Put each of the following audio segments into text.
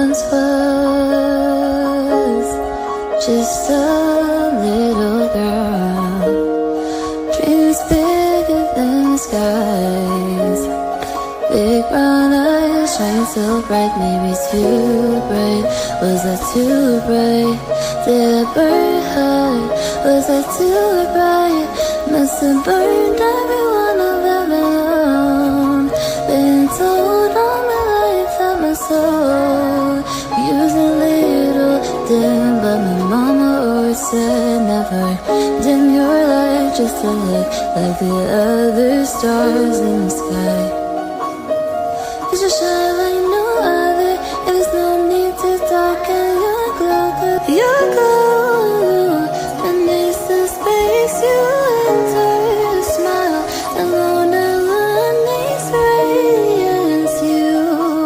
once was just a little girl, dreams bigger than the skies, big brown eyes shine so bright, maybe too bright. Was I too bright? Did I burn hard? Was I too bright? Must have burned everyone I've ever known. Been told all my life that my soul was a little dim, but my mama always said never dim your light just to look like the other stars in the sky. 'Cause you shine like no other, and there's no need to darken your glow, 'cause your glow beneath the space you enter, a smile that Mona Lisa's radiance. You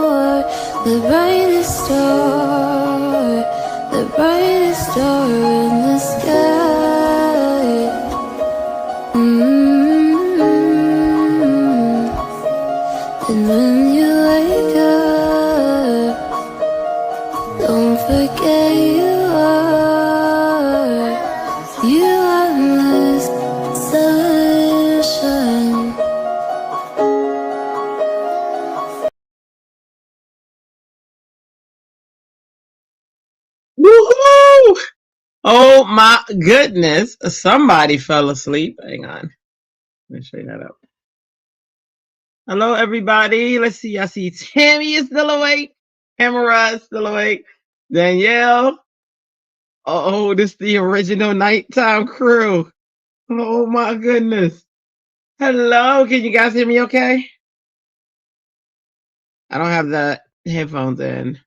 are the brightest star in the sky. And when you wake up, don't forget you are my sunshine. Woohoo! Oh my goodness. Somebody fell asleep. Hang on. Let me straighten that up. Hello, everybody. Let's see. I see Tammy is still awake. Tamara is still awake. Danielle. Oh, this is the original nighttime crew. Oh my goodness. Hello. Can you guys hear me okay? I don't have the headphones in.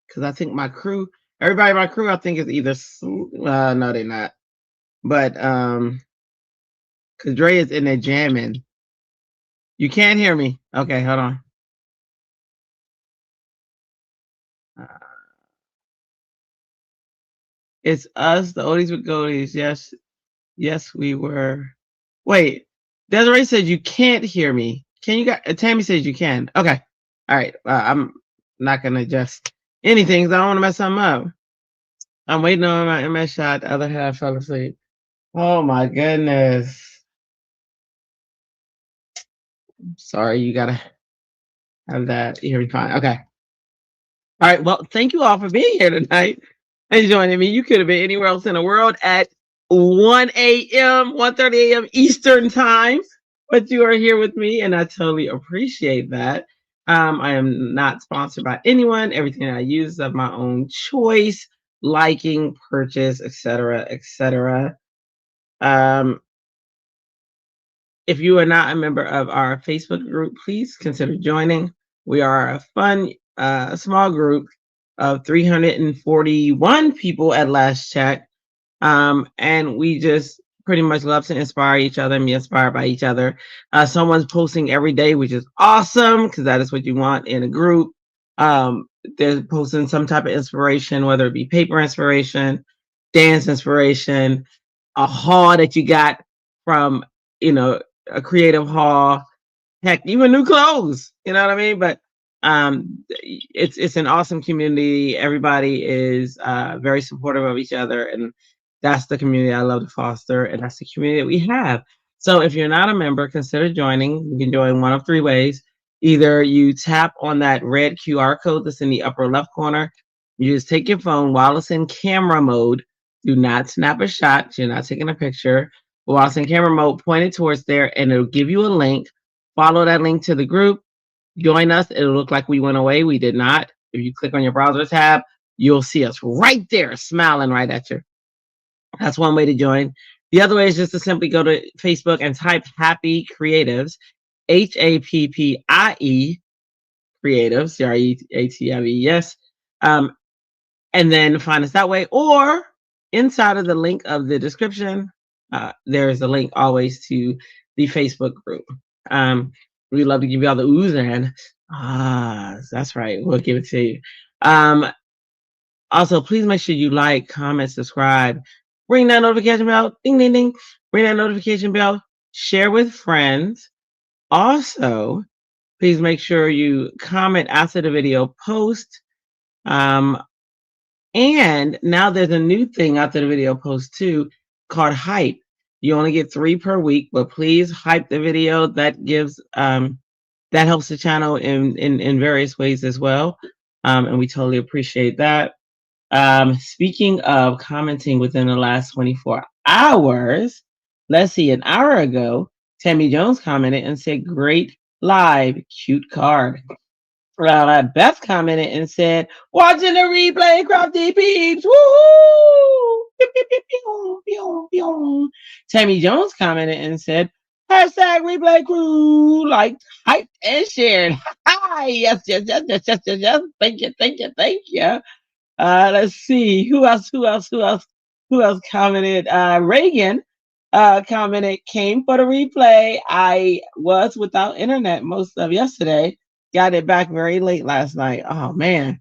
Because I think my crew, everybody in my crew, I think is either, no, they're not. But, because Dre is in there jamming. You can't hear me. Okay, hold on. It's us, the oldies with goldies. Yes, we were. Wait, Desiree said you can't hear me. Can you guys? Tammy says you can. Okay, all right. I'm not gonna adjust anything because I don't want to mess something up. I'm waiting on my MS shot. The other half fell asleep. Oh my goodness. Sorry, you gotta have that. You'll be fine. Okay. All right. Well, thank you all for being here tonight and joining me. You could have been anywhere else in the world at 1 a.m., 1:30 a.m. Eastern time, but you are here with me, and I totally appreciate that. I am not sponsored by anyone. Everything I use is of my own choice, liking, purchase, etc., etc. If you are not a member of our Facebook group, please consider joining. We are a fun, small group of 341 people at last check. And we just pretty much love to inspire each other and be inspired by each other. Someone's posting every day, which is awesome because that is what you want in a group. They're posting some type of inspiration, whether it be paper inspiration, dance inspiration, a haul that you got from, a creative haul, heck, even new clothes, you know what I mean? But it's an awesome community. Everybody is very supportive of each other, and that's the community I love to foster, and that's the community that we have. So if you're not a member, consider joining. You can join one of three ways. Either you tap on that red QR code that's in the upper left corner. You just take your phone while it's in camera mode. Do not snap a shot. You're not taking a picture. While it's in camera mode, point it towards there, and it'll give you a link. Follow that link to the group. Join us. It'll look like we went away. We did not. If you click on your browser tab, you'll see us right there, smiling right at you. That's one way to join. The other way is just to simply go to Facebook and type Happie Creatives, HAPPIE Creatives, CREATIVES, and then find us that way. Or inside of the link of the description, there is a link always to the Facebook group. We love to give you all the oohs and that's right. We'll give it to you. Also, please make sure you like, comment, subscribe, ring that notification bell, ding, ding, ding, ring that notification bell, share with friends. Also, Please make sure you comment after the video post. And now there's a new thing after the video post too called hype. You only get 3 per week, but please hype the video. That gives that helps the channel in various ways as well. And we totally appreciate that. Speaking of commenting within the last 24 hours, let's see, an hour ago, Tammy Jones commented and said, "Great live, cute card." Beth commented and said, "Watching the replay, Crafty peeps. Woohoo! Pew, pew, pew, pew, pew, pew." Tammy Jones commented and said, "Hashtag replay crew, like, hyped, and shared." Hi, yes, yes, yes, yes, yes, yes, yes. Thank you, thank you, thank you. Let's see. Who else commented? Reagan commented, "Came for the replay. I was without internet most of yesterday. Got it back very late last night." Oh man.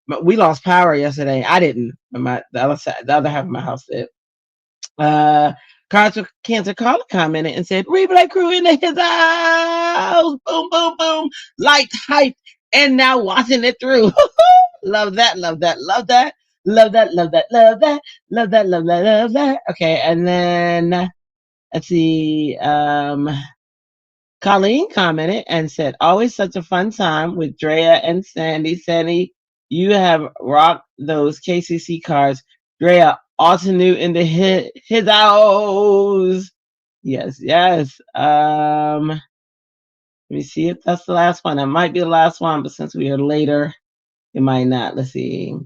But we lost power yesterday. I didn't. But the other half of my house did. Cancer Caller commented and said, "Replay crew in his house. Boom, boom, boom. Light, hype, and now watching it through." Love that, love that, love that. Love that, love that, love that, love that, love that, love that. Okay, and then let's see. Colleen commented and said, "Always such a fun time with Drea and Sandy. Sandy, you have rocked those KCC cards. Drea, also new in the his house." Yes, yes. Let me see if that's the last one. It might be the last one, but since we are later, it might not. Let's see.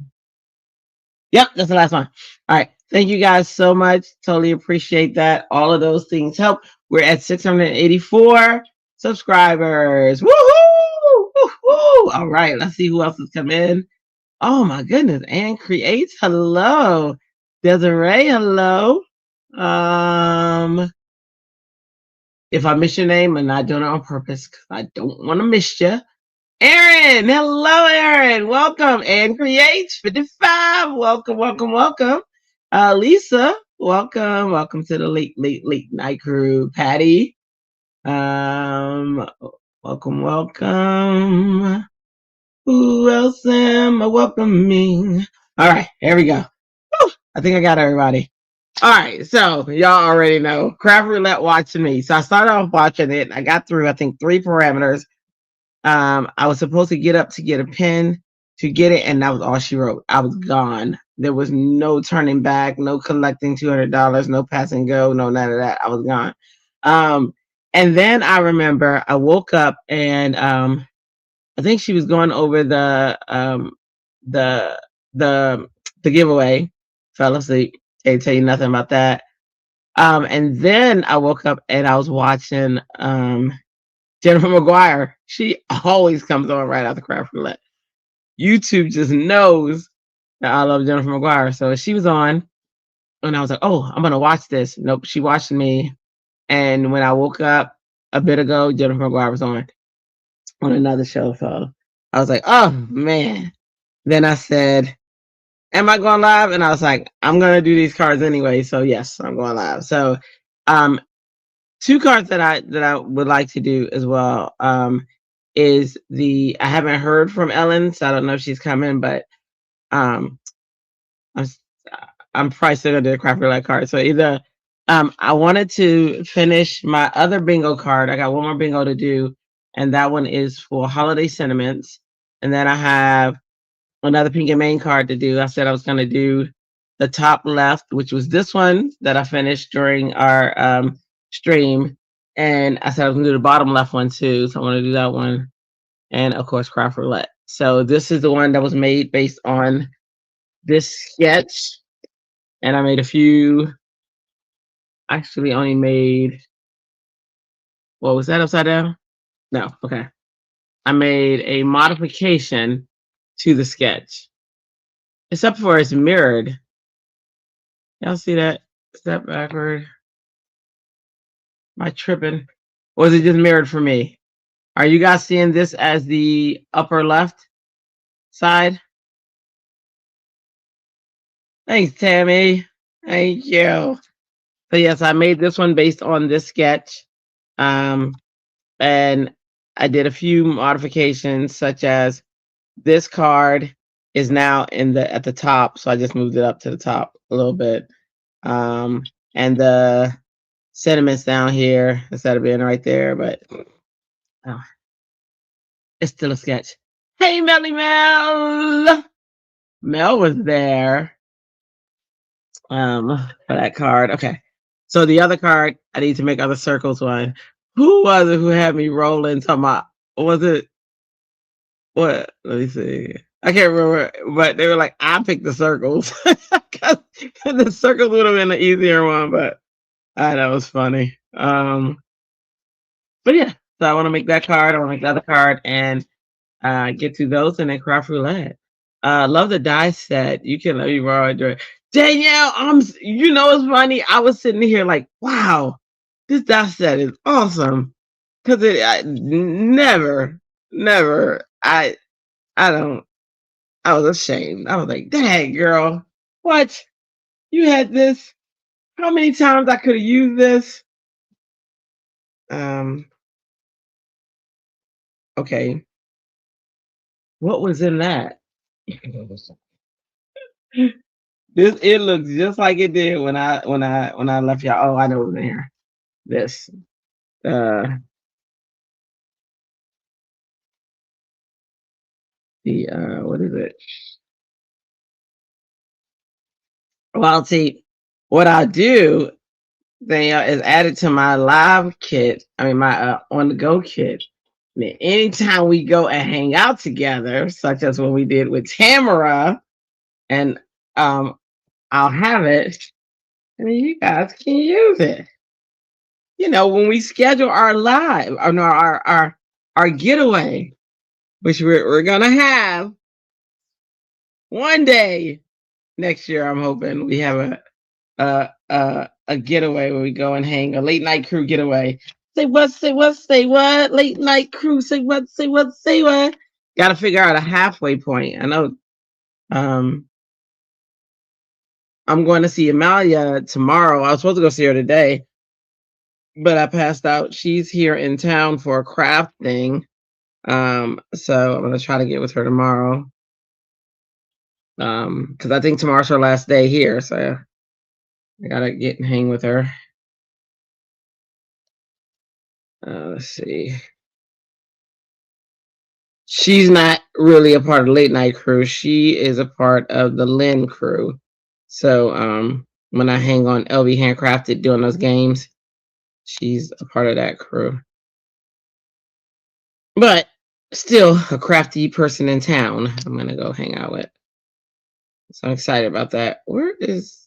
Yep, that's the last one. All right. Thank you guys so much. Totally appreciate that. All of those things help. We're at 684 subscribers. Woohoo! Woohoo! All right. Let's see who else has come in. Oh my goodness. Ann Creates. Hello. Desiree. Hello. If I miss your name, and I doing it on purpose because I don't want to miss you. Aaron, hello, Aaron. Welcome. And Creates 55. Welcome, welcome, welcome. Lisa, welcome. Welcome to the late night crew. Patty, welcome, welcome. Who else am I welcoming? All right, here we go. Woo, I think I got everybody. All right, so y'all already know Craft Roulette watching me. So I started off watching it. I got through, I think, 3 parameters. I was supposed to get up to get a pen to get it, and that was all she wrote. I was gone. There was no turning back, no collecting $200, no pass and go, no none of that. I was gone. And then I remember I woke up and I think she was going over the giveaway. Fell asleep. Can't tell you nothing about that. And then I woke up and I was watching Jennifer McGuire. She always comes on right after Craft Roulette. YouTube just knows that I love Jennifer McGuire. So she was on, and I was like, "Oh, I'm gonna watch this." Nope, she watched me. And when I woke up a bit ago, Jennifer McGuire was on another show. So I was like, "Oh man." Then I said, "Am I going live?" And I was like, "I'm gonna do these cards anyway." So yes, I'm going live. So 2 cards that I would like to do as well is I haven't heard from Ellen, so I don't know if she's coming, but I'm probably still gonna do a Craft Roulette card. So either I wanted to finish my other bingo card. I got one more bingo to do, and that one is for holiday sentiments. And then I have another pink and main card to do. I said I was gonna do the top left, which was this one that I finished during our stream. And I said I was gonna do the bottom left one too. So I want to do that one. And of course, Craft Roulette. So this is the one that was made based on this sketch. And I made a few, actually only made, what was that upside down? No, okay. I made a modification to the sketch. Except for it's mirrored. Y'all see that? Step backward. Am I tripping? Or is it just mirrored for me? Are you guys seeing this as the upper left side? Thanks, Tammy. Thank you. So yes, I made this one based on this sketch. And I did a few modifications, such as this card is now at the top, so I just moved it up to the top a little bit. And the sentiments down here instead of being right there, but oh, it's still a sketch. Hey, Melly Mel! Mel was there for that card. Okay. So the other card, I need to make other circles one. Who was it who had me rolling? Talking about, was it what? Let me see. I can't remember, but they were like, I picked the circles. 'Cause the circles would have been the easier one, but that was funny. But yeah, so I want to make that card. I want to make the other card and get to those and then craft roulette. Love the die set. You can let me borrow it. Danielle, you know it's funny. I was sitting here like, wow, this die set is awesome. Cause never, I don't, I was ashamed. I was like, dang girl, what? You had this? How many times I could have used this? Okay. What was in that? It looks just like it did when I left y'all. Oh, I know what's in here. This. What is it? Well, see, what I do then is add it to my live kit. I mean my on the go kit. And then anytime we go and hang out together, such as when we did with Tamara, and I'll have it, and then you guys can use it. You know, when we schedule our live, or no, our getaway, which we're gonna have one day next year. I'm hoping we have a getaway where we go and hang, a late night crew getaway. Say what? Say what? Say what? Late night crew. Say what? Say what? Say what? Got to figure out a halfway point. I know. I'm going to see Amalia tomorrow. I was supposed to go see her today, but I passed out. She's here in town for a craft thing. So I'm gonna try to get with her tomorrow. Because I think tomorrow's her last day here, so I gotta get and hang with her. Let's see. She's not really a part of the late night crew. She is a part of the Lynn crew. So when I hang on LB Handcrafted doing those games, she's a part of that crew. But still a crafty person in town I'm gonna go hang out with. So I'm excited about that. Where is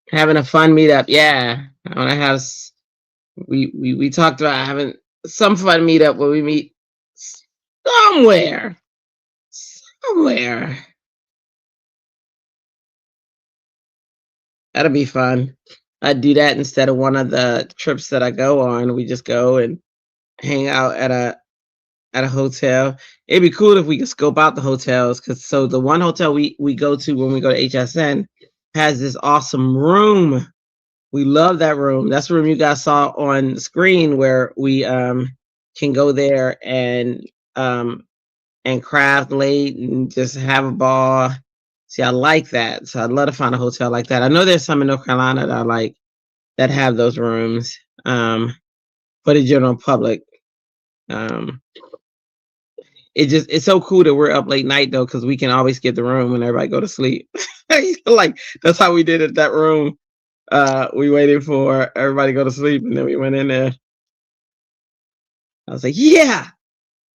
having a fun meetup? Yeah, I want to have. We talked about having some fun meetup where we meet somewhere. Somewhere. That'll be fun. I'd do that instead of one of the trips that I go on. We just go and hang out at a hotel. It'd be cool if we could scope out the hotels, because so the one hotel we go to when we go to HSN has this awesome room. We love that room. That's the room you guys saw on the screen where we can go there and craft late and just have a ball. See, I like that. So I'd love to find a hotel like that. I know there's some in North Carolina that I like that have those rooms for the general public. It's so cool that we're up late night though, because we can always get the room when everybody go to sleep. Like that's how we did it, that room. We waited for everybody to go to sleep and then we went in there. I was like, yeah.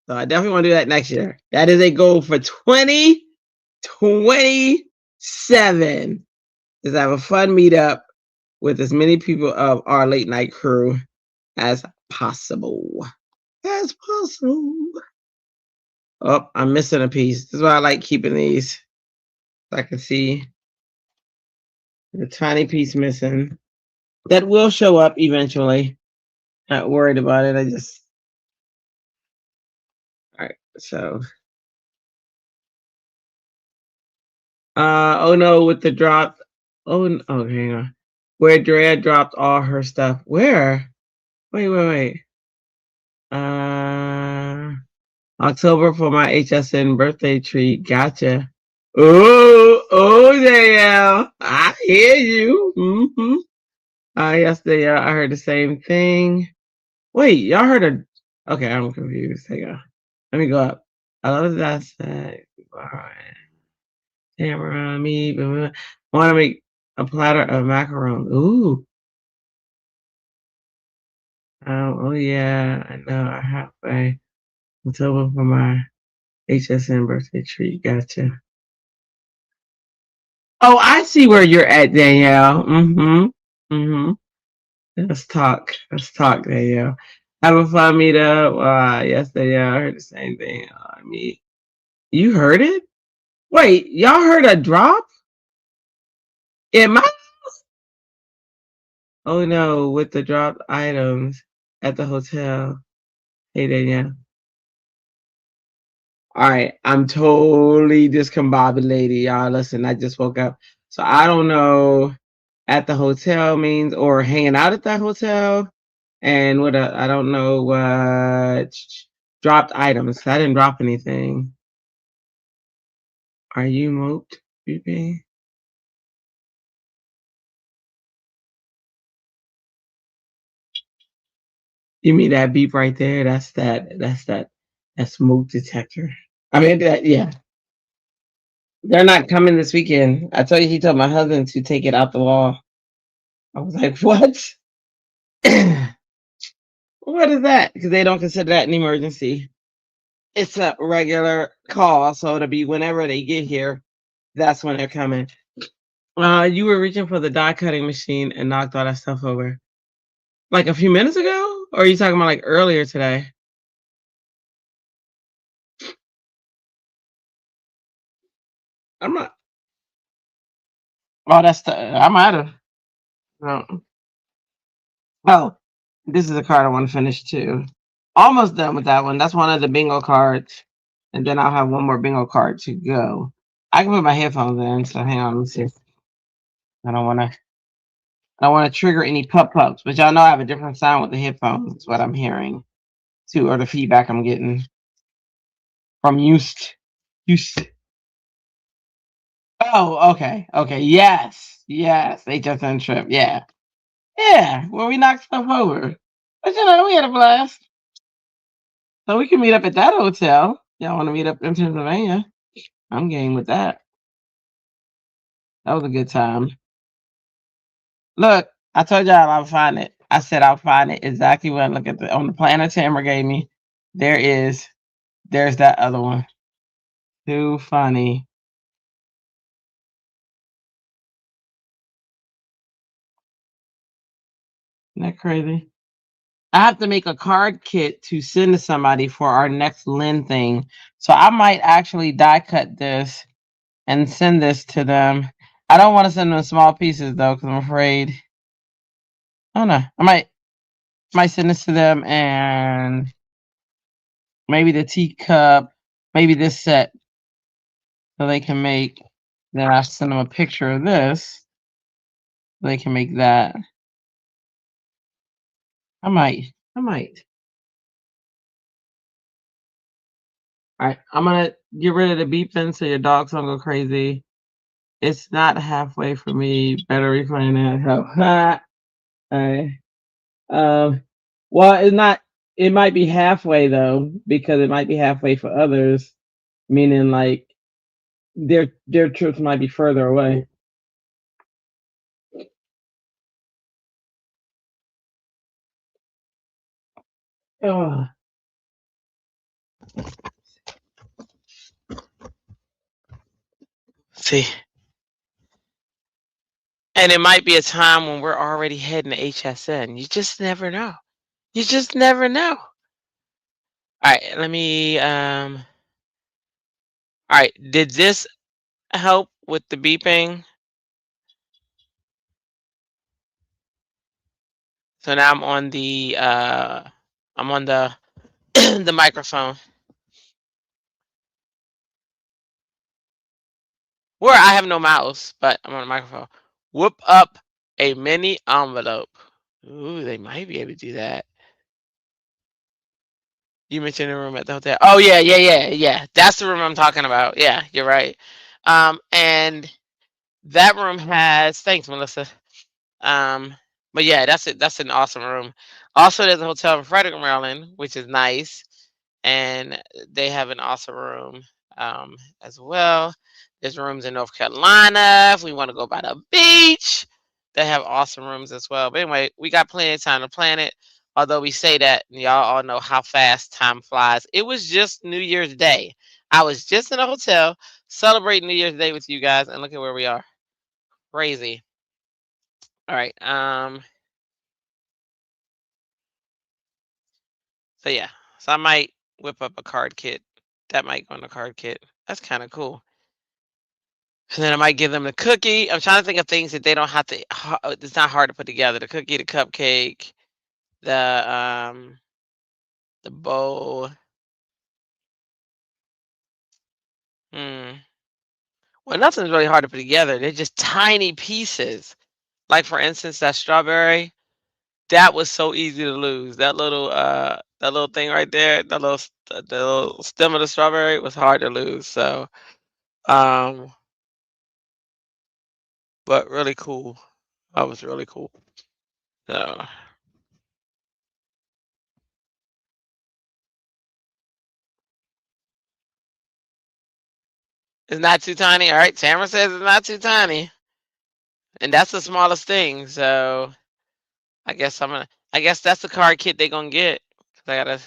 So I definitely want to do that next year. That is a goal for 2027. Is have a fun meetup with as many people of our late night crew as possible. As possible. Oh, I'm missing a piece. This is why I like keeping these. So I can see the tiny piece missing. That will show up eventually. Not worried about it. All right, so. Oh no, with the drop. Oh, hang on. where Drea dropped all her stuff. Where? Wait. October for my HSN birthday treat. Gotcha. Oh, yeah. I hear you. Mm-hmm. Yesterday, I heard the same thing. Wait, y'all heard a... Okay, I'm confused. Hang on. Let me go up. I love that. All right. Tamara, me, want to make a platter of macaroni. Ooh. Oh, yeah. I know. I halfway. October for my HSN birthday treat. Gotcha. Oh, I see where you're at, Danielle. Let's talk. Danielle. Have a fun meetup. Yesterday, I heard the same thing. You heard it? Wait, y'all heard a drop? In my... Oh no, with the dropped items at the hotel. Hey, Danielle. All right, I'm totally discombobulated, y'all. Listen, I just woke up. So I don't know at the hotel means or hanging out at that hotel. And I don't know what dropped items. I didn't drop anything. Are you moped, beeping? You mean that beep right there? That smoke detector. I mean yeah. They're not coming this weekend. I told you he told my husband to take it out the wall. I was like, what? What is that? Because they don't consider that an emergency. It's a regular call, so it'll be whenever they get here. That's when they're coming. You were reaching for the die cutting machine and knocked all that stuff over. Like a few minutes ago? Or are you talking about like earlier today? I'm not. Oh, I might have. Oh, this is a card I want to finish too. Almost done with that one. That's one of the bingo cards. And then I'll have one more bingo card to go. I can put my headphones in, so hang on, let me see. I don't want to trigger any pups, but y'all know I have a different sound with the headphones. That's what I'm hearing too, or the feedback I'm getting from used. Oh, okay. Yes. HSN trip. Yeah. Where we knocked stuff over. But we had a blast. So we can meet up at that hotel. Y'all want to meet up in Pennsylvania? I'm game with that. That was a good time. Look, I told y'all I'll find it. I said I'll find it exactly when I look at on the planner Tamara gave me. There's that other one. Too funny. Isn't that crazy? I have to make a card kit to send to somebody for our next Lynn thing. So I might actually die cut this and send this to them. I don't want to send them in small pieces though, because I'm afraid. Oh no, I might send this to them and maybe the teacup, maybe this set, so they can make. Then I send them a picture of this. So they can make that. I might. All right, I'm gonna get rid of the beeping so your dogs don't go crazy. It's not halfway for me. Better reclaim that help. All right. Well, it's not. It might be halfway though, because it might be halfway for others. Meaning, like their trips might be further away. Oh. See, and it might be a time when we're already heading to HSN. You just never know. All right, let me. All right, did this help with the beeping? So now I'm on the the microphone. Where I have no mouse, but I'm on the microphone. Whoop up a mini envelope. Ooh, they might be able to do that. You mentioned the room at the hotel. Oh yeah, yeah, yeah, yeah. That's the room I'm talking about. Yeah, you're right. And that room has thanks, Melissa. Um, but yeah, that's it. That's an awesome room. Also, there's a hotel in Frederick, Maryland, which is nice, and they have an awesome room as well. There's rooms in North Carolina if we want to go by the beach. They have awesome rooms as well. But anyway, we got plenty of time to plan it. Although we say that, and y'all all know how fast time flies. It was just New Year's Day. I was just in a hotel celebrating New Year's Day with you guys, and look at where we are. Crazy. All right. So yeah. So I might whip up a card kit. That might go in the card kit. That's kind of cool. And then I might give them the cookie. I'm trying to think of things that they don't have to. It's not hard to put together. The cookie, the cupcake, the bowl. Hmm. Well, nothing's really hard to put together. They're just tiny pieces. Like for instance, that strawberry. That was so easy to lose. That little thing right there, the little stem of the strawberry was hard to lose. So um, but really cool. That was really cool. So it's not too tiny. All right, Tamara says it's not too tiny, and that's the smallest thing. So I guess that's the card kit they're gonna get. 'Cause I gotta.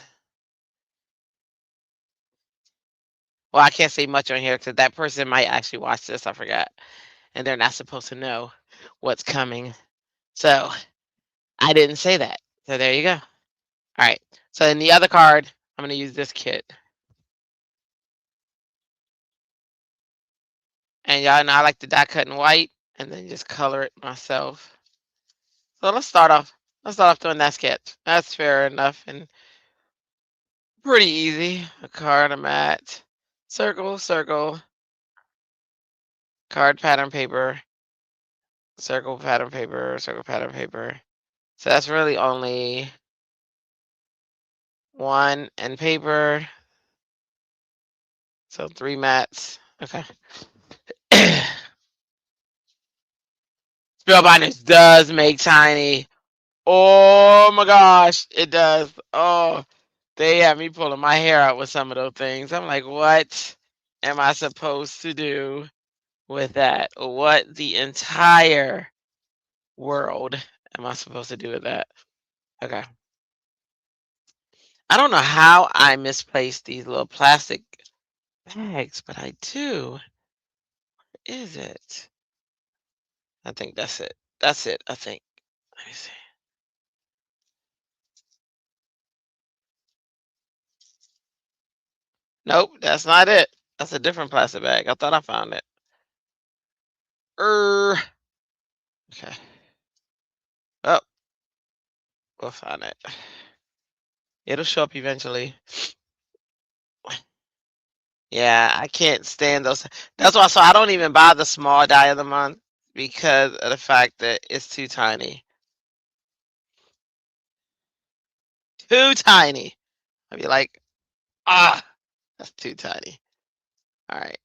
Well, I can't say much on here because that person might actually watch this. I forgot, and they're not supposed to know what's coming. So I didn't say that. So there you go. All right. So in the other card, I'm gonna use this kit, and y'all know I like to die cut in white, and then just color it myself. So let's start off. Let's start off doing that sketch. That's fair enough and pretty easy. A card, a mat, circle, circle, card pattern paper, circle pattern paper, circle pattern paper. So that's really only one and paper. So 3 mats. Okay. Spellbinders does make tiny. Oh my gosh, it does. Oh, they have me pulling my hair out with some of those things. I'm like, what am I supposed to do with that? What the entire world am I supposed to do with that? Okay. I don't know how I misplaced these little plastic bags, but I do. Where is it? I think that's it. That's it, I think. Let me see. Nope, that's not it. That's a different plastic bag. I thought I found it. Okay. Oh, we'll find it. It'll show up eventually. Yeah, I can't stand those. That's why, so I don't even buy the small die of the month because of the fact that it's too tiny. Too tiny. I'd be like, ah, that's too tiny. All right.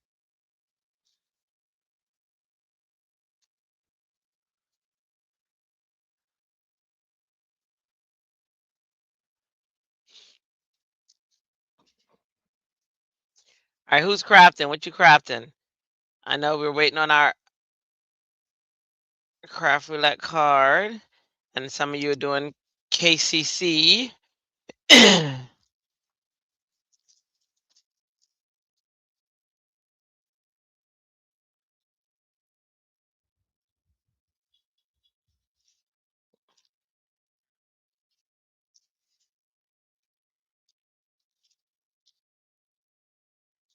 All right, who's crafting? What you crafting? I know we're waiting on our craft roulette card, and some of you are doing KCC.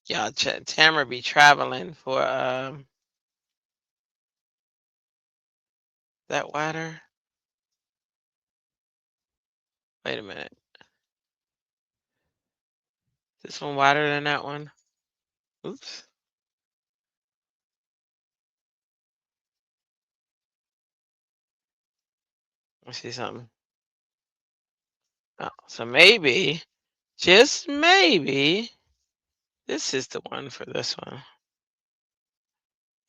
Y'all, Tamara be traveling for that water. Wait a minute. This one wider than that one? Oops. Let's see something. Oh, so maybe, just maybe, this is the one for this one.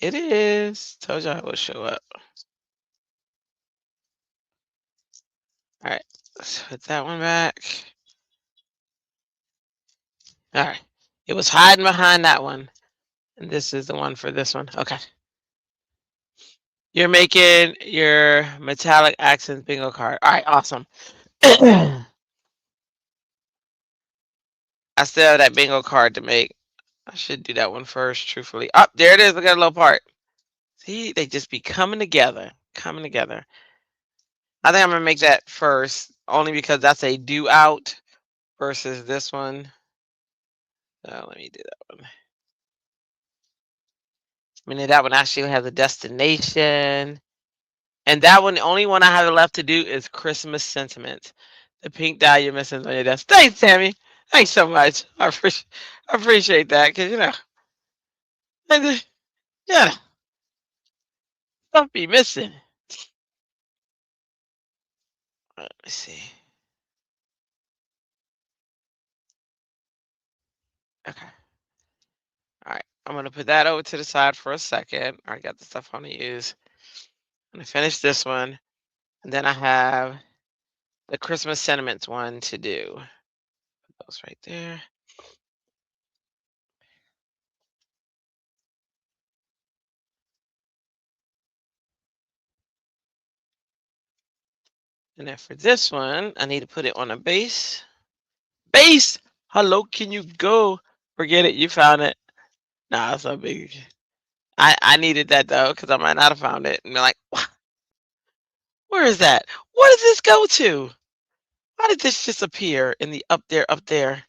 It is. Told you I would show up. All right, let's put that one back. All right, it was hiding behind that one, and this is the one for this one. Okay. You're making your metallic accents bingo card. All right, awesome. I still have that bingo card to make. I should do that one first, truthfully. Oh, there it is. Look at a little part. See, they just be coming together. Coming together. I think I'm going to make that first, only because that's a do out versus this one. So let me do that one. I mean, that one actually has a destination. And that one, the only one I have left to do is Christmas Sentiments. The pink dye you're missing on your desk. Thanks, Tammy. Thanks so much. I appreciate that because, yeah, stuff be missing. Let me see. Okay. All right. I'm going to put that over to the side for a second. I got the stuff I want to use. I'm going to finish this one. And then I have the Christmas Sentiments one to do. Put those right there. And then for this one, I need to put it on a base. Base! Hello, can you go? Forget it. You found it. Nah, it's not big. I needed that though, because I might not have found it. And be like, where is that? What does this go to? Why did this just appear in the up there, up there?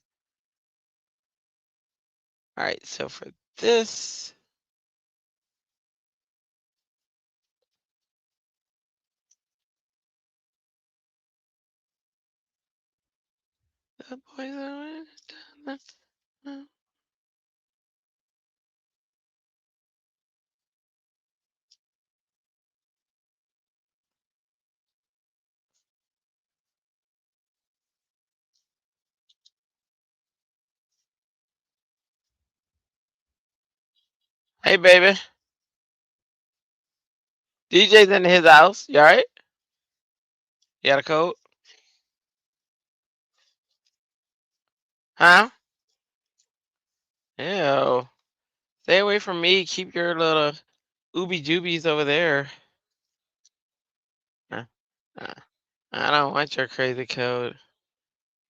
All right, so for this, the poison. Hey, baby. DJ's in his house. You all right? You got a code? Huh? Ew. Stay away from me. Keep your little ooby doobies over there. Uh, uh, I don't want your crazy code.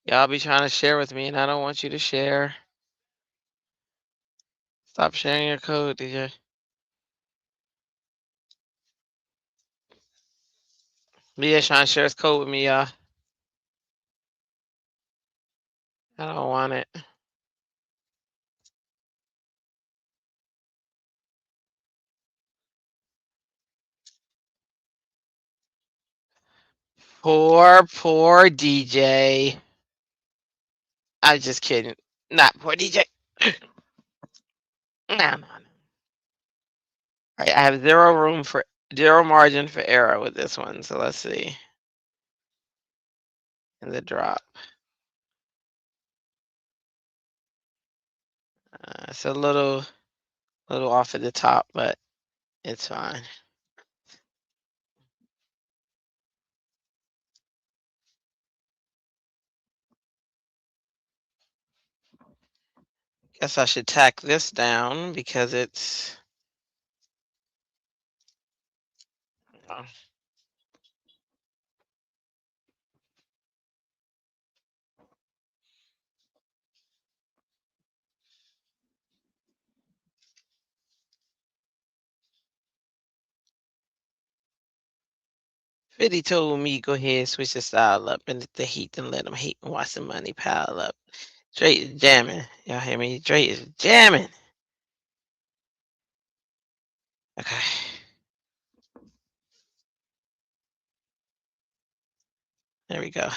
Y'all be trying to share with me, and I don't want you to share. Stop sharing your code, DJ. Leah trying to share his code with me, y'all. I don't want it. Poor DJ. I'm just kidding. Not poor DJ. No, no, no. All right, I have zero margin for error with this one. So let's see. And the drop. It's a little off at the top, but it's fine. Guess I should tack this down because it's. Oh. 50 told me go ahead and switch the style up and the heat and let them hate and watch the money pile up. Drake is jamming. Y'all hear me? Drake is jamming. Okay. There we go.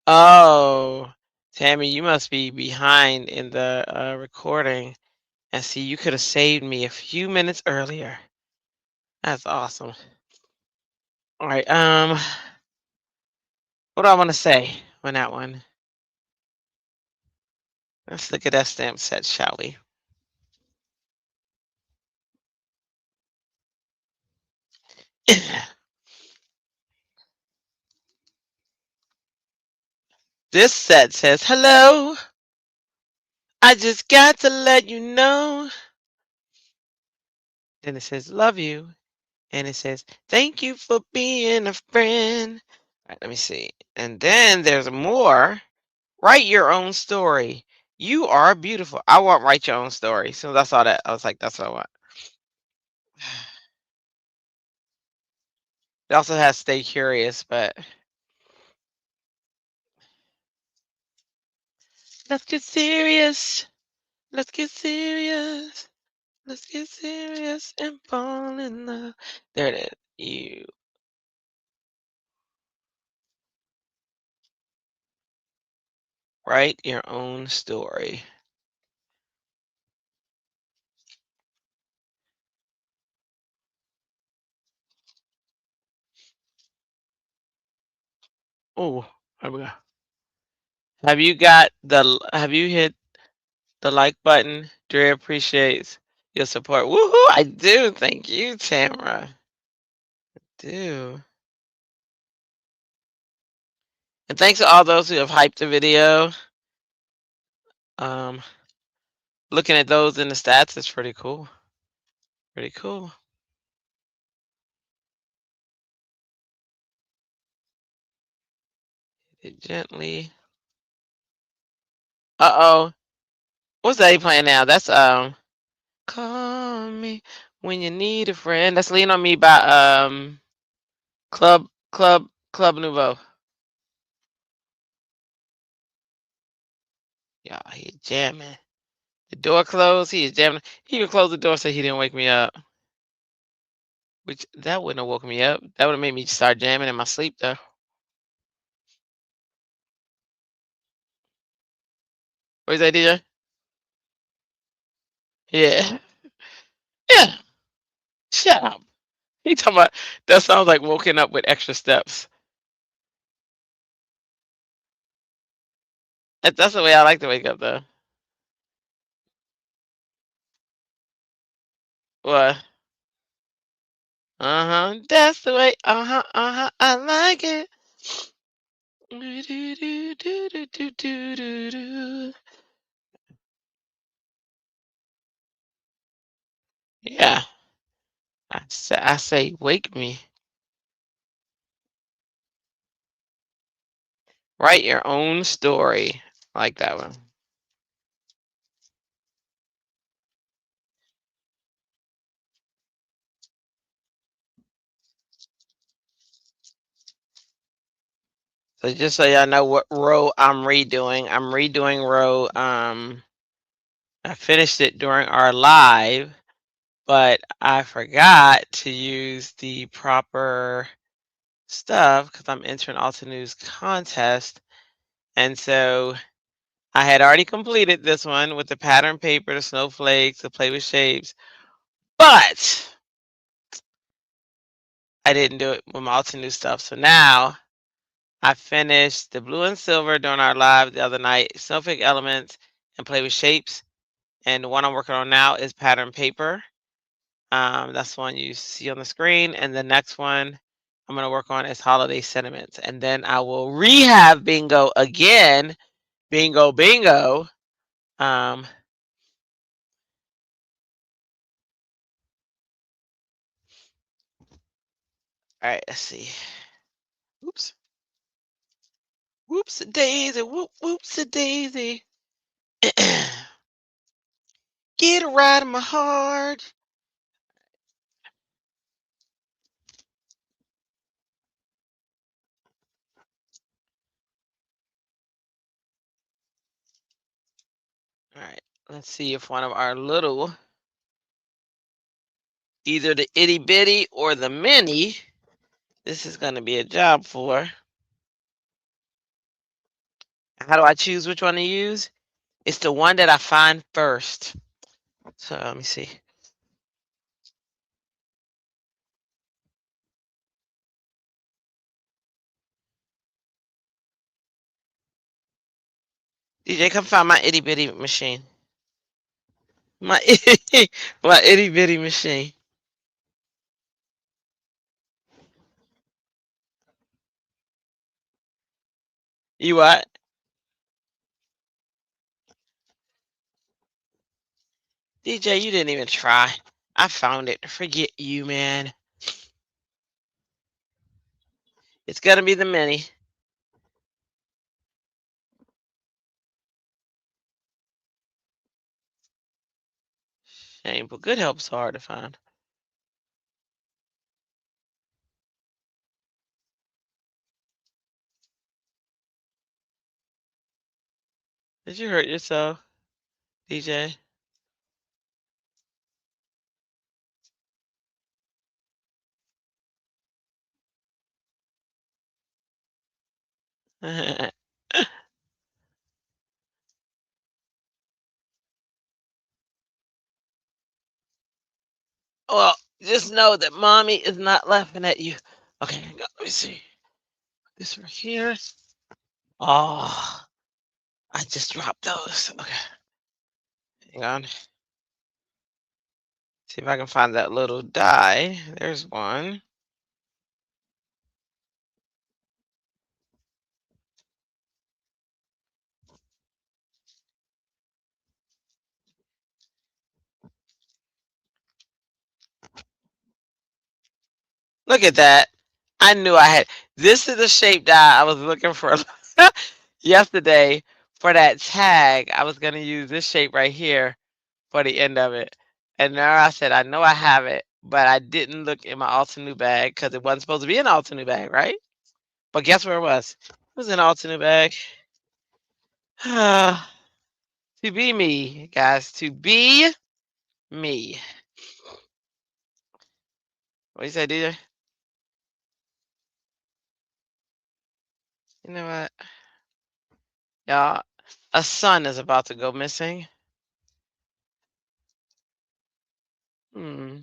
Oh, Tammy, you must be behind in the recording. And see, you could have saved me a few minutes earlier. That's awesome. All right. What do I want to say on that one? Let's look at that stamp set, shall we? This set says, hello, I just got to let you know. Then it says, love you. And it says, thank you for being a friend. All right, let me see. And then there's more. Write your own story. You are beautiful. I want write your own story. As soon as I saw that, I was like, that's what I want. It also has stay curious, but let's get serious. Let's get serious. Let's get serious and fall in love. There it is. You write your own story. Oh, there we go. Have you hit the like button? Dre appreciates your support. Woohoo! I do. Thank you, Tamara. Do. And thanks to all those who have hyped the video. Um, Looking at those in the stats is pretty cool. Pretty cool. Hit it gently. Uh-oh. What's that he playing now? That's Call Me When You Need a Friend. That's Lean on Me by Club Nouveau. Yeah, he jamming. The door closed. He is jamming. He even closed the door so he didn't wake me up. Which that wouldn't have woken me up. That would have made me start jamming in my sleep though. Where's that DJ? Yeah. Yeah. Shut up. He talking about that sounds like woken up with extra steps. That's the way I like to wake up though. What? Uh-huh. That's the way. Uh-huh. Uh-huh. I like it. Yeah. I say wake me. Write your own story. I like that one. So just so y'all know what row I'm redoing. I'm redoing row I finished it during our live, but I forgot to use the proper stuff because I'm entering Alta News contest. And so I had already completed this one with the pattern paper, the snowflakes, the play with shapes, but I didn't do it with my Alta News stuff. So now I finished the blue and silver during our live the other night, snowflake elements and play with shapes. And the one I'm working on now is pattern paper. That's the one you see on the screen. And the next one I'm going to work on is holiday sentiments. And then I will rehab bingo again. Bingo, bingo. All right, let's see. Oops. Whoops a daisy. Whoops a daisy. Get it right in my heart. All right, let's see if one of our little, either the itty bitty or the mini, this is going to be a job for. How do I choose which one to use? It's the one that I find first. So let me see. DJ, come find my itty bitty machine. My my itty bitty machine. You what? DJ, you didn't even try. I found it. Forget you, man. It's gonna be the mini. Shame, but good help's hard to find. Did you hurt yourself, DJ? Well, just know that mommy is not laughing at you. Okay, hang on, let me see. This right here. Oh, I just dropped those. Okay, hang on. See if I can find that little die. There's one. Look at that. I knew I had. This is the shape die I was looking for yesterday for that tag. I was going to use this shape right here for the end of it. And now I said, I know I have it, but I didn't look in my Altenew bag because it wasn't supposed to be in Altenew bag, right? But guess where it was? It was in Altenew bag. To be me, guys. To be me. What do you say, DJ? You know what? Y'all, a son is about to go missing. Hmm.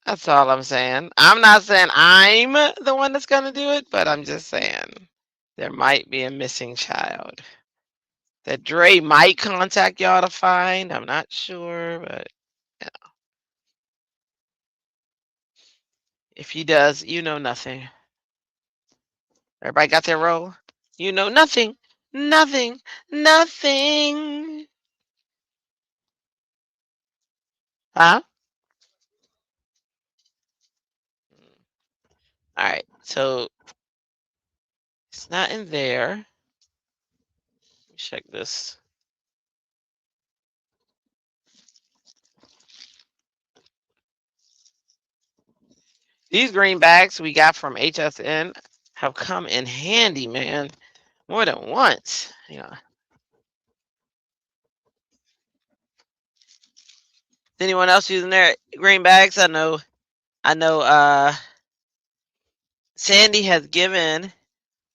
That's all I'm saying. I'm not saying I'm the one that's going to do it, but I'm just saying there might be a missing child that Dre might contact y'all to find. I'm not sure, but you know, if he does, you know nothing. Everybody got their role? You know nothing. Nothing. Nothing. Huh? All right. So it's not in there. Let me check this. These green bags we got from HSN have come in handy, man, more than once. You know, is anyone else using their green bags? I know Sandy has given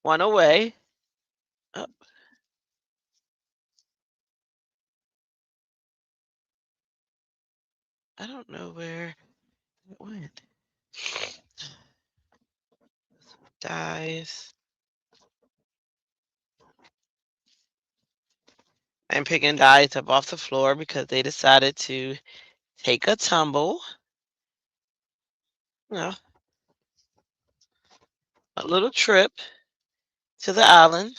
one away. Oh, I don't know where it went. Dies. I'm picking dies up off the floor because they decided to take a tumble. You know, a little trip to the island.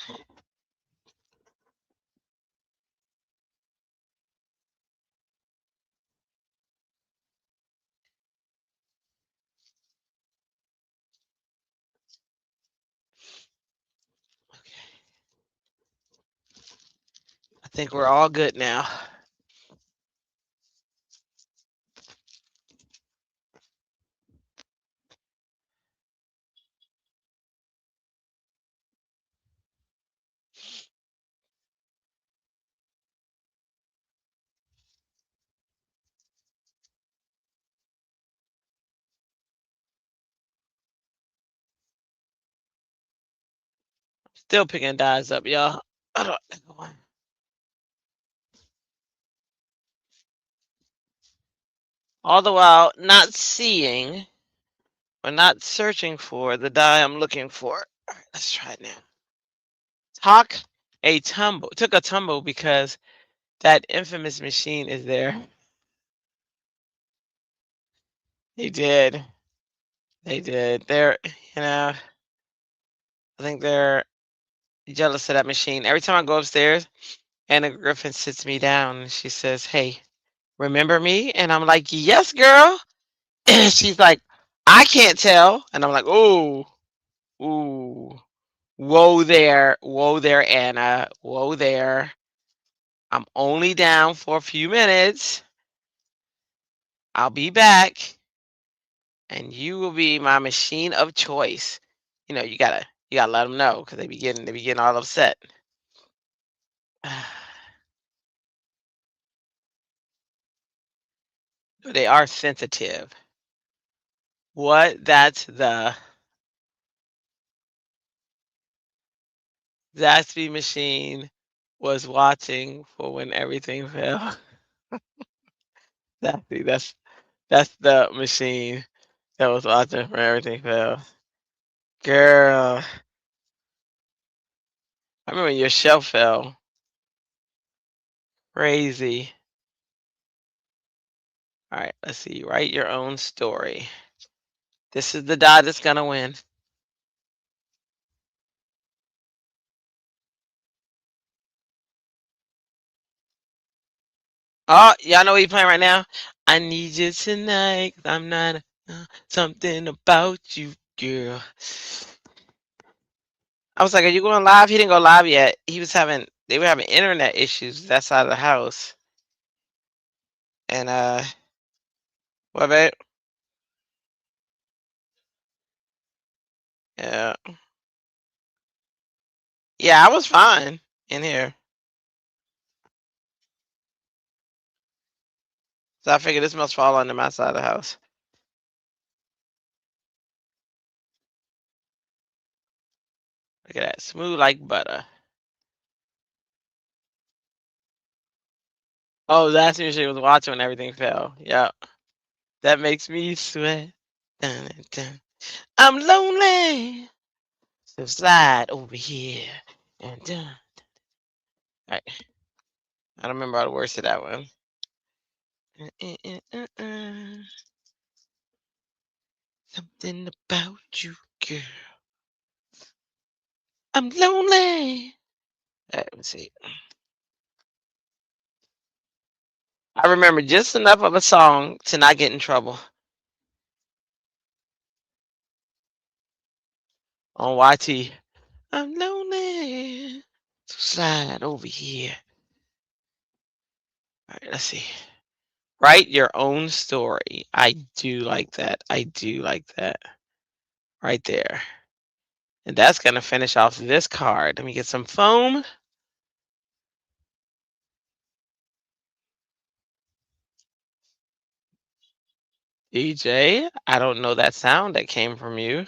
Okay. I think we're all good now. Still picking dies up, y'all. I don't. all the while not seeing or not searching for the die I'm looking for. All right, let's try it now. Talk took a tumble because that infamous machine is there. They did. They did. I think they're jealous of that machine. Every time I go upstairs, Anna Griffin sits me down and she says, "Hey, remember me?" And I'm like, "Yes, girl." And she's like, "I can't tell." And I'm like, "Oh, ooh, whoa there, Anna, whoa there. I'm only down for a few minutes. I'll be back, and you will be my machine of choice." You gotta let them know because they be getting all upset. They are sensitive. What? That's the Zaxby machine was watching for when everything fell. Zaxby, that's the machine that was watching for everything fell. Girl, I remember when your shelf fell. Crazy. All right, let's see. Write your own story. This is the die that's gonna win. Oh, y'all know what you playing right now? I need you tonight. 'Cause I'm not something about you, girl. I was like, "Are you going live?" He didn't go live yet. They were having internet issues that side of the house. And what about? Yeah, yeah, I was fine in here. So I figured this must fall under my side of the house. Look at that, smooth like butter. Oh, that's when she was watching when everything fell. Yeah, that makes me sweat. Dun, dun, dun. I'm lonely. So slide over here and done. All right. I don't remember all the words to that one. Something about you, girl. I'm lonely. Let me see. I remember just enough of a song to not get in trouble on YT. I'm lonely. So slide over here. All right, let's see. Write your own story. I do like that. I do like that. Right there. And that's going to finish off this card. Let me get some foam. DJ, I don't know that sound that came from you.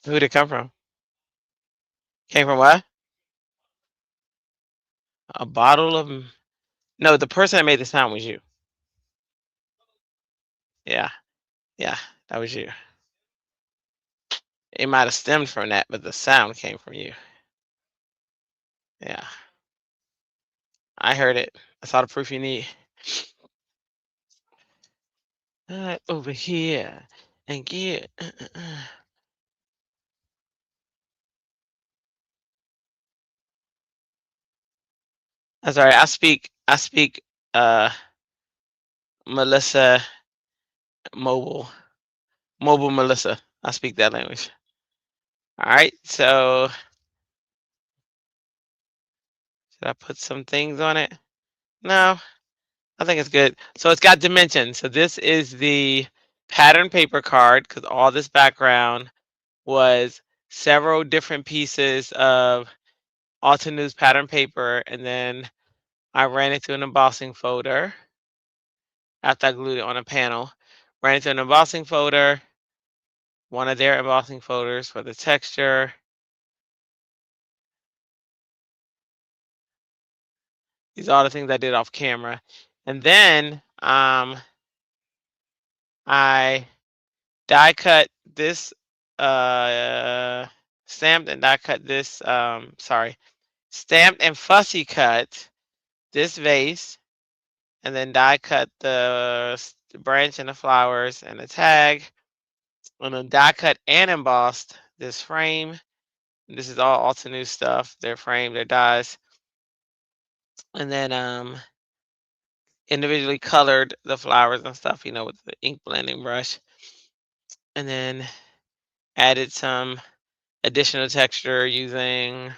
Who'd it come from? Came from what? A bottle of. No, the person that made the sound was you. Yeah, yeah, that was you. It might have stemmed from that, but the sound came from you. Yeah, I heard it. That's all the proof you need. Over here and get. That's all right. I speak. Uh, Melissa mobile. Mobile Melissa. I speak that language. All right. So should I put some things on it? No, I think it's good. So it's got dimensions. So this is the pattern paper card because all this background was several different pieces of Altenews pattern paper, and then I ran it through an embossing folder after I glued it on a panel. Ran it through an embossing folder, one of their embossing folders for the texture. These are all the things I did off camera. And then Um, I die cut this, uh, stamped and die cut this, sorry, stamped and fussy cut this vase, and then die cut the branch and the flowers and the tag, and then die cut and embossed this frame. This is all Alta New stuff. Their frame, their dies, and then individually colored the flowers and stuff, with the ink blending brush, and then added some additional texture using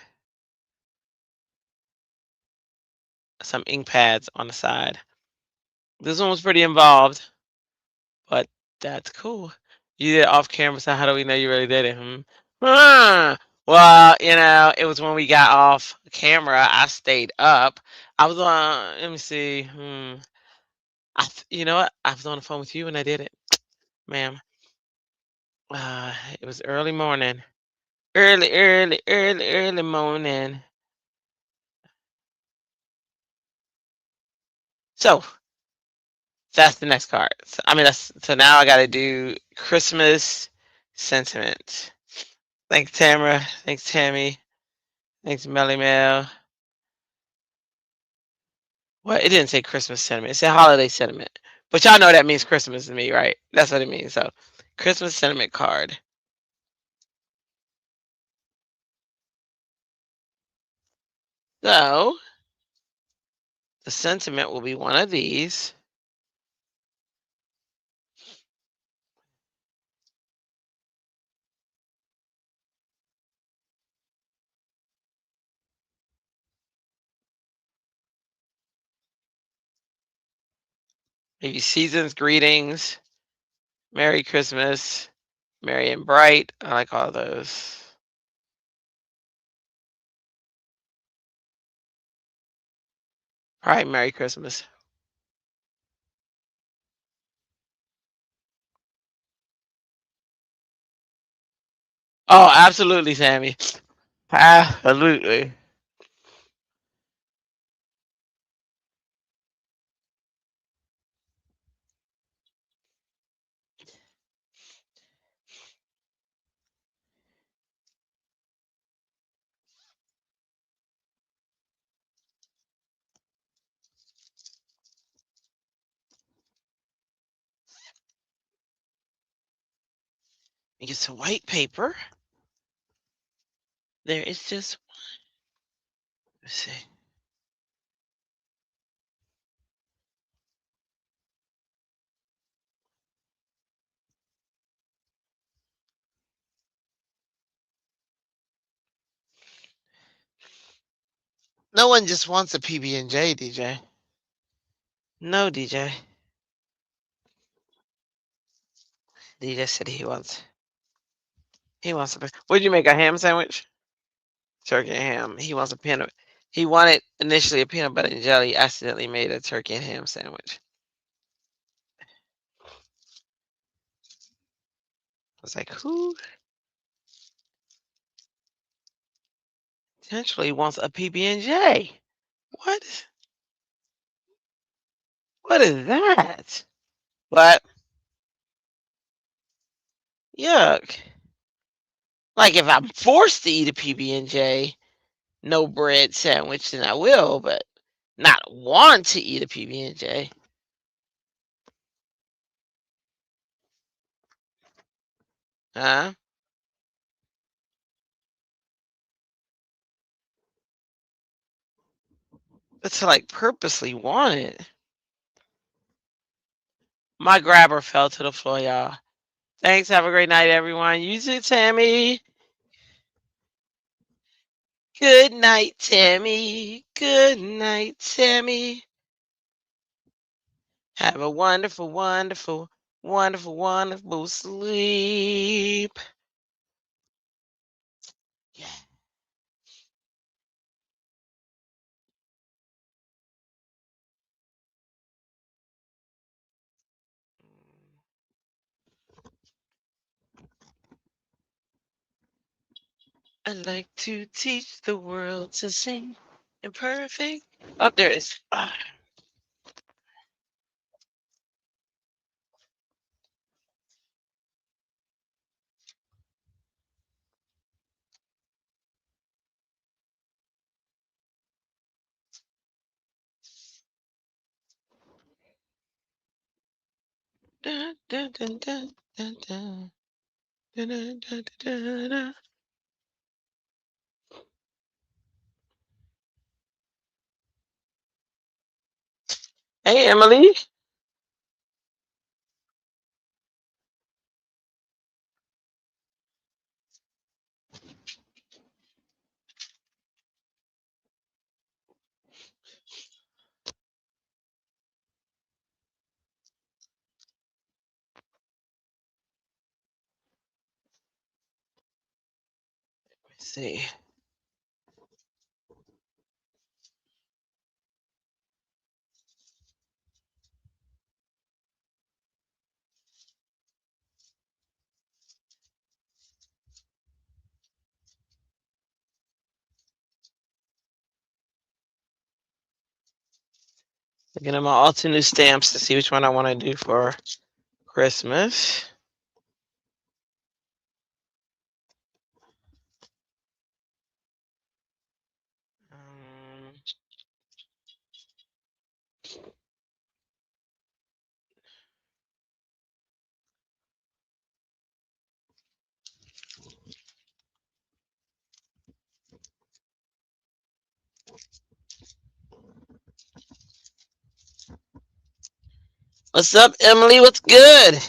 some ink pads on the side. This one was pretty involved, but that's cool. You did it off camera, so how do we know you really did it? Hmm? Well, it was when we got off camera. I stayed up. I was on. Let me see. You know what? I was on the phone with you when I did it, ma'am. It was early morning. Early, early, early, early morning. So that's the next card. So now I got to do Christmas sentiment. Thanks, Tamara. Thanks, Tammy. Thanks, Melly Mel. Well, it didn't say Christmas sentiment. It said holiday sentiment. But y'all know that means Christmas to me, right? That's what it means. So, Christmas sentiment card. So, the sentiment will be one of these. Maybe season's greetings, Merry Christmas, Merry and Bright. I like all those. All right, Merry Christmas. Oh, absolutely, Sammy. Absolutely. Get some white paper. There is just, let's see. No one just wants a PB&J, DJ. No, DJ. DJ said he wants a. What did you make, a ham sandwich? Turkey and ham. He wants a peanut. He wanted initially a peanut butter and jelly. Accidentally made a turkey and ham sandwich. I was like, who potentially wants a PB&J? What? What is that? What? Yuck. Like if I'm forced to eat a PB&J, no bread sandwich, then I will, but not want to eat a PB&J. Huh? But to like purposely want it. My grabber fell to the floor, y'all. Thanks. Have a great night, everyone. You too, Tammy. Good night, Tammy. Good night, Tammy. Have a wonderful, wonderful, wonderful, wonderful sleep. Yeah. I like to teach the world to sing in perfect. Oh, there it is. Dun, dun, dun, dun, dun, dun. Dun, dun, dun, dun, dun. Hey, Emily. Let's see. Looking at my all two new stamps to see which one I want to do for Christmas. Um, what's up, Emily? What's good?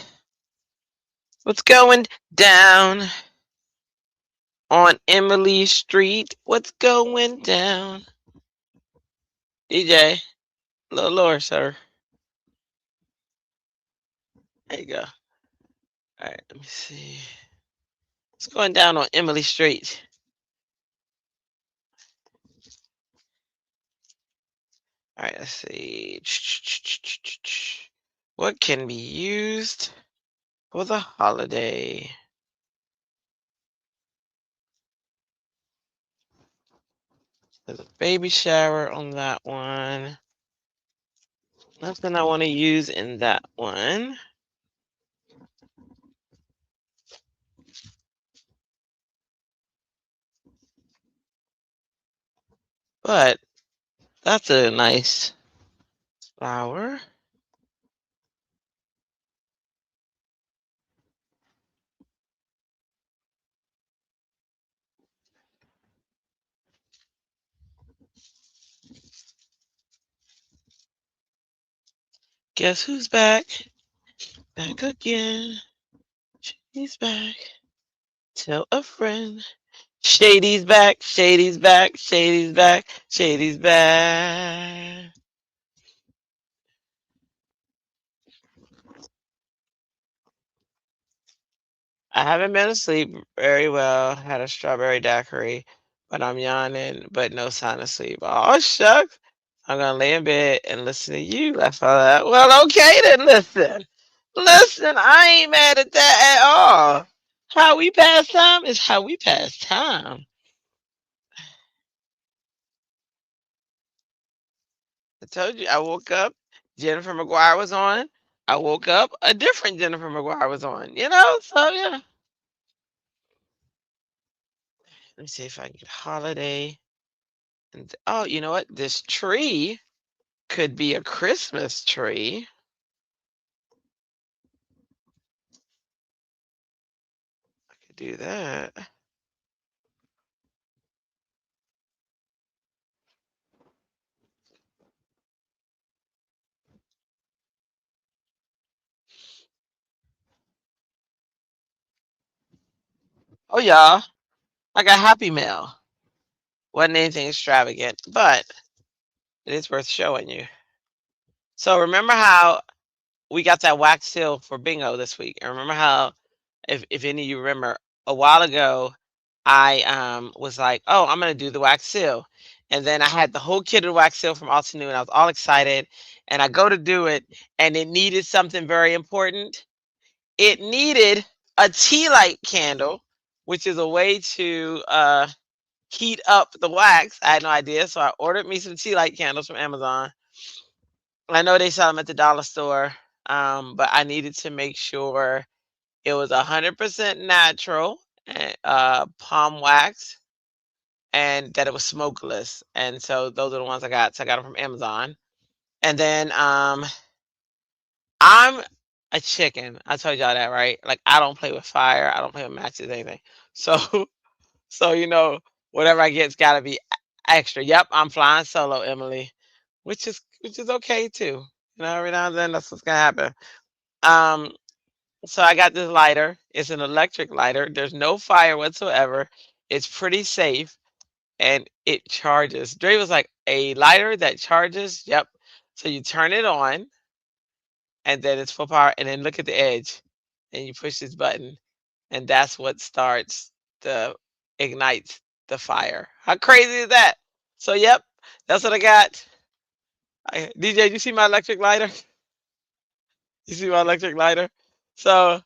What's going down on Emily Street? What's going down? DJ, a little lower, sir. There you go. All right, let me see. What's going down on Emily Street? All right, let's see. What can be used for the holiday? There's a baby shower on that one. Nothing I want to use in that one. But that's a nice flower. Guess who's back? Back again. Shady's back. Tell a friend. Shady's back. Shady's back. Shady's back. Shady's back. I haven't been asleep very well. Had a strawberry daiquiri, but I'm yawning, but no sign of sleep. Oh, shucks. I'm going to lay in bed and listen to you. That's all that. Well, okay, then listen. Listen, I ain't mad at that at all. How we pass time is how we pass time. I told you, I woke up, Jennifer McGuire was on. I woke up, a different Jennifer McGuire was on, So, yeah. Let me see if I can get holiday. And, oh, you know what? This tree could be a Christmas tree. I could do that. Oh, y'all, I got Happy Mail. Wasn't anything extravagant, but it is worth showing you. So remember how we got that wax seal for bingo this week? And remember how, if any of you remember, a while ago, I was like, oh, I'm gonna do the wax seal. And then I had the whole kit of wax seal from Altenew, and I was all excited. And I go to do it, and it needed something very important. It needed a tea light candle, which is a way to heat up the wax. I had no idea, so I ordered me some tea light candles from Amazon. I know they sell them at the dollar store, but I needed to make sure it was 100% natural, palm wax, and that it was smokeless. And so those are the ones I got. So I got them from Amazon. And then I'm a chicken. I told y'all that, right? Like I don't play with fire. I don't play with matches, anything. So, so whatever I get's got to be extra. Yep, I'm flying solo, Emily, which is okay too. Every now and then that's what's gonna happen. Um, so I got this lighter. It's an electric lighter. There's no fire whatsoever. It's pretty safe and it charges. Dre was like, a lighter that charges? Yep. So you turn it on and then it's full power and then look at the edge and you push this button and that's what starts the ignites the fire. How crazy is that? So yep, that's what I got. DJ, you see my electric lighter? You see my electric lighter? So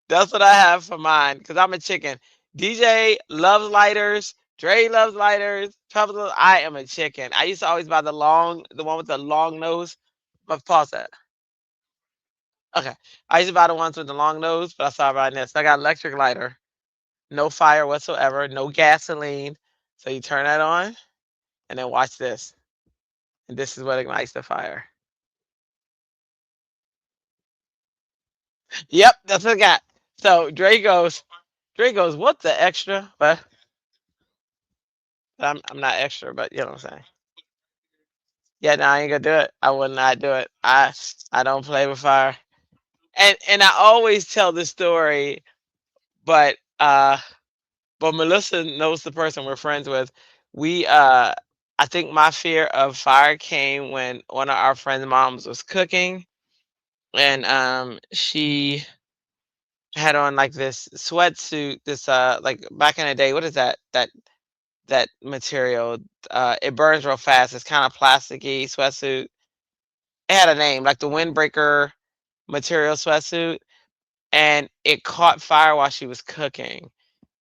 that's what I have for mine because I'm a chicken. DJ loves lighters. Dre loves lighters. Pebbles, I am a chicken. I used to always buy the one with the long nose. But pause that. Okay. I used to buy the ones with the long nose, but I started buying this. I got electric lighter. No fire whatsoever. No gasoline. So you turn that on and then watch this. And this is what ignites the fire. Yep, that's what I got. So Dre goes, what the extra? But I'm not extra, but you know what I'm saying. Yeah, no, I ain't gonna do it. I would not do it. I don't play with fire. And I always tell this story, but Melissa knows the person we're friends with. We I think my fear of fire came when one of our friends' moms was cooking and she had on like this sweatsuit, this like back in the day, what is that material? It burns real fast. It's kind of plasticky sweatsuit. It had a name, like the windbreaker material sweatsuit, and it caught fire while she was cooking,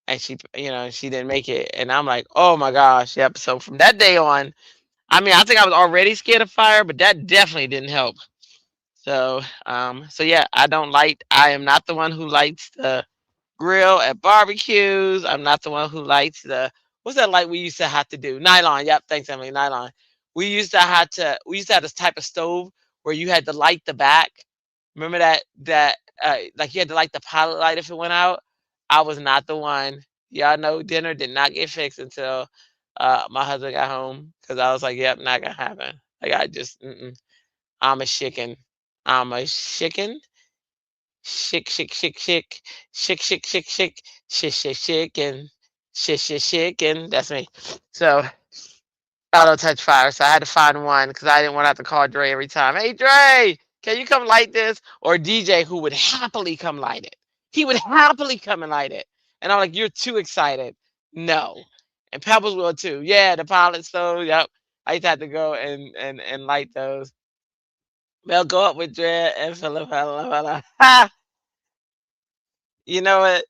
and she didn't make it. And I'm like, oh my gosh, yep. So from that day on, I mean, I think I was already scared of fire, but that definitely didn't help. So, so yeah, I don't light. I am not the one who lights the grill at barbecues. I'm not the one who lights the what's that light we used to have to do? Nylon. Yep, thanks, Emily. Nylon. We used to have this type of stove where you had to light the back. Remember that like you had to light the pilot light if it went out. I was not the one. Y'all know dinner did not get fixed until my husband got home because I was like, yep, not gonna happen. Like I just I'm a chicken. I'm a chicken. Shick, shick, shick, shick, shick, shick, shick, shick, shick, shick, shick, and shick, shick, shick, and that's me. So I don't touch fire, so I had to find one because I didn't want to have to call Dre every time. Hey Dre, can you come light this? Or DJ who would happily come light it. He would happily come and light it. And I'm like, you're too excited. No. And Pebbles will too. Yeah, the pilot stove. Yep. I used to have to go and light those. They'll go up with Dre and Philip. Ha! You know what?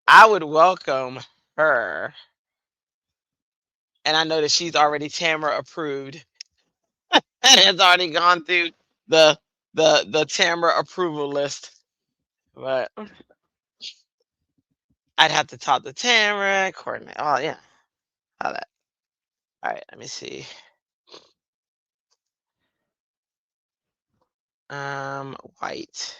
I would welcome her, and I know that she's already Tamara approved and has already gone through the the Tamara approval list. But I'd have to talk to Tamara, coordinate. Oh yeah, all that. All right, let me see. White.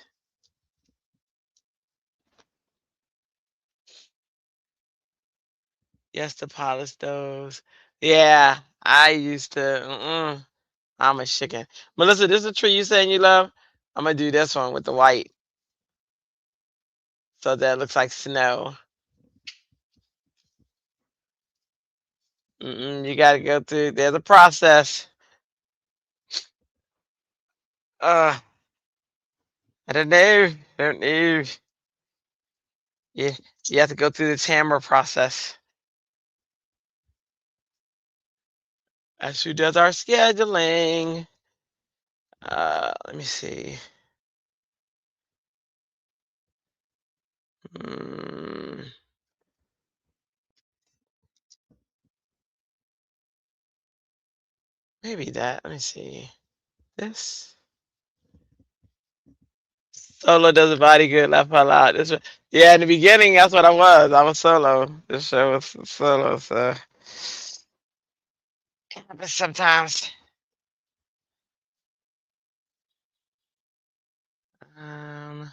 Yes, to polish those. Yeah, I used to. I'm a chicken. Melissa, this is a tree you saying you love? I'm gonna do this one with the white, so that looks like snow. You got to go through. There's a process. Uh, I don't know. I don't know. Yeah, you have to go through the Tamara process. That's who does our scheduling. Let me see. Mm, maybe that. Let me see. This solo does a body good. Laugh out loud. Yeah, in the beginning, that's what I was. I was solo. This show was solo. So it happens sometimes. Um.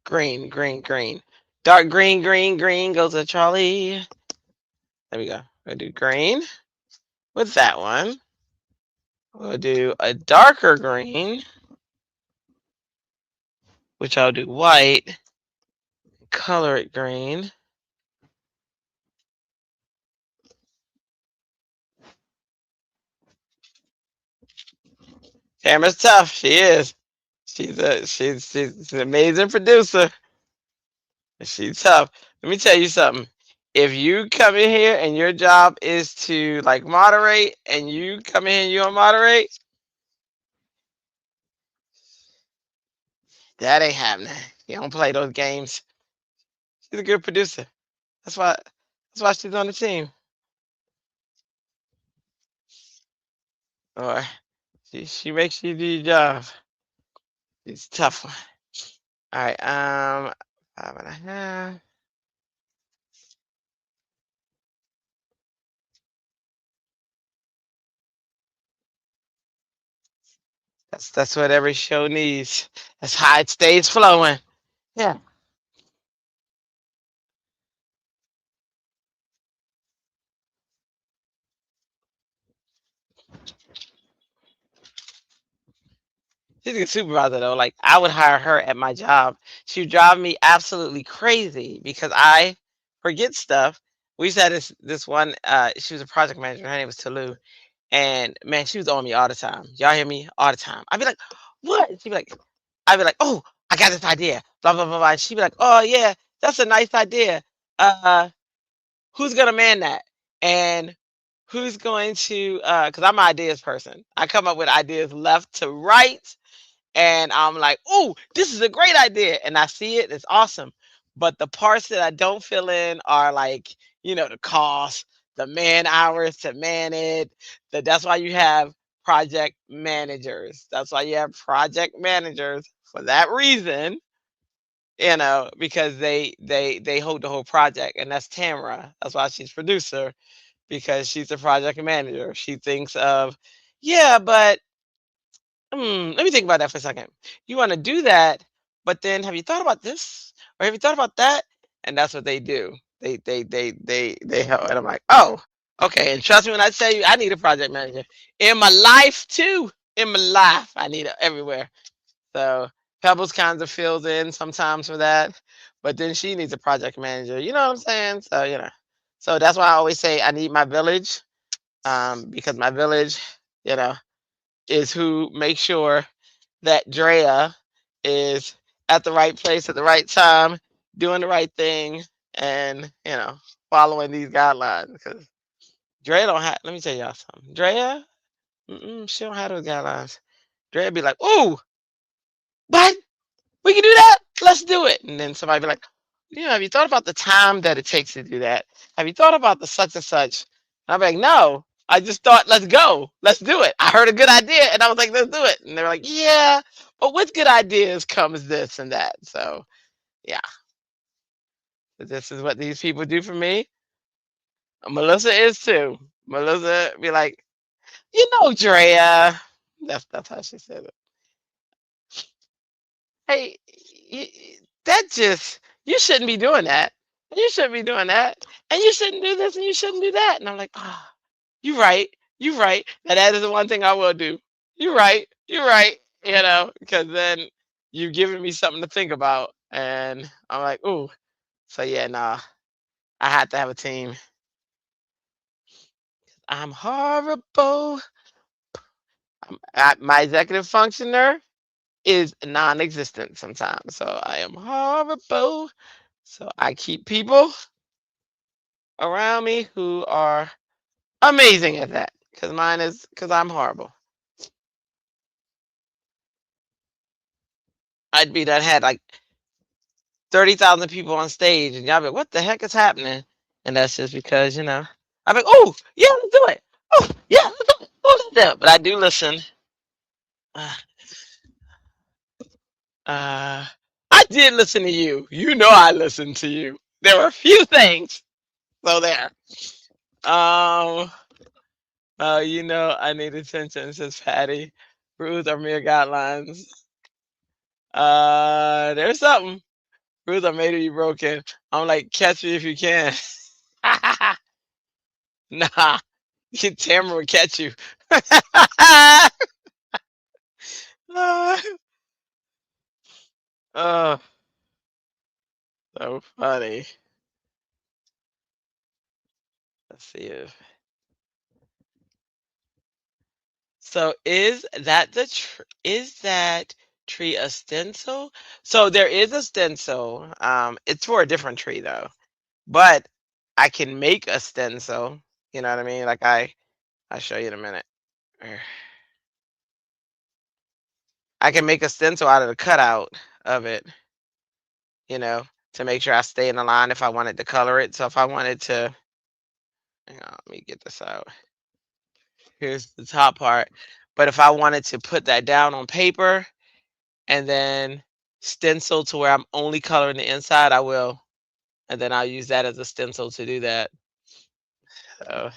Green, green, green. Dark green, green, green goes to Charlie. There we go. We'll do green with that one. We'll do a darker green, which I'll do white. Color it green. Tamara's tough. She is. She's an amazing producer. She's tough. Let me tell you something. If you come in here and your job is to like moderate, and you come in here and you don't moderate, that ain't happening. You don't play those games. She's a good producer. That's why. That's why she's on the team. Or she makes you do your job. It's a tough one. All right. 5.5. That's what every show needs. That's how it stays flowing. Yeah. She's a good supervisor though. Like I would hire her at my job. She would drive me absolutely crazy because I forget stuff. We used to have this one. She was a project manager. Her name was Tolu, and man, she was on me all the time. Y'all hear me all the time. I'd be like, "What?" She'd be like, "I'd be like, oh, I got this idea." Blah blah blah blah. And she'd be like, "Oh yeah, that's a nice idea. Who's gonna man that? And who's going to? Because I'm an ideas person. I come up with ideas left to right." And I'm like, "Oh, this is a great idea," and I see it, it's awesome. But the parts that I don't fill in are like, the cost, the man hours to man it. That's why you have project managers. That's why you have project managers for that reason, because they hold the whole project, and that's Tamara. That's why she's producer, because she's a project manager. She thinks of, yeah, but let me think about that for a second. You want to do that, but then have you thought about this? Or have you thought about that? And that's what they do. They help. And I'm like, oh, okay. And trust me when I tell you, I need a project manager in my life too. In my life, I need it everywhere. So Pebbles kind of fills in sometimes for that, but then she needs a project manager. You know what I'm saying? So so that's why I always say I need my village, because my village, you know, is who makes sure that Drea is at the right place at the right time, doing the right thing, and following these guidelines. Because Drea don't have. Let me tell y'all something. Drea, she don't have those guidelines. Drea be like, "Ooh, what? We can do that. Let's do it." And then somebody be like, "Have you thought about the time that it takes to do that? Have you thought about the such and such?" And I'm like, "No, I just thought, let's go. Let's do it. I heard a good idea and I was like, let's do it." And they're like, "Yeah, but with good ideas comes this and that." So yeah, this is what these people do for me. Melissa is too. Melissa be like, Drea. That's how she said it. Hey, that just, you shouldn't be doing that. And you shouldn't be doing that. And you shouldn't do this and you shouldn't do that. And I'm like, ah, you're right. You're right. Now that is the one thing I will do. You're right. You're right. Because then you've given me something to think about. And I'm like, ooh. So yeah, nah. I had to have a team. I'm horrible. My executive functioner is non-existent sometimes. So I am horrible. So I keep people around me who are amazing at that. Because I'm horrible. I'd be that had like 30,000 people on stage, and y'all be, what the heck is happening? And that's just because, I'm like, oh, yeah, let's do it. Oh, yeah, let's do it. Oh, let's do it. But I do listen. Uh, I did listen to you. I listened to you. There were a few things. So there. Um, I need attention, says Patty. Rules are mere guidelines. There's something. Ruth, I made it be broken. I'm like, catch me if you can. Nah, Tamara will catch you. Oh, so funny. Let's see if. So is that tree a stencil? So there is a stencil. It's for a different tree though. But I can make a stencil. You know what I mean? Like I'll show you in a minute. I can make a stencil out of the cutout of it, you know, to make sure I stay in the line if I wanted to color it. So if I wanted to, hang on, let me get this out. Here's the top part. But if I wanted to put that down on paper and then stencil to where I'm only coloring the inside, I will. And then I'll use that as a stencil to do that. So,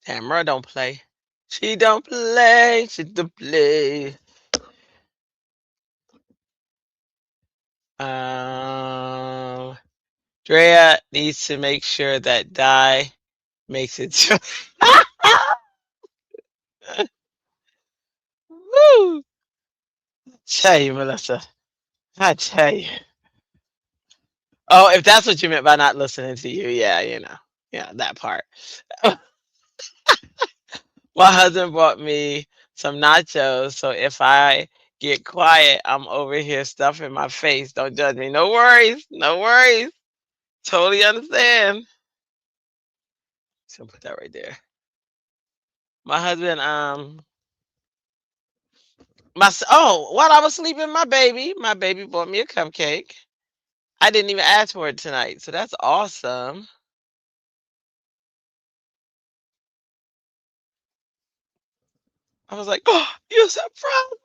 Tamara don't play. She don't play. She don't play. Drea needs to make sure that dye makes it. Woo! Tell you, Melissa. I tell you. Oh, if that's what you meant by not listening to you, yeah, yeah, that part. My husband bought me some nachos, so if I get quiet, I'm over here stuffing my face. Don't judge me. No worries. No worries. Totally understand. So put that right there. My husband, while I was sleeping, my baby bought me a cupcake. I didn't even ask for it tonight, so that's awesome. I was like, oh, you're so proud.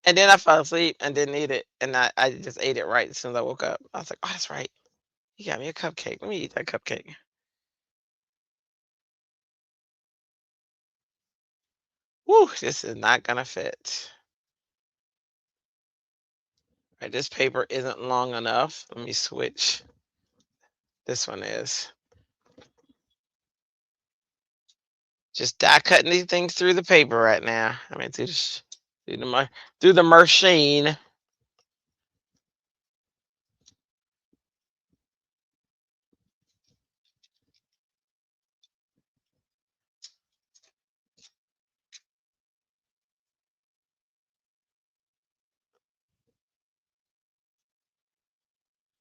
And then I fell asleep and didn't eat it. And I just ate it right as soon as I woke up. I was like, oh, that's right. You got me a cupcake. Let me eat that cupcake. Woo, this is not gonna fit. Right, this paper isn't long enough. Let me switch. This one is. Just die cutting these things through the paper right now. I mean, through the machine.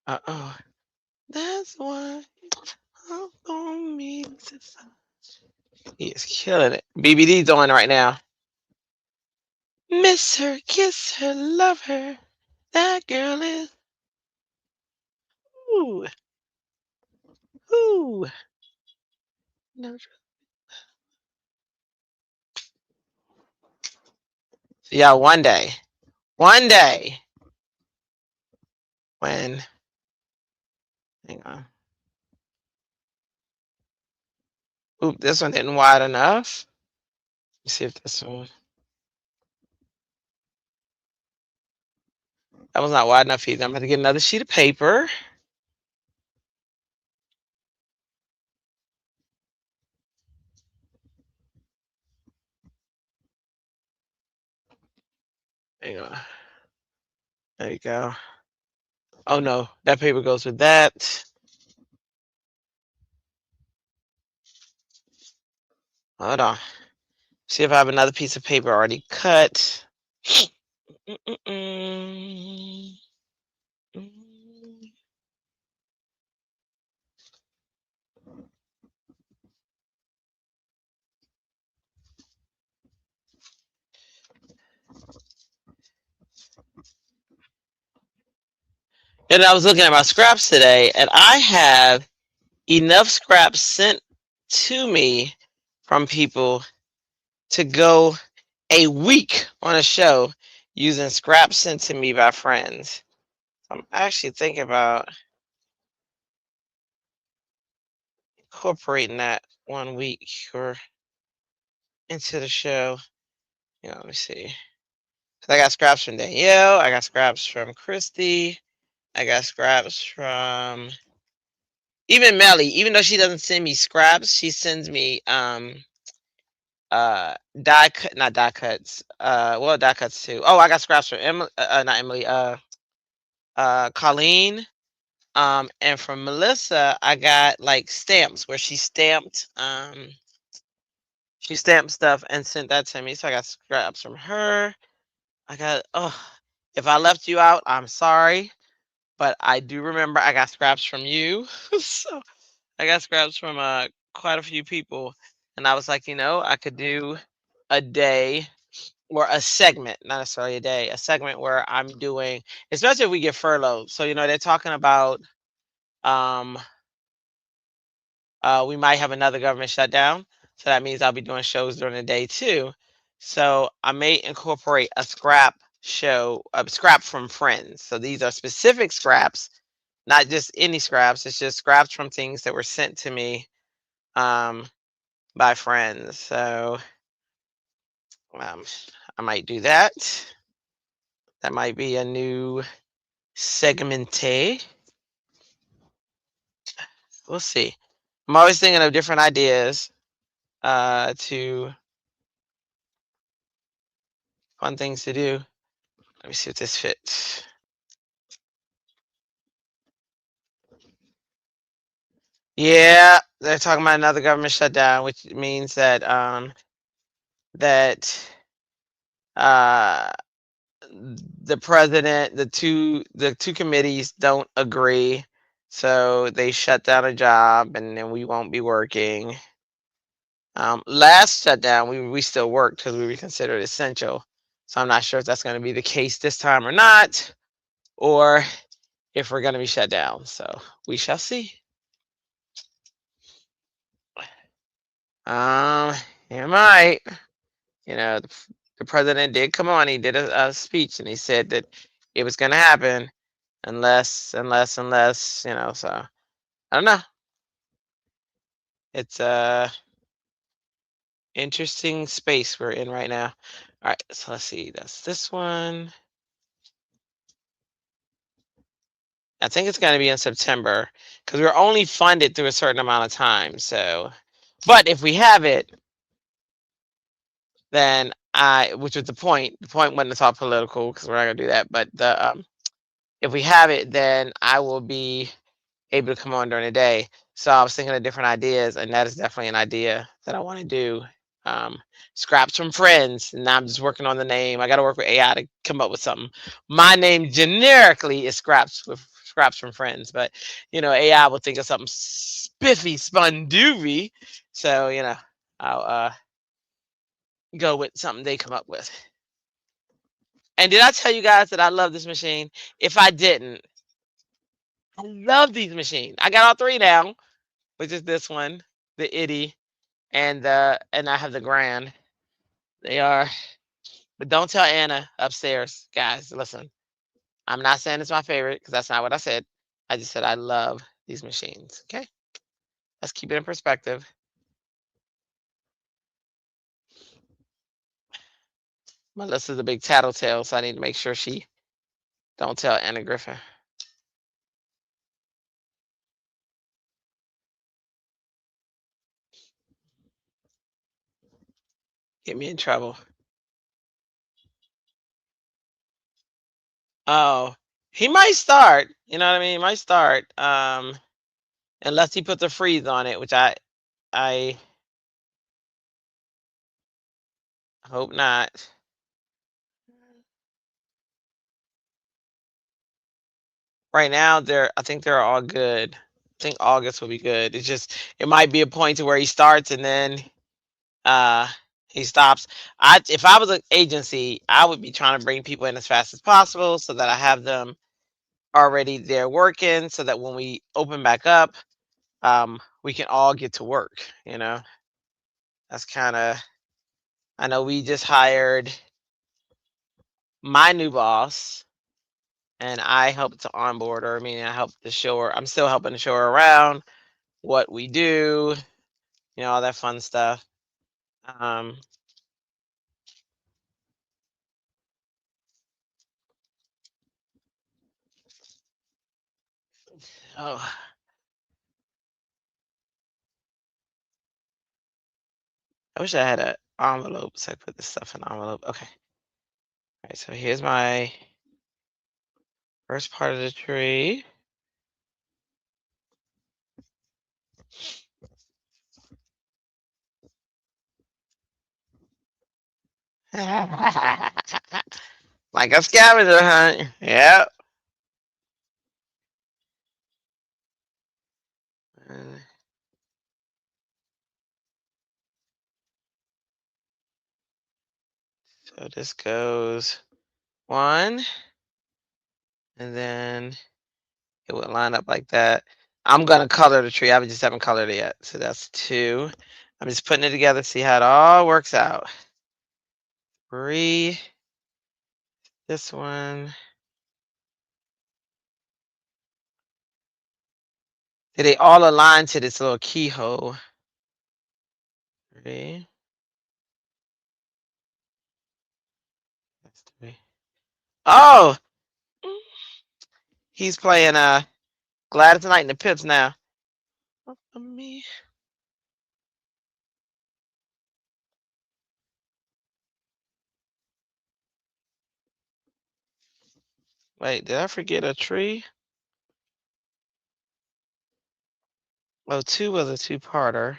Uh-oh. That's why I'm gonna meet. He is killing it. BBD's on right now. Miss her, kiss her, love her. That girl is. Ooh. Ooh. No. So yeah, one day, when, hang on. Oop, this one isn't wide enough. Let's see if this one. That was not wide enough either. I'm going to get another sheet of paper. Hang on. There you go. Oh no, that paper goes with that. Hold on. See if I have another piece of paper already cut. And I was looking at my scraps today, and I have enough scraps sent to me from people to go a week on a show using scraps sent to me by friends. I'm actually thinking about incorporating that 1 week or into the show. Let me see. I got scraps from Danielle. I got scraps from Christy. I got scraps from even Melly. Even though she doesn't send me scraps, she sends me die cut, not die cuts. Well, die cuts too. Oh, I got scraps from Emily, not Emily. Colleen. And from Melissa, I got like stamps where she stamped stuff and sent that to me. So I got scraps from her. I got, oh, if I left you out, I'm sorry, but I do remember I got scraps from you. So I got scraps from quite a few people, and I was like, I could do a day or a segment, not necessarily a day, a segment where I'm doing, especially if we get furloughed. So they're talking about um we might have another government shutdown. So that means I'll be doing shows during the day too. So I may incorporate a scrap show, a scrap from friends. So these are specific scraps, not just any scraps. It's just scraps from things that were sent to me um, by friends. So I might do that. That might be a new segmente. We'll see. I'm always thinking of different ideas to fun things to do. Let me see if this fits. Yeah, they're talking about another government shutdown, which means that that uh the president, the two committees don't agree, so they shut down a job, and then we won't be working. Last shutdown, we still worked because we were considered essential. So I'm not sure if that's going to be the case this time or not, or if we're going to be shut down. So we shall see. It might. The president did come on. He did a speech, and he said that it was going to happen unless. So I don't know. It's a interesting space we're in right now. All right, so let's see. That's this one. I think it's going to be in September because we're only funded through a certain amount of time. So, but if we have it, then which was the point. The point wasn't to talk political because we're not going to do that. But if we have it, then I will be able to come on during the day. So I was thinking of different ideas, and that is definitely an idea that I want to do. Scraps from friends. And now I'm just working on the name. I got to work with AI to come up with something. My name generically is scraps from friends, but AI will think of something spiffy, spundoovy. So I'll go with something they come up with. And did I tell you guys that I love this machine? If I didn't, I love these machines. I got all three now, which is this one, the itty, and I have the grand. They are, but don't tell Anna upstairs, guys. Listen, I'm not saying it's my favorite because that's not what I said. I just said I love these machines. Okay, let's keep it in perspective. Melissa's a big tattletale, so I need to make sure she don't tell Anna Griffin. Get me in trouble. Oh, he might start. You know what I mean? He might start. Unless he puts a freeze on it, which I hope not. Right now, I think they're all good. I think August will be good. It might be a point to where he starts and then uh he stops. If I was an agency, I would be trying to bring people in as fast as possible so that I have them already there working so that when we open back up, we can all get to work. That's kind of, I know we just hired my new boss, and I helped to onboard her. I mean, I helped to show her. I'm still helping to show her around. what we do, you know, all that fun stuff. Oh, I wish I had an envelope so I put this stuff in an envelope. Okay. All right, so here's my first part of the tree. Like a scavenger hunt. Yep. And so this goes one, and then it would line up like that. I'm gonna color the tree. I just haven't colored it yet. So that's two. I'm just putting it together, see how it all works out. Three. This one. They all align to this little keyhole. Three. That's three. Oh, he's playing Gladys Knight and the Pips now. Me. Wait, did I forget a tree? Oh, two was a two-parter.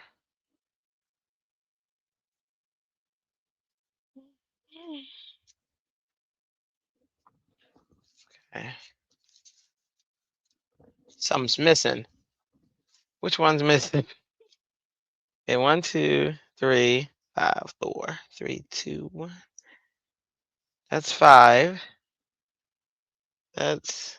Okay. Something's missing. Which one's missing? Okay, 1, 2, 3, 5, 4, 3, 2, 1. That's 5. That's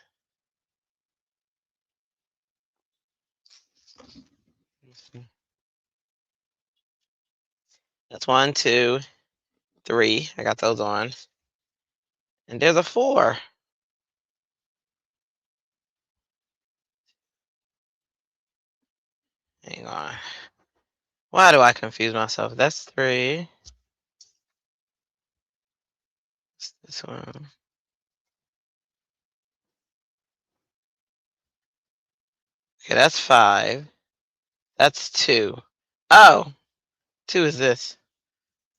that's 1, 2, 3. I got those on. And there's a 4. Hang on. Why do I confuse myself? That's 3. This one. Okay, that's 5. That's 2. Oh, 2 is this.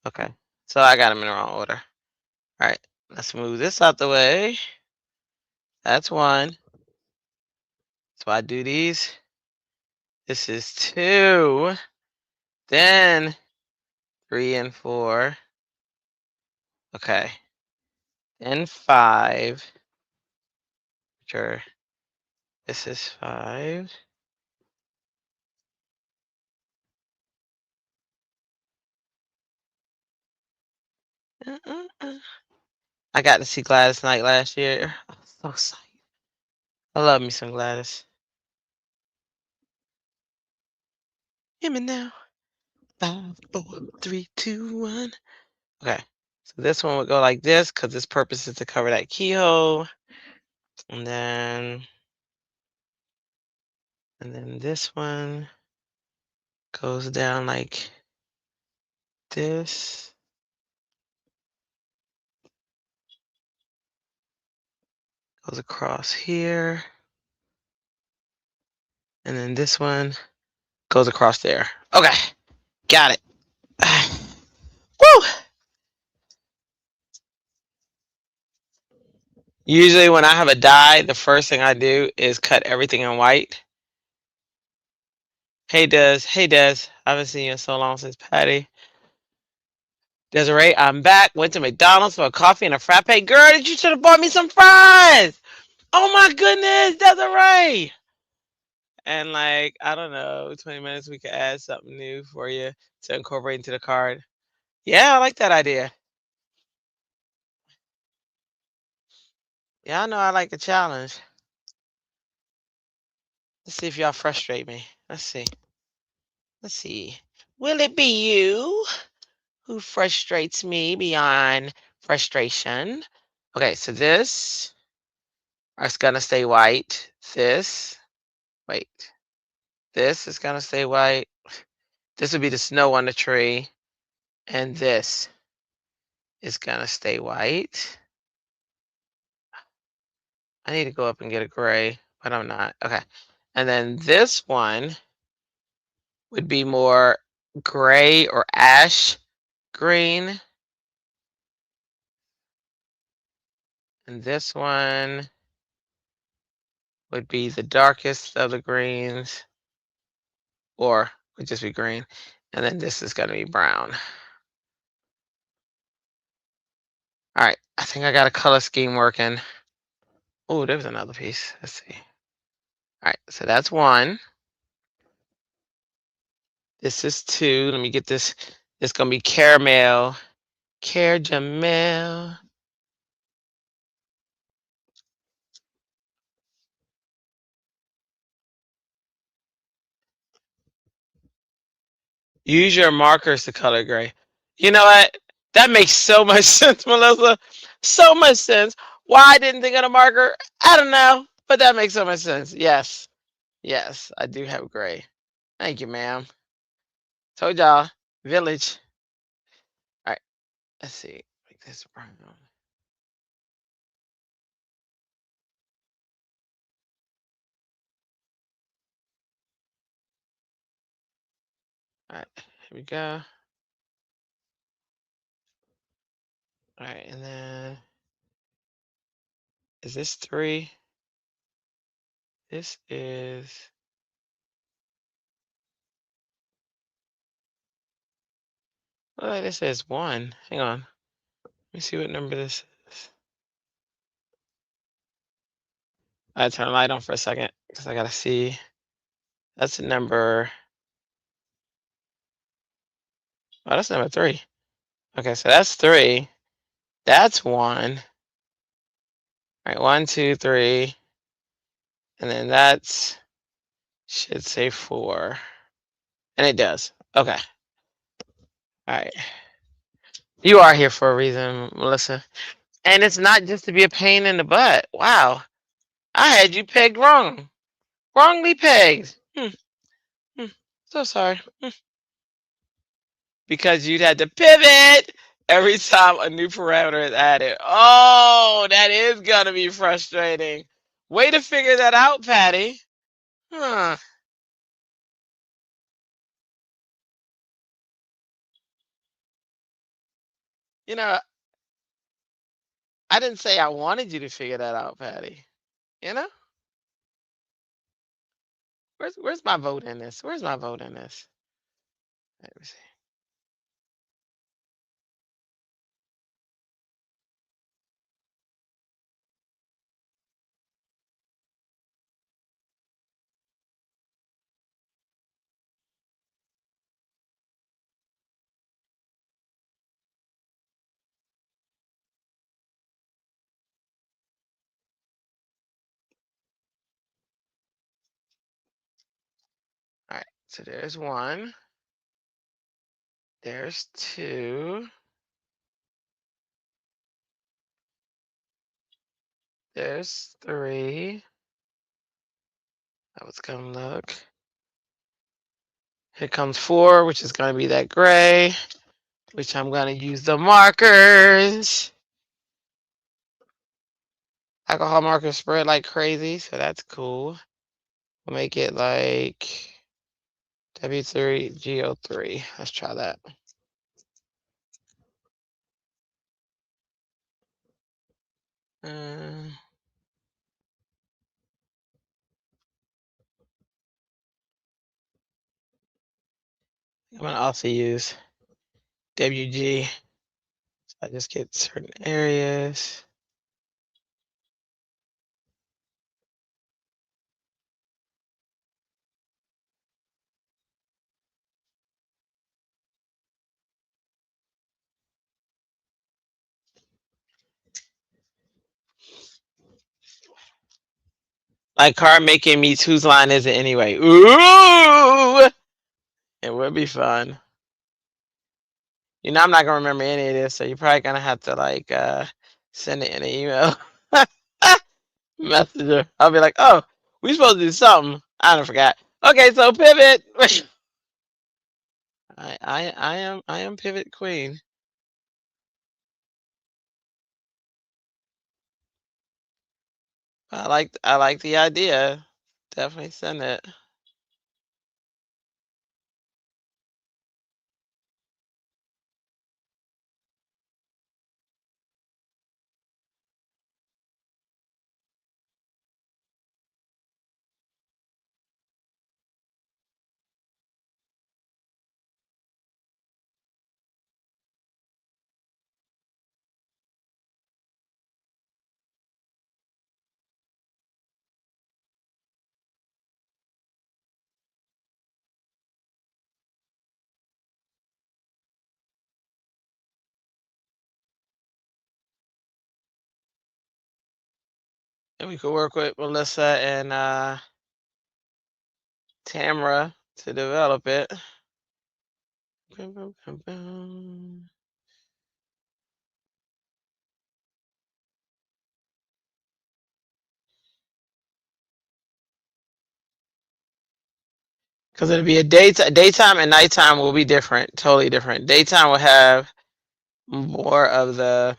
Okay. So I got them in the wrong order. All right. Let's move this out the way. That's 1. So I do these. This is 2. Then 3 and 4. Okay. Then 5. Sure. This is 5. I got to see Gladys Knight last year. I was so excited. I love me some Gladys. Hear me now. 5, 4, 3, 2, 1. Okay. So this one would go like this because its purpose is to cover that keyhole. And then this one goes down like this. Goes across here. And then this one goes across there. Okay. Got it. Woo! Usually when I have a die, the first thing I do is cut everything in white. Hey Des. Hey Des. I haven't seen you in so long since Patty. Desiree, I'm back. Went to McDonald's for a coffee and a frappe. Girl, you should have bought me some fries. Oh my goodness, Desiree. And like, I don't know, 20 minutes we could add something new for you to incorporate into the card. Yeah, I like that idea. Yeah, I know I like the challenge. Let's see if y'all frustrate me. Let's see. Let's see. Will it be you who frustrates me beyond frustration? Okay, so this is gonna stay white. This, wait. This is gonna stay white. This would be the snow on the tree, and this is gonna stay white. I need to go up and get a gray, but I'm not. Okay. And then this one would be more gray or ash green. And this one would be the darkest of the greens, or would just be green. And then this is gonna be brown. All right, I think I got a color scheme working. Oh, there's another piece. Let's see. All right, so that's one. This is two. Let me get this. It's gonna be caramel. Caramel. Use your markers to color gray. You know what? That makes so much sense, Melissa. So much sense. Why I didn't think of a marker, I don't know, but that makes so much sense. Yes, yes, I do have gray. Thank you, ma'am. Told y'all, village. All right, let's see. Make this brown. All right, here we go. All right, and then is this three? This is. Oh, this says one. Hang on. Let me see what number this is. I turn the light on for a second because I gotta see. That's number. Oh, that's number three. Okay, so that's three. That's one. All right, one, two, three. And then that's should say four. And it does. Okay. All right. You are here for a reason, Melissa. And it's not just to be a pain in the butt. Wow. I had you pegged wrong. Wrongly pegged. So sorry. Because you'd had to pivot every time a new parameter is added. Oh, that is going to be frustrating. Way to figure that out, Patty. Huh. You know, I didn't say I wanted you to figure that out, Patty. You know? Where's my vote in this? Where's my vote in this? Let me see. All right, so there's one. There's two. There's three. That was gonna look. Here comes four, which is gonna be that gray, which I'm gonna use the markers. Alcohol markers spread like crazy, so that's cool. We'll make it like W3 GO3. Let's try that. I'm gonna also use WG. So I just get certain areas. Like card making meets whose line is it anyway? Ooh, it would be fun. You know, I'm not gonna remember any of this, so you're probably gonna have to like send it in an email. Messenger. I'll be like, oh, we supposed to do something. I don't forgot. Okay, so pivot. I am pivot queen. I like the idea. Definitely send it. And we could work with Melissa and Tamara to develop it. Boom, boom, boom, boom. Because it'll be a daytime and nighttime will be different, totally different. Daytime will have more of the,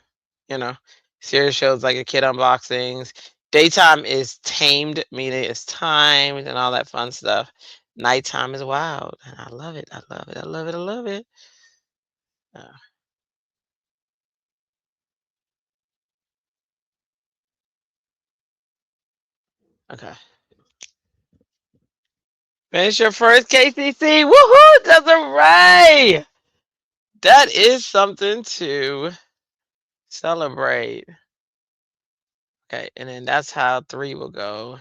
you know, serious shows like a kid unboxings. Daytime is tamed, meaning it's timed and all that fun stuff. Nighttime is wild, and I love it. I love it. I love it. I love it. Uh, okay. Finish your first KCC. Woohoo! That's a right. That is something to celebrate. Okay, and then that's how 3 will go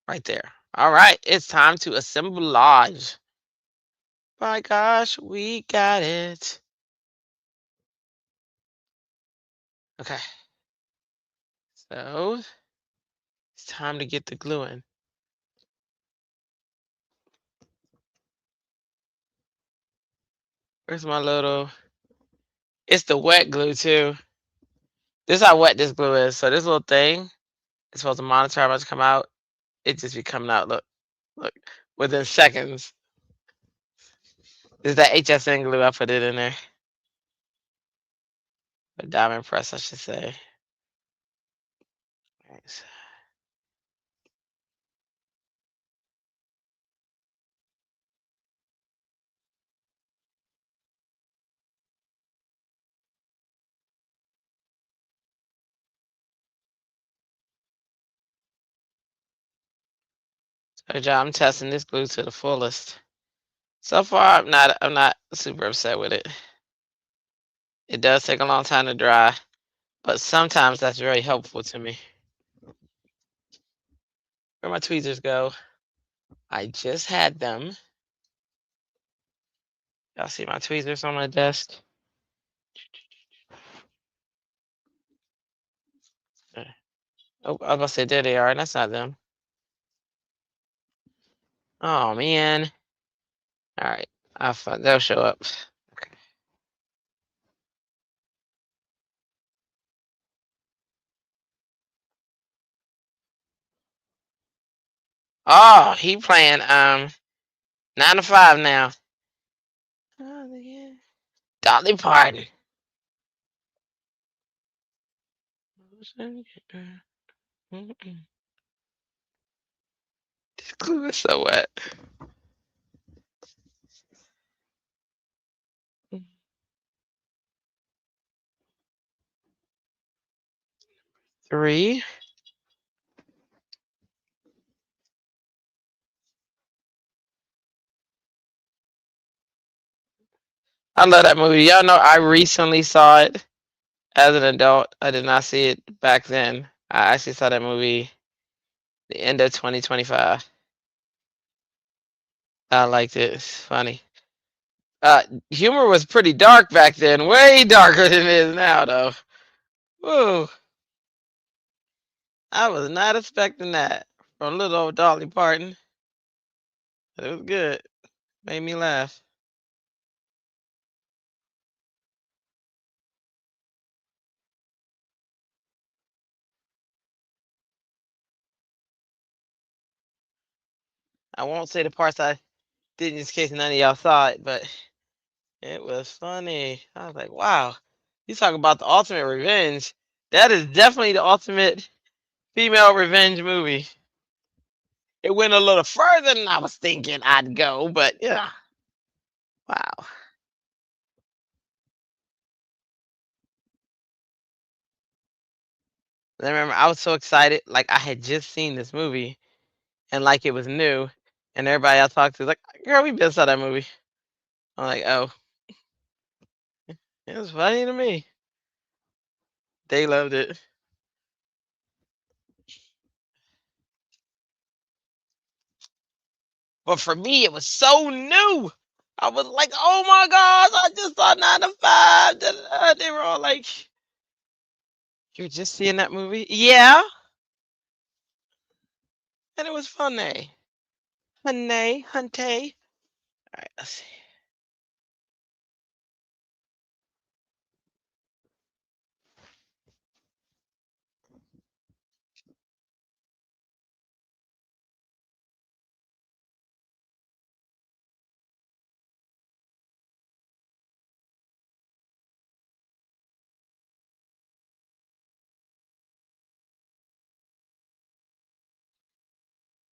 right there. All right, it's time to assemblage. My gosh, we got it. Okay, so it's time to get the glue in. Where's my little? It's the wet glue too. This is how wet this glue is. So this little thing is supposed to monitor how much come out. It just be coming out. Look, look, within seconds. This is that HSN glue. I put it in there. A diamond press, I should say. Right. Good job. I'm testing this glue to the fullest. So far, I'm not super upset with it. It does take a long time to dry, but sometimes that's very helpful to me. Where my tweezers go? I just had them. Y'all see my tweezers on my desk? Oh, I was gonna say there they are, and that's not them. Oh man. All right, they'll show up. Okay. Oh, he playing 9 to 5 now. Oh, yeah. Dolly Parton. This glue is so wet. 3. I love that movie. Y'all know I recently saw it as an adult. I did not see it back then. I actually saw that movie the end of 2025. I liked it. It's funny. Humor was pretty dark back then. Way darker than it is now, though. Whoa. I was not expecting that from little old Dolly Parton. But it was good. Made me laugh. I won't say the parts I didn't, just in case none of y'all saw it, but it was funny. I was like, wow, you talk about the ultimate revenge. That is definitely the ultimate female revenge movie. It went a little further than I was thinking I'd go, but yeah, wow. I remember I was so excited, like I had just seen this movie and like it was new, and everybody I talked to was like, "Girl, we been saw that movie." I'm like, "Oh, it was funny to me." They loved it, but for me, it was so new. I was like, "Oh my gosh, I just saw 9 to 5." They were all like, "You're just seeing that movie?" Yeah, and it was funny. Honey, hunty. All right, let's see.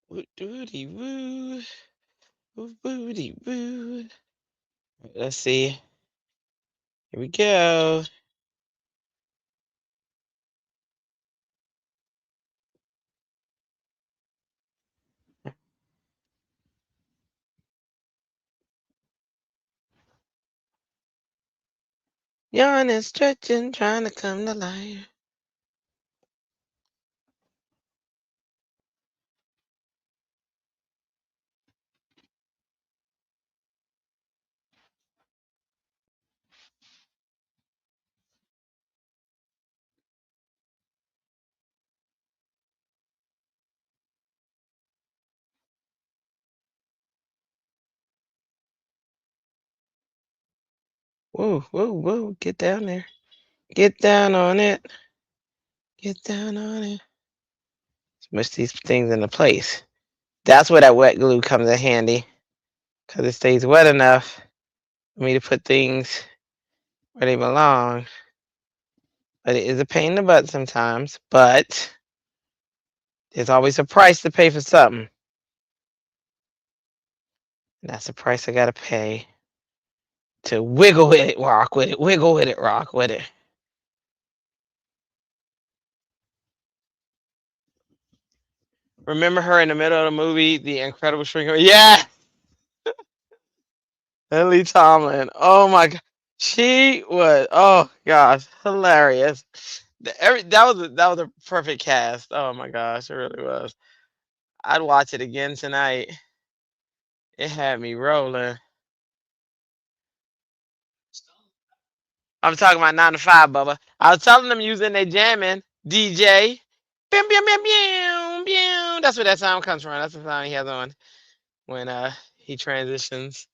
Woo doody woo, woo booty woo. Let's see. Here we go. Yawning, stretching, trying to come to life. Whoa, whoa, whoa. Get down there. Get down on it. Get down on it. Smush these things into place. That's where that wet glue comes in handy, because it stays wet enough for me to put things where they belong. But it is a pain in the butt sometimes, but there's always a price to pay for something. And that's the price I gotta pay to wiggle with it, rock with it, wiggle with it, rock with it. Remember her in the middle of the movie, The Incredible Shrinker? Yeah, Lily Tomlin. Oh my god, she was. Oh gosh, hilarious. That was a perfect cast. Oh my gosh, it really was. I'd watch it again tonight. It had me rolling. I'm talking about 9 to 5, Bubba. I was telling them using their jamming DJ. Bim, bim, bim, bim, bim. That's where that sound comes from. That's the sound he has on when he transitions.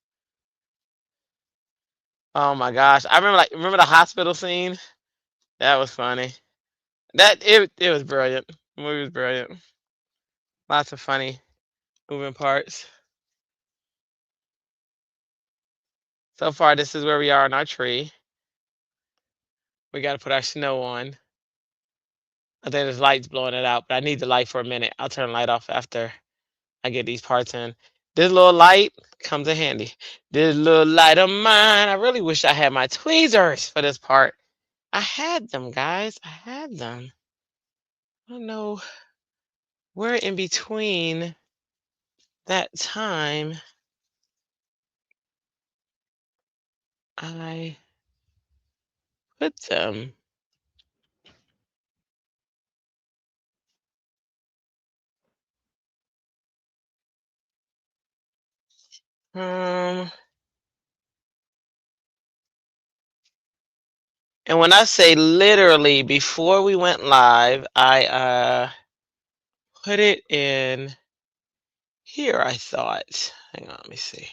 Oh my gosh, I remember the hospital scene. That was funny. It was brilliant. The movie was brilliant. Lots of funny moving parts. So far, this is where we are on our tree. We got to put our snow on. I think there's lights blowing it out, but I need the light for a minute. I'll turn the light off after I get these parts in. This little light comes in handy. This little light of mine. I really wish I had my tweezers for this part. I had them, guys. I had them. I don't know where in between that time I put them. Um, and when I say literally before we went live, I put it in here, I thought. Hang on, let me see.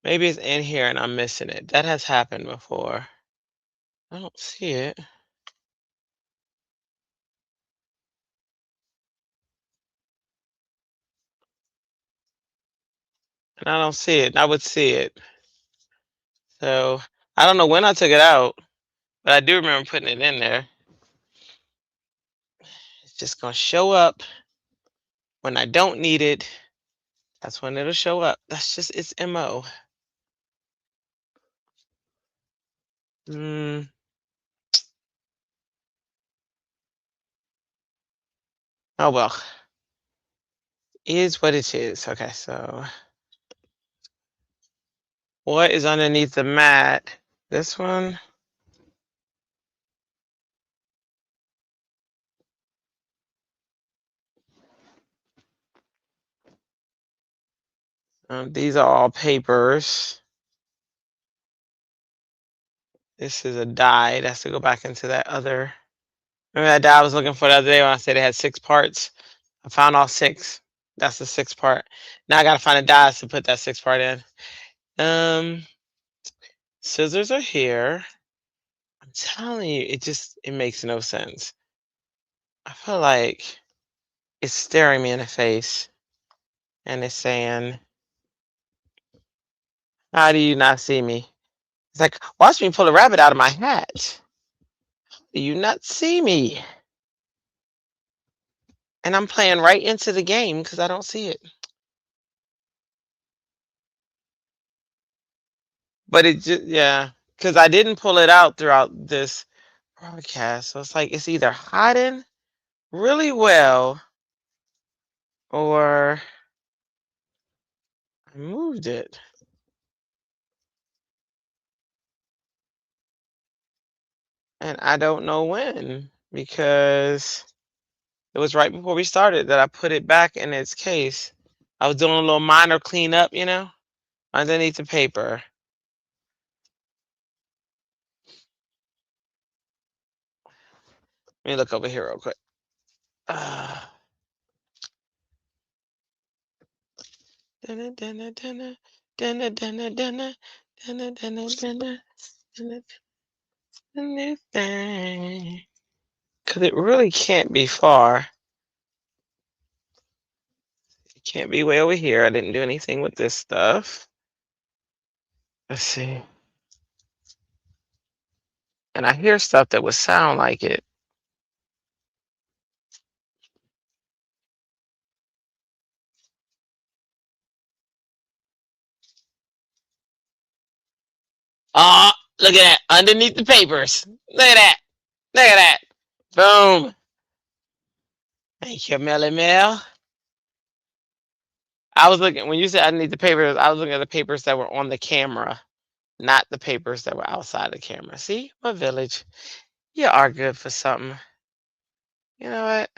Maybe it's in here and I'm missing it. That has happened before. I don't see it. and I don't see it. I would see it. So I don't know when I took it out, but I do remember putting it in there. It's just gonna show up when I don't need it. That's when it'll show up. That's just its MO. Mm, oh well, is what it is. Okay, so what is underneath the mat? This one. These are all papers. This is a die. That's to go back into that other. Remember that die I was looking for the other day when I said it had 6 parts? I found all 6. That's the 6th part. Now I gotta find a dies to put that 6th part in. Scissors are here. I'm telling you, it makes no sense. I feel like it's staring me in the face and it's saying, "How do you not see me?" It's like, watch me pull a rabbit out of my hat. Do you not see me? And I'm playing right into the game because I don't see it. But it just, yeah, because I didn't pull it out throughout this broadcast. So it's like it's either hiding really well or I moved it. And I don't know when because it was right before we started that I put it back in its case. I was doing a little minor cleanup, underneath the paper. Let me look over here real quick. Dunna, dunna, dunna, dunna, dunna, dunna, dunna, dunna, dunna, dunna, dunna, because it really can't be far. It can't be way over here. I didn't do anything with this stuff. Let's see. And I hear stuff that would sound like it. Oh, look at that. Underneath the papers. Look at that. Look at that. Boom. Thank you, Melly Mel. I was looking, when you said underneath the papers, I was looking at the papers that were on the camera, not the papers that were outside the camera. See, my village. You are good for something. You know what?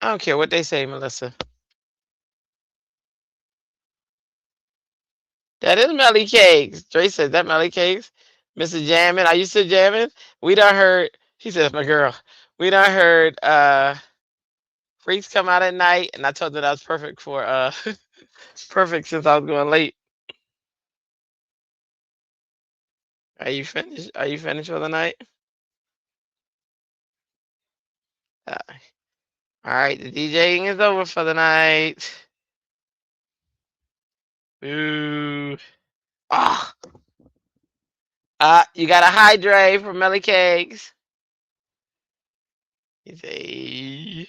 I don't care what they say, Melissa. That is Melly Cakes. Dre said that Melly Cakes. Mr. Jammin'. Are you still jamming? We done heard, he says, my girl. We done heard Freaks come out at night, and I told her that was perfect for perfect since I was going late. Are you finished? Are you finished for the night? Uh, all right, the DJing is over for the night. Ooh. Ah. You got a hydrate for Melly Cakes. You say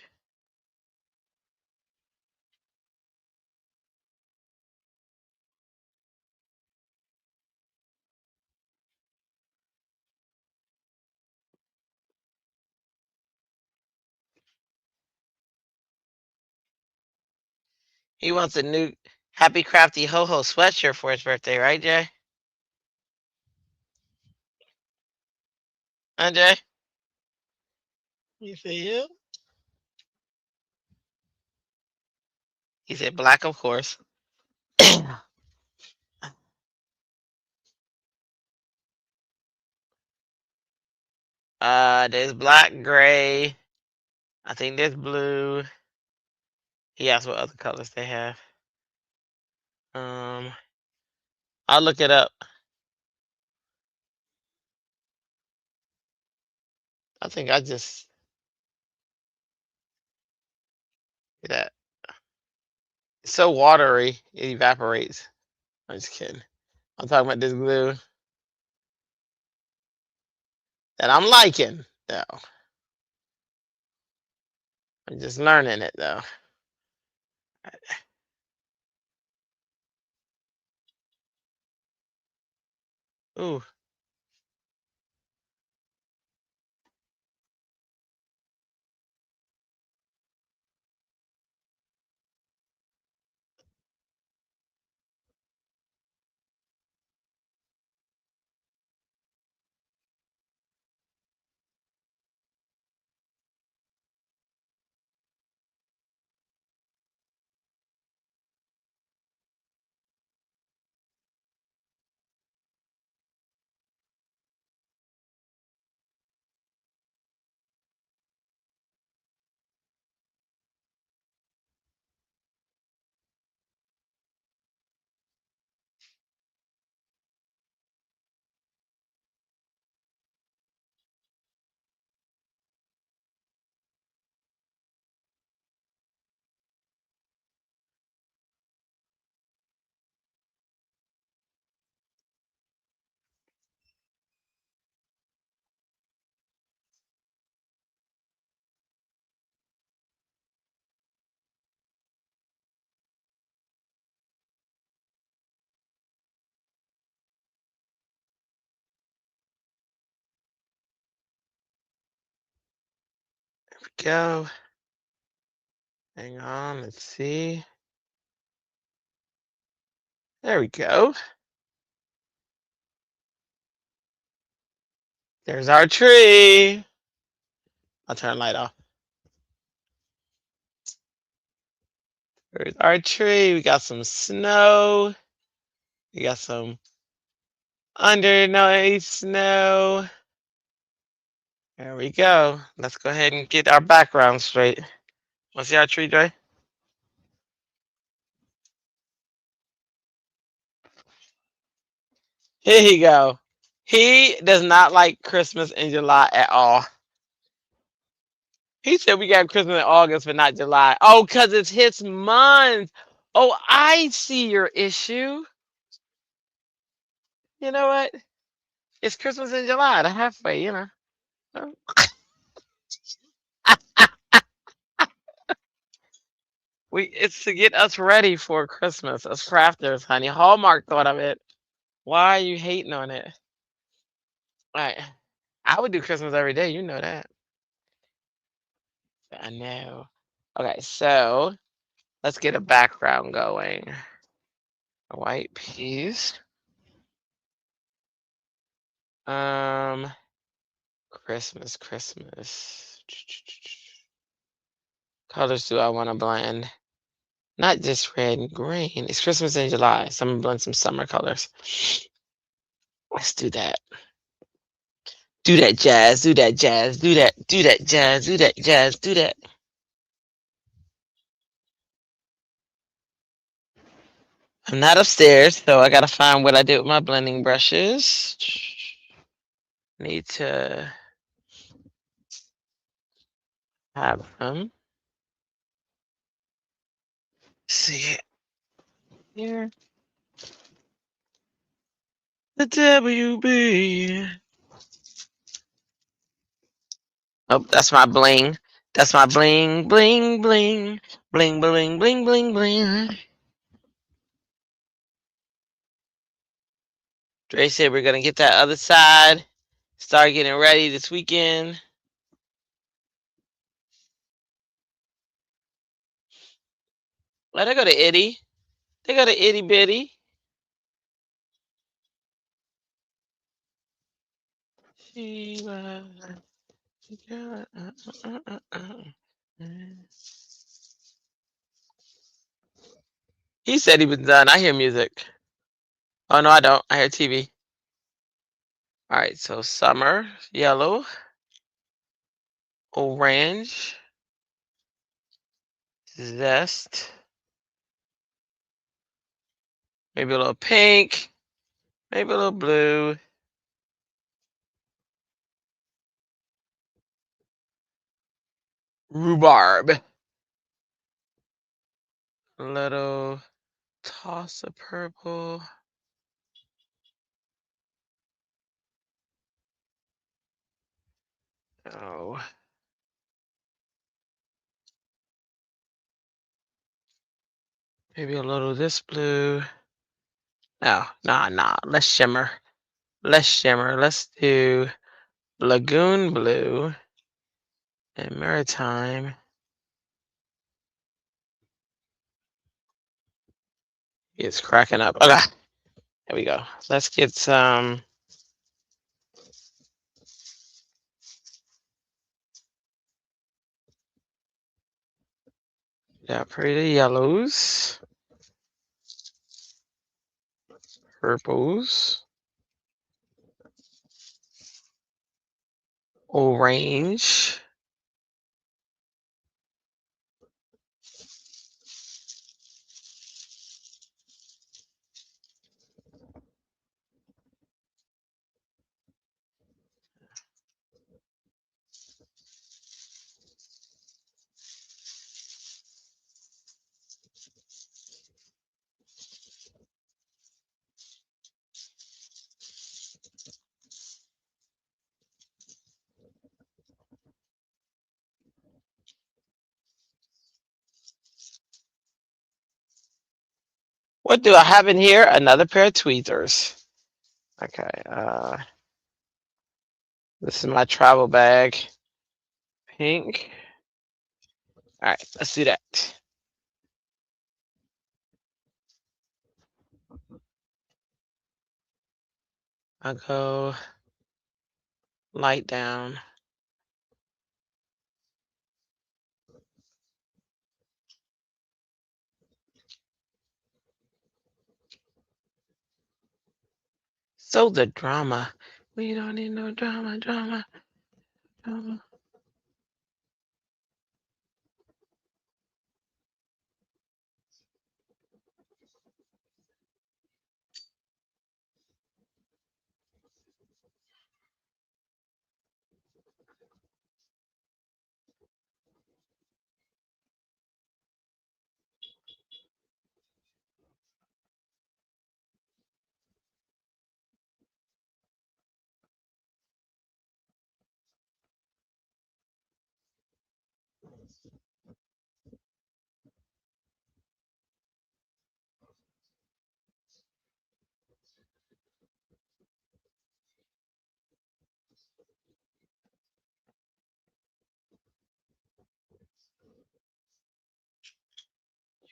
he wants a new Happie Crafty Ho Ho sweatshirt for his birthday, right, Jay? Huh, Jay? You say yeah? He said black, of course. There's black, gray. I think there's blue. He asked what other colors they have. Um, I'll look it up. I think I just that. It's so watery, it evaporates. I'm just kidding. I'm talking about this glue that I'm liking, though. I'm just learning it, though. Ooh. There we go. Hang on. Let's see. There we go. There's our tree. I'll turn the light off. There's our tree. We got some snow. We got some underneath snow. There we go. Let's go ahead and get our background straight. Want to see our tree, Dre? Here you go. He does not like Christmas in July at all. He said we got Christmas in August, but not July. Oh, because it's his month. Oh, I see your issue. You know what? It's Christmas in July, the halfway, you know. It's to get us ready for Christmas, us crafters, honey. Hallmark thought of it. Why are you hating on it? Right. I would do Christmas every day, you know that. I know. Okay, so let's get a background going. A white piece. Christmas, Christmas. Colors do I want to blend? Not just red and green. It's Christmas in July, so I'm gonna blend some summer colors. Let's do that. Do that jazz, do that jazz, do that jazz, do that jazz, do that. I'm not upstairs, so I gotta find what I did with my blending brushes. Need to have them. See here. The WB. Oh, that's my bling. That's my bling, bling, bling, bling, bling, bling, bling, bling. Dre said we're gonna get that other side. Start getting ready this weekend. Let her go to Itty. They go to Itty Bitty. He said he was done. I hear music. Oh no, I don't. I hear TV. All right, so summer, yellow, orange, zest, maybe a little pink, maybe a little blue. Rhubarb. A little toss of purple. Oh. Maybe a little of this blue. No, nah. Let's shimmer. Let's shimmer. Let's do lagoon blue and maritime. It's cracking up. Okay. There we go. Let's get some. Yeah, pretty yellows, purples, orange. What do I have in here? Another pair of tweezers. Okay. This is my travel bag. Pink. All right, let's do that. I'll go light down. So the drama. We don't need no drama.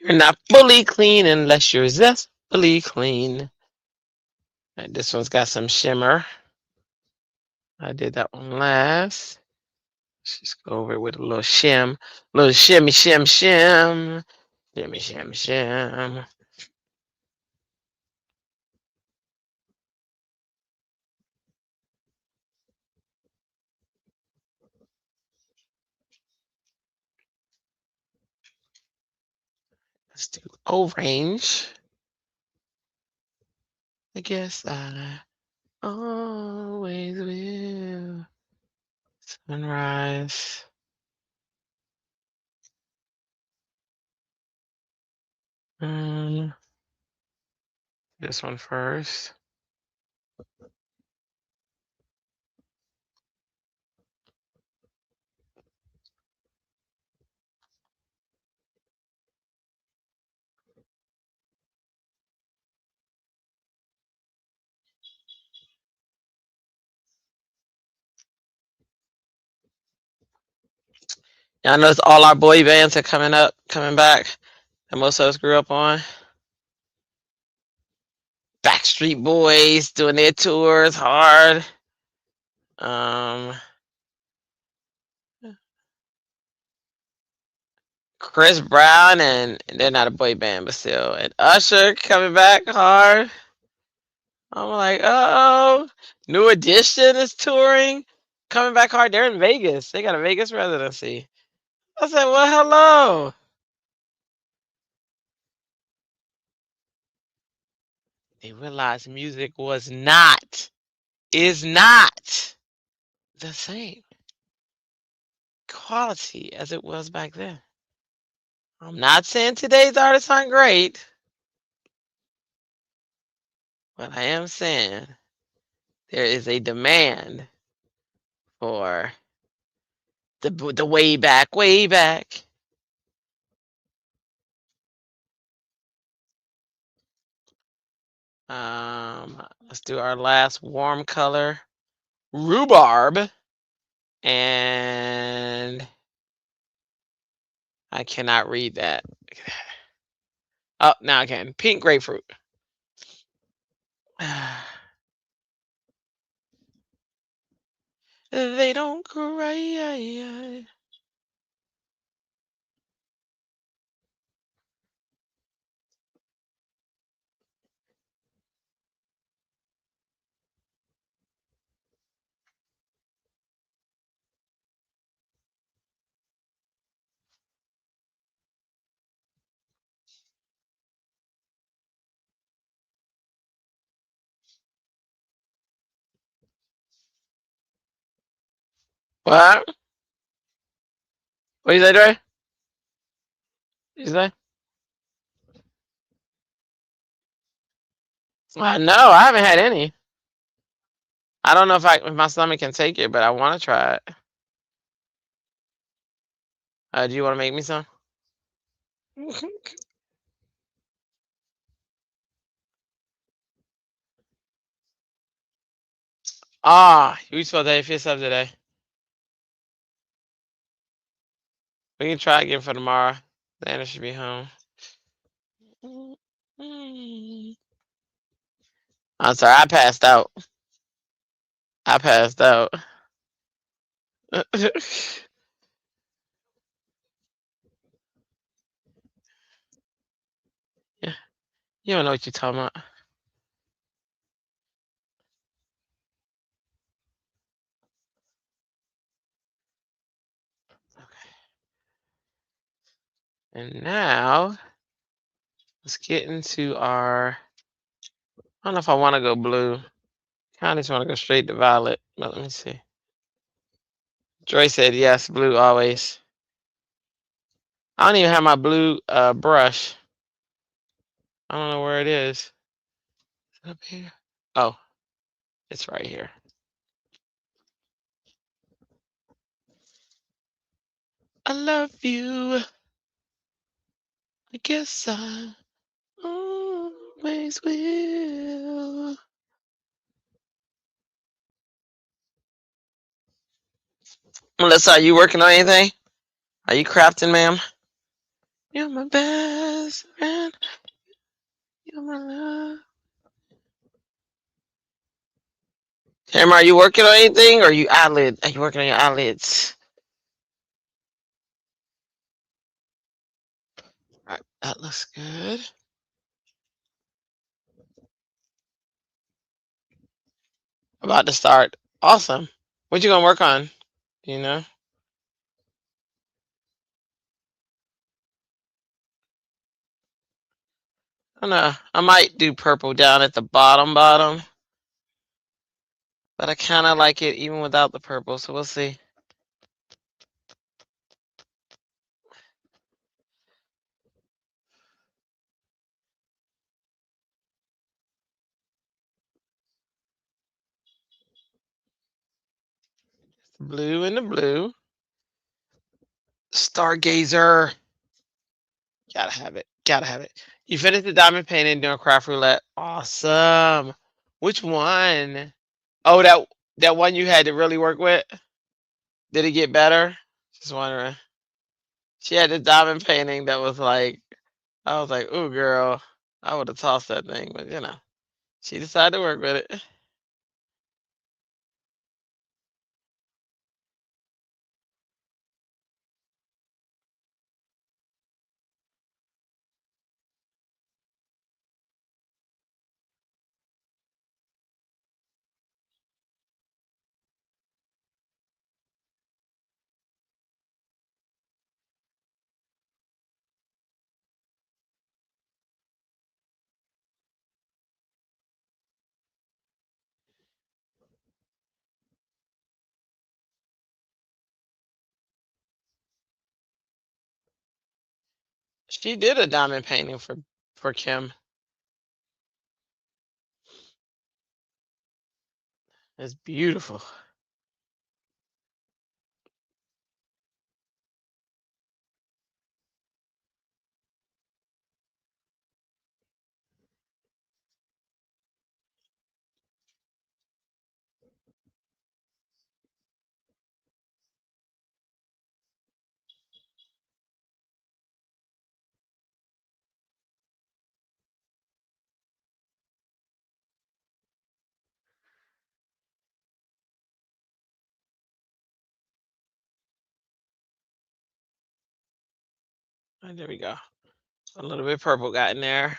You're not fully clean unless you're zestfully clean. All right, this one's got some shimmer. I did that one last. Let's just go over it with a little little shimmy, shim. Shimmy, shim. Let's do orange. I guess I always will. Sunrise. This one first. Y'all notice all our boy bands are coming back, that most of us grew up on. Backstreet Boys doing their tours hard. Chris Brown and they're not a boy band, but still, and Usher coming back hard. I'm like, oh, New Edition is touring, coming back hard. They're in Vegas. They got a Vegas residency. I said, well, hello. They realized music is not the same quality as it was back then. I'm not saying today's artists aren't great. But I am saying there is a demand for the way back, way back. Let's do our last warm color, rhubarb, and I cannot read that. Oh, now I can. Pink grapefruit. They don't cry. What? What you say, Dre? You say? No, I haven't had any. I don't know if my stomach can take it, but I want to try it. Do you want to make me some? You supposed to have your stuff today. We can try again for tomorrow. Then should be home. I'm sorry, I passed out. I passed out. Yeah, you don't know what you're talking about. And now, let's get into our. I don't know if I want to go blue. Kind of just want to go straight to violet. But let me see. Joy said yes, blue always. I don't even have my blue brush. I don't know where it is. Is it up here? Oh, it's right here. I love you. I guess I always will. Melissa, are you working on anything? Are you crafting, ma'am? You're my best friend. You're my love. Tamara, are you working on anything, or are you working on your eyelids? All right, that looks good. About to start. Awesome. What you gonna work on? You know? I don't know. I might do purple down at the bottom, but I kind of like it even without the purple. So we'll see. Blue and the blue. Stargazer. Gotta have it. Gotta have it. You finished the diamond painting doing craft roulette. Awesome. Which one? Oh, that one you had to really work with. Did it get better? Just wondering. She had the diamond painting that was like, I was like, ooh, girl, I would have tossed that thing, but she decided to work with it. She did a diamond painting for Kim. It's beautiful. And there we go. A little bit of purple got in there.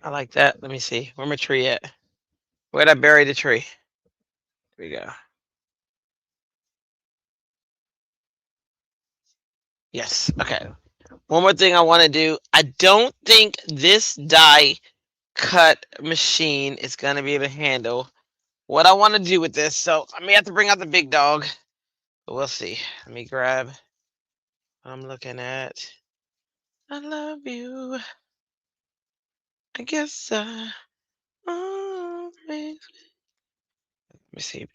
I like that. Let me see. Where my tree at? Where'd I bury the tree? There we go. Yes. Okay. One more thing I want to do. I don't think this die cut machine is going to be able to handle what I want to do with this. So I may have to bring out the big dog. But we'll see. Let me grab what I'm looking at. I love you. I guess always. Let me see.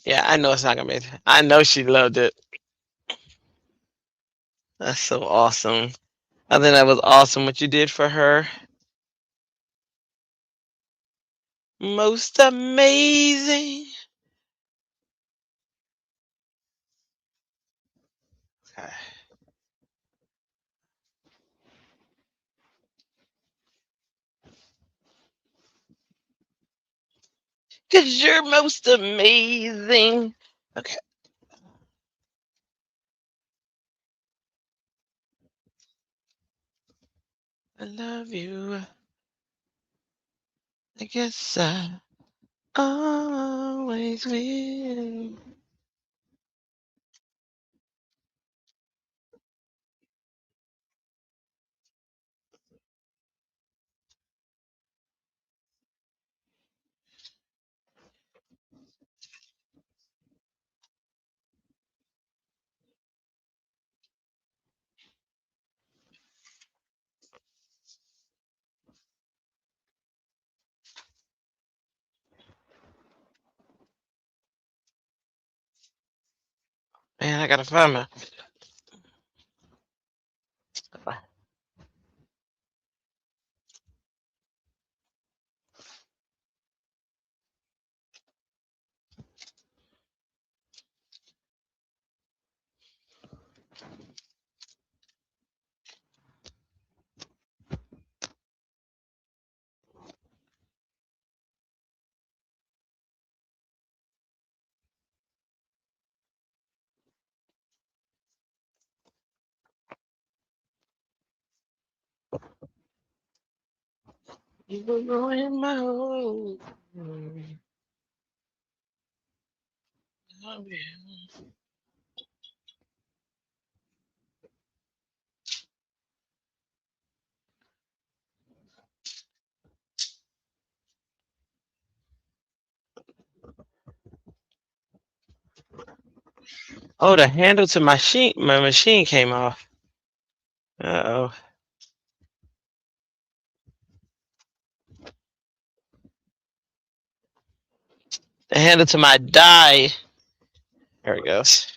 Yeah, I know it's not gonna be. I know she loved it. That's so awesome. I think that was awesome what you did for her. Most amazing. Okay. Cause you're most amazing. Okay. I love you. I guess I always will. Man, I gotta find my. You will ruin my whole. Love you. Oh, the handle to my machine came off. Uh oh. The handle to my die. There it goes.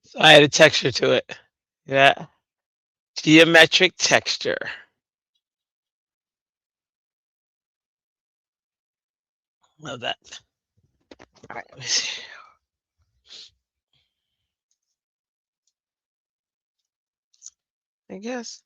So I had a texture to it. Yeah. Geometric texture. Love that. All right, let me see. I guess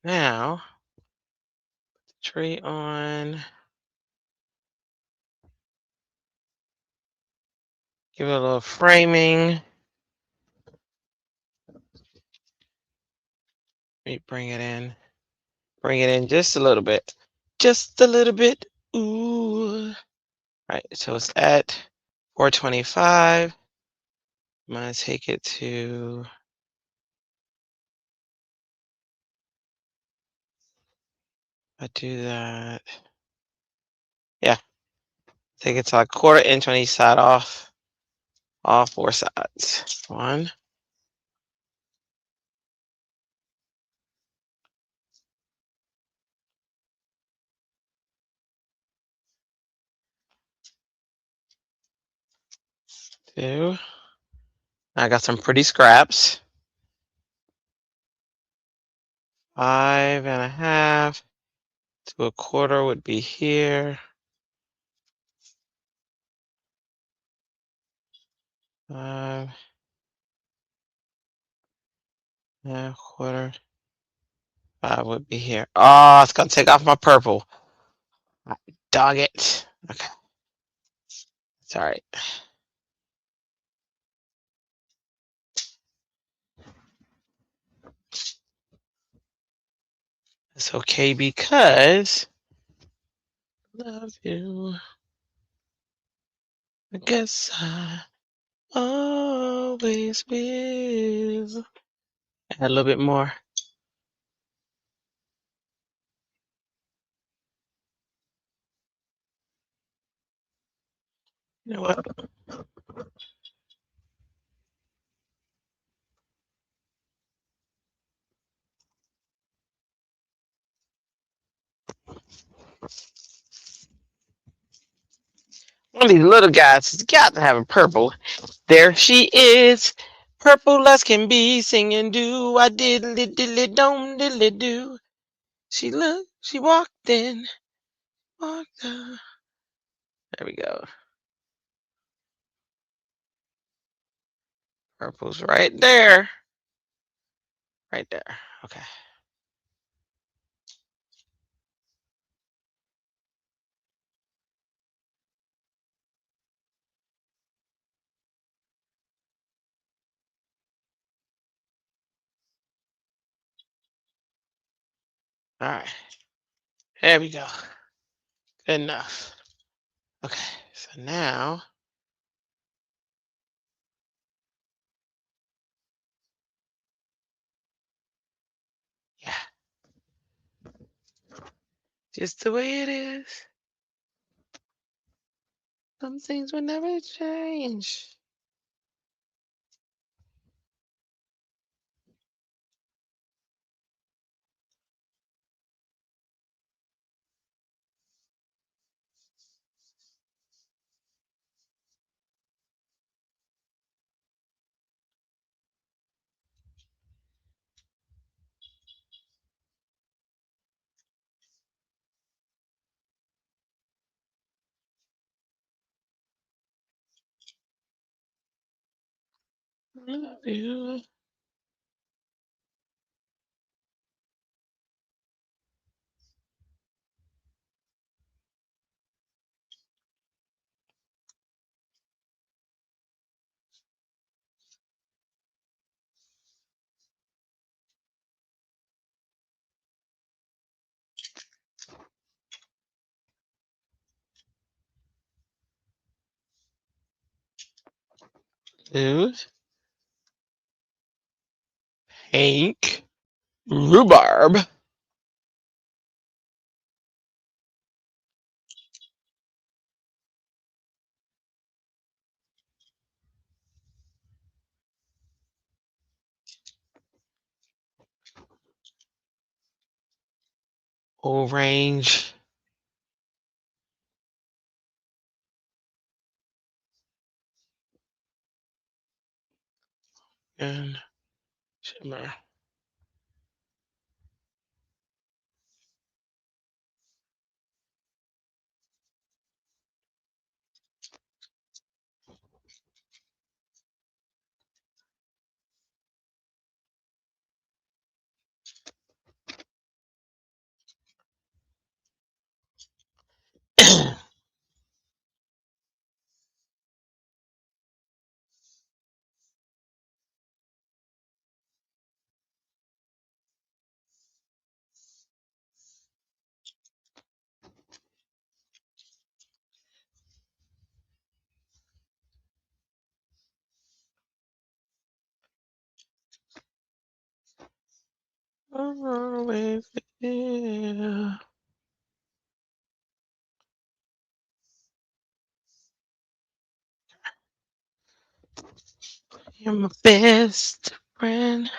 now tree on, give it a little framing. Let me bring it in just a little bit, just a little bit. Ooh. All right, so it's at 425. I'm gonna take it to, I do that. Yeah, take it to a 1/4 inch on each side off, all 4 sides. 1, 2. I got some pretty scraps. 5.5 to 1/4 would be here. 5 and 1/4. 5 would be here. Oh, it's gonna take off my purple. Dog it. Okay, it's all right. It's okay because love you. I guess I always will. Add a little bit more. You know what? One of these little guys has got to have a purple. There she is, purple as can be, singing do I diddly diddly dum diddly do. She looked, she walked in, walked out. There we go. Purple's right there. Right there. Okay. All right. There we go. Good enough. Okay. So now, yeah, just the way it is. Some things will never change. Love you. Dude. Pink. Rhubarb. whole range. And shimmer. Always there. You're my best friend.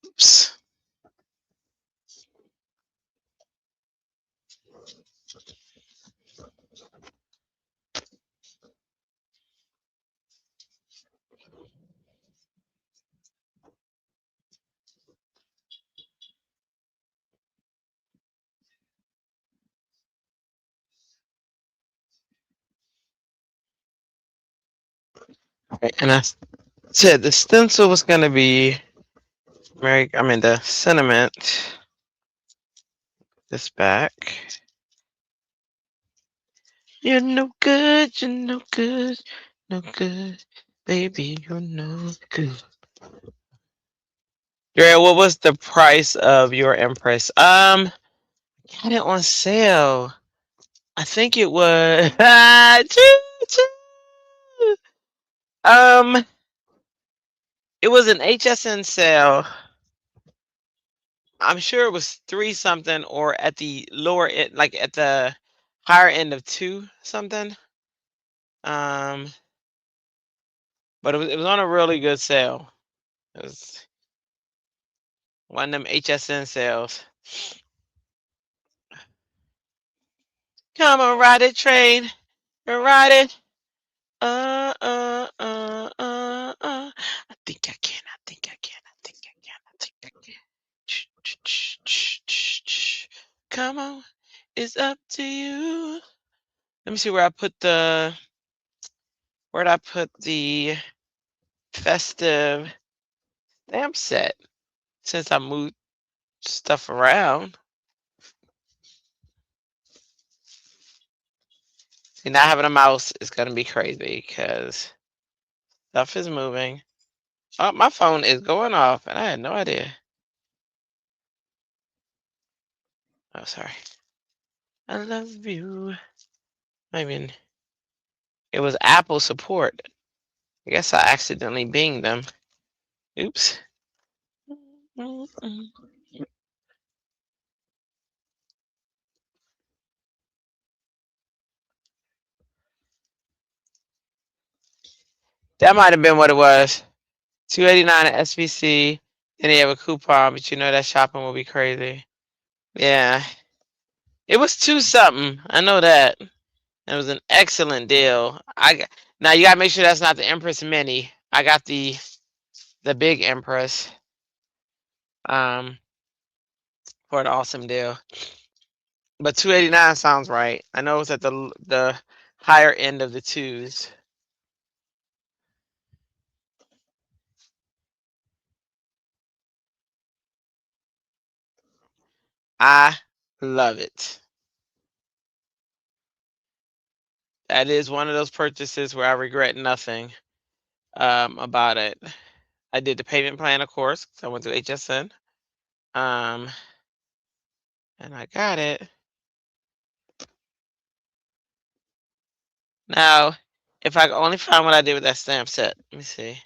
Oops. Right, and I said the stencil was gonna be the sentiment. This back. You're no good, you're no good, no good, baby, you're no good. Dre, what was the price of your Empress? Got it on sale. I think it was um it was an HSN sale. I'm sure it was 3 something or at the lower end, like at the higher end of 2 something. Um, but it was on a really good sale. It was one of them HSN sales. Come on, ride it, train, ride it. I think I can. I think I can. I think I can. I think I can. Come on, it's up to you. Let me see where I put the. Where'd I put the festive stamp set? Since I moved stuff around. See, not having a mouse is gonna be crazy because stuff is moving. Oh, my phone is going off, and I had no idea. Oh, sorry. I love you. I mean, it was Apple support. I guess I accidentally binged them. Oops. That might have been what it was. $2.89 at SBC. Then they have a coupon, but you know that shopping will be crazy. Yeah. It was two something. I know that. It was an excellent deal. Now you gotta make sure that's not the Empress Mini. I got the big Empress for an awesome deal. But 289 sounds right. I know it's at the higher end of the twos. I love it. That is one of those purchases where I regret nothing about it. I did the payment plan, of course, 'cause I went through HSN. And I got it. Now, if I could only find what I did with that stamp set. Let me see.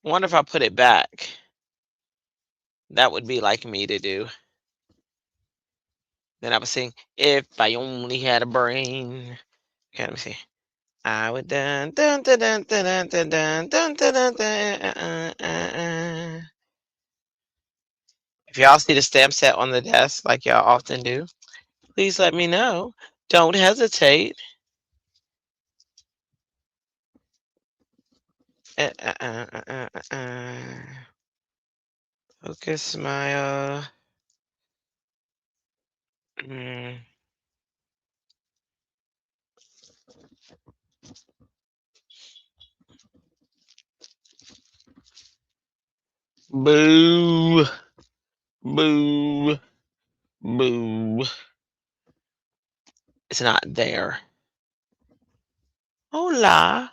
Wonder if I put it back. That would be like me to do. Then I would sing, "If I only had a brain." Okay, let me see. I would dun dun dun dun dun dun dun dun dun dun. If y'all see the stamp set on the desk, like y'all often do, please let me know. Don't hesitate. Focus my boo, boo, boo. It's not there. Hola.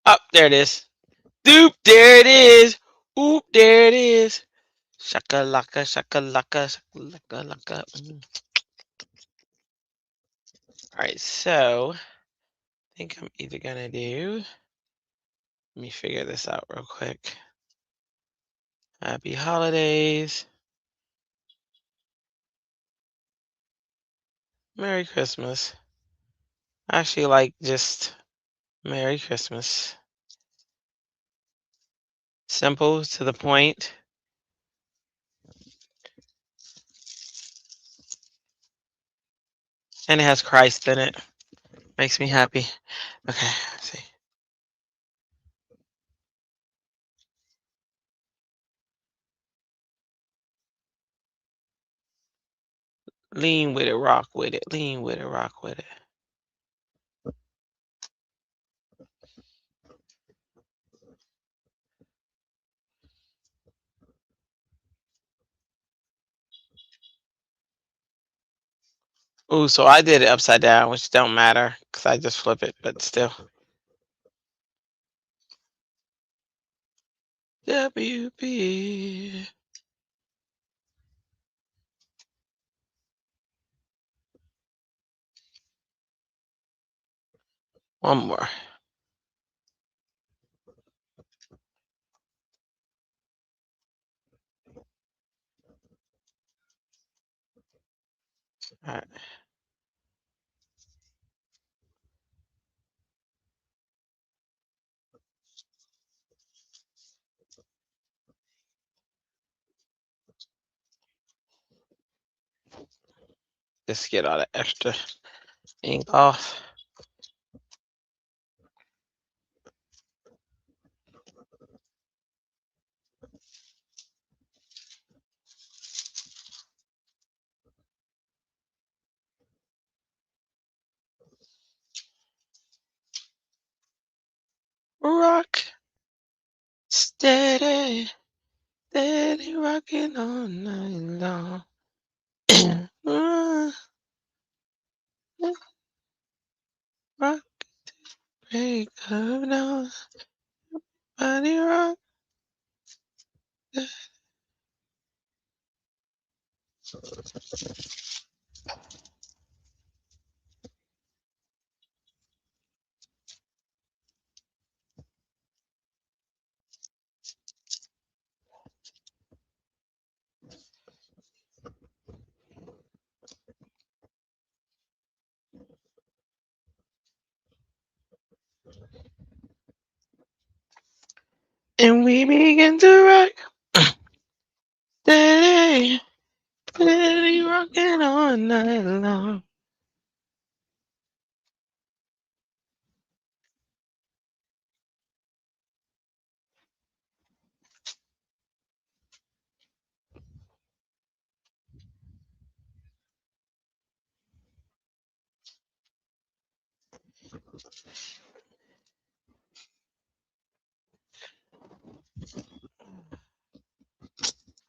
Up there it is. Doop, there it is. Oop, there it is. Shakalaka, shakalaka, shakalaka, laka. All right, so I think I'm either gonna do. Let me figure this out real quick. Happy holidays. Merry Christmas. I actually like just Merry Christmas. Simple, to the point. And it has Christ in it. Makes me happy. Okay, let's see. Lean with it, rock with it. Lean with it, rock with it. Ooh, so I did it upside down, which don't matter because I just flip it, but still. WP. One more. All right. Just get all the extra ink off. Rock steady, steady rocking all night long. Rock, break of dawn, body rock. and we begin to rock. Steady, steady rocking all night long.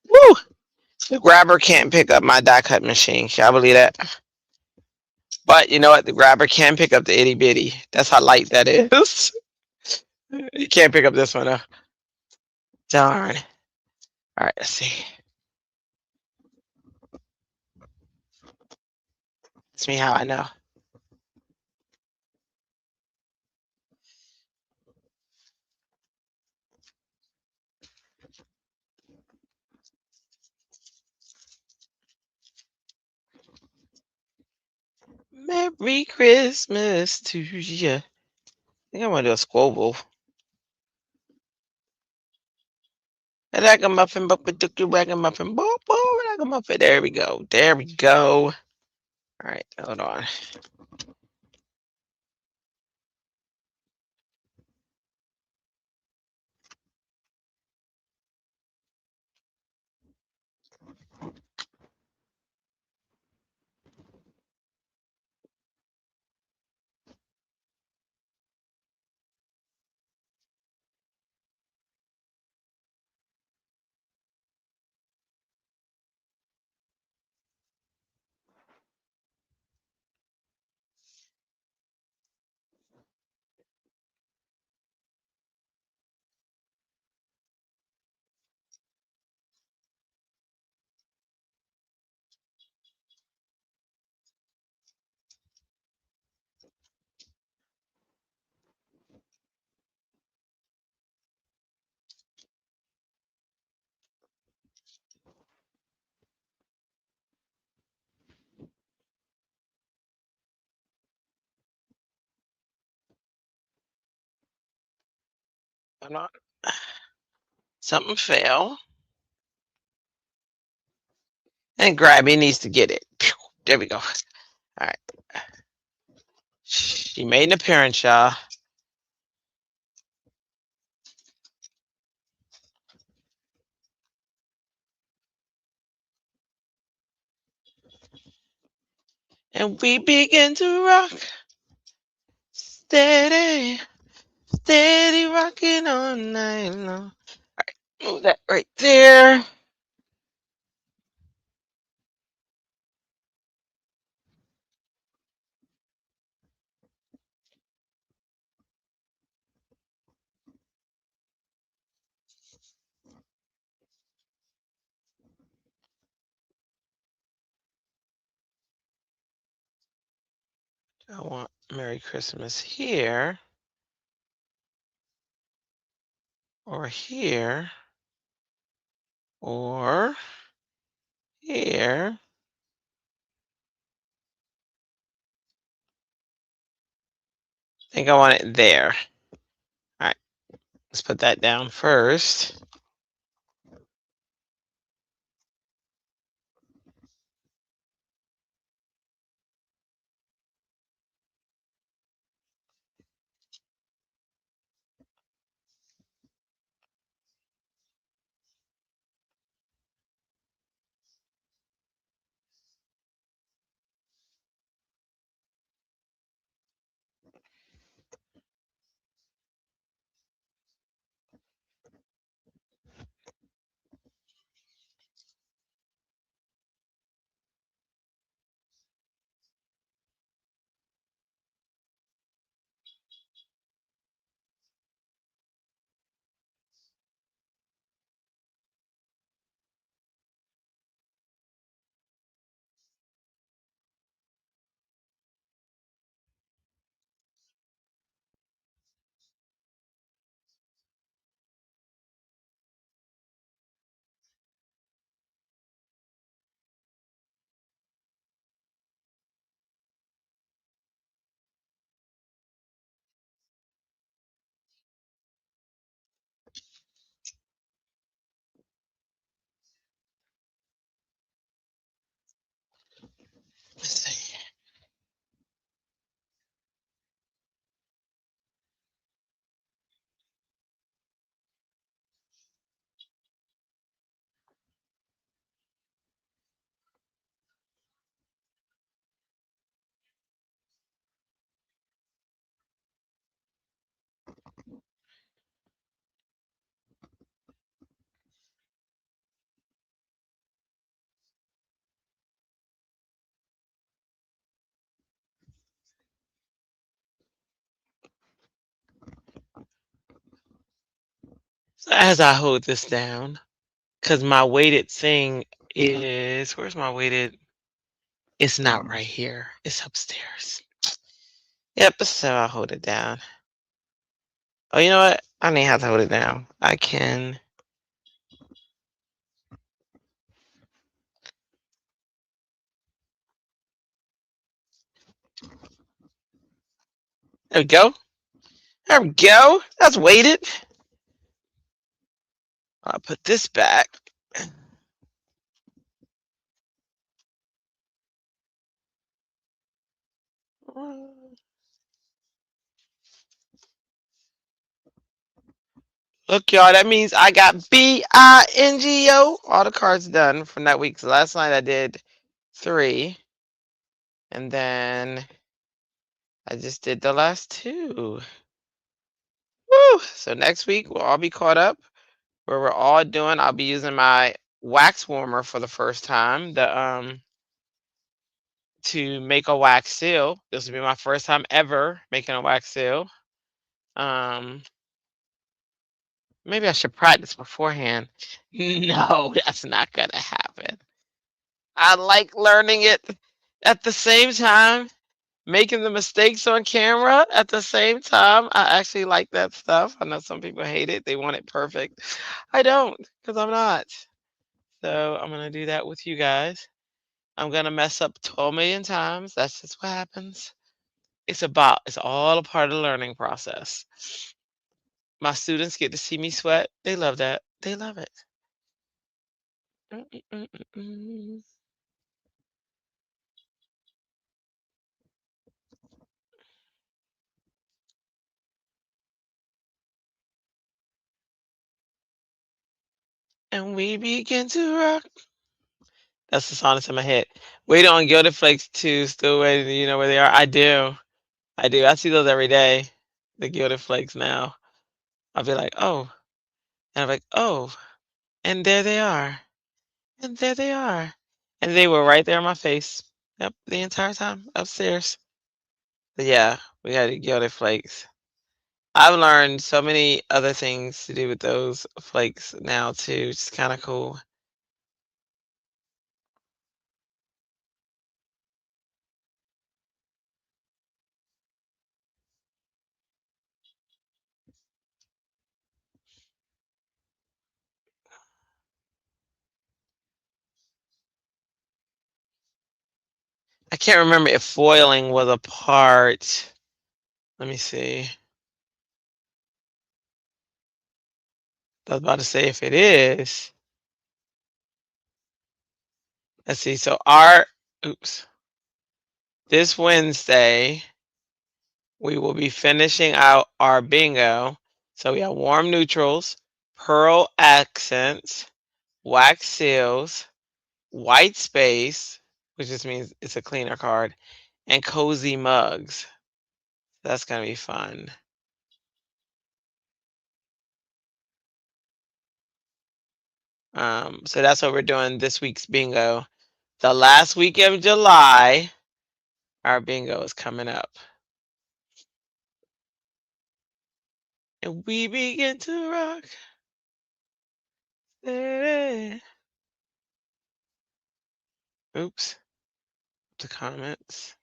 Woo! The grabber can't pick up my die cut machine. Can I believe that? But you know what? The grabber can pick up the itty bitty. That's how light that is. You can't pick up this one though. Darn. All right, let's see. That's me how I know. Merry Christmas to you. I think I want to do a squabble. Ragamuffin, but ragamuffin, bo, ragamuffin. There we go. There we go. All right, hold on. Hold on. Something fell. And Grabby needs to get it. Pew, there we go. All right. She made an appearance, y'all. And we begin to rock. Steady, steady rocking all night long. All right, move that right there. I want Merry Christmas here, or here, or here. I think I want it there. All right, let's put that down first. as I hold this down, because my weighted thing is, where's my weighted? It's not right here. It's upstairs. Yep, so I'll hold it down. Oh, you know what? I don't even have to hold it down. I can. There we go. There we go. That's weighted. I'll put this back. Look, y'all, that means I got BINGO. All the cards done from that week. So last night I did 3. And then I just did the last 2. Woo! So next week we'll all be caught up where we're all doing. I'll be using my wax warmer for the first time. To make a wax seal. This will be my first time ever making a wax seal. Um, Maybe I should practice beforehand. No, that's not gonna happen. I like learning it at the same time, making the mistakes on camera at the same time. I actually like that stuff. I know some people hate it. They want it perfect. I don't, because I'm not. So I'm gonna do that with you guys. I'm gonna mess up 12 million times. That's just what happens. It's all a part of the learning process. My students get to see me sweat. They love that. They love it. Mm-mm-mm-mm. And we begin to rock. That's the song that's in my head. Waiting on Gilded Flakes to still waiting. You know where they are? I do. I do. I see those every day. The Gilded Flakes now. I'll be like, oh. And I'm like, oh. And there they are. And there they are. And they were right there in my face. Yep, the entire time upstairs. But yeah, we had the Gilded Flakes. I've learned so many other things to do with those flakes now too. It's kind of cool. I can't remember if foiling was a part. Let me see. I was about to say if it is. Let's see. So oops. This Wednesday, we will be finishing out our bingo. So we have warm neutrals, pearl accents, wax seals, white space, which just means it's a cleaner card, and cozy mugs. That's gonna be fun. So that's what we're doing this week's bingo. The last week of July, our bingo is coming up. And we begin to rock. Oops, the comments.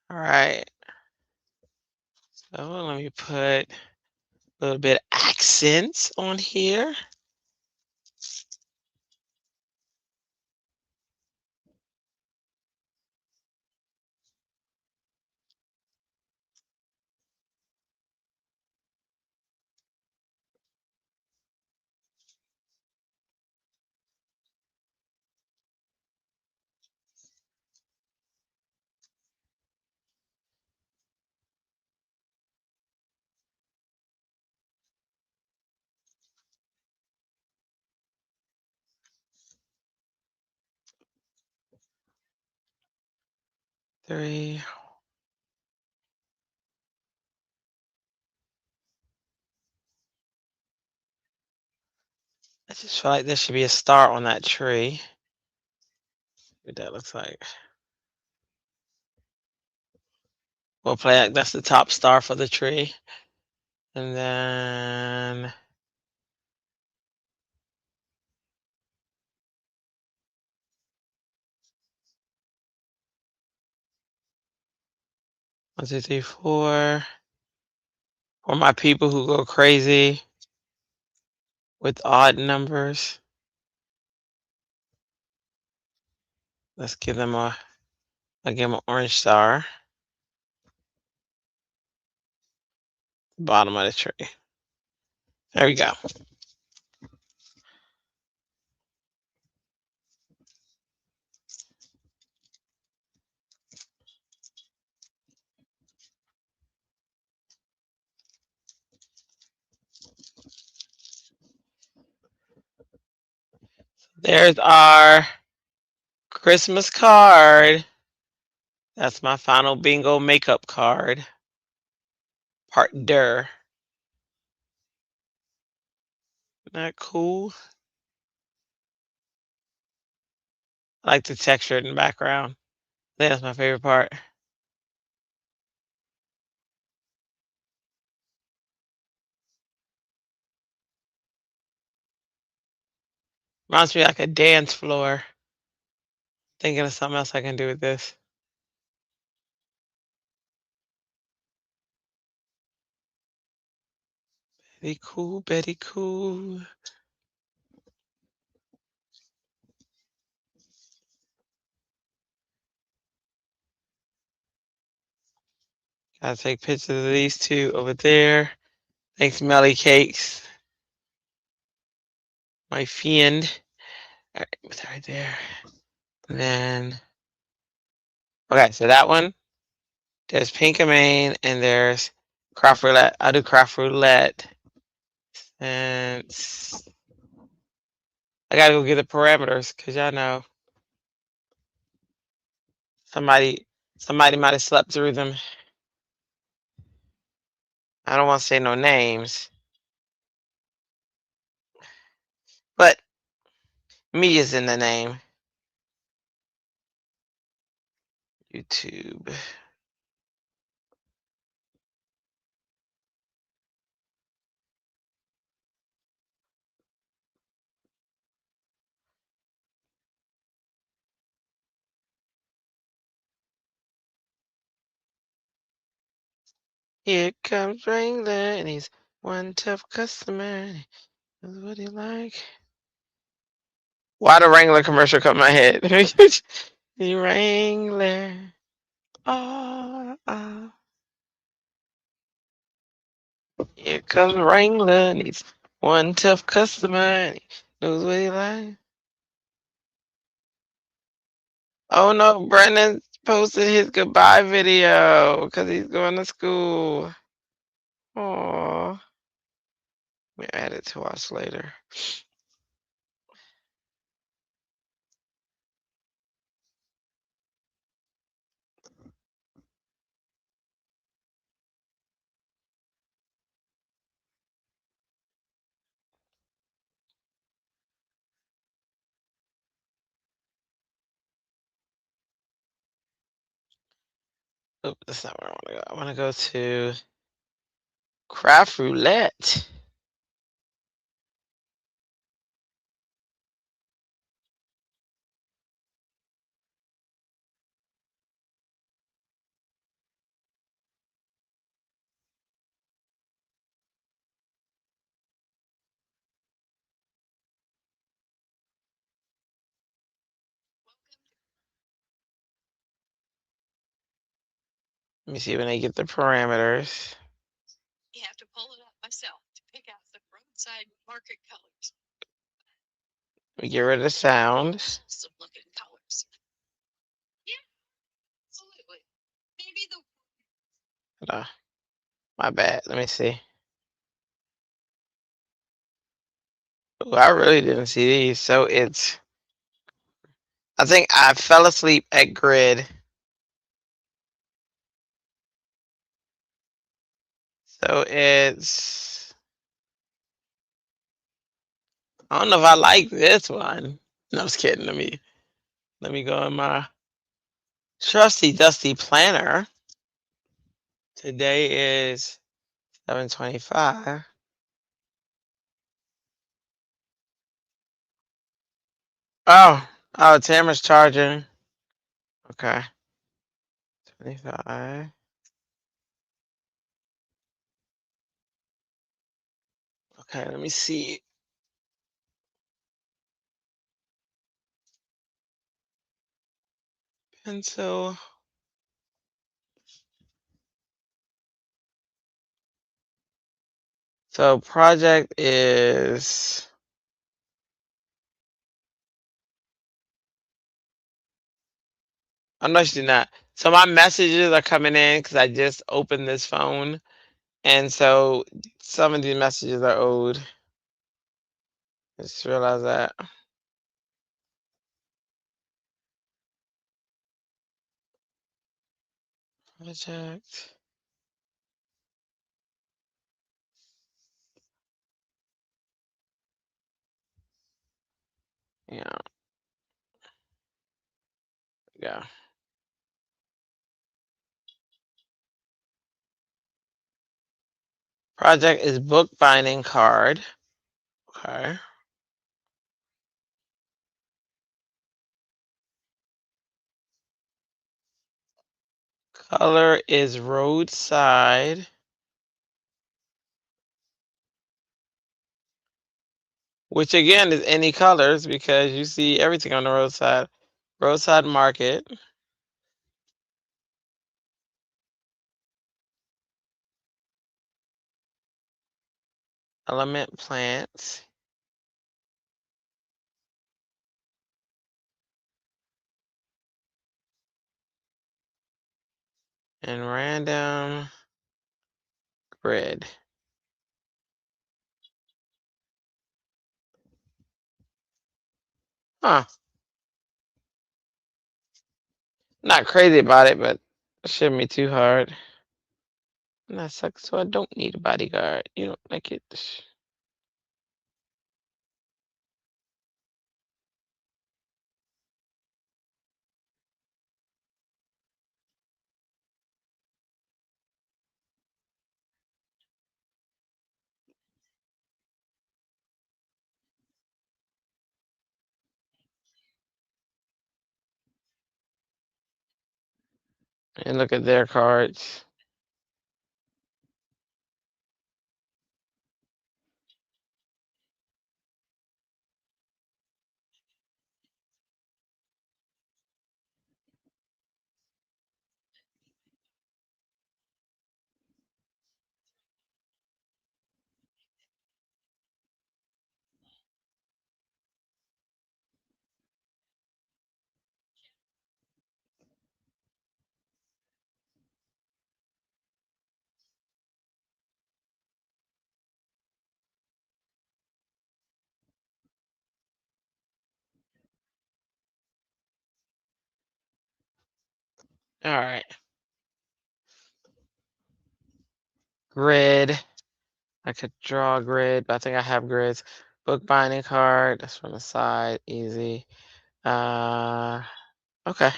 All right. So let me put a little bit of accents on here. Three. just feel like there should be a star on that tree. What that looks like. We'll play like that's the top star for the tree. And then one, two, three, four. For my people who go crazy with odd numbers. Let's give them I'll give them an orange star. Bottom of the tree. There we go. There's our Christmas card. That's my final bingo makeup card. Part der. Isn't that cool? I like the texture in the background. I think that's my favorite part. Reminds me like a dance floor. Thinking of something else I can do with this. Betty cool, Betty cool. Gotta take pictures of these two over there. Thanks, Melly Cakes. My fiend. All right, it's right there. And then, okay, so that one. There's Pink and Main, and there's Craft Roulette. I'll do Craft Roulette. And I gotta go get the parameters, because y'all know somebody might have slept through them. I don't want to say no names, but me is in the name. YouTube. Here comes Wrangler, and he's one tough customer. That's what he like. Why the Wrangler commercial come in my head? The Wrangler. Ah. Here comes Wrangler, and he's one tough customer, and he knows what he like. Oh no, Brennan posted his goodbye video because he's going to school. Aww. We add it to watch later. Oh, that's not where I want to go. I want to go to Craft Roulette. Let me see when I get the parameters. You have to pull it up myself to pick out the roadside market colors. We get rid of the sound. Some looking colors. Yeah, absolutely. Maybe the. My bad. Let me see. Ooh, I really didn't see these. So it's. I think I fell asleep at grid. So it's I don't know if I like this one. No, I was kidding. Let me go in my trusty dusty planner. Today is 7:25. Oh, oh, Tamara's charging. Okay, 25. Okay, let me see. Pencil. So project is. I'm not doing that. So my messages are coming in because I just opened this phone, and so some of these messages are old. I just realized that. Project. Yeah, yeah. Project is bookbinding card. Okay. Color is roadside, which again is any colors because you see everything on the roadside. Roadside market. Element plants. And random grid. Huh. Not crazy about it, but it shouldn't be too hard. And that sucks, so I don't need a bodyguard. You don't like it. And look at their cards. All right. Grid. I could draw a grid, but I think I have grids. Bookbinding card. That's from the side. Easy. Okay.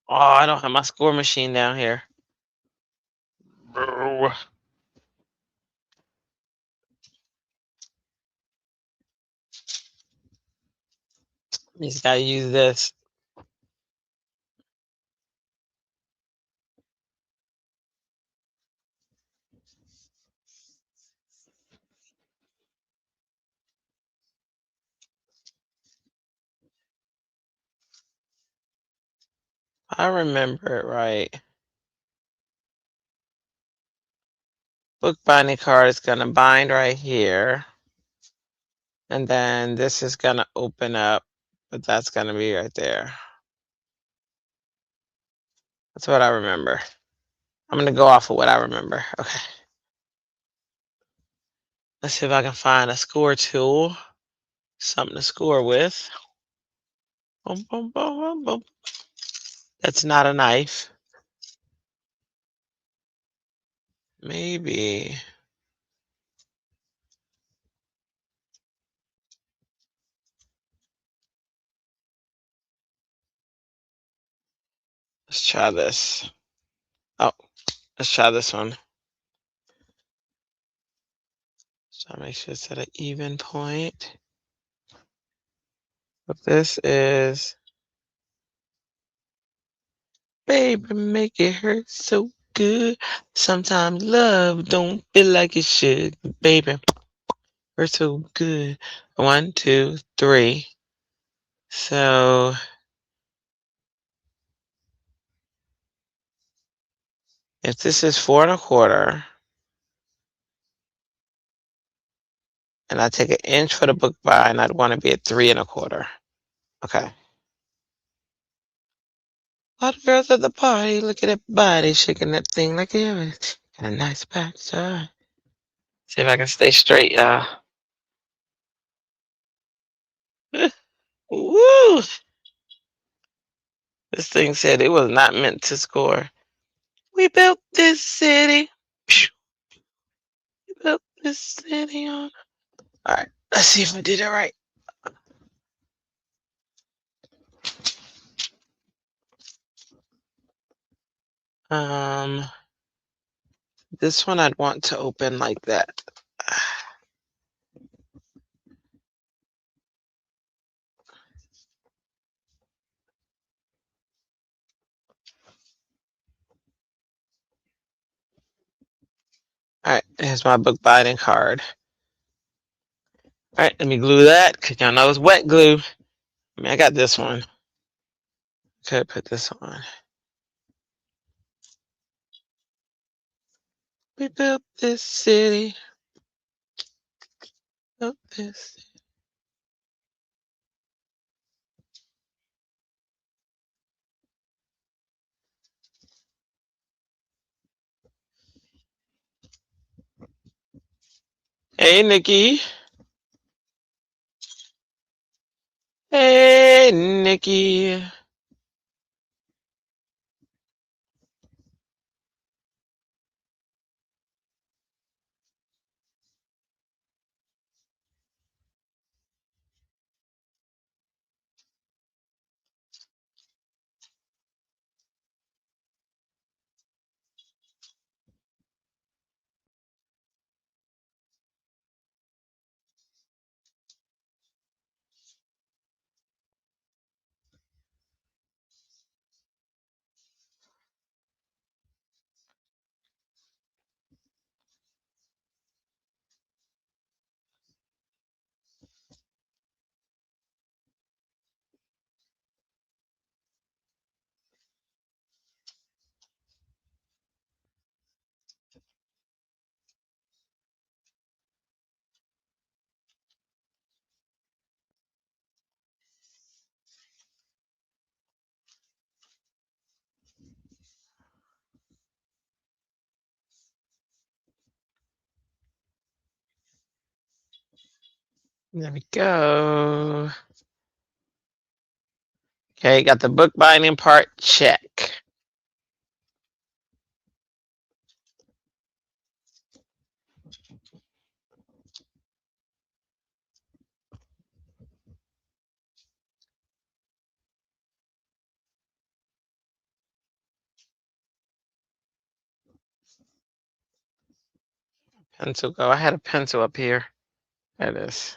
Oh, I don't have my score machine down here. Boo. Just gotta use this. I remember it right. Bookbinding card is gonna bind right here. And then this is gonna open up, but that's gonna be right there. That's what I remember. I'm gonna go off of what I remember. Okay. Let's see if I can find a score tool. Something to score with. Boom, boom, boom, boom, boom. That's not a knife. maybe. Let's try this. Oh, let's try this one. So make sure it's at an even point. But this is, baby, make it hurt so good. Sometimes love don't feel like it should, baby. Hurt so good. 1, 2, 3. So if this is 4 1/4, and I take an inch for the bookbind, I'd want to be at 3 1/4. Okay. All the girls at the party, look at that body, shaking that thing like it was. Got a nice backside. See if I can stay straight, y'all. Woo! This thing said it was not meant to score. We built this city. We built this city on. All right, let's see if I did it right. This one I'd want to open like that. All right, here's my book binding card. All right, let me glue that because y'all know it's wet glue. I mean, I got this one. Could put this on. We built this city. Built this. Hey, Nikki. Hey, Nikki. There we go. Okay, got the book binding part, check. Pencil go. I had a pencil up here. There it is.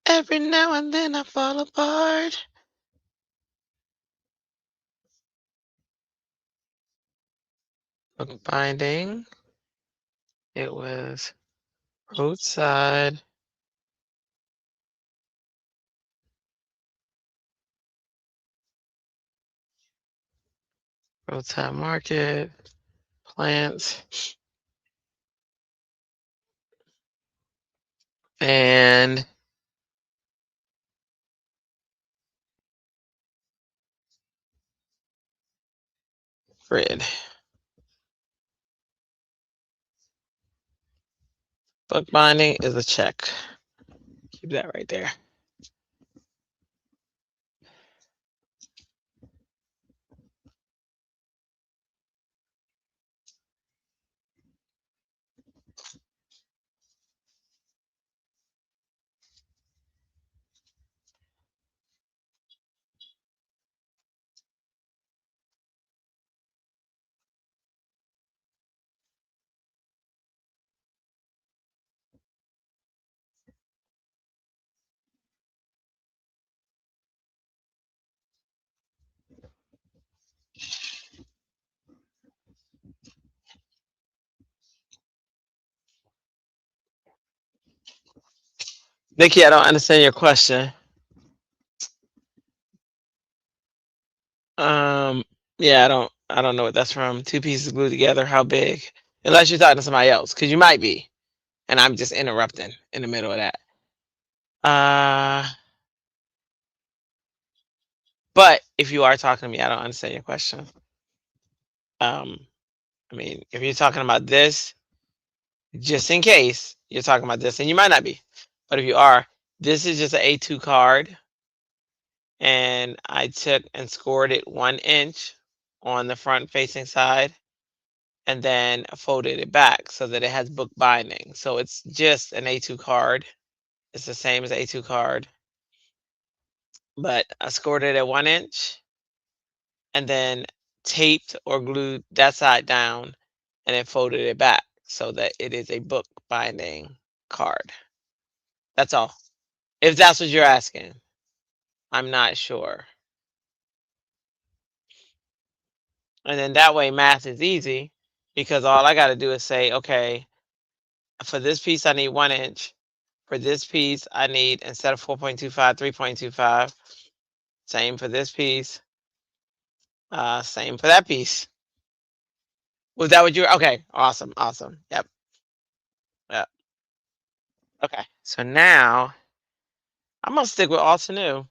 Every now and then I fall apart. Book binding. It was roadside. Roadside market. Plants. And grid. Book binding is a check. Keep that right there. Nikki, I don't understand your question. Um, yeah, I don't know what that's from. Two pieces glued together. How big? Unless you're talking to somebody else, because you might be, and I'm just interrupting in the middle of that. Uh, but if you are talking to me, I don't understand your question. Um, I mean, if you're talking about this, just in case you're talking about this, and you might not be, but if you are, this is just an A2 card, and I took and scored it 1 inch on the front facing side, and then folded it back so that it has book binding. So it's just an A2 card. It's the same as A2 card, but I scored it at 1 inch and then taped or glued that side down and then folded it back so that it is a book binding card. That's all. If that's what you're asking, I'm not sure. And then that way math is easy because all I got to do is say, okay, for this piece, I need 1 inch. For this piece, I need, instead of 4.25, 3.25. Same for this piece. Same for that piece. Was that what you were? Okay, awesome, awesome. Yep, yep. Okay, so now I'm gonna stick with all to new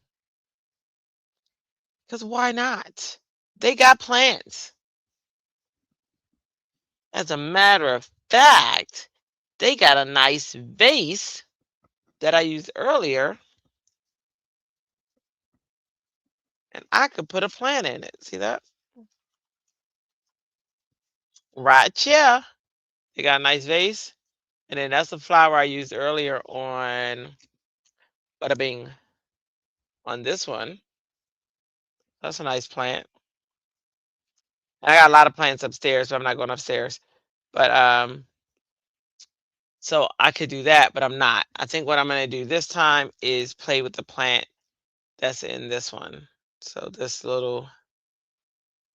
because why not? They got plants. As a matter of fact, they got a nice vase that I used earlier, and I could put a plant in it. See that? Right here. They got a nice vase. And then that's the flower I used earlier on Bada Bing on this one. That's a nice plant. And I got a lot of plants upstairs, but I'm not going upstairs. But so I could do that, but I'm not. I think what I'm gonna do this time is play with the plant that's in this one. So this little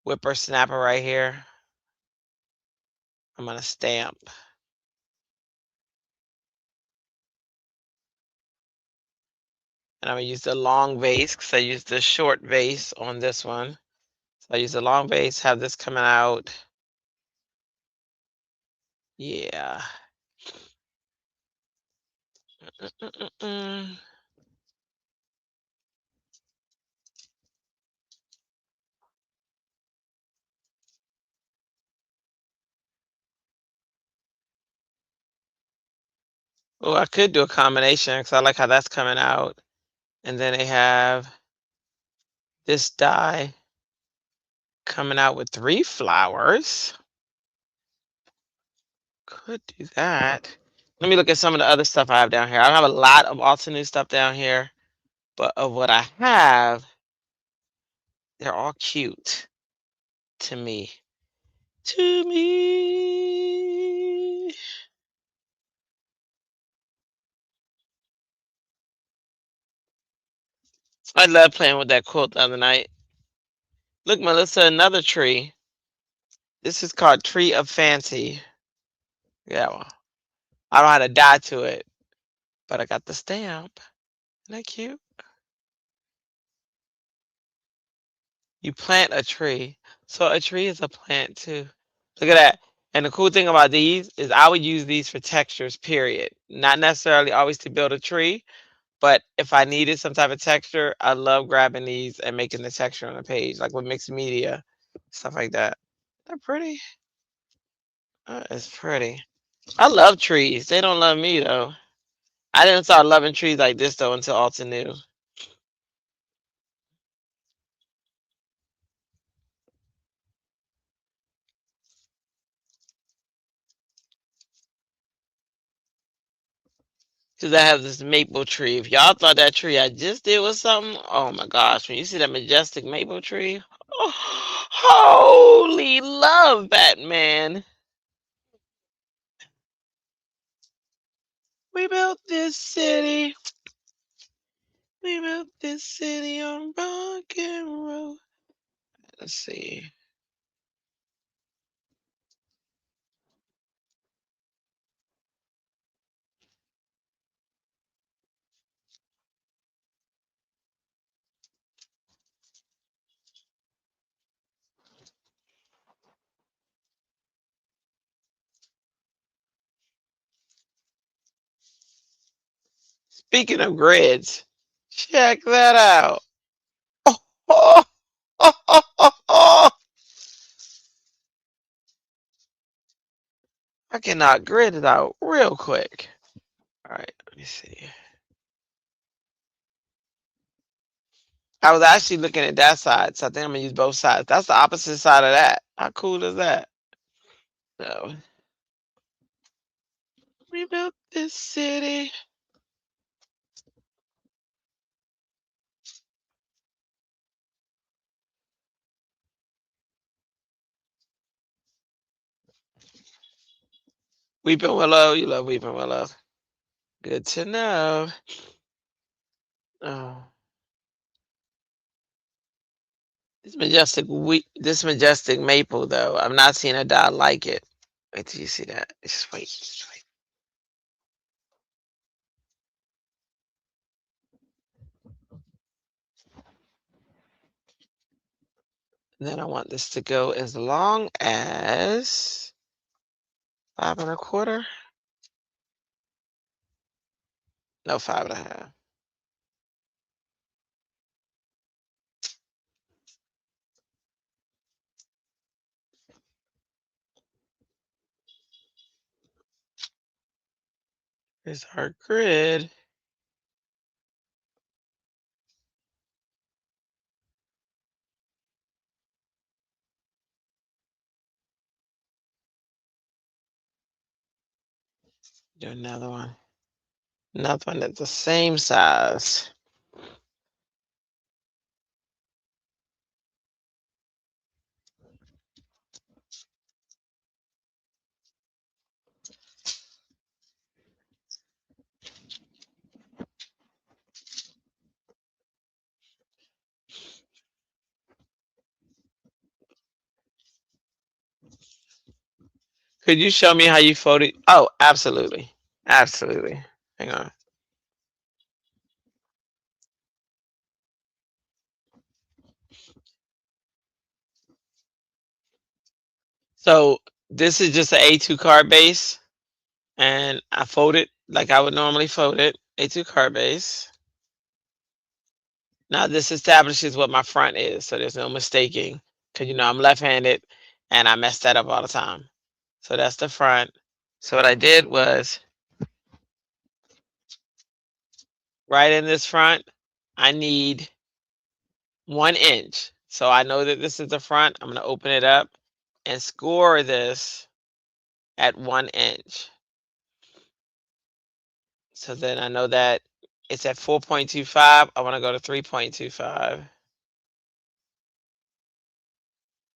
whippersnapper right here, I'm gonna stamp. And I'm gonna use the long vase because I used the short vase on this one. So I use the long vase, have this coming out. Yeah. Mm-mm-mm-mm. Oh, I could do a combination because I like how that's coming out. And then they have this die coming out with 3 flowers. Could do that. Let me look at some of the other stuff I have down here. I don't have a lot of alternate stuff down here, but of what I have, they're all cute to me. To me. I love playing with that quilt the other night. Look, Melissa, another tree. This is called Tree of Fancy. Yeah, well, I don't know how to dye to it, but I got the stamp. Isn't that cute? You plant a tree. So a tree is a plant too. Look at that. And the cool thing about these is I would use these for textures, period. Not necessarily always to build a tree, but if I needed some type of texture, I love grabbing these and making the texture on the page, like with mixed media, stuff like that. They're pretty. It's pretty. I love trees. They don't love me though. I didn't start loving trees like this though until Alta New. Because I have this maple tree. If y'all thought that tree I just did was something, oh my gosh, when you see that majestic maple tree, oh, holy love, Batman. We built this city. We built this city on rock and roll. Let's see. Speaking of grids, check that out. Oh, oh, oh, oh, oh, oh. I cannot grid it out real quick. All right, let me see. I was actually looking at that side, so I think I'm gonna use both sides. That's the opposite side of that. How cool is that? So we built this city. Weeping Willow, you love Weeping Willow. Good to know. Oh, this majestic maple though. I've not seen a dye like it. Wait till you see that. Just wait. Just wait. And then I want this to go as long as 5 1/4. No, 5 1/2. Here's our grid. Do another one. Another one that's the same size. Could you show me how you folded? Oh, absolutely. Absolutely. Hang on. So this is just an A2 card base, and I fold it like I would normally fold it. A2 card base. Now this establishes what my front is, so there's no mistaking. Because you know I'm left-handed, and I mess that up all the time. So that's the front. So what I did was, right in this front, I need 1 inch. So I know that this is the front. I'm going to open it up and score this at 1 inch. So then I know that it's at 4.25. I want to go to 3.25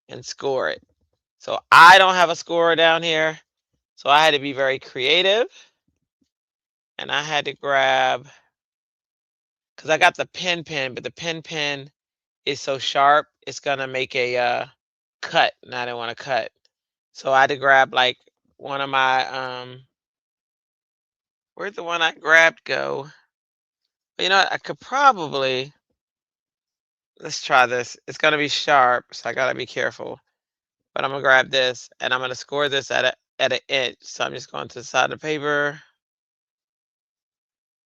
and score it. So I don't have a scorer down here. So I had to be very creative. And I had to grab, because I got the pen, but the pen is so sharp, it's going to make a cut, and I didn't want to cut. So I had to grab like one of my, where'd the one I grabbed go? You know what? I could probably, let's try this. It's going to be sharp, so I got to be careful. But I'm going to grab this, and I'm going to score this at an inch. So I'm just going to the side of the paper,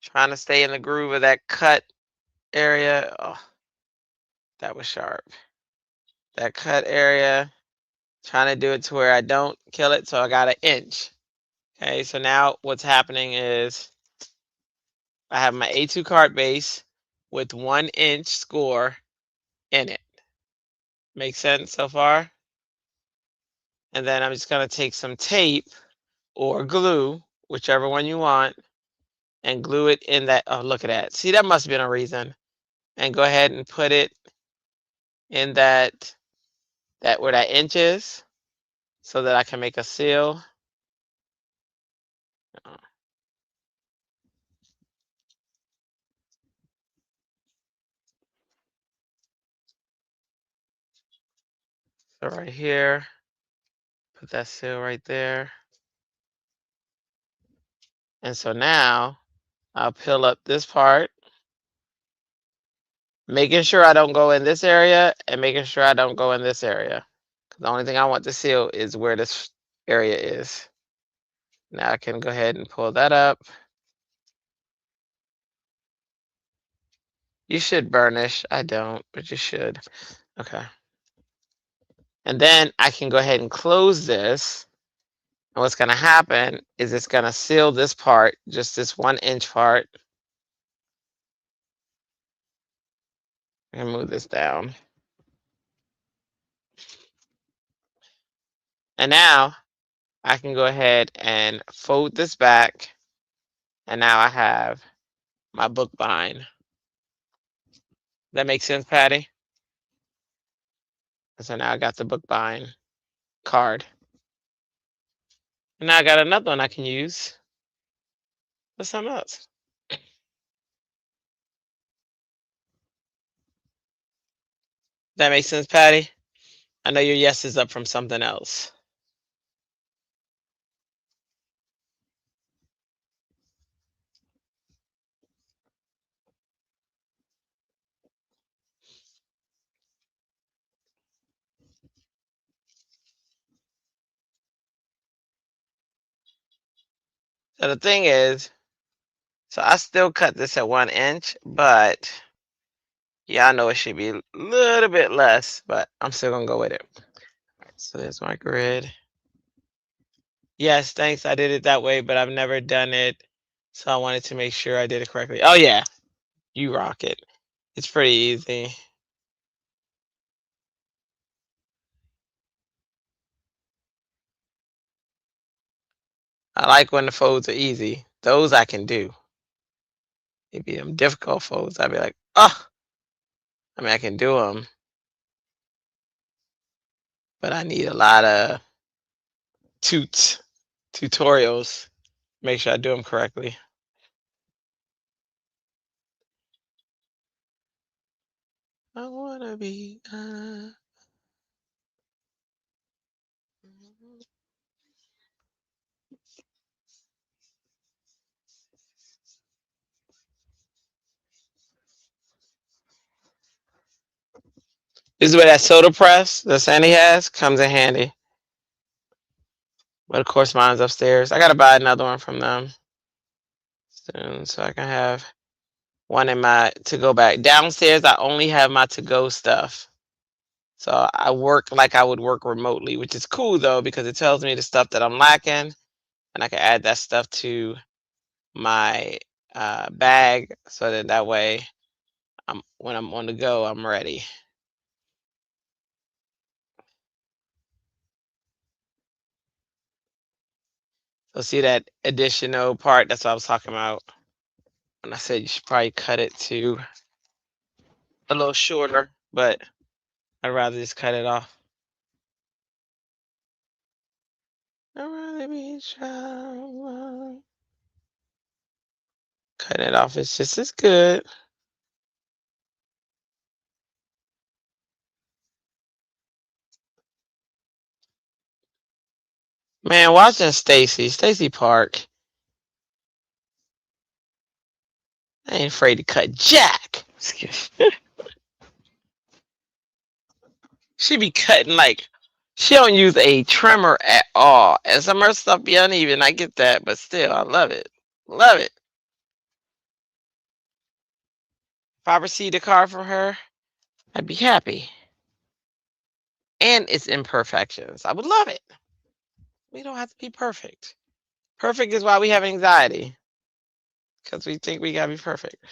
trying to stay in the groove of that cut area. Oh, that was sharp. That cut area, trying to do it to where I don't kill it, so I got an inch. Okay, so now what's happening is I have my A2 card base with 1 inch score in it. Make sense so far? And then I'm just going to take some tape or glue, whichever one you want, and glue it in that. Oh, look at that. See, that must have been a reason. And go ahead and put it in that where that inch is, so that I can make a seal. So right here, put that seal right there. And so now I'll peel up this part, making sure I don't go in this area and making sure I don't go in this area. The only thing I want to seal is where this area is. Now I can go ahead and pull that up. You should burnish. I don't, but you should. Okay. And then I can go ahead and close this. And what's going to happen is it's going to seal this part, just this 1-inch part. And move this down. And now I can go ahead and fold this back. And now I have my book bind. That makes sense, Patty? So now I got the book bind card. And now I got another one I can use for something else. That makes sense, Patty? I know your yes is up from something else. So the thing is, so I still cut this at 1 inch, but yeah, I know it should be a little bit less, but I'm still gonna go with it. So there's my grid. Yes, thanks. I did it that way, but I've never done it. So I wanted to make sure I did it correctly. Oh yeah, you rock it. It's pretty easy. I like when the folds are easy. Those I can do. Maybe them difficult folds, I'd be like, oh, I mean, I can do them, but I need a lot of tutorials. Make sure I do them correctly. I wanna be. This is where that soda press that Sandy has comes in handy. But of course, mine's upstairs. I gotta buy another one from them soon, so I can have one in my to-go bag. Downstairs, I only have my to-go stuff. So I work like I would work remotely, which is cool though, because it tells me the stuff that I'm lacking, and I can add that stuff to my bag, so that way, when I'm on the go, I'm ready. So see that additional part? That's what I was talking about when I said you should probably cut it to a little shorter, but I'd rather just cut it off. I'd rather be shy. Cutting it off is just as good. Man, watching Stacy Park, I ain't afraid to cut Jack. She be cutting like she don't use a trimmer at all, and some of her stuff be uneven. I get that, but still, I love it. Love it. If I received a card from her, I'd be happy. And it's imperfections. I would love it. We don't have to be perfect. Perfect is why we have anxiety, because we think we gotta be perfect.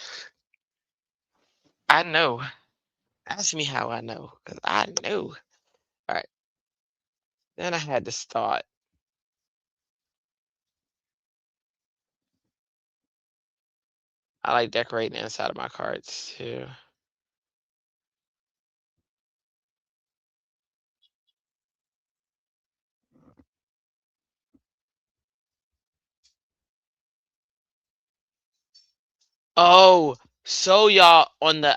I know. Ask me how I know, because I know. All right. Then I had this thought. I like decorating inside of my cards too. Oh, so y'all on the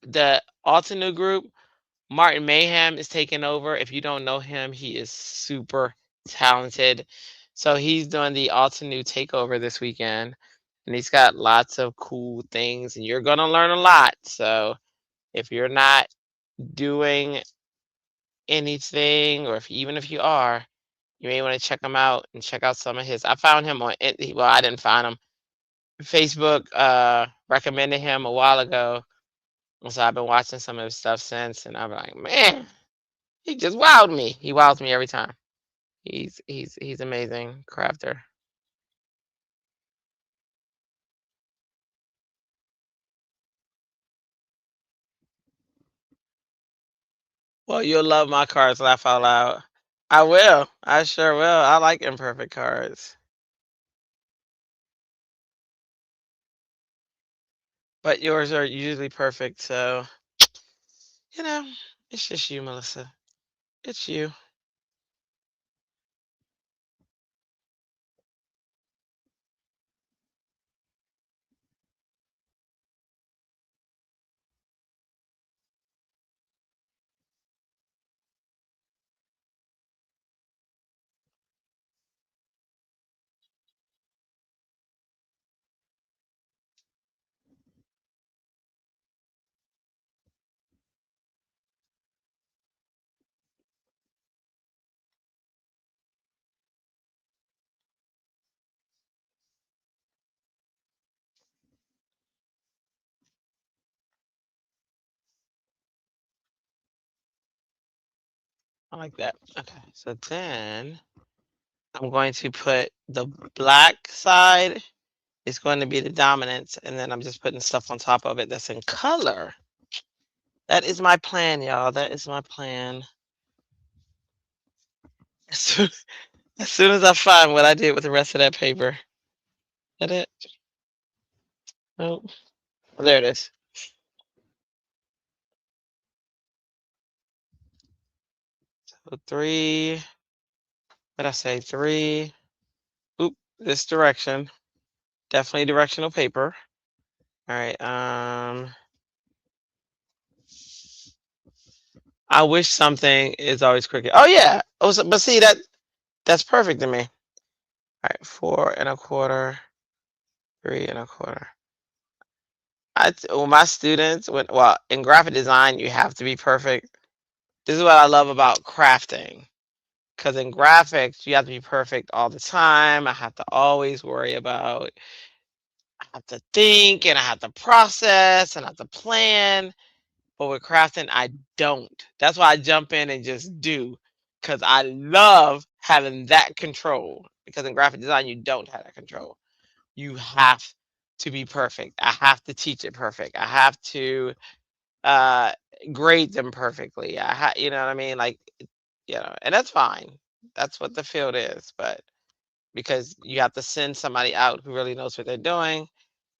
the Altenew group, Martin Mayhem is taking over. If you don't know him, he is super talented. So he's doing the Altenew takeover this weekend, and he's got lots of cool things, and you're gonna learn a lot. So if you're not doing anything, or even if you are, you may want to check him out and check out some of his. I found him on, well, I didn't find him. Facebook recommended him a while ago, and so I've been watching some of his stuff since, and I'm like, man, he just wowed me. He wows me every time. He's amazing crafter. Well, you'll love my cards. Laugh out loud. I will. I sure will. I like imperfect cards, but yours are usually perfect. So you know, it's just you, Melissa. It's you. I like that. Okay, so then I'm going to put the black side is going to be the dominant, and then I'm just putting stuff on top of it that's in color. That is my plan, y'all. That is my plan. As soon, as soon as I find what I did with the rest of that paper. That it? Oh, there it is. So three. What I say? Three. Oop, this direction. Definitely directional paper. All right. I wish something is always crooked. Oh yeah. Oh, but see that's perfect to me. All right, 4 1/4, 3 1/4. Well, my students, well, in graphic design, you have to be perfect. This is what I love about crafting. Because in graphics, you have to be perfect all the time. I have to always worry about, I have to think and I have to process and I have to plan. But with crafting, I don't. That's why I jump in and just do. Because I love having that control. Because in graphic design, you don't have that control. You have to be perfect. I have to teach it perfect. I have to uh grade them perfectly. You know what I mean? Like, and that's fine. That's what the field is. But because you have to send somebody out who really knows what they're doing,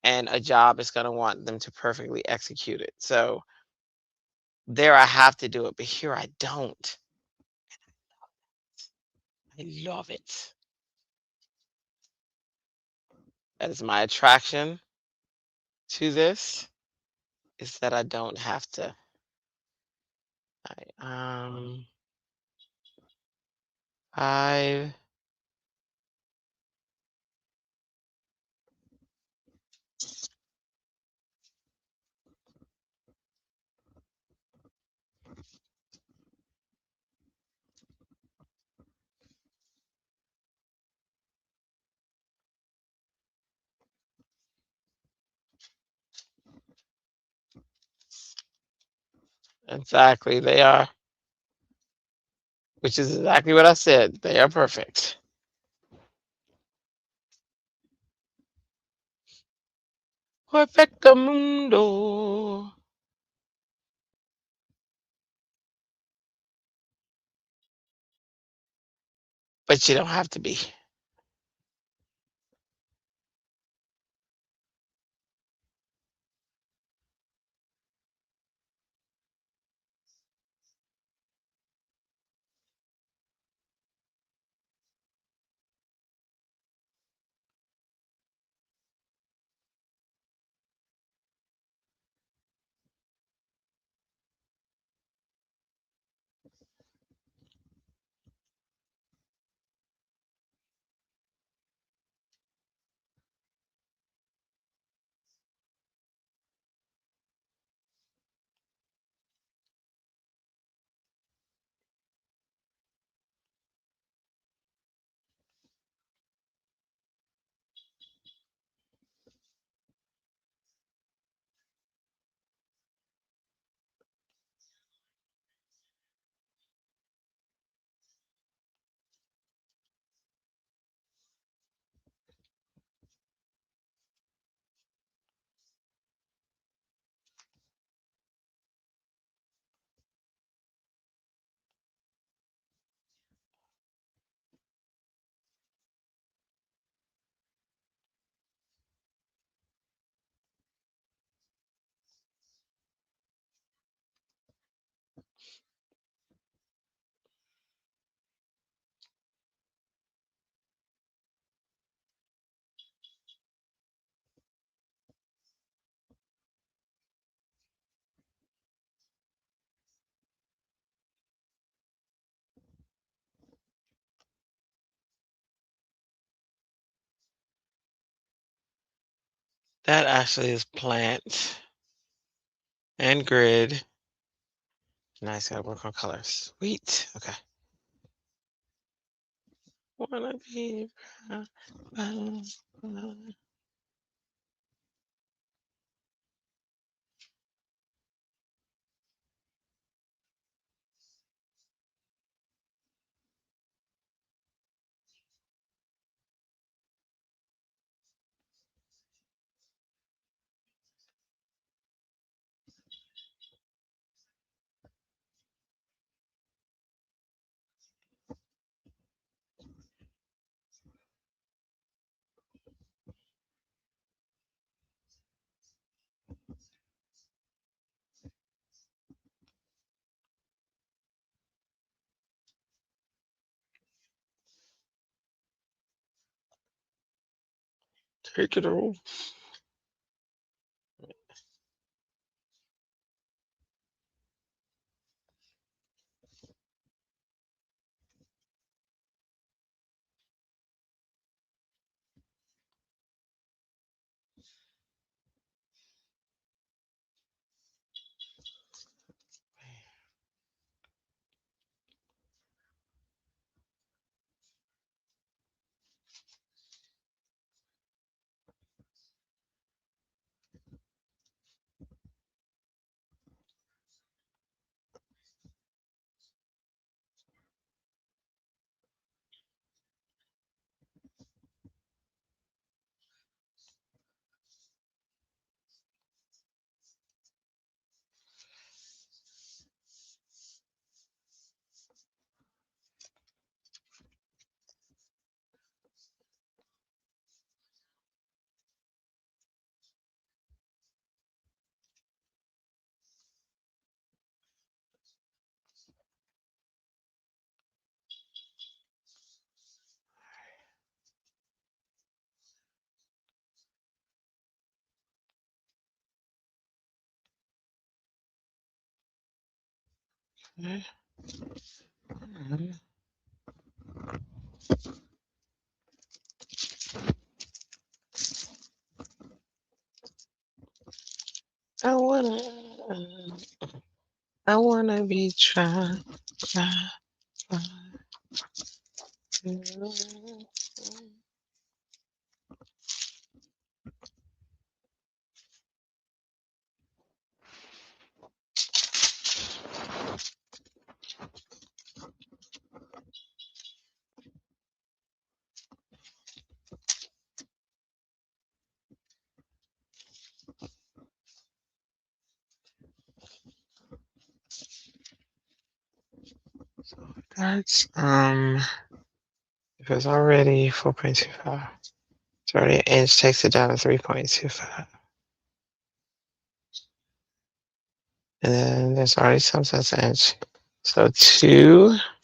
and a job is going to want them to perfectly execute it. So there I have to do it, but here I don't. I love it. That is my attraction to this, is that I don't have to. I exactly, they are, which is exactly what I said. They are perfect. Perfecto mundo. But you don't have to be. That actually is plant and grid. Nice, gotta work on colors. Sweet. Okay. Wanna be take it all. Okay. I wanna, I wanna be try. So that's if it's already 4.25, it's already an inch, takes it down to 3.25. And then there's already some sense inch. So 2.25.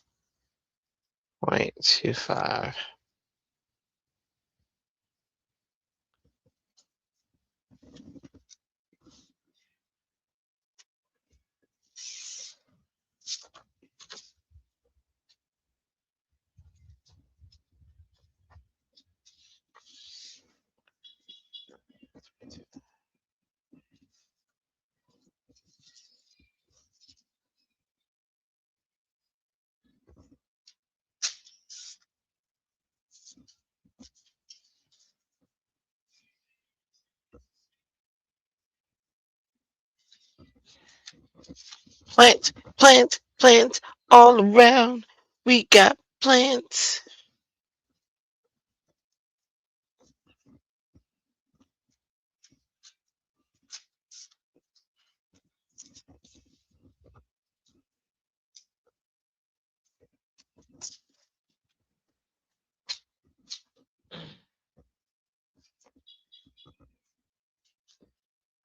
Plant, plant, plant all around. We got plants.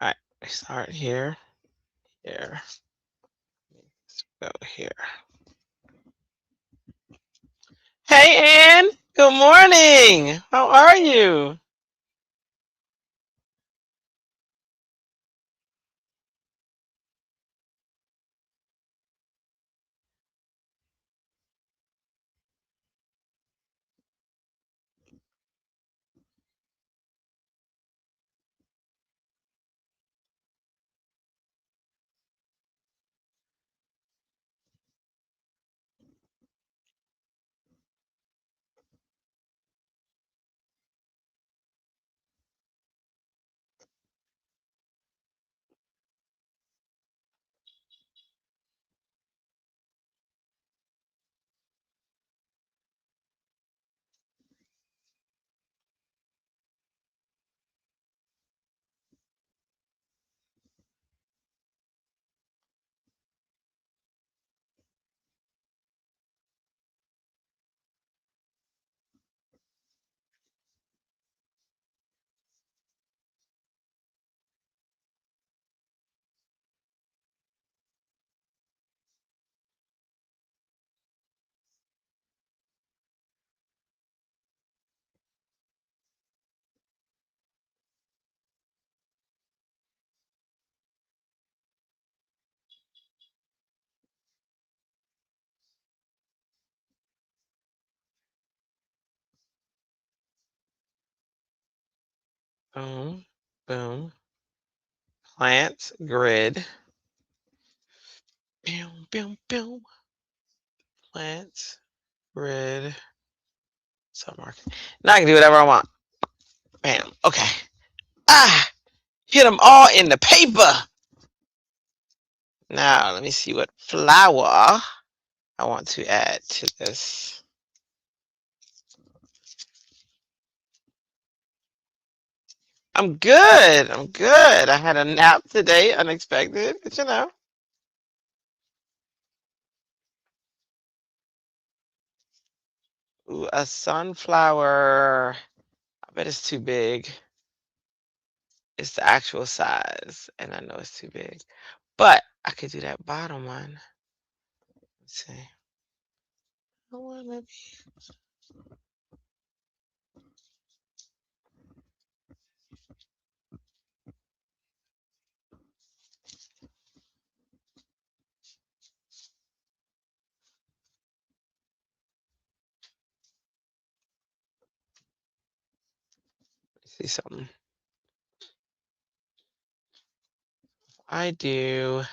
All right, we start here, here. Let's go here. Hey, Ann. Good morning. How are you? Boom, boom. Plant grid. Boom, boom, boom. Plant grid. Submark. Now I can do whatever I want. Bam. Okay. Ah! Hit them all in the paper. Now let me see what flower I want to add to this. I'm good. I'm good. I had a nap today, unexpected, but you know. Ooh, a sunflower. I bet it's too big. It's the actual size, and I know it's too big. But I could do that bottom one. Let's see. I wanna see something. I do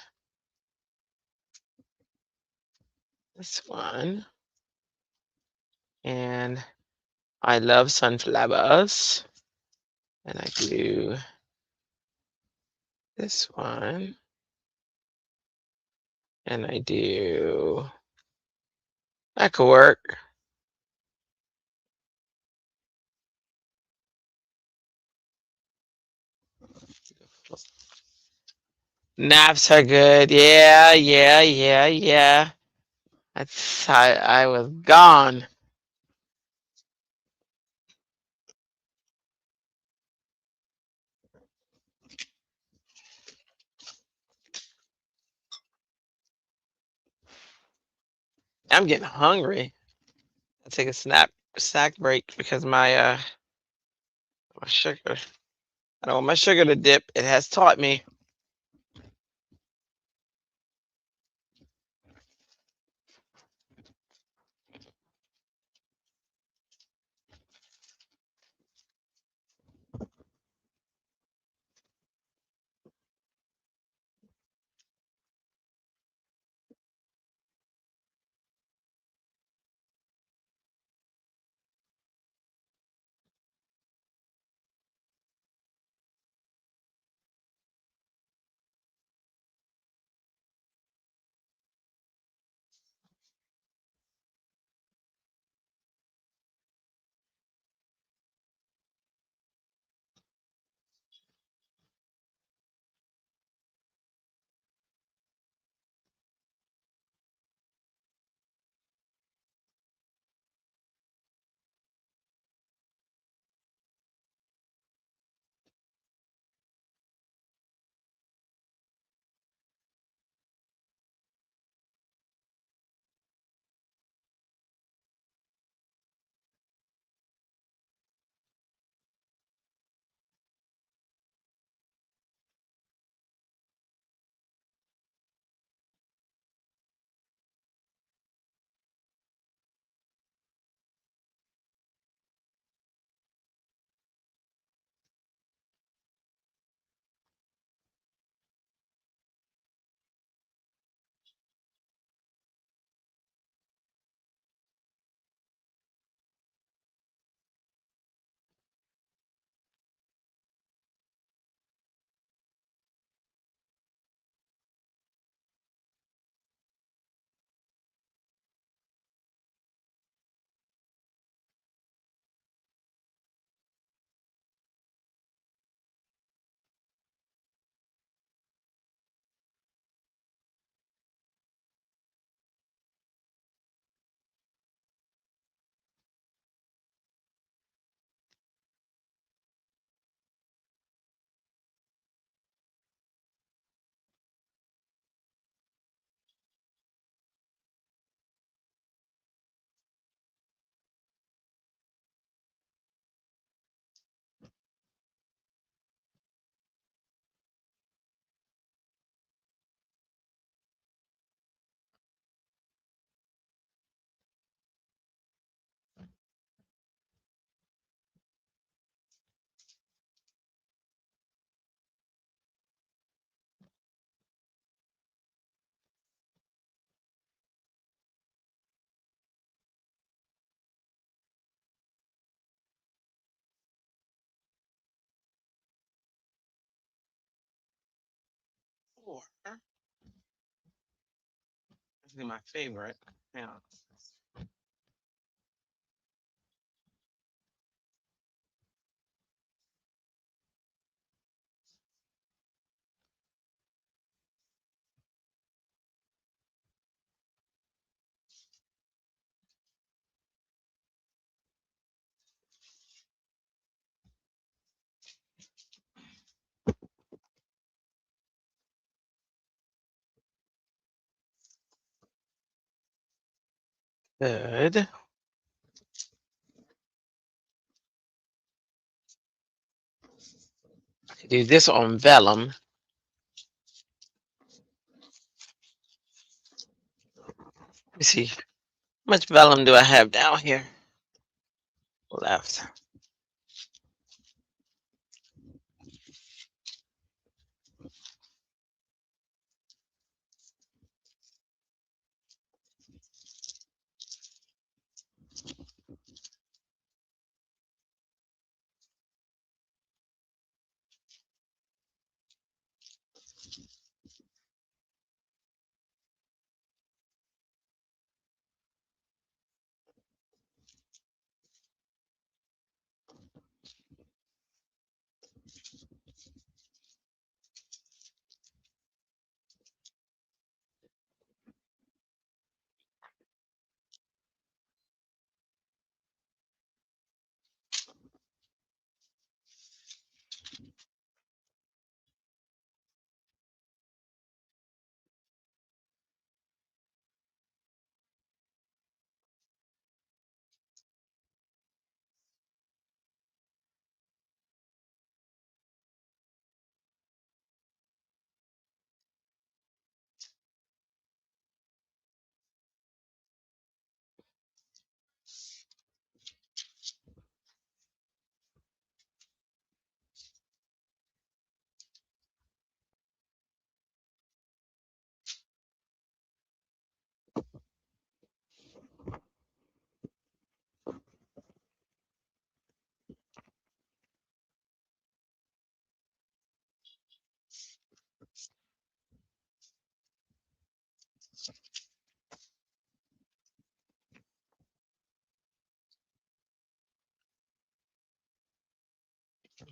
this one, and I love sunflowers, and I do this one, and I do that could work. Naps are good. Yeah, yeah, yeah, yeah. I was gone. I'm getting hungry. I take a snack break because my sugar. I don't want my sugar to dip. It has taught me. Or this is my favorite. Yeah. Good. I could do this on vellum. Let me see. How much vellum do I have down here? Left.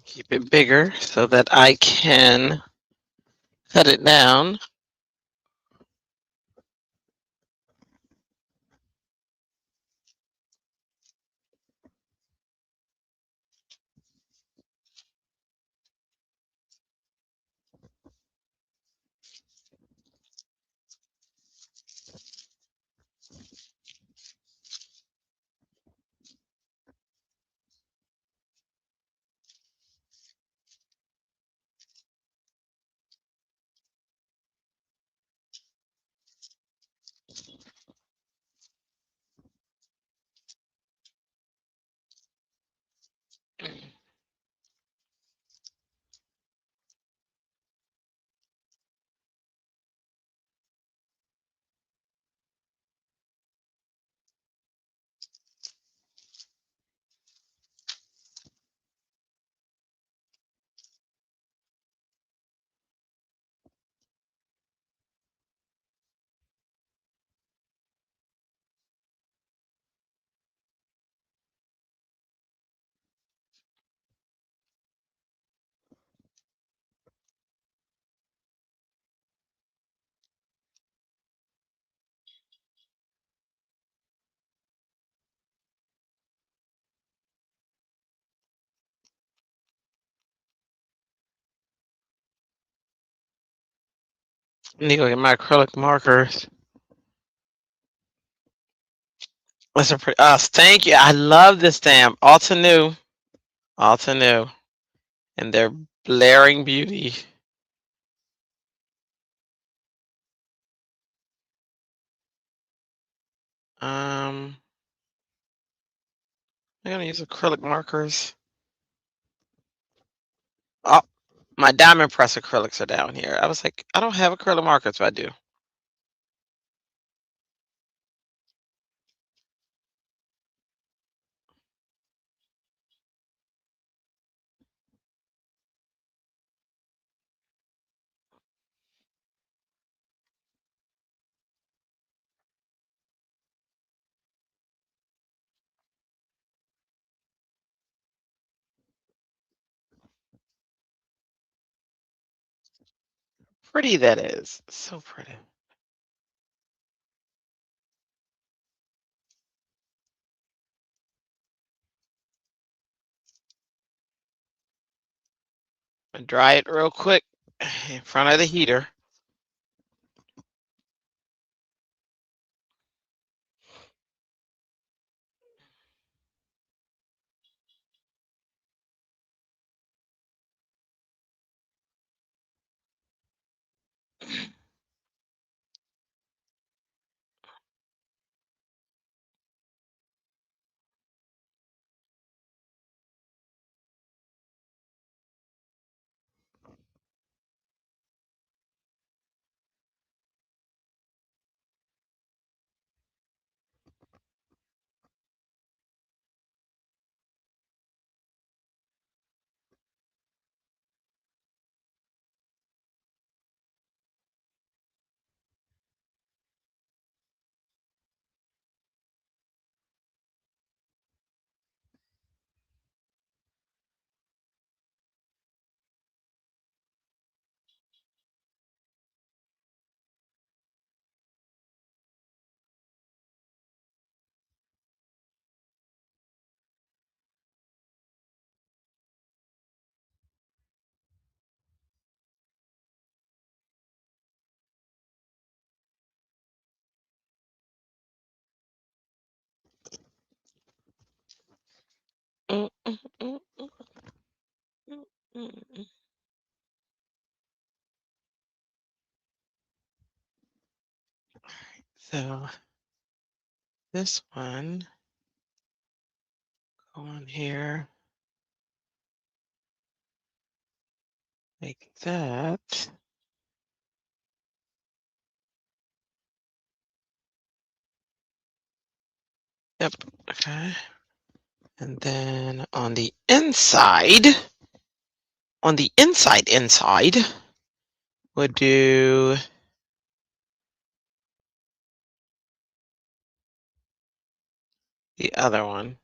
Keep it bigger so that I can cut it down. I need to go get my acrylic markers. That's a pretty. Thank you. I love this stamp. Alta New. Alta New. And their blaring beauty. I'm gonna use acrylic markers. Oh, my diamond press acrylics are down here. I was like, I don't have acrylic markers, but I do. pretty that is. So pretty. I dry it real quick in front of the heater. Mm, mm, mm, mm, mm, mm. So this one, go on here, like that. Yep. Okay. And then on the inside, inside, we'll do the other one.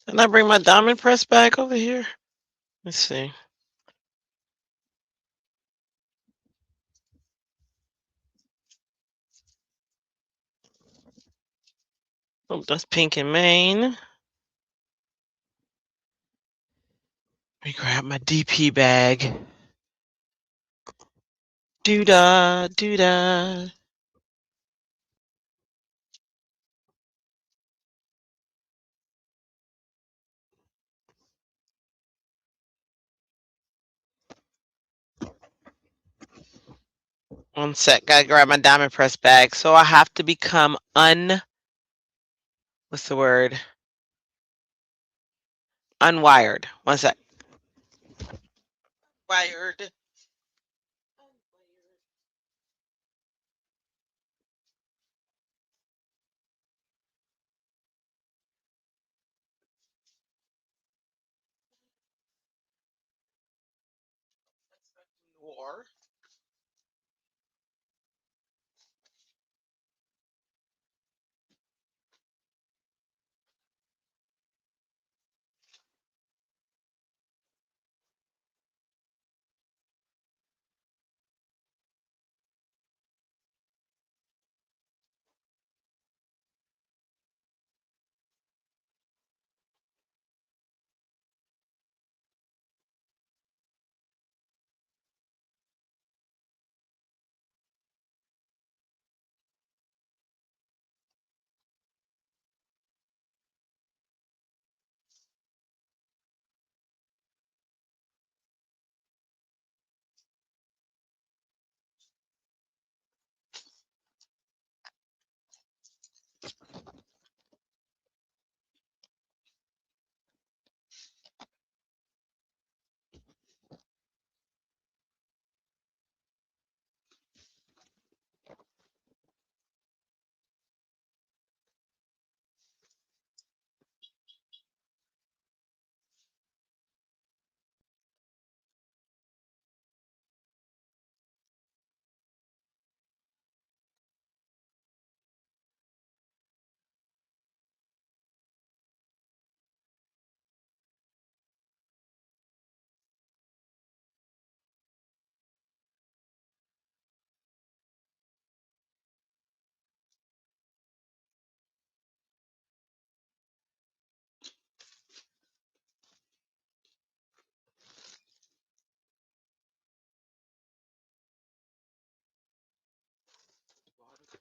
Did I bring my diamond press back over here? Let's see. Oh, that's pink and Maine. Let me grab my DP bag. Doo-dah, doo-dah. One sec, gotta grab my diamond press bag. So I have to become what's the word? Unwired. One sec. Wired. War.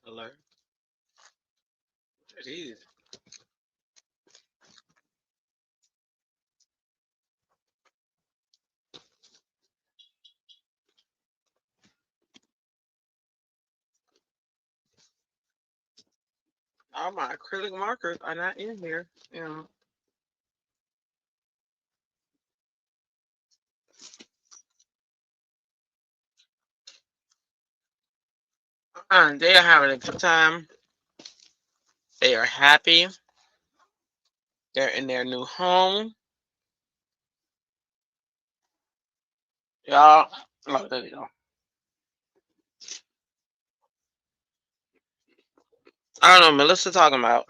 alert. Jeez. All my acrylic markers are not in here. You know. They are having a good time. They are happy. They're in their new home. Y'all, oh, there you go. I don't know, Melissa talking about.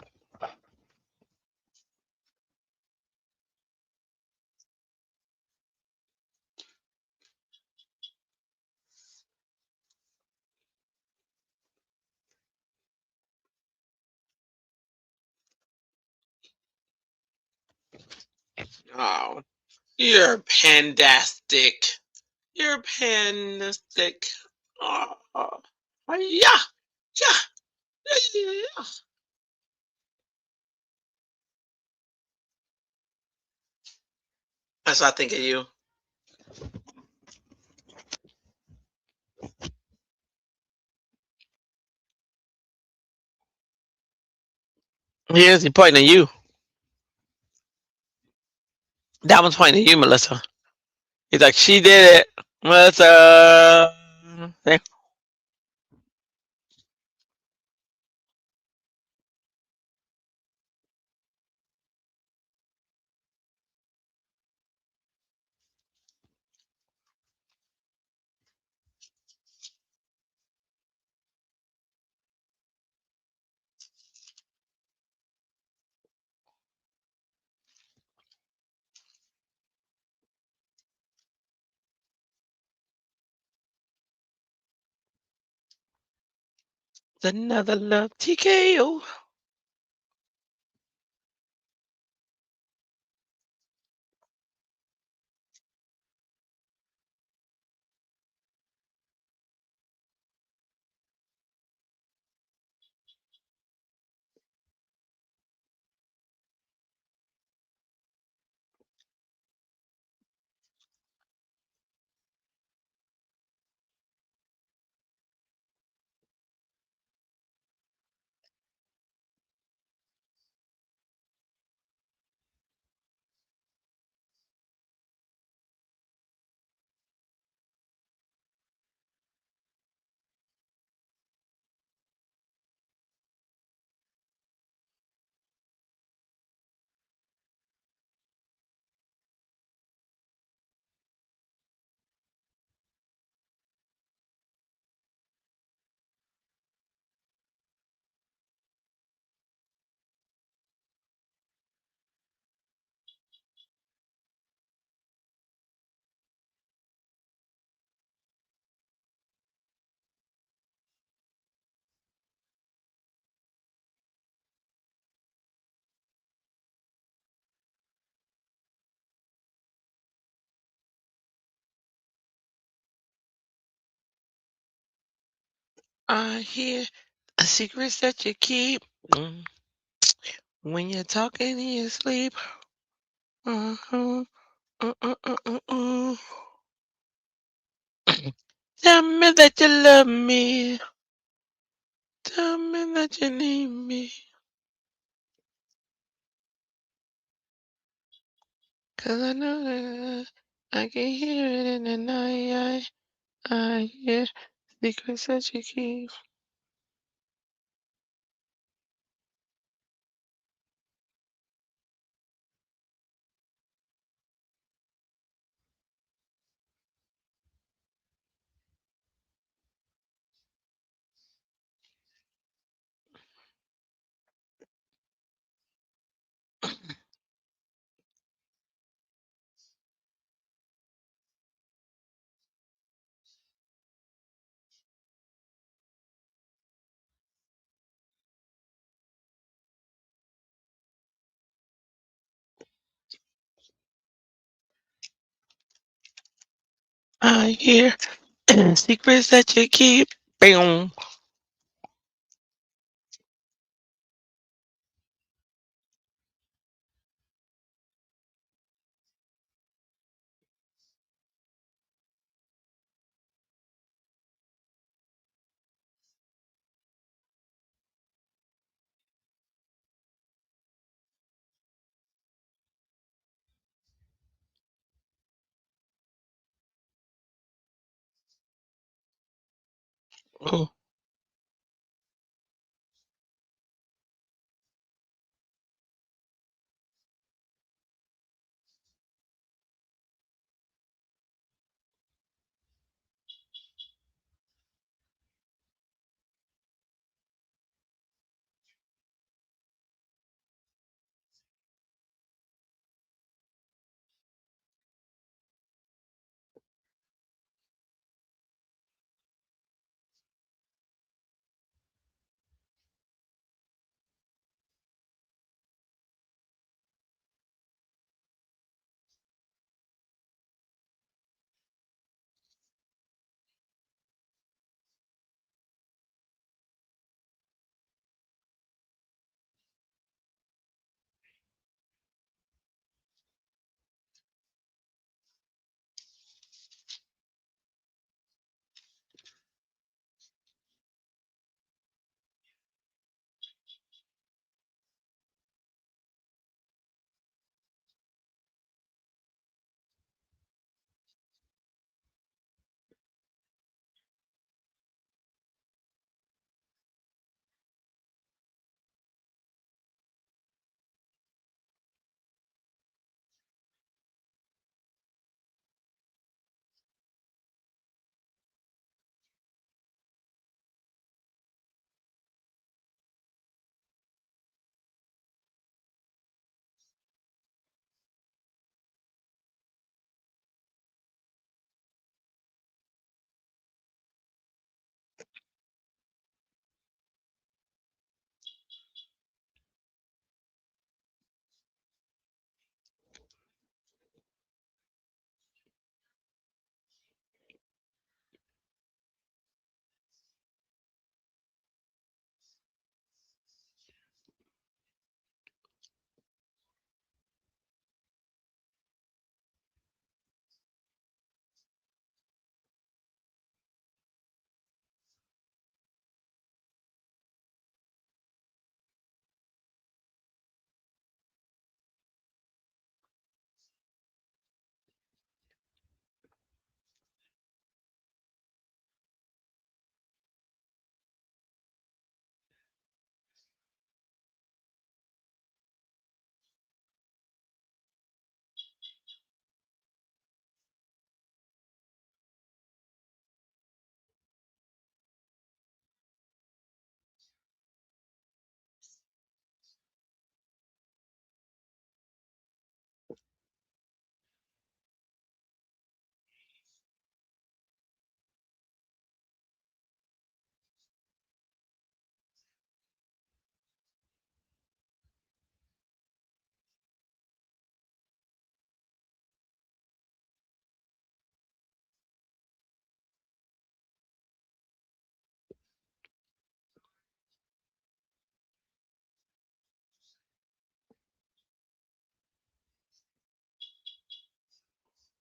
Oh, you're pandastic. You're pandastic. Oh, yeah, yeah, yeah, yeah. That's what I think of you. He is. He pointing at you. That one's pointing at you, Melissa. He's like, she did it, Melissa. It's another love TKO. I hear secrets that you keep when you're talking in your sleep. Uh-huh. Uh. Tell me that you love me. Tell me that you need me. 'Cause I know that I can hear it in the night. I hear secrets that you keep. I hear secrets that you keep. Boom. Oh,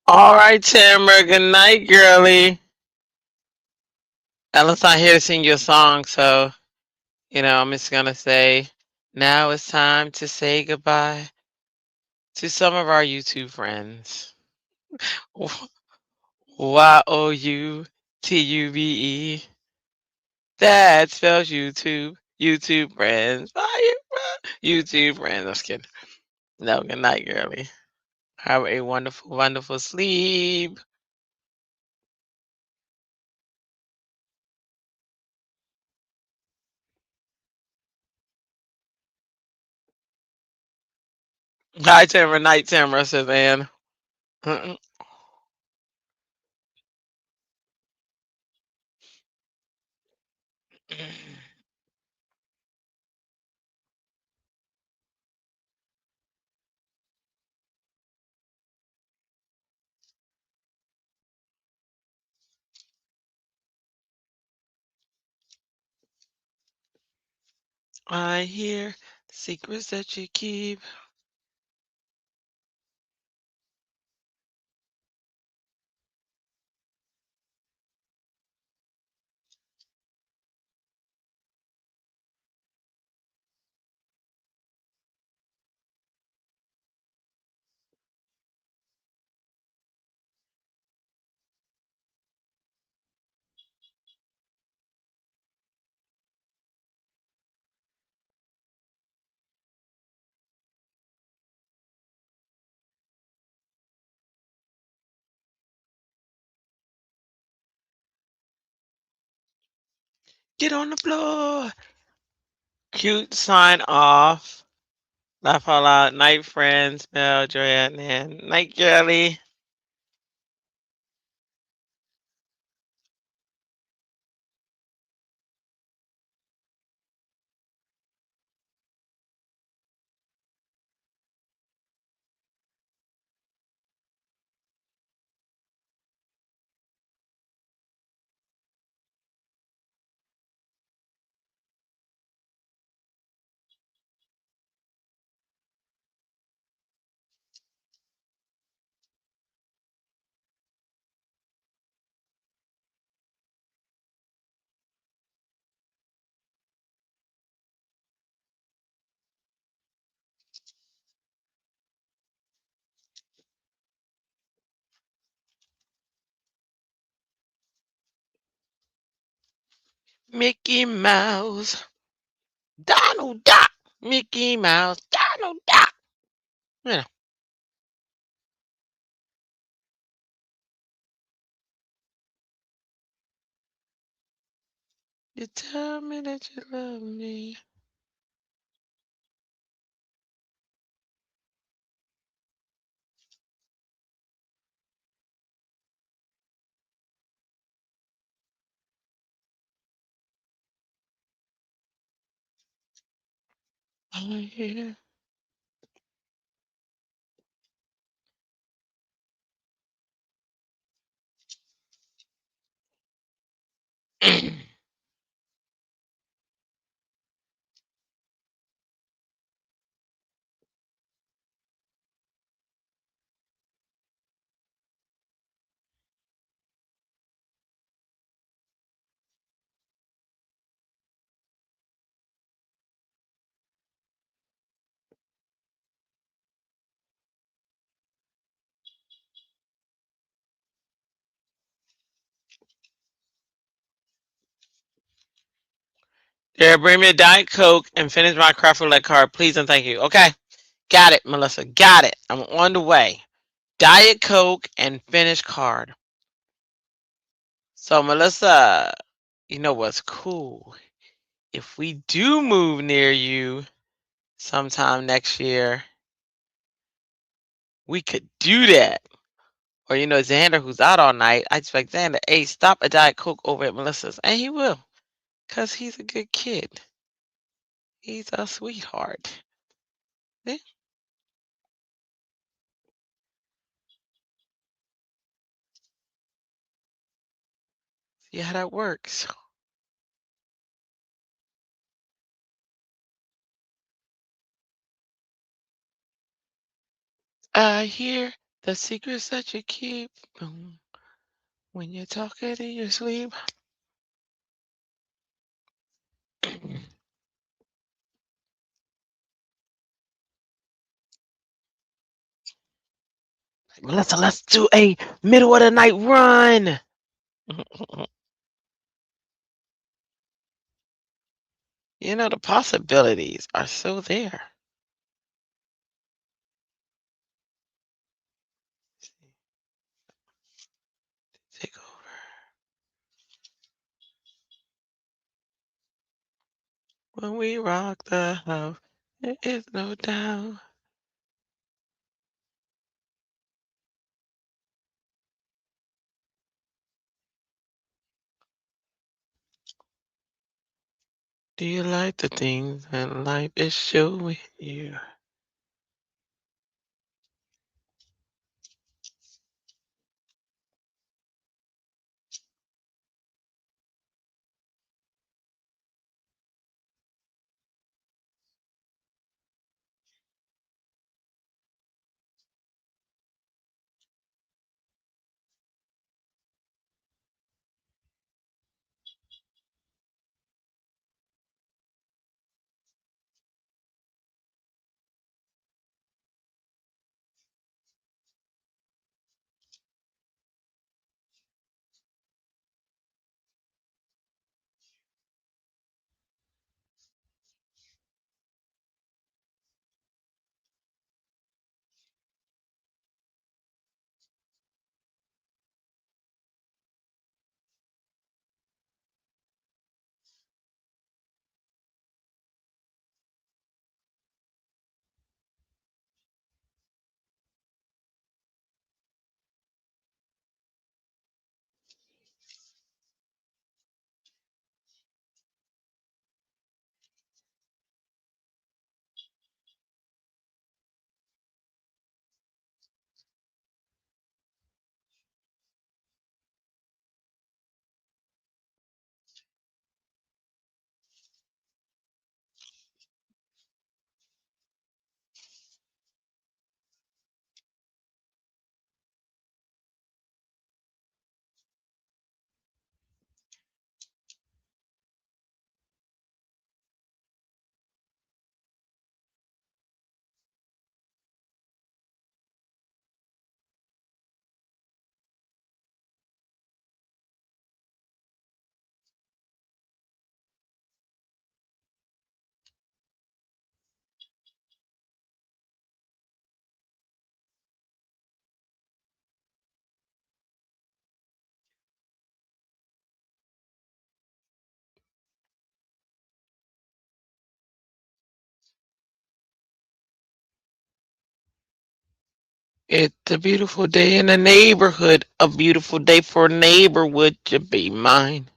all right, Tamara. Good night, girly. Ella's not here to sing your song, so I'm just gonna say now it's time to say goodbye to some of our YouTube friends. YOUTUBE. That spells YouTube. YouTube friends. Bye, YouTube friends. I'm just kidding. No, good night, girlie. Have a wonderful, wonderful sleep. Hi, Tamara. Night, Tamara, says Ann. I hear the secrets that you keep. Get on the floor. Cute sign off. Laugh out loud. Night friends. Mel, Joanne, and night girly. Mickey Mouse. Donald Duck. Mickey Mouse. Donald Duck. You know, you tell me that you love me. Oh, yeah. Yeah, bring me a Diet Coke and finish my Craft Roulette card, please and thank you. Okay, got it, Melissa. Got it. I'm on the way. Diet Coke and finish card. So, Melissa, you know what's cool? If we do move near you sometime next year, we could do that. Or, Xander, who's out all night, I just like, Xander, hey, stop a Diet Coke over at Melissa's. And he will, because he's a good kid. He's a sweetheart. Yeah, see how that works. I hear the secrets that you keep when you're talking in your sleep. Melissa, let's do a middle of the night run. The possibilities are so there. Take over. When we rock the house, there is no doubt. Do you like the things that life is showing you? It's a beautiful day in the neighborhood. A beautiful day for a neighbor. Would you be mine?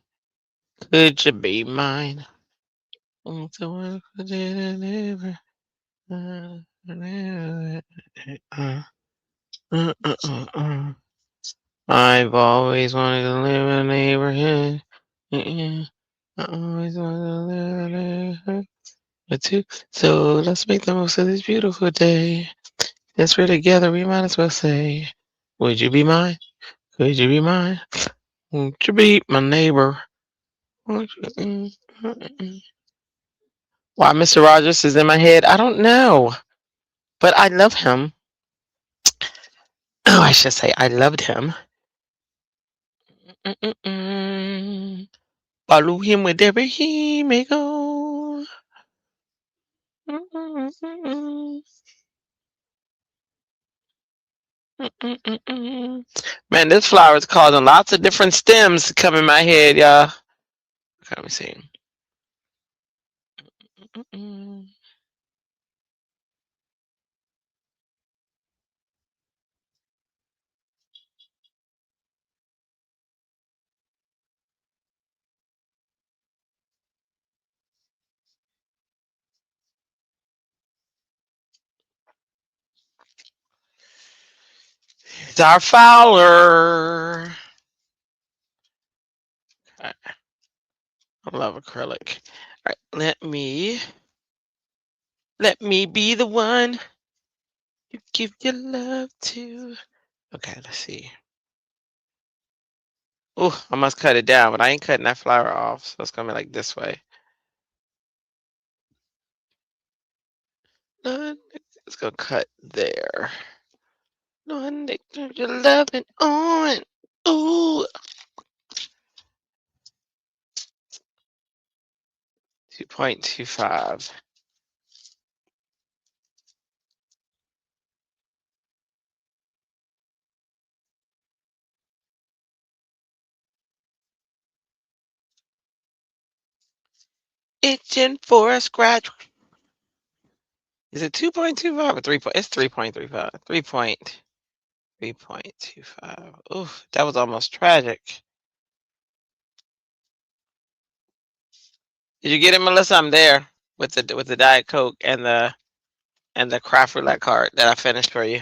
Could you be mine? It's a wonderful day in the neighborhood. Uh, uh. I've always wanted to live in a neighborhood. I always wanted to live in a neighborhood. But too. So let's make the most of this beautiful day. Since we're together, we might as well say, would you be mine? Could you be mine? Would you be my neighbor? Would you- Why Mr. Rogers is in my head? I don't know. But I love him. Oh, I should say I loved him. Follow him wherever he may go. Man, this flower is causing lots of different stems to come in my head, y'all. Okay, let me see. It's our Fowler. I love acrylic. All right, let me be the one you give your love to. Okay, let's see. Oh, I must cut it down, but I ain't cutting that flower off, so it's gonna be like this way. It's gonna cut there. No, turn your loving on. Ooh, 2.25. Itching for a scratch. Is it 2.25 or 3 point? It's 3.35. 3.25. Oof, that was almost tragic. Did you get it, Melissa? I'm there with the Diet Coke and the Craft Roulette card that I finished for you.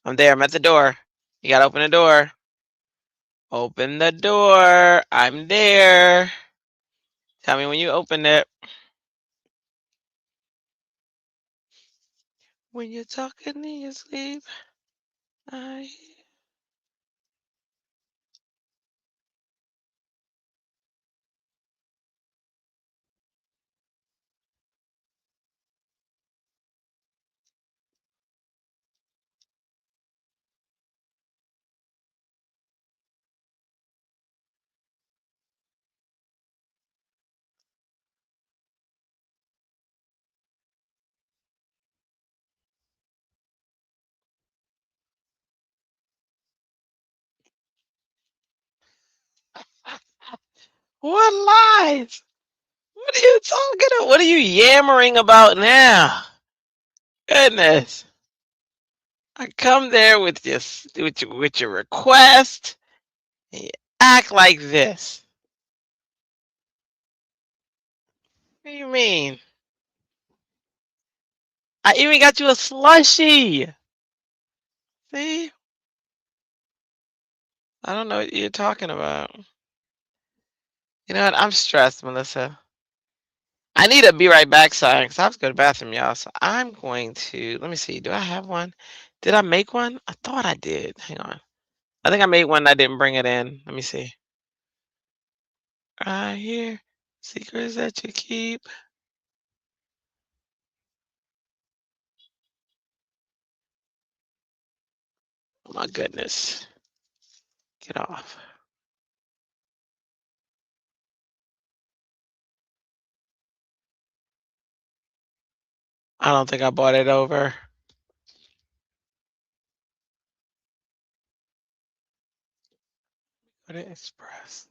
I'm there. I'm at the door. You gotta open the door. Open the door. I'm there. Tell me when you open it. When you're talking in your sleep, I. What lies? What are you talking about? What are you yammering about now? Goodness. I come there with your request, and you act like this. What do you mean? I even got you a slushie. See? I don't know what you're talking about. You know what? I'm stressed, Melissa. I need a be right back sign because I have to go to the bathroom, y'all. So I'm going to let me see. Do I have one? Did I make one? I thought I did. Hang on. I think I made one. I didn't bring it in. Let me see. Right here. Secrets that you keep. Oh my goodness. Get off. I don't think I bought it over. Go to Express.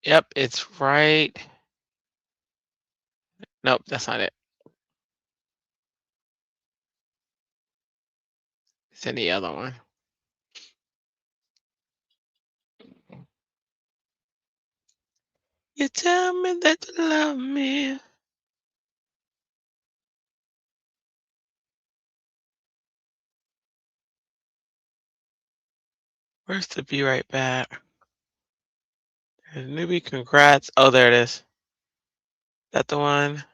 Yep, it's right. Nope, that's not it. It's in the other one. You tell me that you love me. Where's the be right back? Newbie, congrats. Oh, there it is. That the one?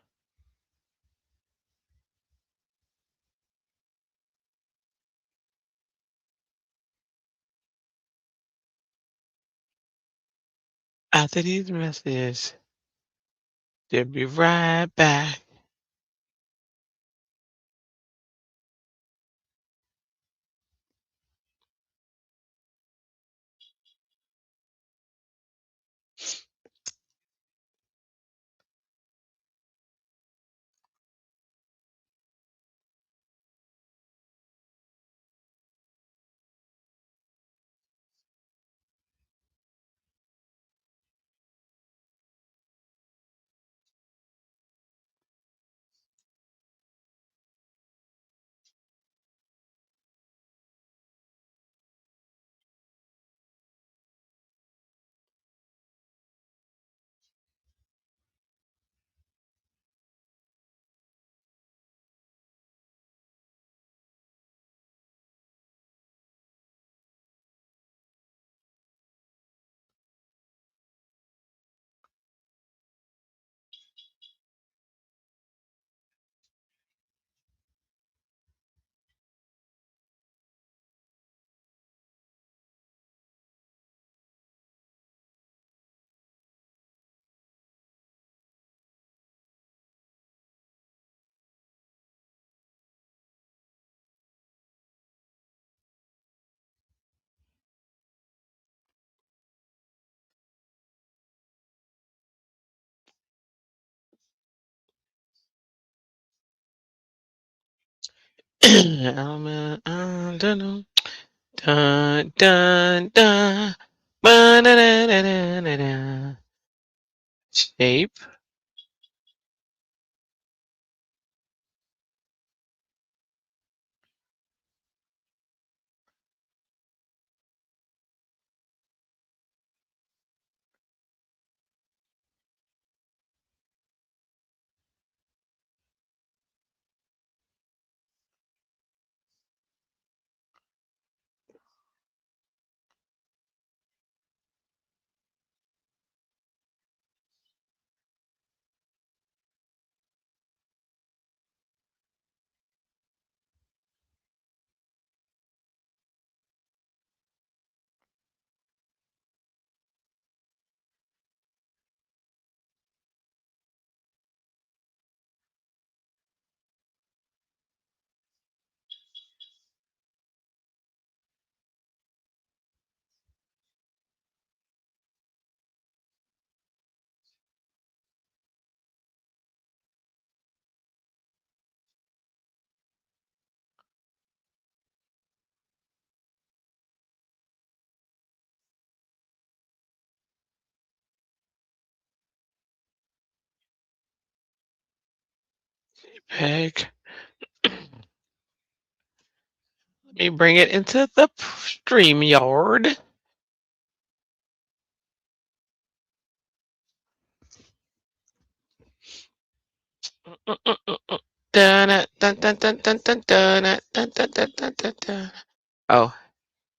After these messages, they'll be right back. Dun, dun, dun, dun. Ba-da-da-da-da-da-da. Shape. Peg. Let me bring it into the stream yard. Oh,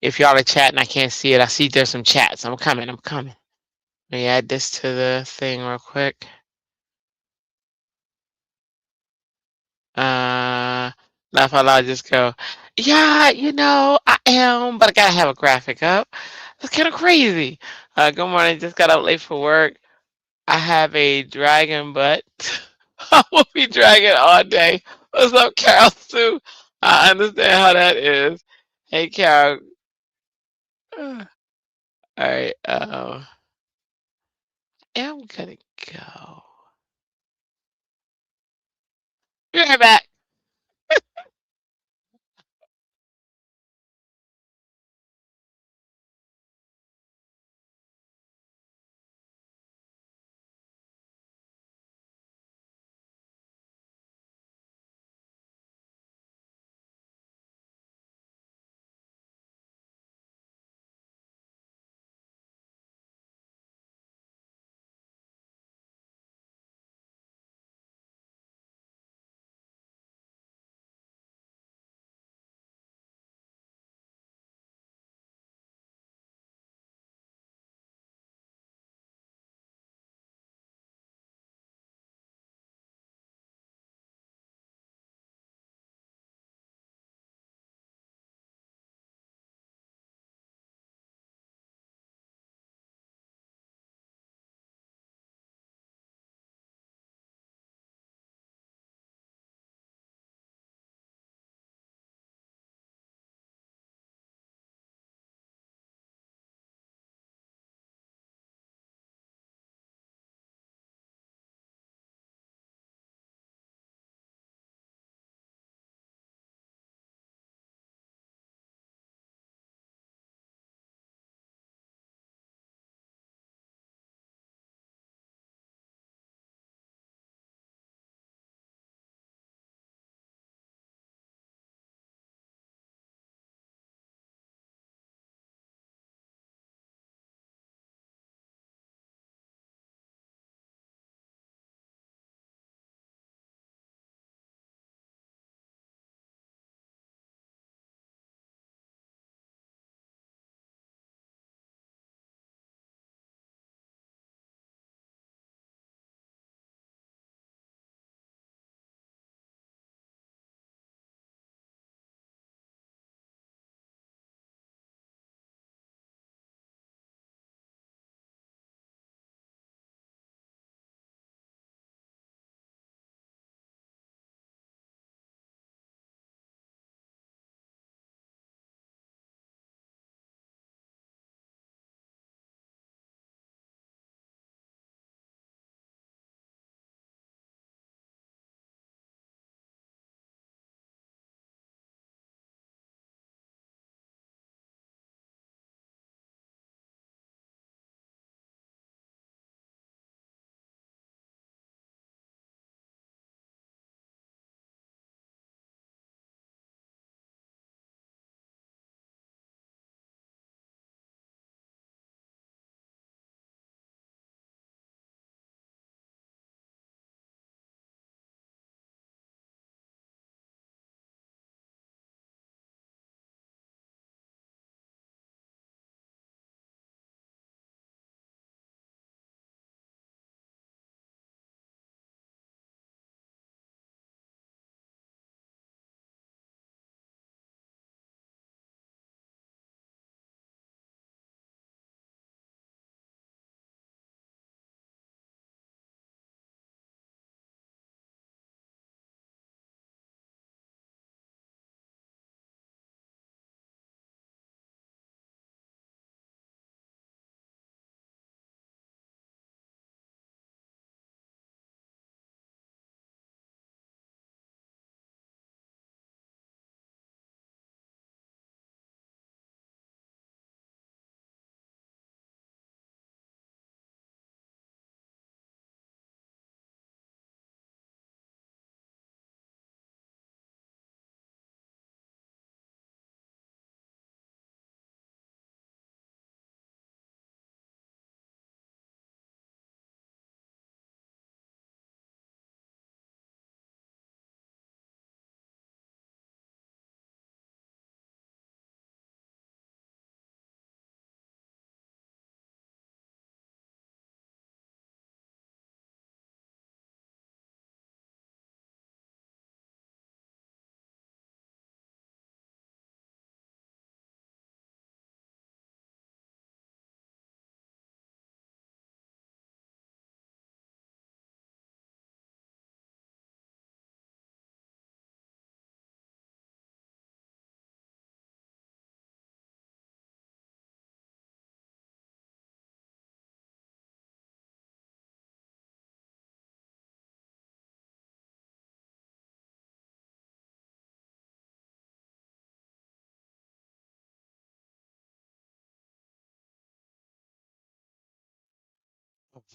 if y'all are chatting, I can't see it. I see there's some chats. I'm coming. I'm coming. Let me add this to the thing real quick. Laugh out loud, just go, yeah, I am, but I gotta have a graphic up. That's kind of crazy. Good morning, just got up late for work. I have a dragon butt. I will be dragging all day. What's up, Carol Sue? I understand how that is. Hey, Carol. All right, I'm gonna go. Be right back.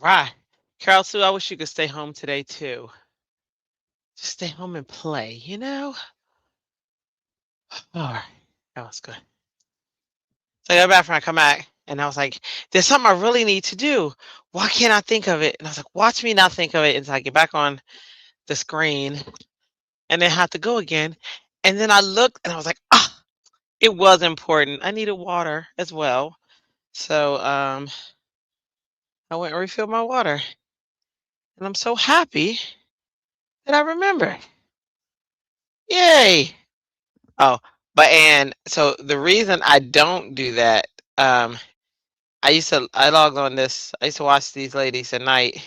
Right. Carol Sue, I wish you could stay home today too. Just stay home and play, you know? All right. That was good. So I go back and I come back and I was like, there's something I really need to do. Why can't I think of it? And I was like, watch me not think of it until I get back on the screen and then have to go again. And then I looked and I was like, ah, it was important. I needed water as well. So I went and refilled my water. And I'm so happy that I remembered. Yay. Oh, but and so the reason I don't do that, um, I logged on this, I used to watch these ladies at night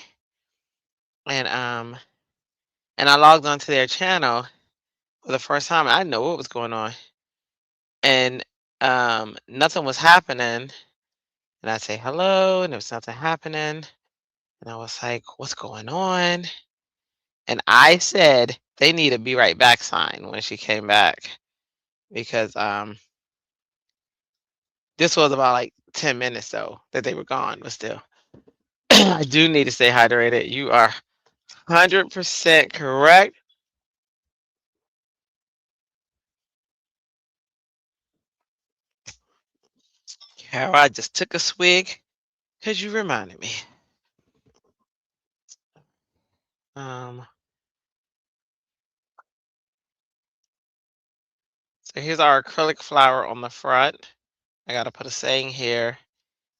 and I logged onto their channel for the first time. I didn't know what was going on. And nothing was happening. And I say hello, and there was nothing happening. And I was like, what's going on? And I said they need a be right back sign when she came back because this was about like 10 minutes though that they were gone, but still. I do need to stay hydrated. You are 100% correct. Carol, I just took a swig because you reminded me. Um, so here's our acrylic flower on the front. I gotta put a saying here,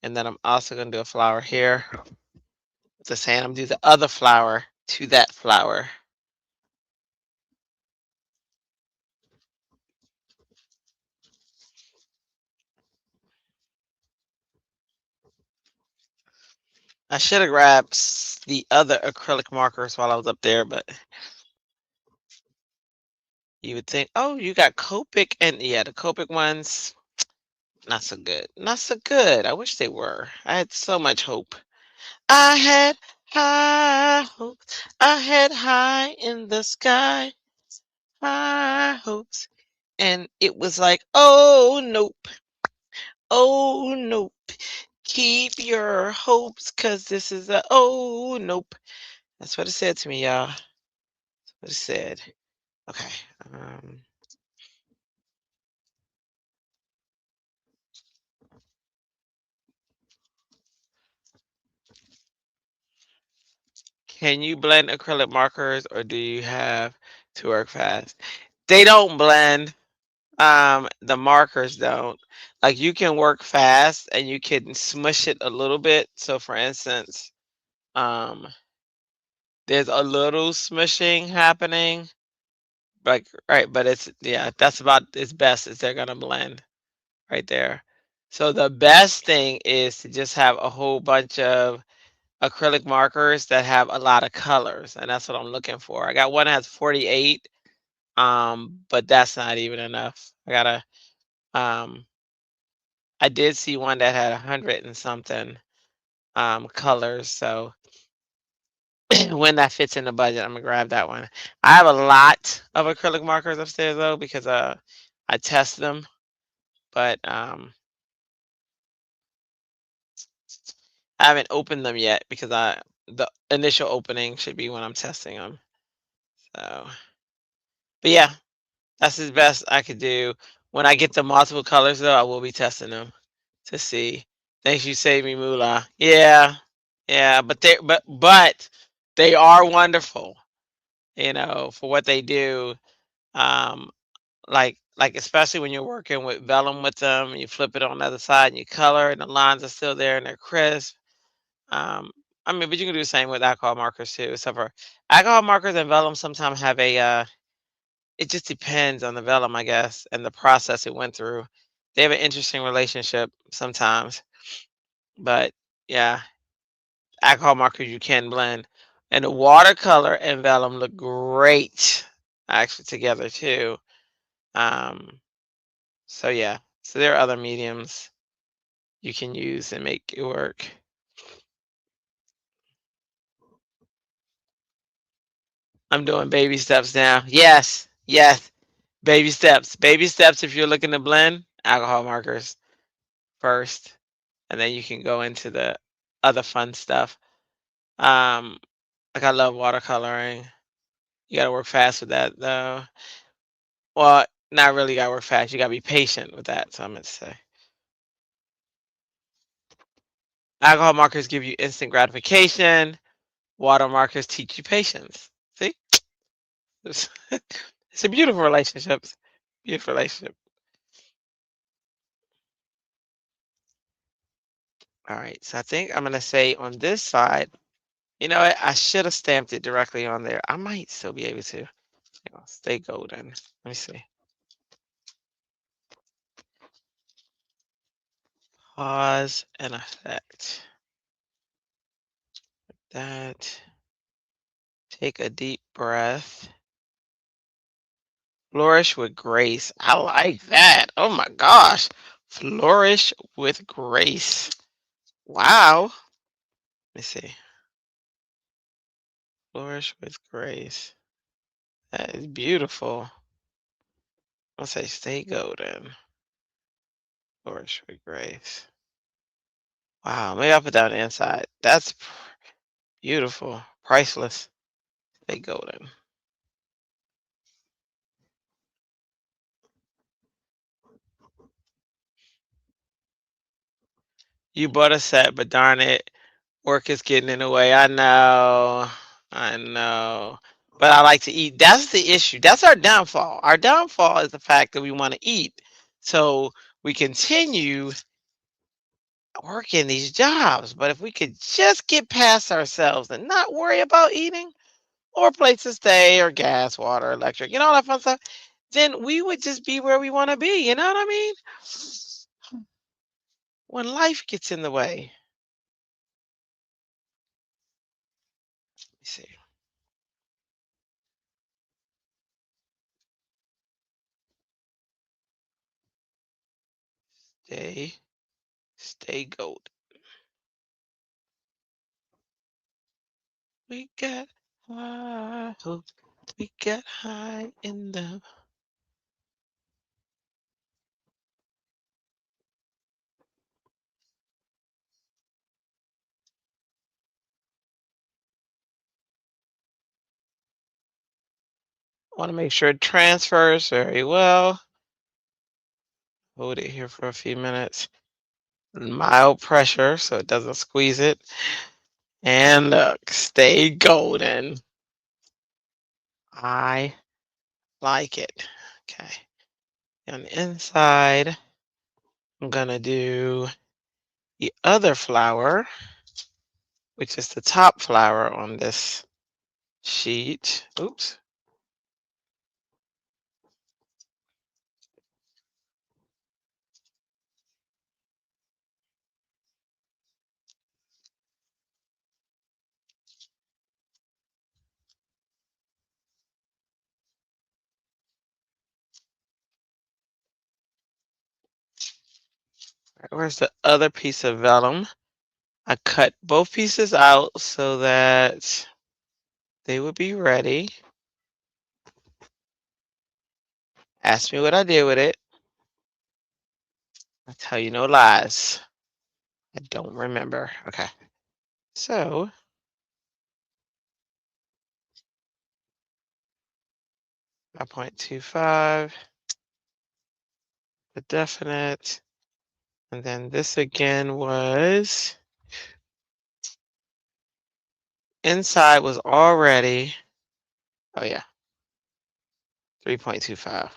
and then I'm also gonna do a flower here. With the saying, I'm gonna do the other flower to that flower. I should have grabbed the other acrylic markers while I was up there, but you would think, oh, you got Copic, and yeah, the Copic ones, not so good. Not so good. I wish they were. I had so much hope. I had high hopes. I had high in the sky, high hopes. And it was like, oh, nope. Oh, nope. Keep your hopes, because this is a, oh, nope. That's what it said to me, y'all. That's what it said. Okay. Can you blend acrylic markers or do you have to work fast? They don't blend. The markers don't. Like you can work fast and you can smush it a little bit. So for instance, um, there's a little smushing happening. Like right, but it's yeah, that's about as best as they're gonna blend right there. So the best thing is to just have a whole bunch of acrylic markers that have a lot of colors, and that's what I'm looking for. I got one that has 48, but that's not even enough. Um, I did see one that had 100 and something colors, so when that fits in the budget, I'm gonna grab that one. I have a lot of acrylic markers upstairs though because I test them, but I haven't opened them yet because the initial opening should be when I'm testing them. So, but yeah, that's the best I could do. When I get the multiple colors though, I will be testing them to see. Thanks, you saved me, Moolah. Yeah, yeah, but they are wonderful, you know, for what they do. Um, like especially when you're working with vellum with them, you flip it on the other side and you color, and the lines are still there and they're crisp. Um, I mean, but you can do the same with alcohol markers too. Except for alcohol markers and vellum sometimes have a it just depends on the vellum, I guess, and the process it went through. They have an interesting relationship sometimes, but yeah, alcohol markers you can blend, and the watercolor and vellum look great actually together too. Um, so yeah, so there are other mediums you can use and make it work. I'm doing baby steps now. Yes, yes, baby steps. Baby steps if you're looking to blend alcohol markers first, and then you can go into the other fun stuff. Um, like I love watercoloring. You gotta work fast with that though. Well, not really gotta work fast. You gotta be patient with that. So I meant to say. Alcohol markers give you instant gratification. Water markers teach you patience. See? It's, it's a beautiful relationship. Beautiful relationship. All right. So I think I'm gonna say on this side, you know what? I should have stamped it directly on there. I might still be able to. Stay golden. Let me see. Pause and effect. That. Take a deep breath. Flourish with grace. I like that. Oh my gosh. Flourish with grace. Wow. Let me see. Flourish with grace. That is beautiful. I'll say stay golden. Flourish with grace. Wow. Maybe I'll put that on the inside. That's beautiful. Priceless. Stay golden. You bought a set, but darn it, work is getting in the way. I know. I know. But I like to eat. That's the issue. That's our downfall. Our downfall is the fact that we want to eat. So we continue working these jobs. But if we could just get past ourselves and not worry about eating or place to stay or gas, water, electric, all that fun stuff, then we would just be where we want to be. You know what I mean? When life gets in the way. Let me see. Stay gold. We got high hopes. We got high in the. Want to make sure it transfers very well. Hold it here for a few minutes. Mild pressure so it doesn't squeeze it. And look, stay golden. I like it. Okay. On the inside, I'm gonna do the other flower, which is the top flower on this sheet. Oops. Where's the other piece of vellum? I cut both pieces out so that they would be ready. Ask me what I did with it. I tell you no lies. I don't remember. Okay. So 5.25, the definite. And then this again was inside was already, oh yeah, 3.25.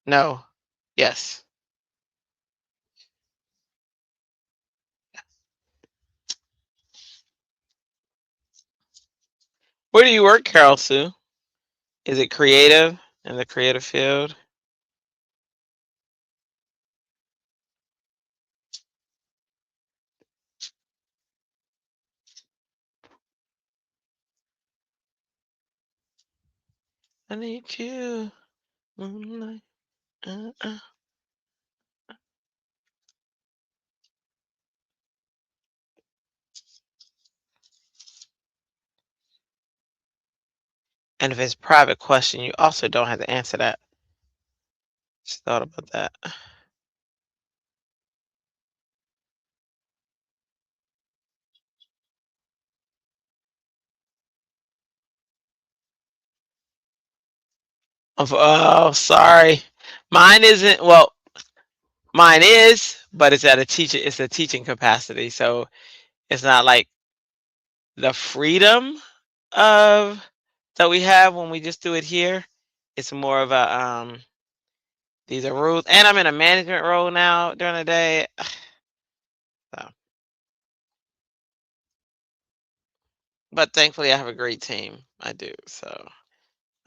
No, yes. Where do you work, Carol Sue? Is it creative in the creative field? I need you. Moonlight. Uh. And if it's a private question, you also don't have to answer that. Just thought about that. Oh, sorry. Mine isn't. Well, mine is, but it's at a teacher. It's a teaching capacity, so it's not like the freedom of that we have when we just do it here. It's more of a these are rules, and I'm in a management role now during the day. So, but thankfully, I have a great team. I do. So,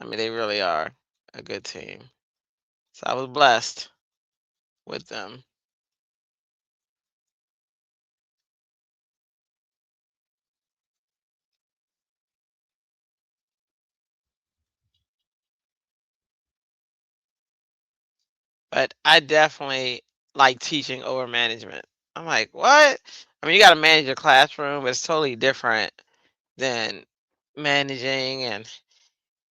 I mean, they really are a good team. So I was blessed with them. But I definitely like teaching over management. I'm like, what? I mean, you got to manage your classroom, but it's totally different than managing and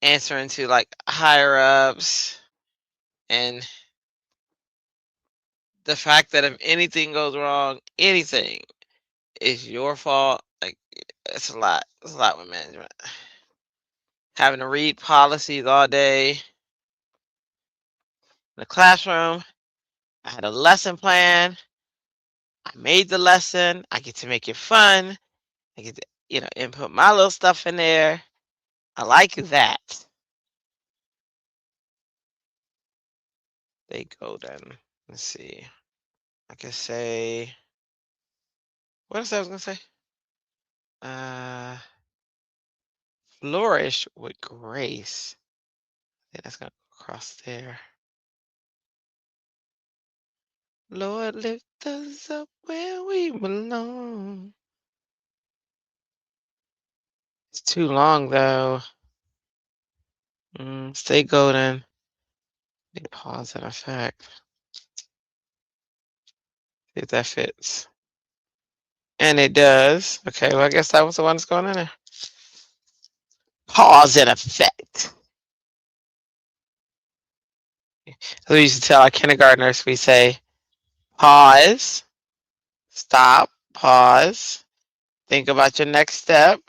answering to like higher ups. And the fact that if anything goes wrong, anything is your fault. Like, it's a lot. It's a lot with management. Having to read policies all day in the classroom. I had a lesson plan. I made the lesson. I get to make it fun. I get to, input my little stuff in there. I like that. They go then. Let's see. I can say, what else I was gonna say? Uh, flourish with grace. I think that's gonna go across there. Lord, lift us up where we belong. It's too long though. Stay golden. Let me pause in effect. See if that fits. And it does. Okay, well, I guess that was the one that's going in there. Pause in effect. So we used to tell our kindergartners, we say, pause, stop, pause, think about your next step,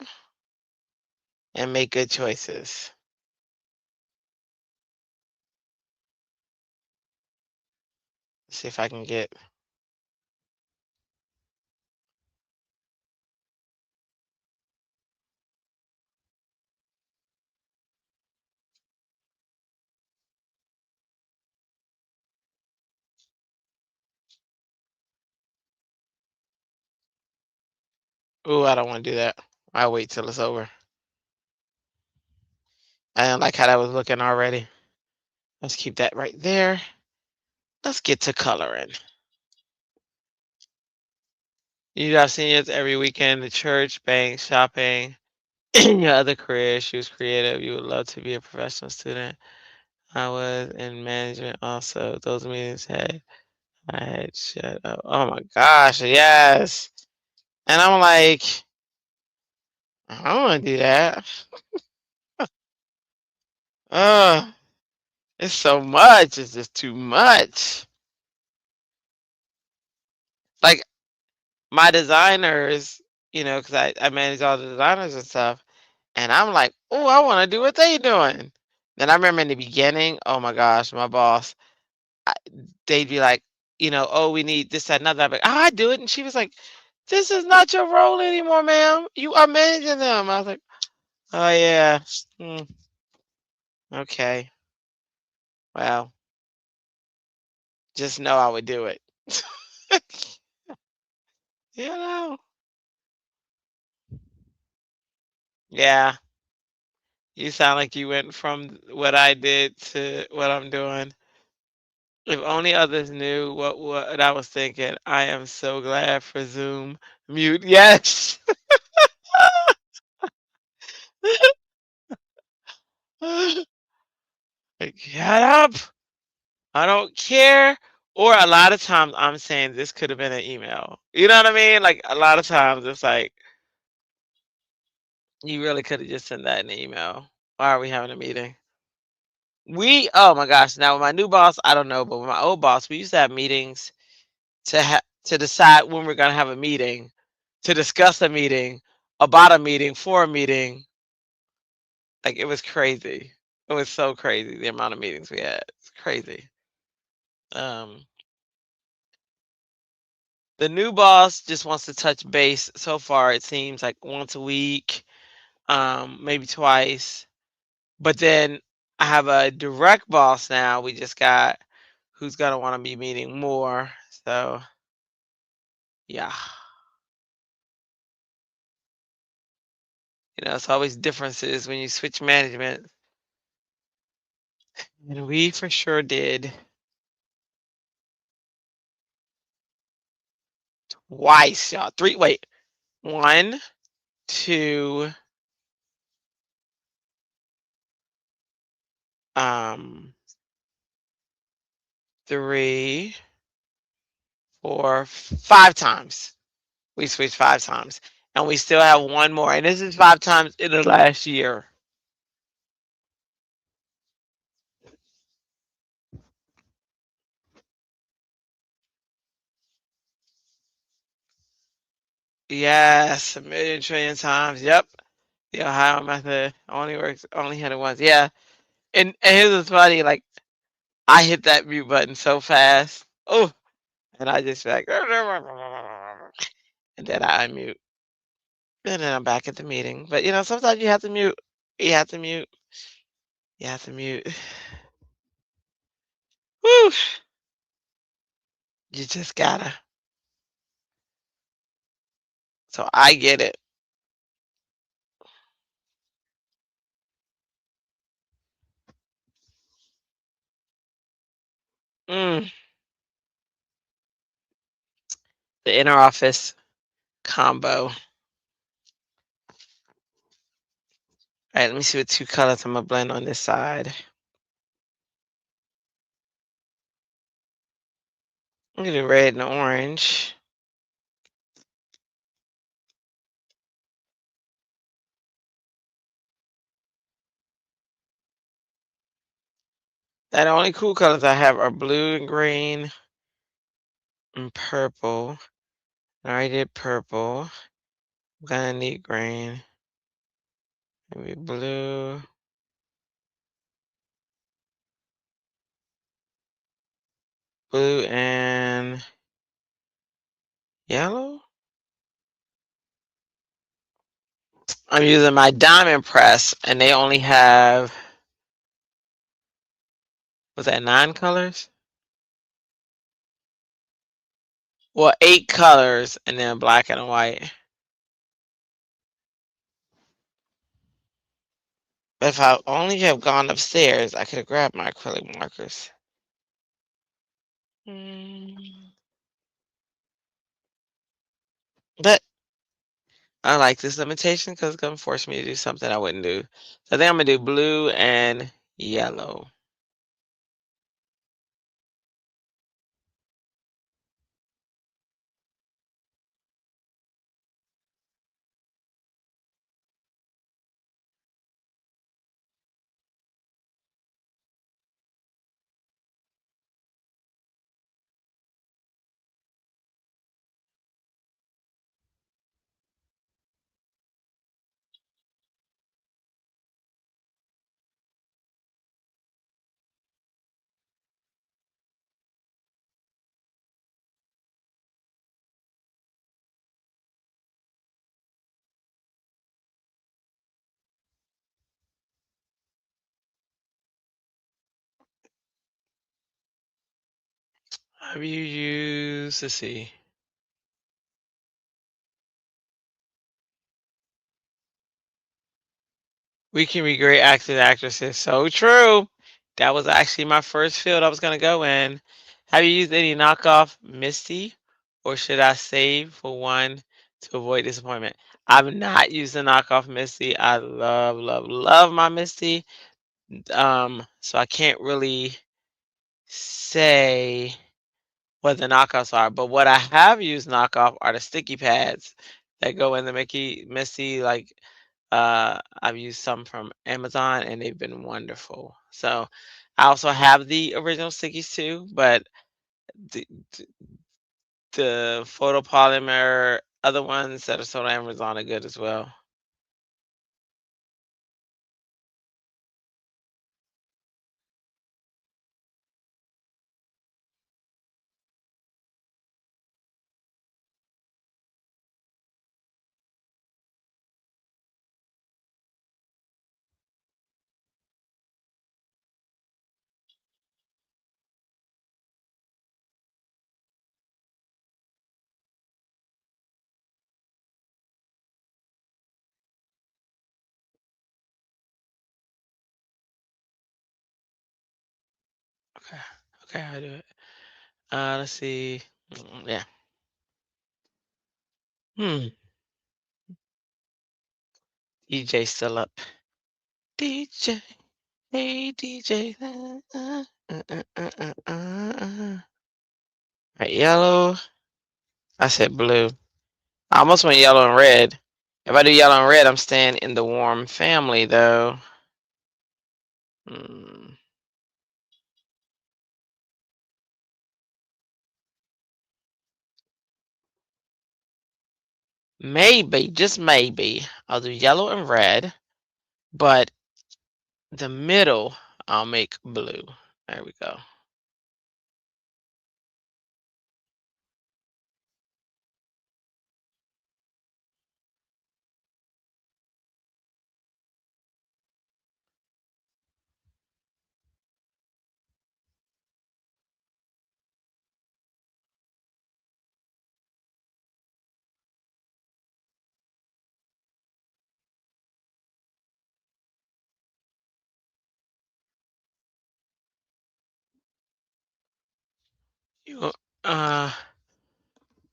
and make good choices. Let's see if I can get. Ooh, I don't want to do that. I'll wait till it's over. I didn't like how that was looking already. Let's keep that right there. Let's get to coloring. You have seniors every weekend, the church, bank, shopping, your other careers. She was creative. You would love to be a professional student. I was in management also. Those meetings I had shut up. Oh my gosh, yes. And I'm like, I don't want to do that. It's so much. It's just too much. Like my designers, because I manage all the designers and stuff. And I'm like, oh, I want to do what they doing. Then I remember in the beginning, oh my gosh, my boss, I, they'd be like, oh, we need this, that, another. I'm like, oh, I do it. And she was like, this is not your role anymore, ma'am. You are managing them. I was like, oh yeah. Hmm, okay. Well, just know I would do it. you know. Yeah. You sound like you went from what I did to what I'm doing. If only others knew what I was thinking. I am so glad for Zoom mute. Yes. Like, shut up. I don't care. Or a lot of times I'm saying this could have been an email. You know what I mean? Like a lot of times it's like you really could have just sent that in an email. Why are we having a meeting? Oh my gosh, now with my new boss, I don't know, but with my old boss, we used to have meetings to decide when we're gonna have a meeting, to discuss a meeting, about a meeting, for a meeting. Like it was crazy. It was so crazy the amount of meetings we had. It's crazy. Um, the new boss just wants to touch base. So far, it seems like once a week, maybe twice. But then I have a direct boss now. We just got who's gonna want to be meeting more. So yeah, it's always differences when you switch management, and we for sure did twice, y'all. Three. Wait, one, two, um, three, four, five times. We switched five times, and we still have one more. And this is five times in the last year. Yes, a million trillion times. Yep. The Ohio method only works. Only hit it once. Yeah. And here's what's funny. Like I hit that mute button so fast. Oh, and I just like, and then I unmute, and then I'm back at the meeting. But sometimes you have to mute. You have to mute. You have to mute. Woo! You just gotta. So I get it. Mm, the inner office combo. All right, let me see what two colors I'm gonna blend on this side. I'm gonna do red and orange. The only cool colors I have are blue and green and purple. I already did purple. I'm gonna need green. Maybe blue. Blue and yellow. I'm using my diamond press, and they only have, was that 9 colors? Well, 8 colors, and then black and white. If I only have gone upstairs, I could have grabbed my acrylic markers. But I like this limitation because it's gonna force me to do something I wouldn't do. So I think I'm gonna do blue and yellow. Have you used, let's see. We can be great actors and actresses. So true. That was actually my first field I was gonna go in. Have you used any knockoff Misty, or should I save for one to avoid disappointment? I've not used the knockoff Misty. I love, love, love my Misty. So I can't really say what the knockoffs are, but what I have used knockoff are the sticky pads that go in the Mickey Misty. Like I've used some from Amazon and they've been wonderful. So I also have the original stickies too, but the, the photopolymer other ones that are sold on Amazon are good as well. Okay. Okay, I do it. Let's see. Yeah. Hmm. DJ still up. DJ. Hey, DJ. Right, yellow. I said blue. I almost went yellow and red. If I do yellow and red, I'm staying in the warm family, though. Hmm. Maybe, just maybe, I'll do yellow and red, but the middle I'll make blue. There we go. You, uh,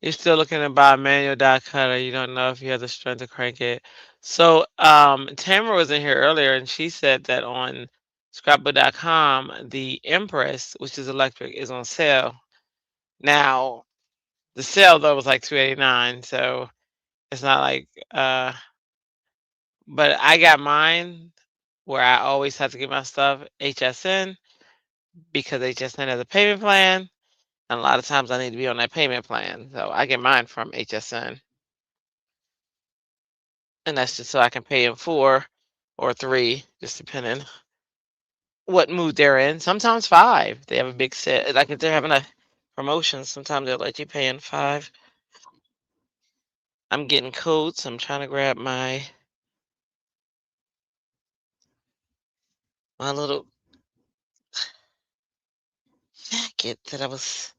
you're still looking to buy a manual die cutter. You don't know if you have the strength to crank it. So, Tamara was in here earlier, and she said that on scrapbook.com, the Empress, which is electric, is on sale. Now, the sale though was like $289, so it's not like but I got mine where I always have to get my stuff HSN because HSN has a payment plan. And a lot of times I need to be on that payment plan. So I get mine from HSN. And that's just so I can pay in 4 or 3, just depending what mood they're in. Sometimes 5. They have a big set. Like if they're having a promotion, sometimes they'll let you pay in 5. I'm getting coats. I'm trying to grab my little jacket that I was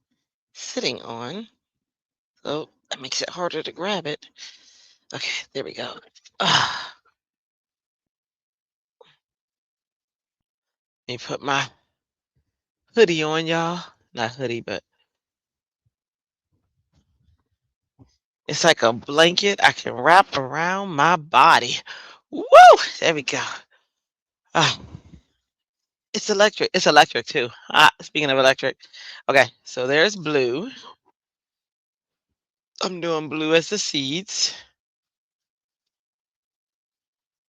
sitting on. So that makes it harder to grab it. Okay, there we go. Let me put my hoodie on, y'all. Not hoodie, but it's like a blanket I can wrap around my body. Woo! There we go. Ah, it's electric. It's electric too. Speaking of electric. Okay, so there's blue. I'm doing blue as the seeds.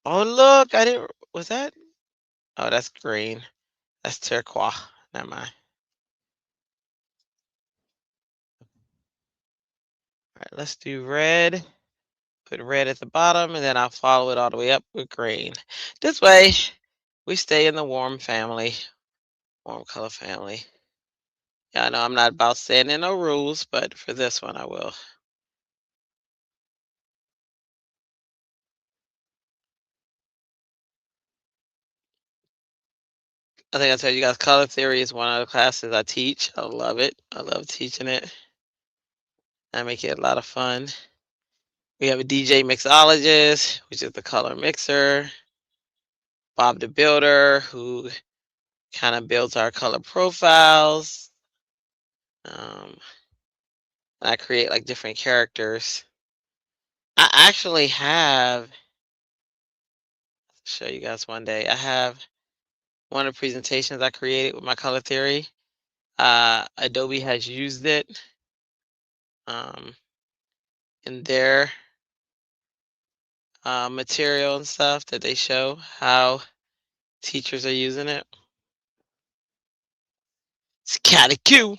Oh, look, I didn't. Was that? Oh, that's green. That's turquoise. Never mind. All right, let's do red. Put red at the bottom, and then I'll follow it all the way up with green. This way, we stay in the warm family, warm color family. Yeah, I know I'm not about saying no rules, but for this one, I will. I think I told you guys color theory is one of the classes I teach. I love it. I love teaching it. I make it a lot of fun. We have a DJ mixologist, which is the color mixer. Bob the Builder, who kind of builds our color profiles. And I create like different characters. I actually have, show you guys one day. I have one of the presentations I created with my color theory. Adobe has used it um, in their material and stuff that they show how teachers are using it. It's kind of cute.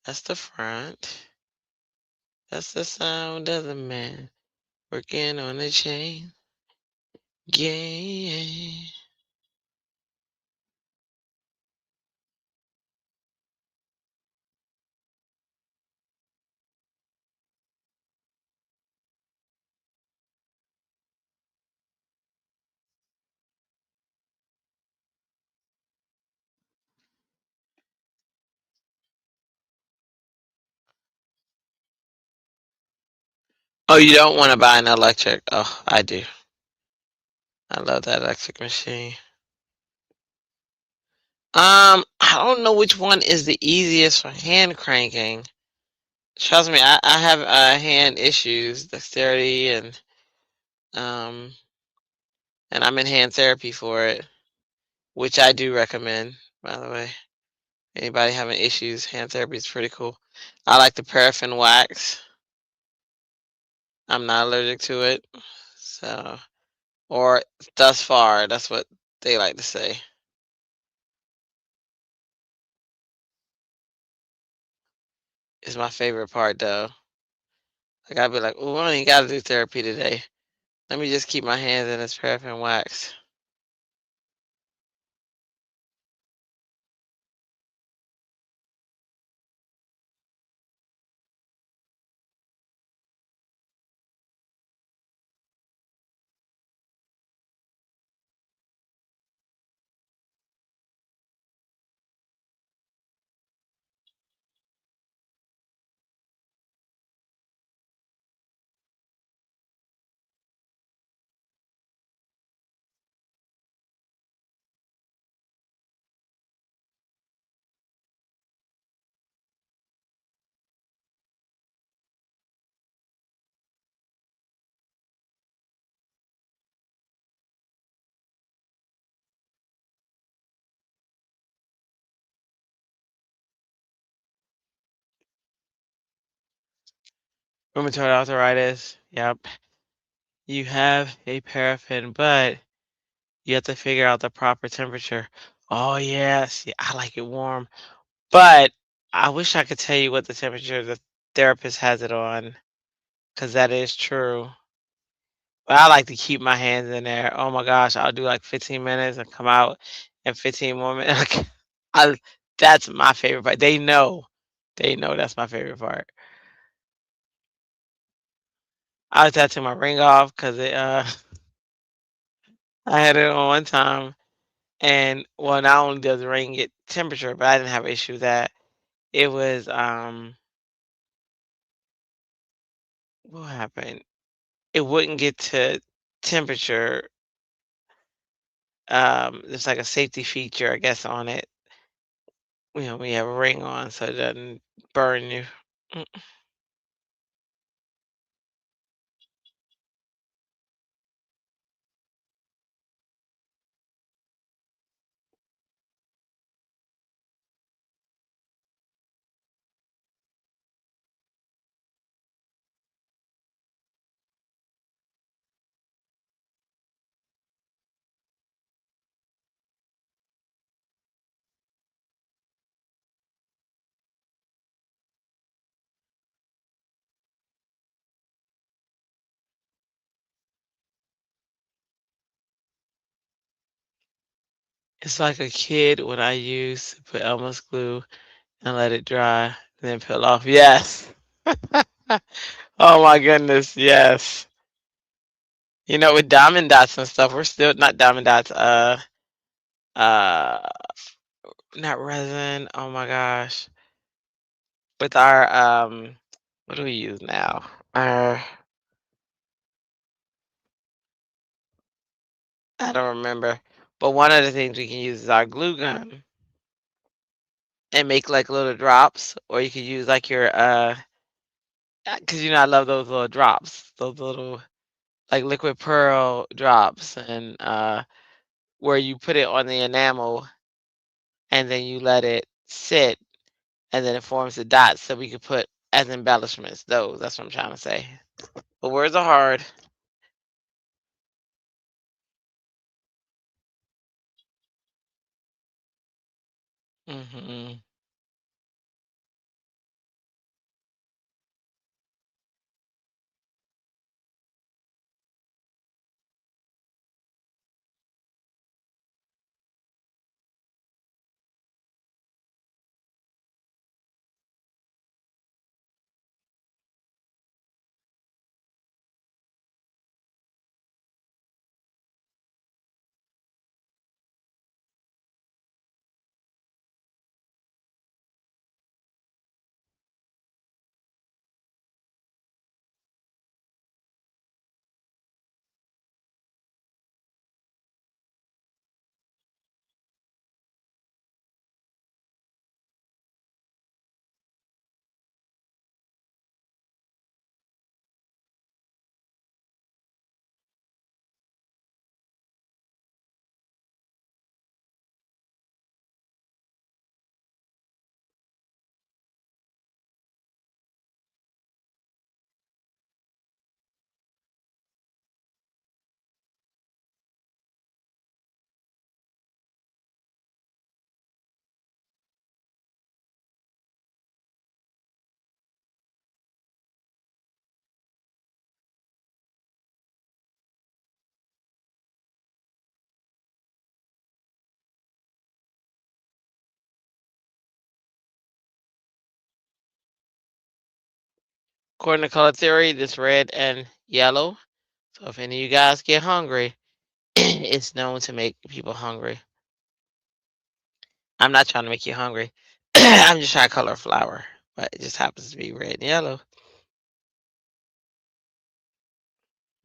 That's the front. That's the sound of the man working on the chain. Yeah. Oh, you don't want to buy an electric? Oh, I do. I love that electric machine. I don't know which one is the easiest for hand cranking. Trust me, I have hand issues, dexterity, um, and I'm in hand therapy for it, which I do recommend, by the way. Anybody having issues, hand therapy is pretty cool. I like the paraffin wax. I'm not allergic to it, so or thus far, that's what they like to say. It's my favorite part, though. Like I'd be like, "Oh, I ain't got to do therapy today. Let me just keep my hands in this paraffin wax." Rheumatoid arthritis. Yep. You have a paraffin, but you have to figure out the proper temperature. Oh yes, yeah, I like it warm. But I wish I could tell you what the temperature the therapist has it on, because that is true. But I like to keep my hands in there. Oh my gosh, I'll do like 15 minutes and come out in 15 more minutes. Like, I, that's my favorite part. They know. They know that's my favorite part. I was tattooing my ring off because it I had it on one time. And well, not only does the ring get temperature, but I didn't have an issue with that. It was what happened? It wouldn't get to temperature. There's like a safety feature, I guess, on it. When you have a ring on, so it doesn't burn you. Mm. It's like a kid when I used to put Elmer's glue and let it dry and then peel off. Yes. Oh my goodness, yes. With diamond dots and stuff, we're still not diamond dots. Uh, not resin. Oh my gosh. With our what do we use now? Uh, I don't remember. But one of the things we can use is our glue gun and make like little drops, or you could use like your because I love those little drops, those little like liquid pearl drops, and where you put it on the enamel and then you let it sit, and then it forms the dots that we could put as embellishments. That's what I'm trying to say. But words are hard. Hmm. according to color theory, this red and yellow. So if any of you guys get hungry, it's known to make people hungry. I'm not trying to make you hungry. I'm just trying to color a flower, but it just happens to be red and yellow.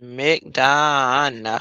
McDonald's.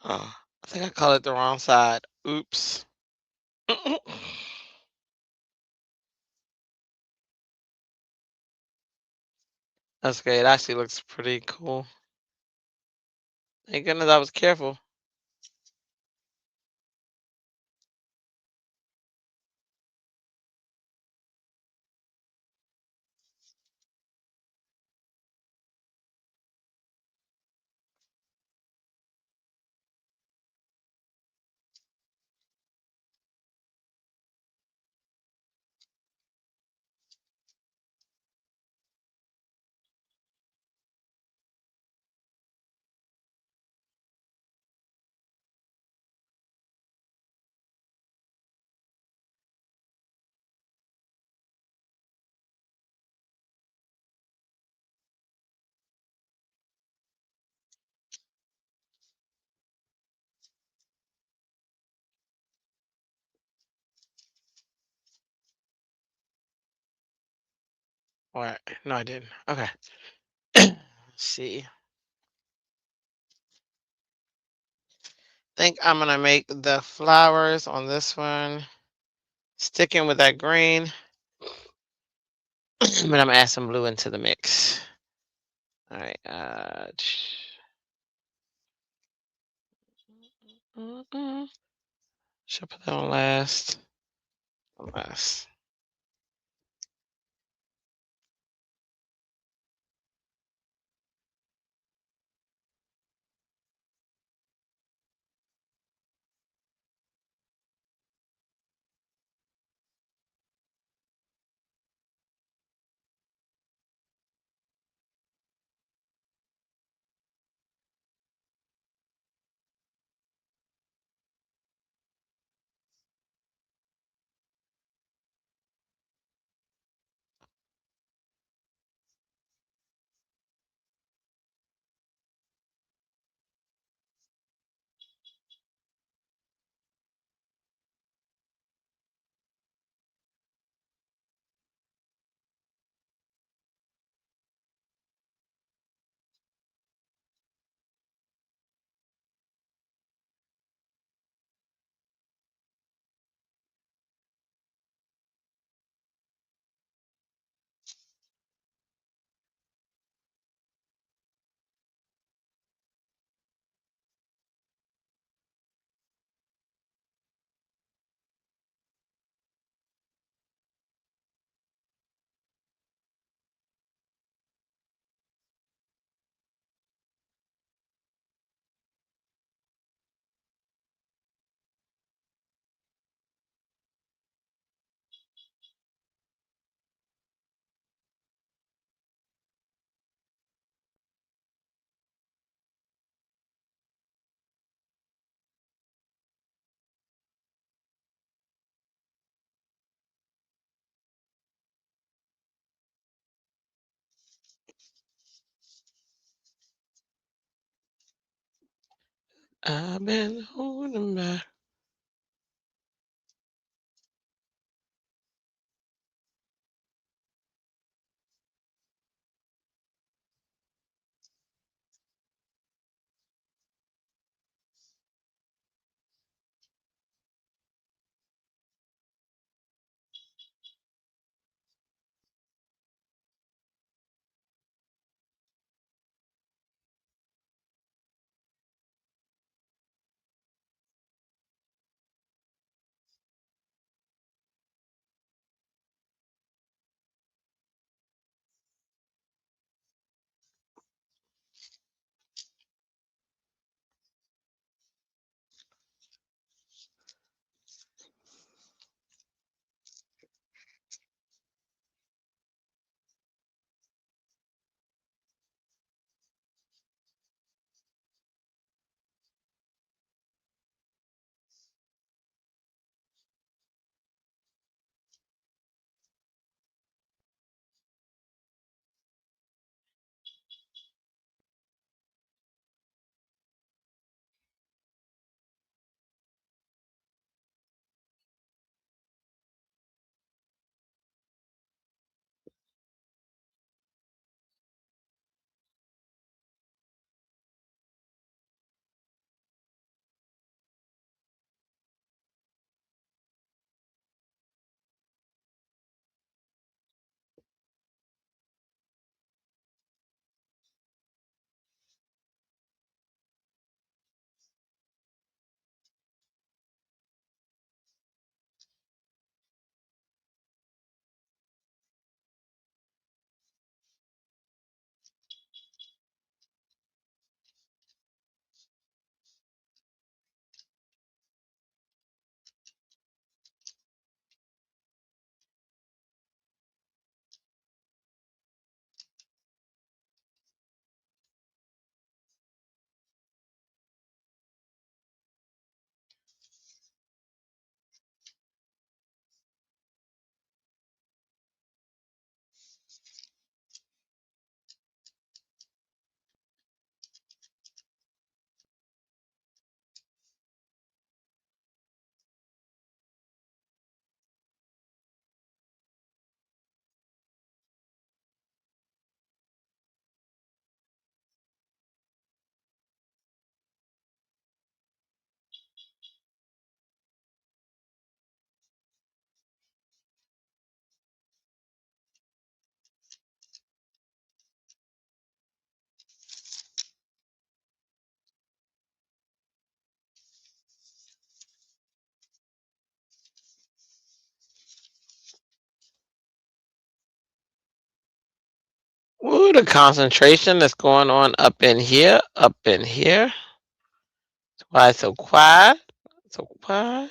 Oh, I think I colored the wrong side. Oops. That's great. It actually looks pretty cool. Thank goodness I was careful. What? No, I didn't. Okay. Let's see. Think I'm gonna make the flowers on this one. Sticking with that green. But I'm gonna add some blue into the mix. All right. Should I put that on last? On last. I've been holding back. Ooh, the concentration that's going on up in here, up in here. That's why it's so quiet. So quiet.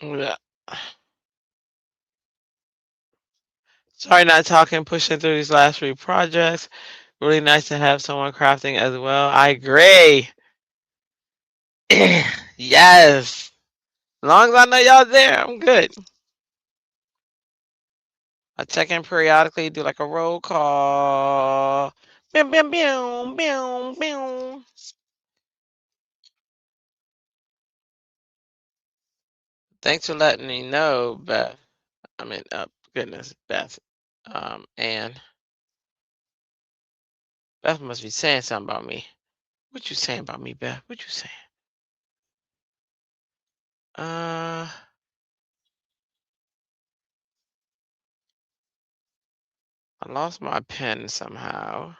Yeah. Sorry, not talking, pushing through these last 3 projects. Really nice to have someone crafting as well. I agree. Yes. As long as I know y'all there, I'm good. I check in periodically, do like a roll call. Bim, bim, bim, bim, bim. Thanks for letting me know, Beth. I mean, goodness, Beth. And Beth must be saying something about me. What you saying about me, Beth? What you saying? Uh, I lost my pen somehow.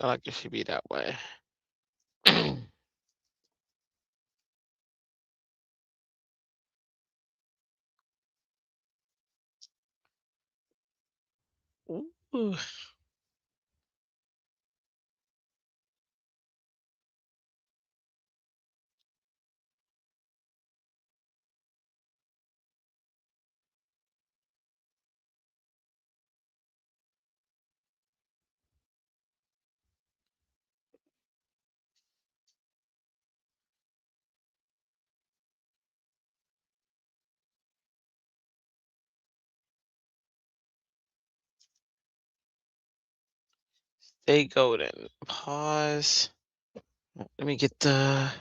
I like it should be that way. Ooh. Stay golden. Pause. Let me get the.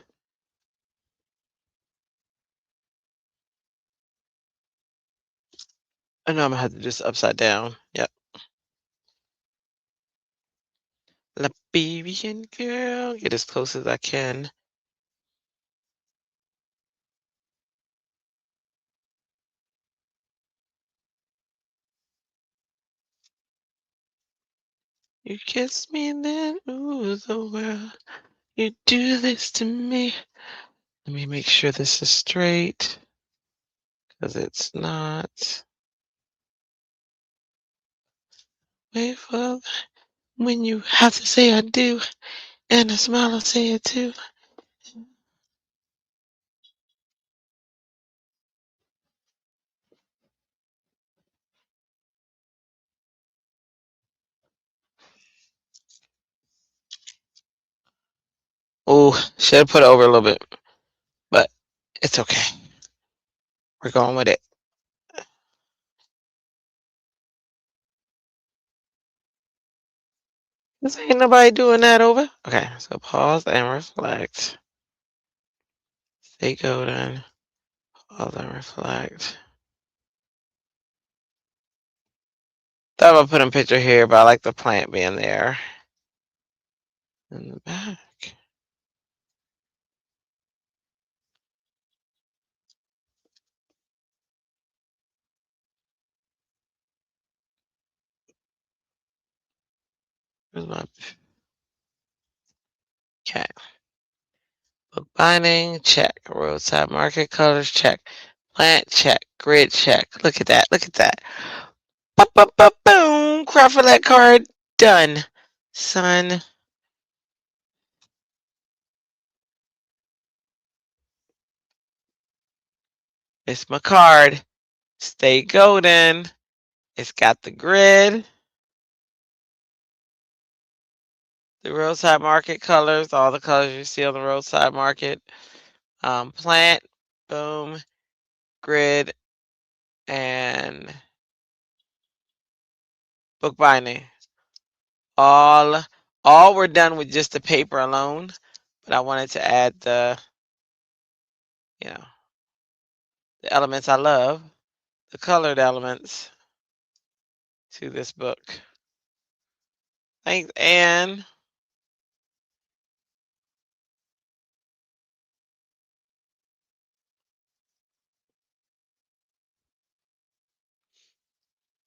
I know I'm gonna have to do this upside down. Yep. Liberian girl. Get as close as I can. You kiss me and then, ooh, the world. You do this to me. Let me make sure this is straight. Because it's not. Wait for when you have to say I do. And a smile will say it too. Oh, should have put it over a little bit. But it's okay. We're going with it. This ain't nobody doing that over. Okay, so pause and reflect. Stay golden. Pause and reflect. Thought about putting a picture here, but I like the plant being there. In the back. Where's my. Okay. Book binding, check. Roadside market colors, check. Plant, check. Grid, check. Look at that. Look at that. Boom. Craft Roulette card. Done. Son. It's my card. Stay golden. It's got the grid. The roadside market colors. All the colors you see on the roadside market. Plant. Boom. Grid. And book binding. All were done with just the paper alone, but I wanted to add the the elements I love, the colored elements to this book. Thanks, Anne.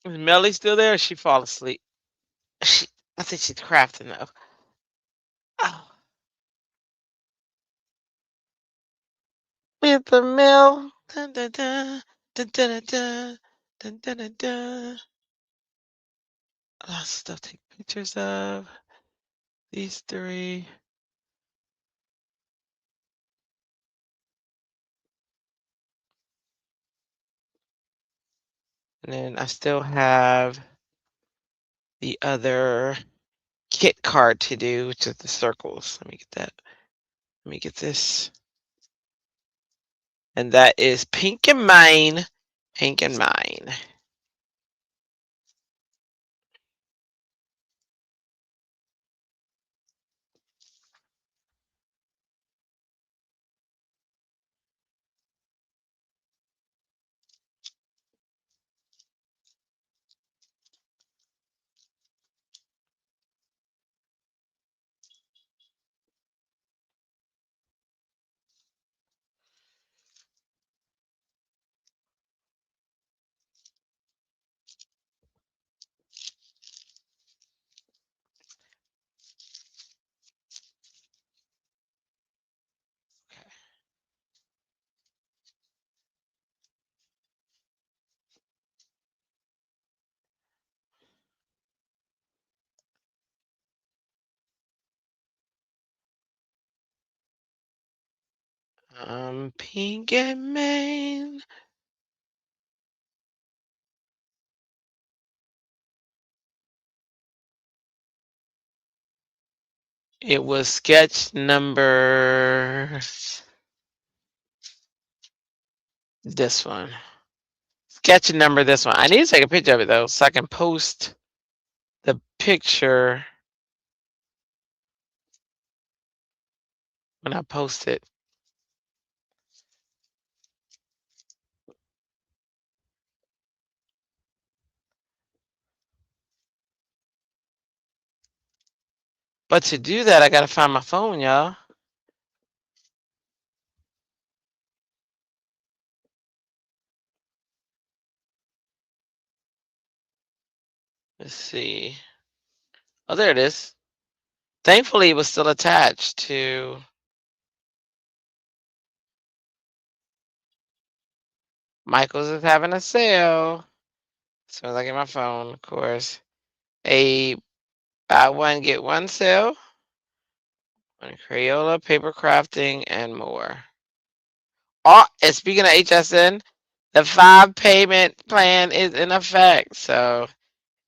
Is Melly still there? Or she fall asleep? I think she's crafting though. Oh, with the mill. Dun, dun, dun, dun, dun, dun, dun, dun, dun, dun. A lot of stuff to take pictures of. These three. And then I still have the other kit card to do, which is the circles. Let me get that. Let me get this. And that is pink and mine. Pink and mine. Pink and Main. It was sketch number this one. Sketch number this one. I need to take a picture of it though, so I can post the picture when I post it. But to do that, I gotta find my phone, y'all. Let's see. Oh, there it is. Thankfully, it was still attached to. Michael's is having a sale. As soon as I get my phone, of course. A buy one, get one sale on Crayola, paper crafting, and more. Oh, and speaking of HSN, the 5 payment plan is in effect. So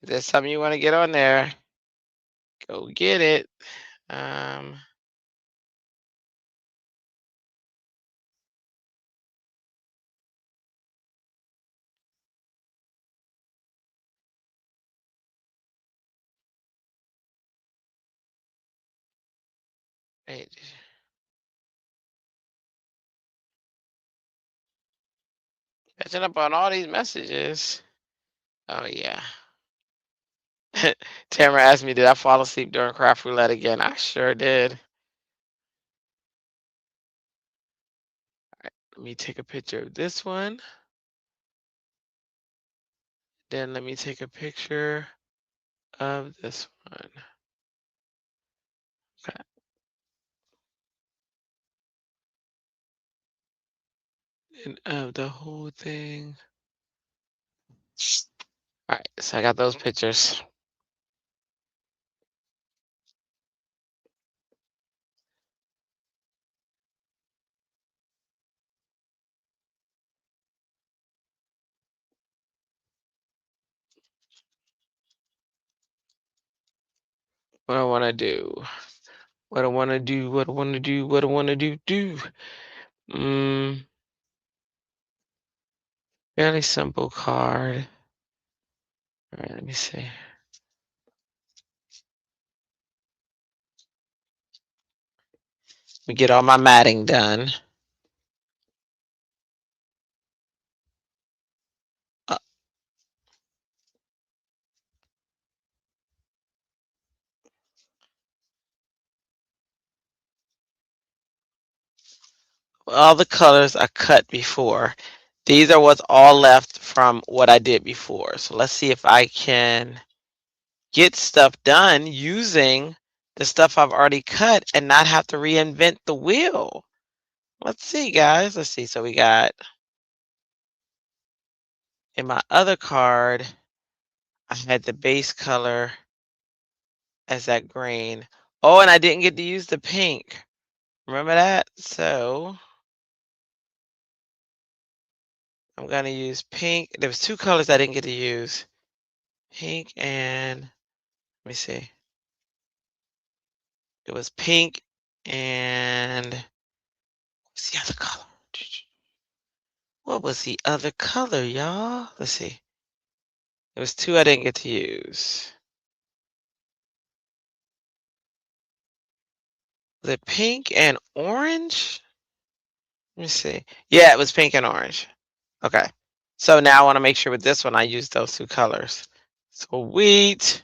if there's something you want to get on there, go get it. Wait. Catching up on all these messages. Oh yeah. Tamara asked me, did I fall asleep during Craft Roulette again? I sure did. Let me take a picture of this one. Then let me take a picture of this one. Okay. And of the whole thing. All right, so I got those pictures. What I want to do. What I want to do. What I want to do. What I want to do. Fairly simple card. All right, let me see. Let me get all my matting done. All the colors I cut before. These are what's all left from what I did before. So let's see if I can get stuff done using the stuff I've already cut and not have to reinvent the wheel. Let's see, guys. Let's see. So we got in my other card, I had the base color as that green. Oh, and I didn't get to use the pink. Remember that? So I'm going to use pink. There was 2 colors I didn't get to use. Pink and, let me see. It was pink and, what's the other color? What was the other color, y'all? Let's see. There was 2 I didn't get to use. Was it pink and orange? Let me see. Yeah, it was pink and orange. Okay. So now I want to make sure with this one I use those 2 colors. Sweet.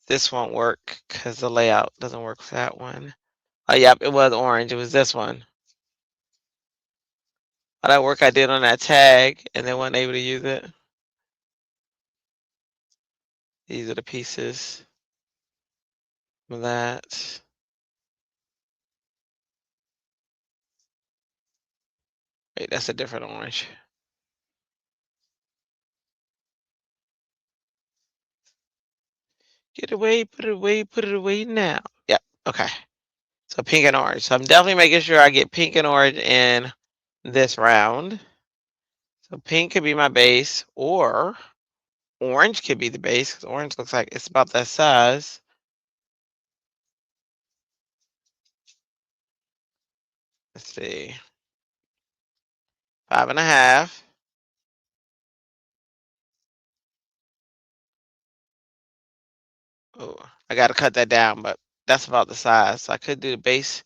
This won't work because the layout doesn't work for that one. Oh, yep, it was orange. It was this one. All that work I did on that tag and then wasn't able to use it. These are the pieces of that. Wait, that's a different orange. Get away, put it away now. Yep, okay. So pink and orange. So I'm definitely making sure I get pink and orange in this round. So pink could be my base, or orange could be the base, because orange looks like it's about that size. Let's see. 5.5. Oh, I got to cut that down, but that's about the size. So I could do the base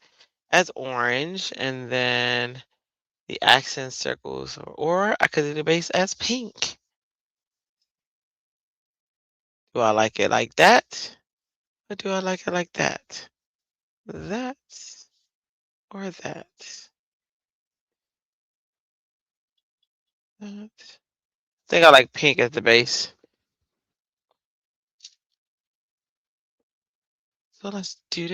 as orange, and then the accent circles, or I could do the base as pink. Do I like it like that? Or do I like it like that? That or that? That. I think I like pink as the base. So let's do.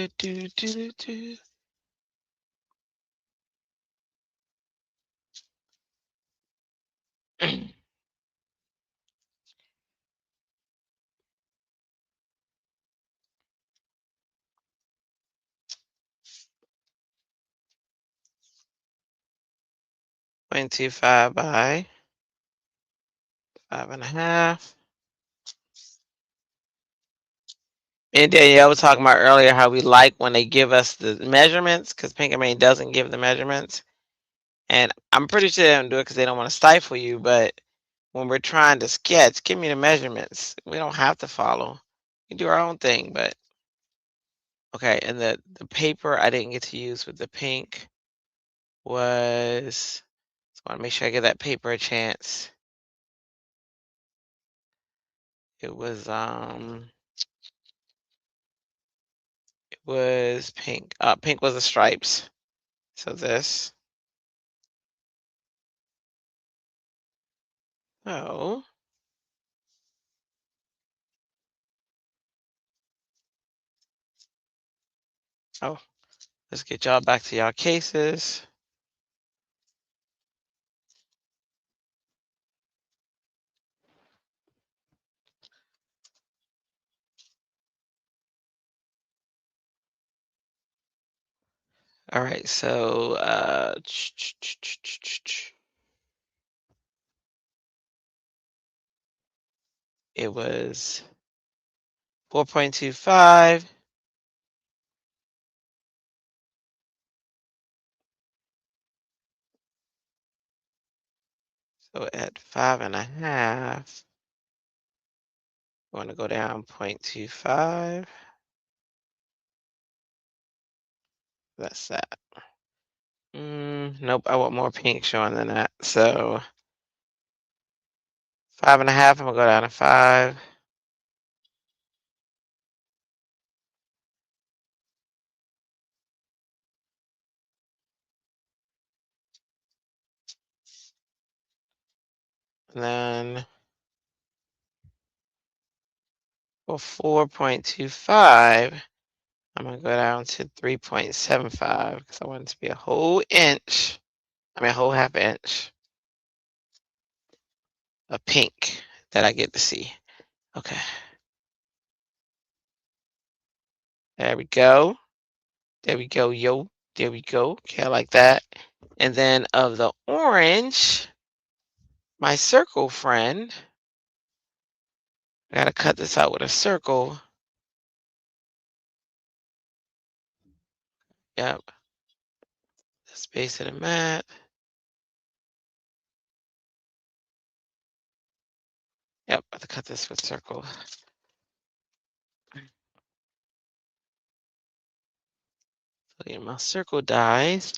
0.25 by 5.5. And Danielle was talking about earlier how we like when they give us the measurements, because Pink and Main doesn't give the measurements. And I'm pretty sure they don't do it because they don't want to stifle you. But when we're trying to sketch, give me the measurements. We don't have to follow. We do our own thing. But okay, and the paper I didn't get to use with the pink was. So I want to make sure I give that paper a chance. It was pink. Pink was the stripes. So this. Oh. Oh. Let's get y'all back to y'all cases. All right, so it was 4.25. So at 5.5, I want to go down 0.25. That's that. Nope, I want more pink showing than that. So 5.5, I'm gonna go down to 5. And then for 4.25, I'm gonna go down to 3.75 because I want it to be a whole inch. I mean, a whole half inch of pink that I get to see. Okay. There we go. There we go, yo. There we go. Okay, I like that. And then of the orange, my circle friend, I gotta cut this out with a circle. Yep. The space of the mat. Yep, I have to cut this with circle. So get my circle dies.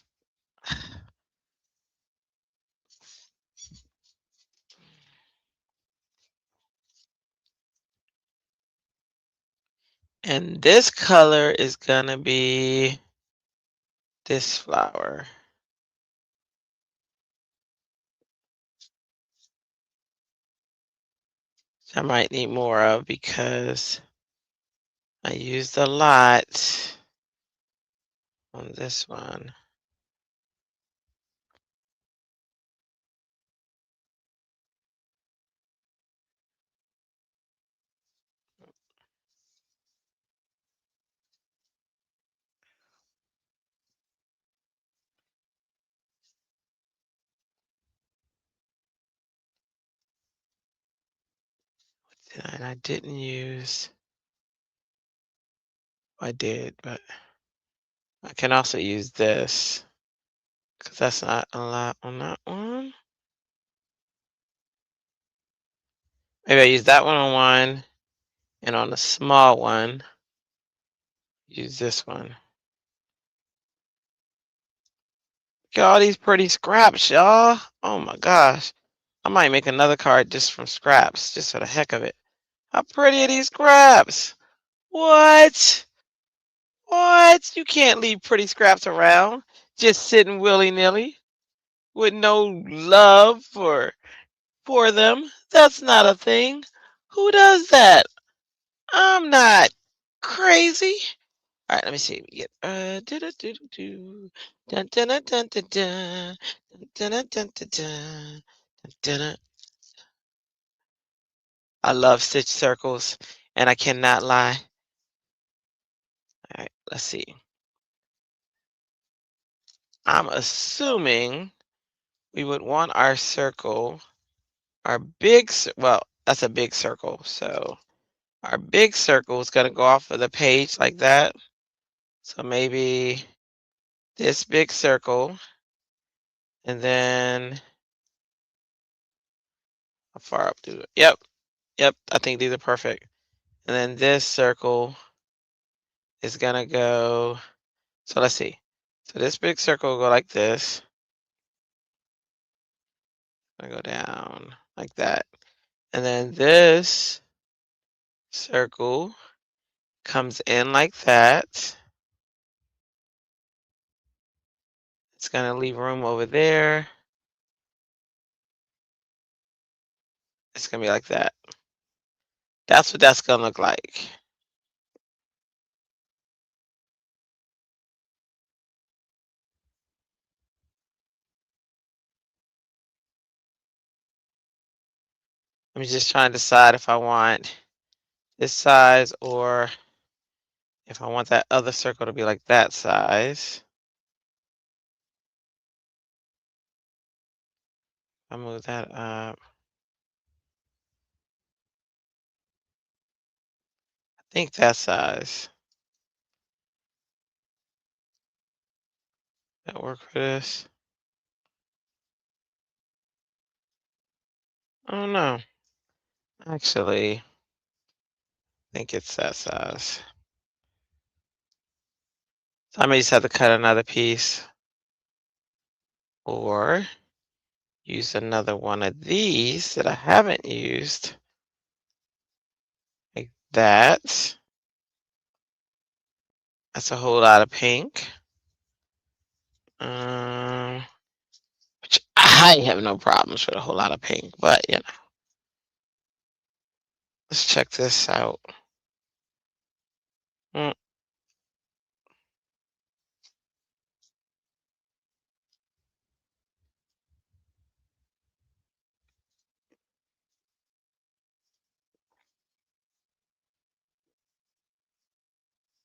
And this color is gonna be this flower. Which I might need more of because I used a lot on this one. And I didn't use, I did, but I can also use this because that's not a lot on that one. Maybe I use that one on one, and on the small one, use this one. Look at all these pretty scraps, y'all. Oh my gosh. I might make another card just from scraps, just for the heck of it. How pretty are these scraps? What? What? You can't leave pretty scraps around just sitting willy-nilly with no love for them. That's not a thing. Who does that? I'm not crazy. All right, let me see. We get dun, dun, dun, dun, dun, dun, dun, dun, dun, dun, dun, dun, dun. I love stitch circles, and I cannot lie. All right, let's see. I'm assuming we would want our circle, our big, well, that's a big circle. So our big circle is going to go off of the page like that. So maybe this big circle, and then how far up do it? Yep, yep, I think these are perfect. And then this circle is going to go, so let's see. So this big circle will go like this. I go down like that. And then this circle comes in like that. It's going to leave room over there. It's going to be like that. That's what that's going to look like. I'm just trying to decide if I want this size or if I want that other circle to be like that size. I move that up. I think that size. That work for this? I don't know. Actually, I think it's that size. So I may just have to cut another piece or use another one of these that I haven't used, like that. That's a whole lot of pink. Which I have no problems with a whole lot of pink, but you know. Let's check this out. Mm.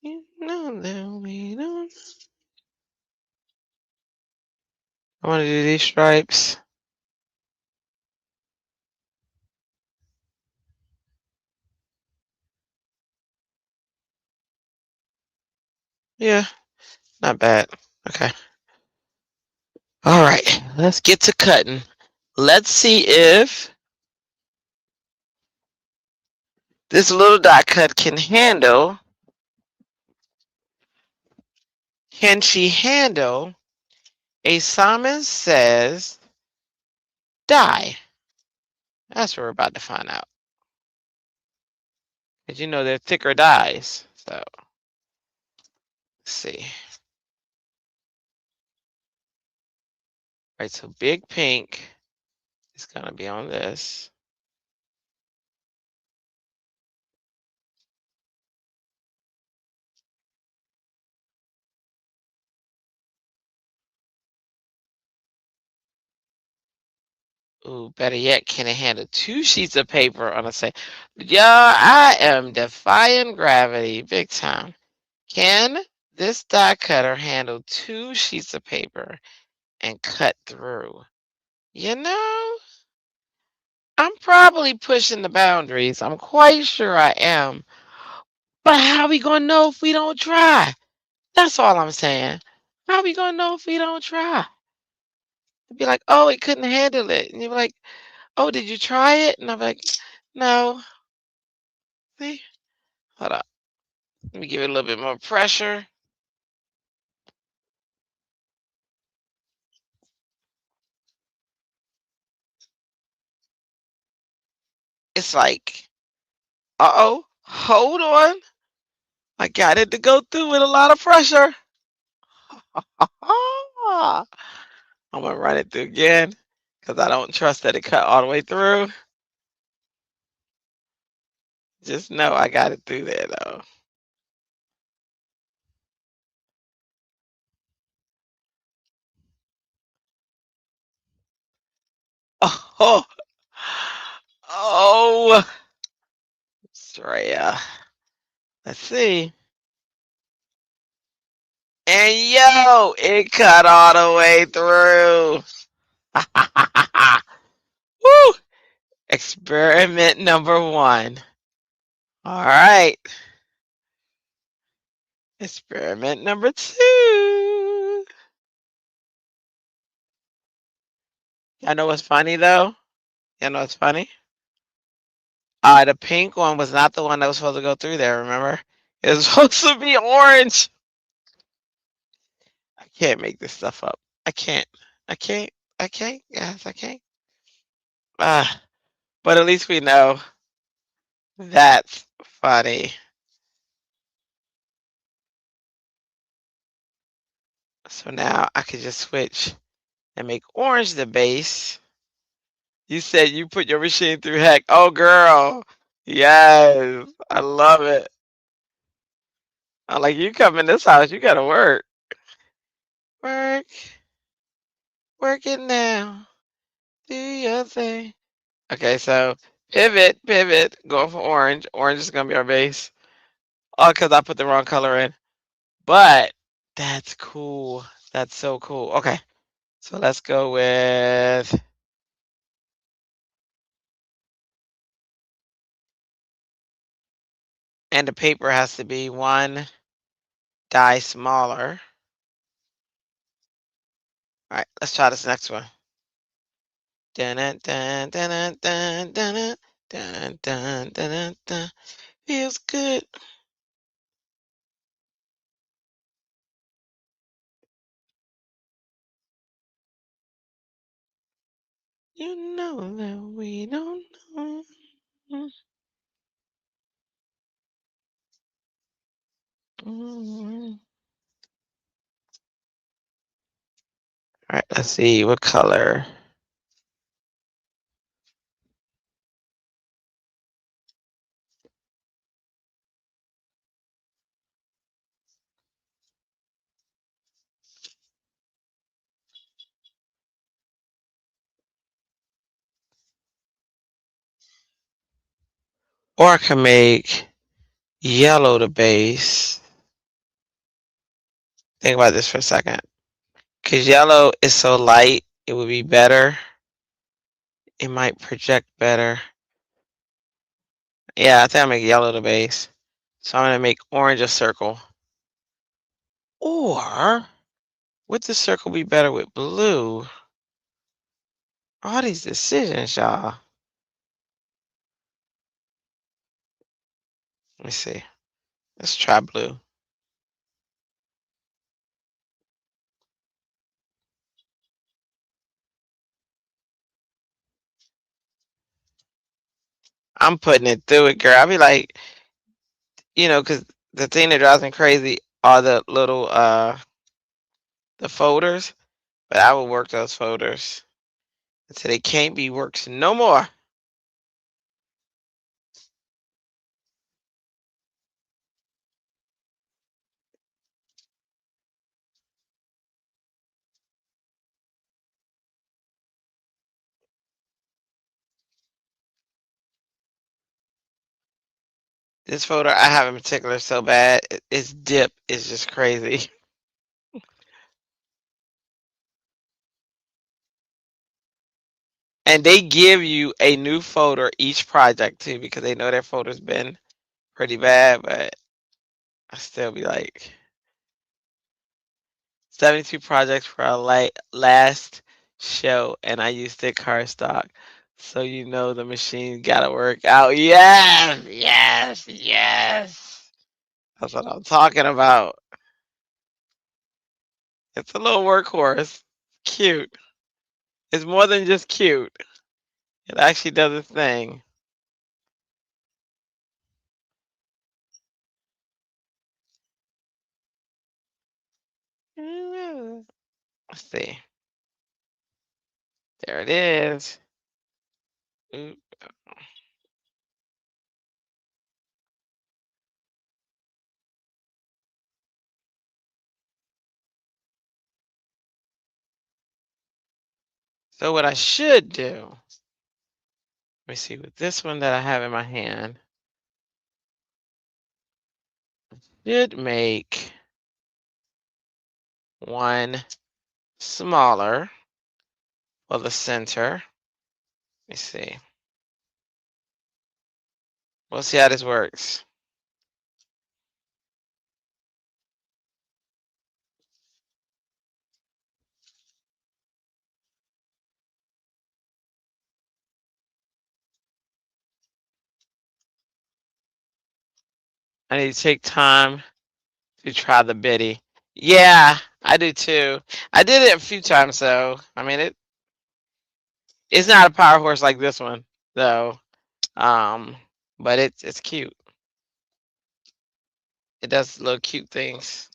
You know that we don't. I want to do these stripes. Yeah, not bad. Okay. All right, let's get to cutting. Let's see if this little dot cut can handle. Can she handle a Simon Says die? That's what we're about to find out. Because you know they're thicker dies. So let's see. All right, so big pink is gonna be on this. Ooh, better yet, can it handle 2 sheets of paper on a same? Y'all, I am defying gravity big time. Can this die cutter handle 2 sheets of paper and cut through? You know, I'm probably pushing the boundaries. I'm quite sure I am. But how we gonna know if we don't try? That's all I'm saying. How we gonna know if we don't try? It'd be like, oh, it couldn't handle it. And you're like, oh, did you try it? And I'm like, no. See? Hold up. Let me give it a little bit more pressure. It's like, uh-oh, hold on. I got it to go through with a lot of pressure. I'm gonna run it through again because I don't trust that it cut all the way through. Just know I got it through there though. Oh, oh, Straya. Let's see. And yo, it cut all the way through. Woo! Experiment number 1. All right. Experiment number 2. Y'all know what's funny though? Y'all know what's funny? The pink one was not the one that was supposed to go through there, remember? It was supposed to be orange. I can't make this stuff up. I can't. I can't. I can't. Yes, I can't. But at least we know that's funny. So now I could just switch and make orange the base. You said you put your machine through heck. Oh, girl. Yes. I love it. I'm like, you come in this house, you got to work. Work. Work it now. Do your thing. Okay, so pivot, pivot, going for orange. Orange is gonna be our base. Oh, because I put the wrong color in. But that's cool. That's so cool. Okay, so let's go with and the paper has to be 1 die smaller. All right, let's try this next one. Dun dun dun dun dun dun dun dun dun dun. Feels good. You know that we don't know. All right, let's see what color. Or I can make yellow the base. Think about this for a second. Because yellow is so light, it would be better. It might project better. Yeah, I think I'll make yellow the base. So I'm going to make orange a circle. Or would the circle be better with blue? All these decisions, y'all. Let me see. Let's try blue. I'm putting it through it, girl. I'll be like, because the thing that drives me crazy are the little the folders, but I will work those folders until they can't be worked no more. This folder I have in particular so bad, its dip is just crazy. And they give you a new folder each project too, because they know their folder's been pretty bad, but I still be like 72 projects for our last show, and I used their cardstock. So you know the machine gotta work out. Yes, yes, yes. That's what I'm talking about. It's a little workhorse. Cute. It's more than just cute. It actually does its thing. Let's see. There it is. Oop. So what I should do, let me see, with this one that I have in my hand, should make one smaller for the center. Let me see. We'll see how this works. I need to take time to try the bitty. Yeah, I do too. I did it a few times though. I mean it's not a power horse like this one though. Um, but it's cute. It does little cute things.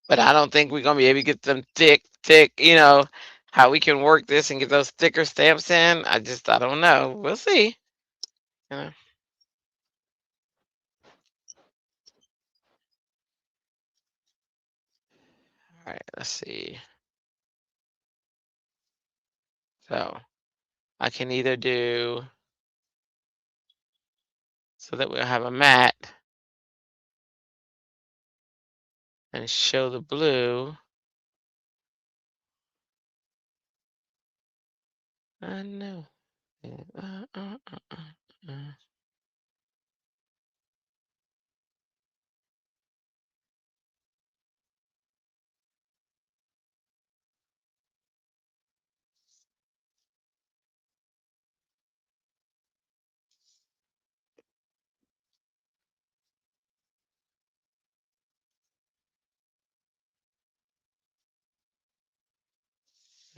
But I don't think we're gonna be able to get them thick, how we can work this and get those thicker stamps in. I don't know. We'll see. You know. All right, let's see. So I can either do so that we'll have a mat and show the blue. I know. Uh.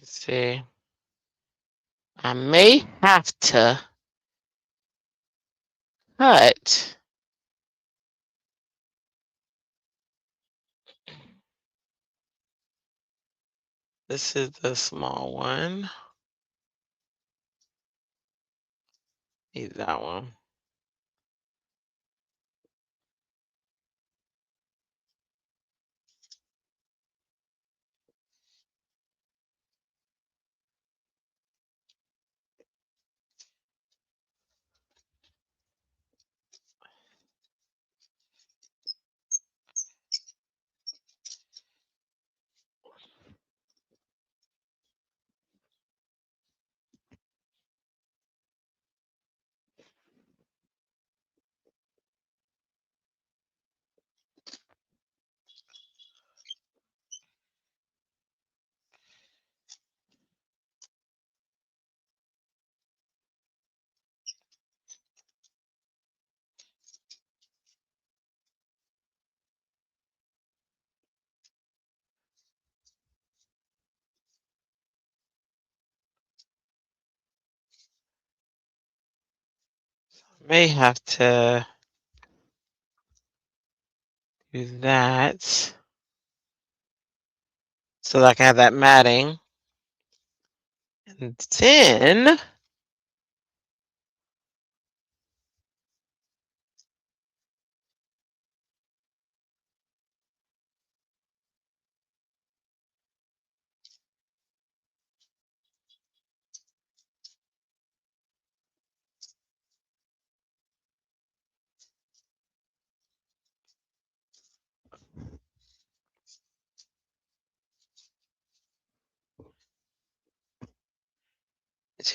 Let's see. I may have to cut. This is the small one. Need that one. May have to do that so that I can have that matting. And then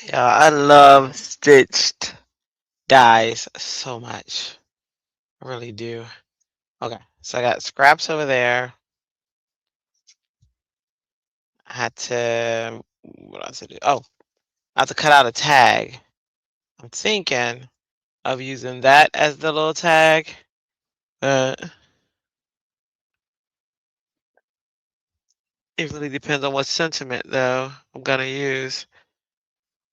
Yeah, I love stitched dies so much. I really do. Okay, so I got scraps over there. I had to, what else to do? Oh, I have to cut out a tag. I'm thinking of using that as the little tag. It really depends on what sentiment, though, I'm gonna use.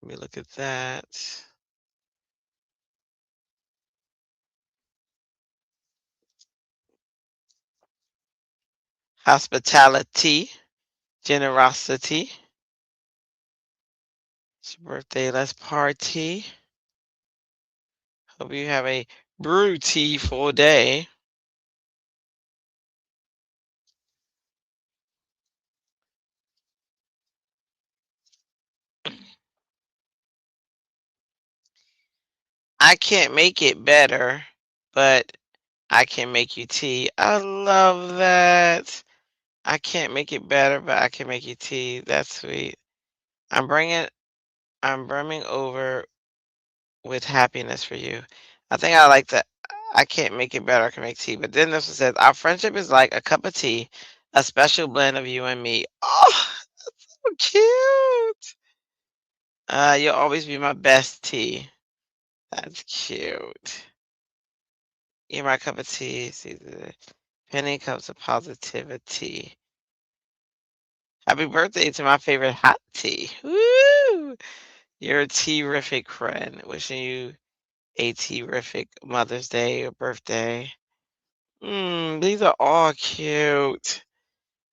Let me look at that. Hospitality, generosity. It's your birthday, let's party. Hope you have a beautiful day. I can't make it better, but I can make you tea. I love that. I can't make it better, but I can make you tea. That's sweet. I'm bringing, I'm brimming over with happiness for you. I think I like that. I can't make it better. I can make tea. But then this one says, our friendship is like a cup of tea, a special blend of you and me. Oh, so cute. You'll always be my best tea. That's cute. You're my cup of tea. See the penny cups of positivity. Happy birthday to my favorite hot tea. Woo! You're a terrific friend. Wishing you a terrific Mother's Day or birthday. These are all cute.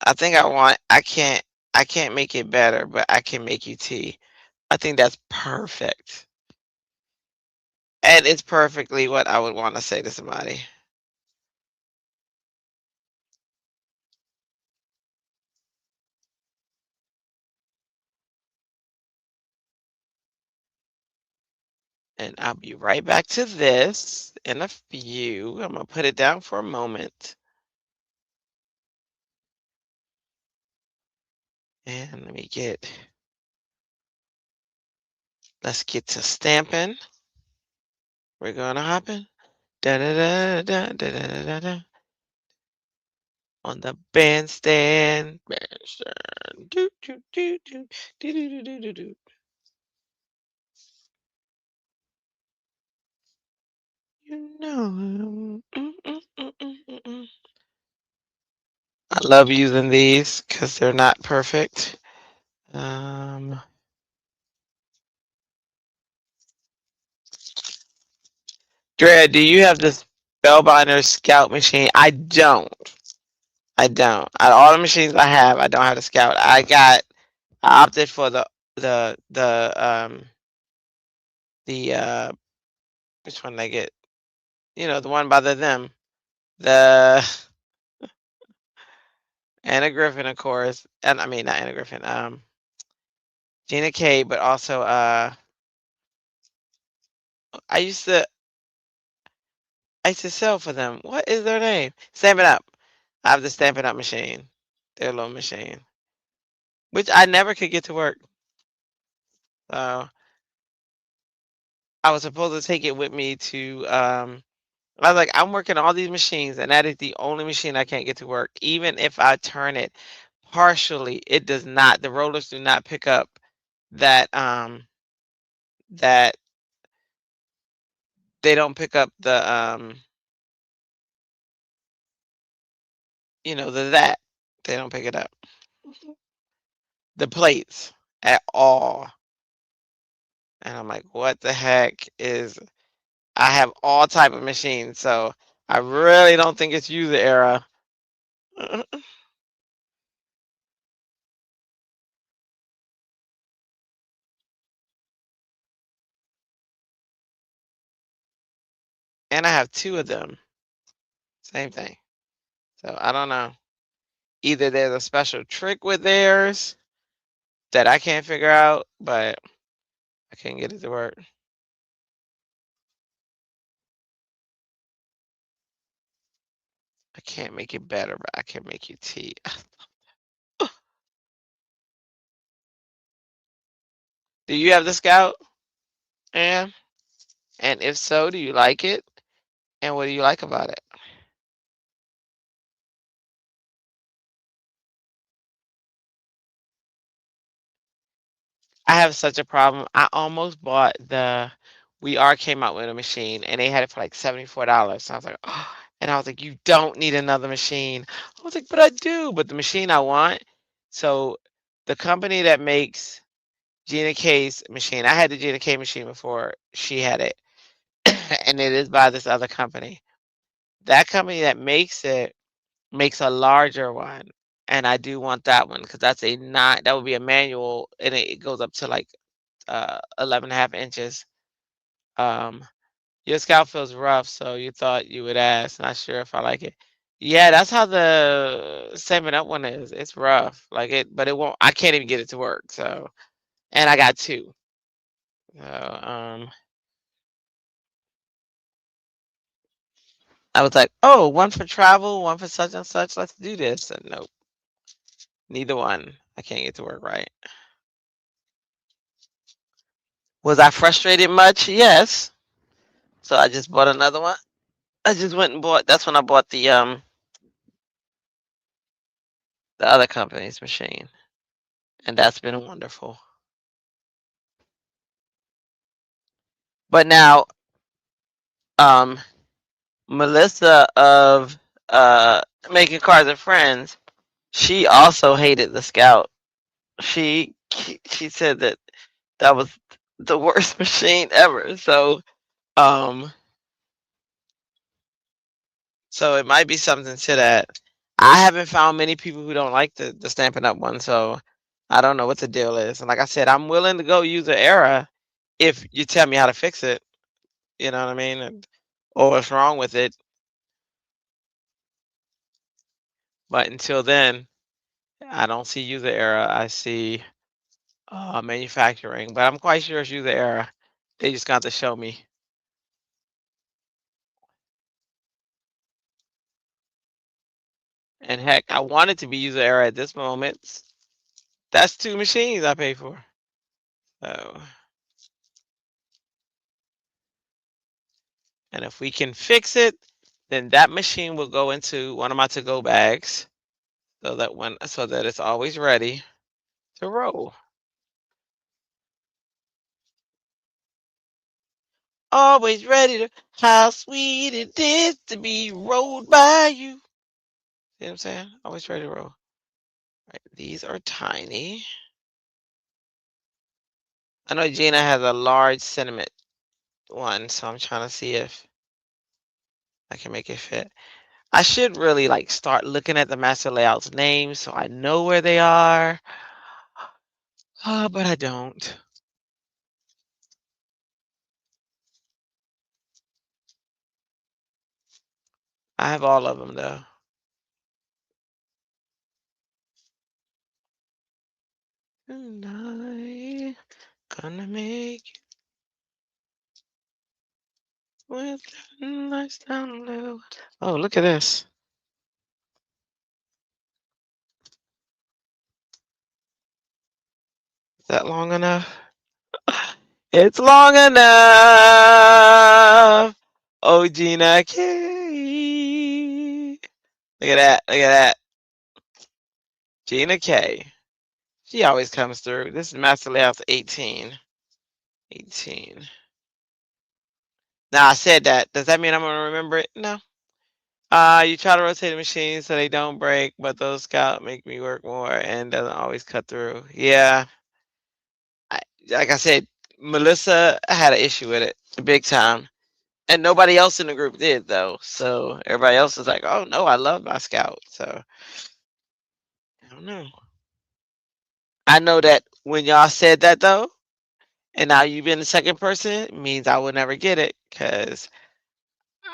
I think I can't make it better, but I can make you tea. I think that's perfect. And it's perfectly what I would want to say to somebody. And I'll be right back to this in a few. I'm gonna put it down for a moment. And let's get to stamping. We're gonna hop in. Da da da da da da da da da. On the bandstand. Bandstand. Do do do do do do do do do. You know. I love using these because they're not perfect. Um, Drea, do you have this Spellbinder Scout machine? I don't. I don't. Out of all the machines I have, I don't have the Scout. I opted for the which one did I get? You know, the one by them. The Anna Griffin, of course. And I mean not Anna Griffin, Gina K, but also I used to I used to sell for them. What is their name? Stamp It Up. I have the Stamp It Up machine. Their little machine. Which I never could get to work. So I was supposed to take it with me to I was like, I'm working all these machines and that is the only machine I can't get to work. Even if I turn it partially, it does not, the rollers do not pick up that they don't pick up the that. They don't pick it up. The plates at all. And I'm like, what the heck is I have all type of machines, so I really don't think it's user error. And I have two of them. Same thing. So I don't know. Either there's a special trick with theirs that I can't figure out, but I can't get it to work. I can't make it better, but I can make you tea. Do you have the Scout? And if so, do you like it? And what do you like about it? I have such a problem. I almost bought the We Are came out with a machine and they had it for like $74. So I was like, oh, and I was like, you don't need another machine. I was like, but I do. But the machine I want, so the company that makes Gina K's machine, I had the Gina K machine before she had it, and it is by this other company. That company that makes it makes a larger one, and I do want that one because that's a nine. That would be a manual, and it goes up to like 11.5 inches. Um, your scalp feels rough, so you thought you would ask. Not sure if I like it. Yeah, that's how the 7 Up one is. It's rough, like it, but it won't. I can't even get it to work. So, and I got two. So, I was like, oh, one for travel, one for such and such. Let's do this. And nope, neither one. I can't get to work right. Was I frustrated much? Yes. So I just bought another one. I just went and bought. That's when I bought the other company's machine, and that's been wonderful. But now, um, Melissa of Making Cards and Friends, she also hated the Scout. She said that that was the worst machine ever. Um, so it might be something to that. I haven't found many people who don't like the Stampin' Up one, so I don't know what the deal is. And like I said, I'm willing to go user error if you tell me how to fix it. You know what I mean? Or what's wrong with it. But until then, I don't see user error. I see manufacturing. But I'm quite sure it's user error. They just got to show me. And heck, I want it to be user error at this moment. That's two machines I pay for. So, and if we can fix it, then that machine will go into one of my to-go bags so that it's always ready to roll. Always ready to how sweet it is to be rolled by you. See what I'm saying? Always ready to roll. Right, these are tiny. I know Gina has a large sentiment one, so I'm trying to see if I can make it fit. I should really like start looking at the master layouts names so I know where they are. But I don't. I have all of them though. Tonight, gonna make it with the lights down low. Oh, look at this. Is that long enough? It's long enough. Oh, Gina K. Look at that. Look at that. Gina K. She always comes through. This is master layouts 18. 18. Now I said that. Does that mean I'm gonna remember it? No. You try to rotate the machine so they don't break, but those scout make me work more and doesn't always cut through. Yeah. I, like I said, Melissa had an issue with it big time. And nobody else in the group did though. So everybody else was like, oh no, I love my scout. So I don't know. I know that when y'all said that though, and now you've been the second person, means I will never get it because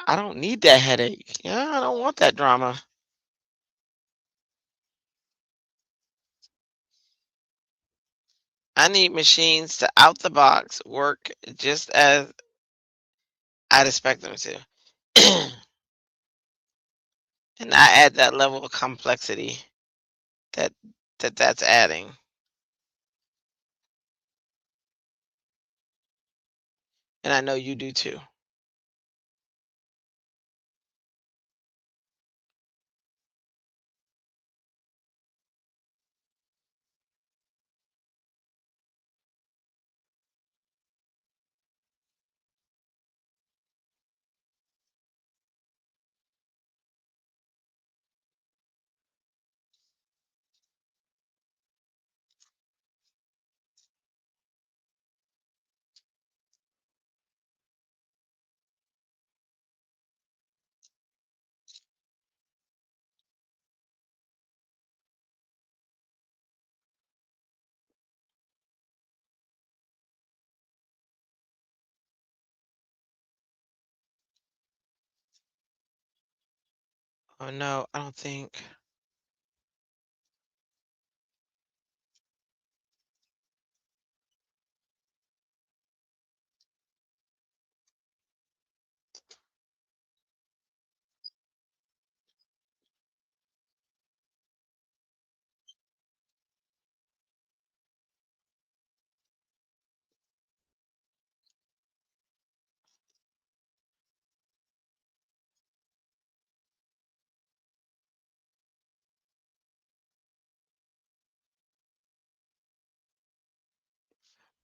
I don't need that headache. Yeah, I don't want that drama. I need machines to out the box work just as I'd expect them to. And I add that level of complexity that that's adding. and I know you do too. Oh no, I don't think.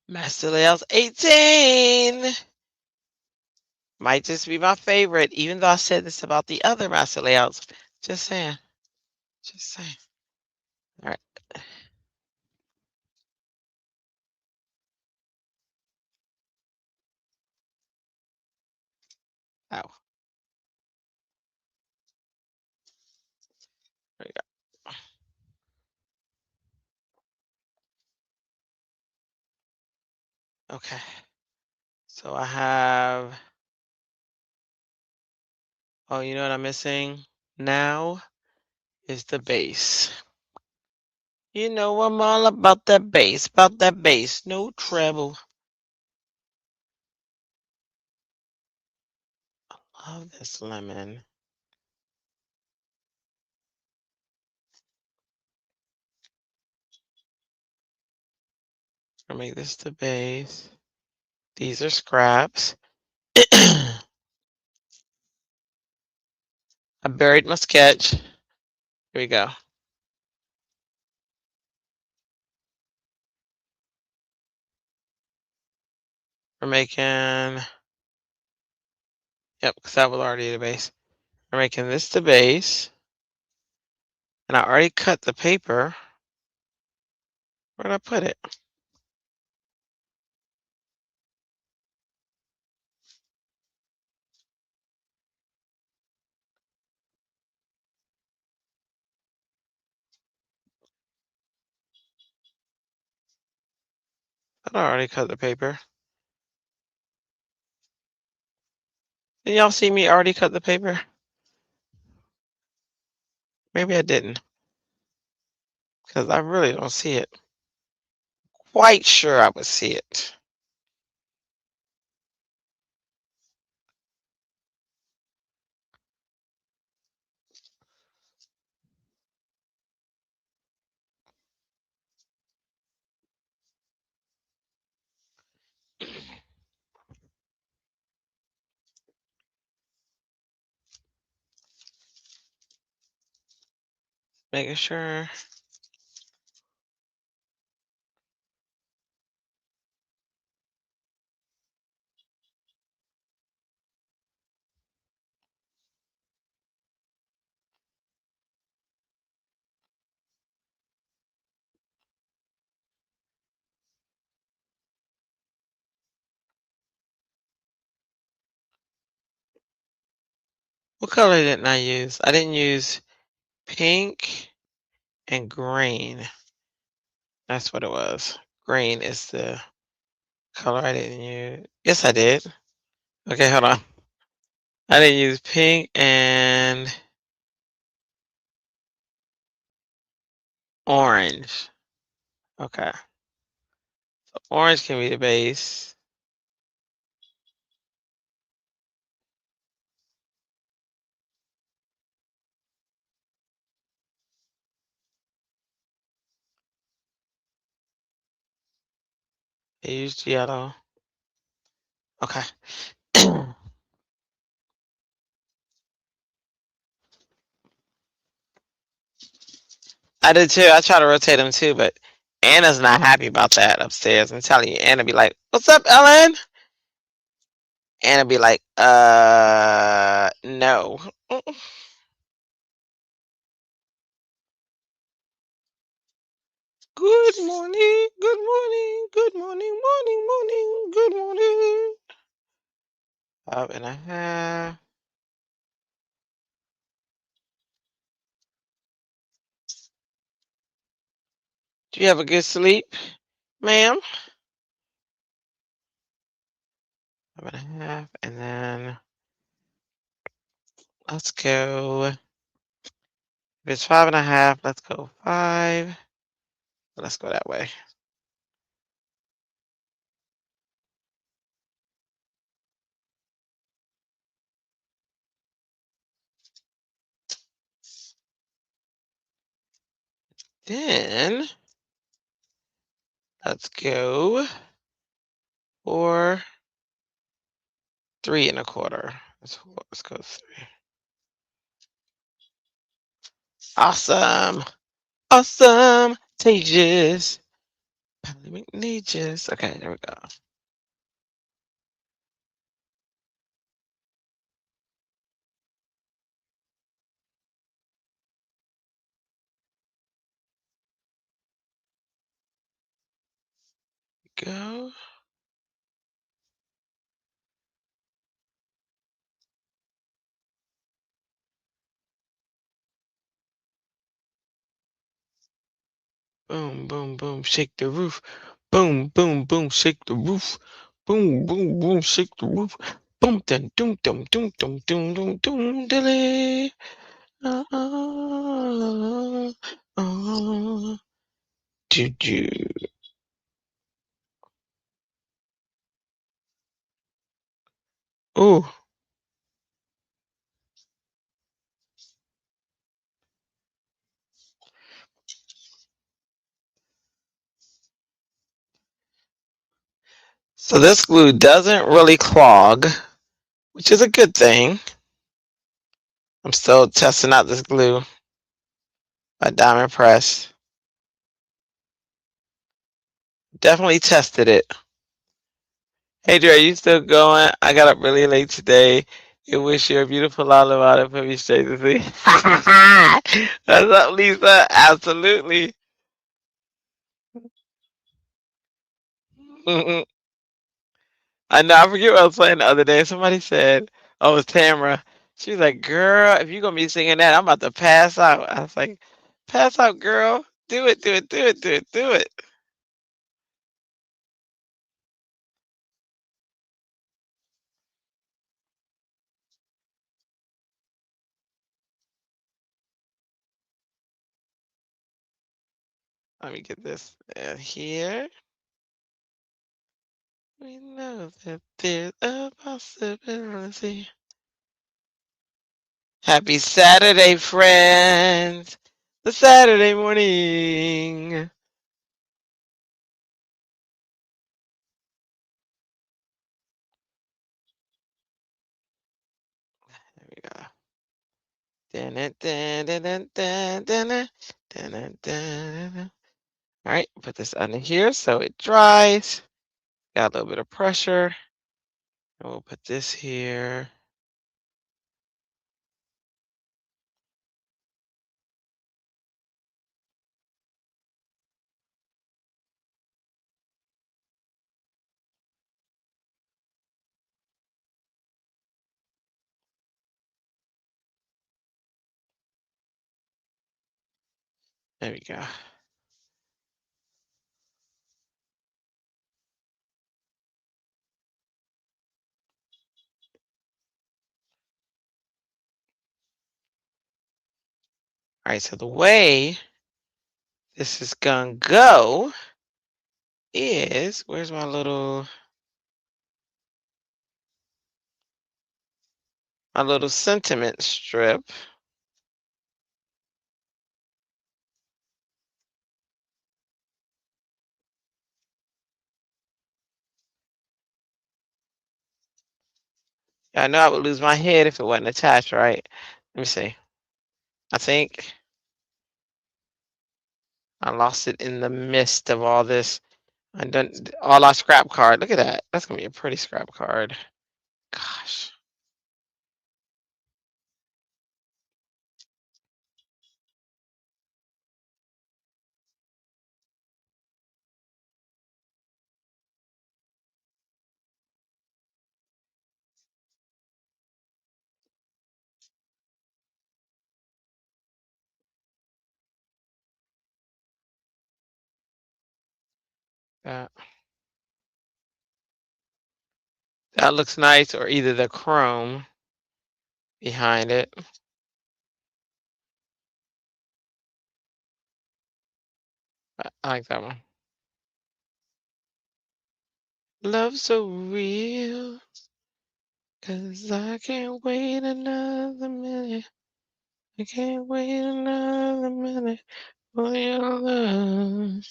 Master Layouts 18 might just be my favorite, even though I said this about the other Master Layouts. Just saying. Just saying. All right. Oh, there you go. Okay. So I have. Oh, you know what I'm missing now is the base. You know I'm all about that bass, no treble. Love this lemon. I'll make this the base. These are scraps. I buried my sketch. Here we go. We're making, yep, because that was already the base. We're making this the base. And I already cut the paper. Where'd I put it? I already cut the paper. Did y'all see me already cut the paper? Maybe I didn't. Because I really don't see it. Quite sure I would see it. Making sure. What color didn't I use? I didn't use pink and green. That's what it was. Green is the color I didn't use. Yes, I did. Okay, hold on. I didn't use pink and orange. Okay. So orange can be the base. I used yellow. Okay. I did too. I try to rotate them too, but Anna's not happy about that upstairs. I'm telling you, Anna be like, "What's up, Ellen?" Anna be like, no." Good morning, good morning, good morning, morning, morning, good morning. 5.5. Do you have a good sleep, ma'am? 5.5, and then let's go. If it's 5.5, let's go 5. Let's go that way. Then let's go for 3.25. Let's go 3. Awesome. Awesome. Tages. Polymagnesius. Okay, there we go. Go. Boom, boom, boom, shake the roof. Boom, boom, boom, shake the roof. Boom, boom, boom, shake the roof. Boom, dum, dum, dum, dum, dum, dum, dum, dum, dilly. Ah, ah, ah. Do. Oh, so this glue doesn't really clog, which is a good thing. I'm still testing out this glue by Diamond Press. Definitely tested it. Hey, Dre, you still going? I got up really late today. I wish you a beautiful olive out of me straight to see. What's up, Lisa? Absolutely. Mm-mm. I know. I forget what I was playing the other day. Somebody said, "Oh, it was Tamara." She was like, "Girl, if you're gonna be singing that, I'm about to pass out." I was like, "Pass out, girl. Do it, do it, do it, do it, do it." Let me get this here. We know that there's a possibility. Happy Saturday, friends. The Saturday morning. There we go. Dun, dun, dun, dun, dun, dun, dun, dun, dun, dun, dun. All right, put this under here so it dries. Got a little bit of pressure. And we'll put this here. There we go. All right, so the way this is gonna go is, where's my little sentiment strip? I know I would lose my head if it wasn't attached, right? Let me see. I think I lost it in the midst of all this. I done all our scrap card. Look at that. That's gonna be a pretty scrap card. Gosh. That that looks nice, or either the chrome behind it. I like that one. Love so real, 'cause I can't wait another minute. I can't wait another minute for your love.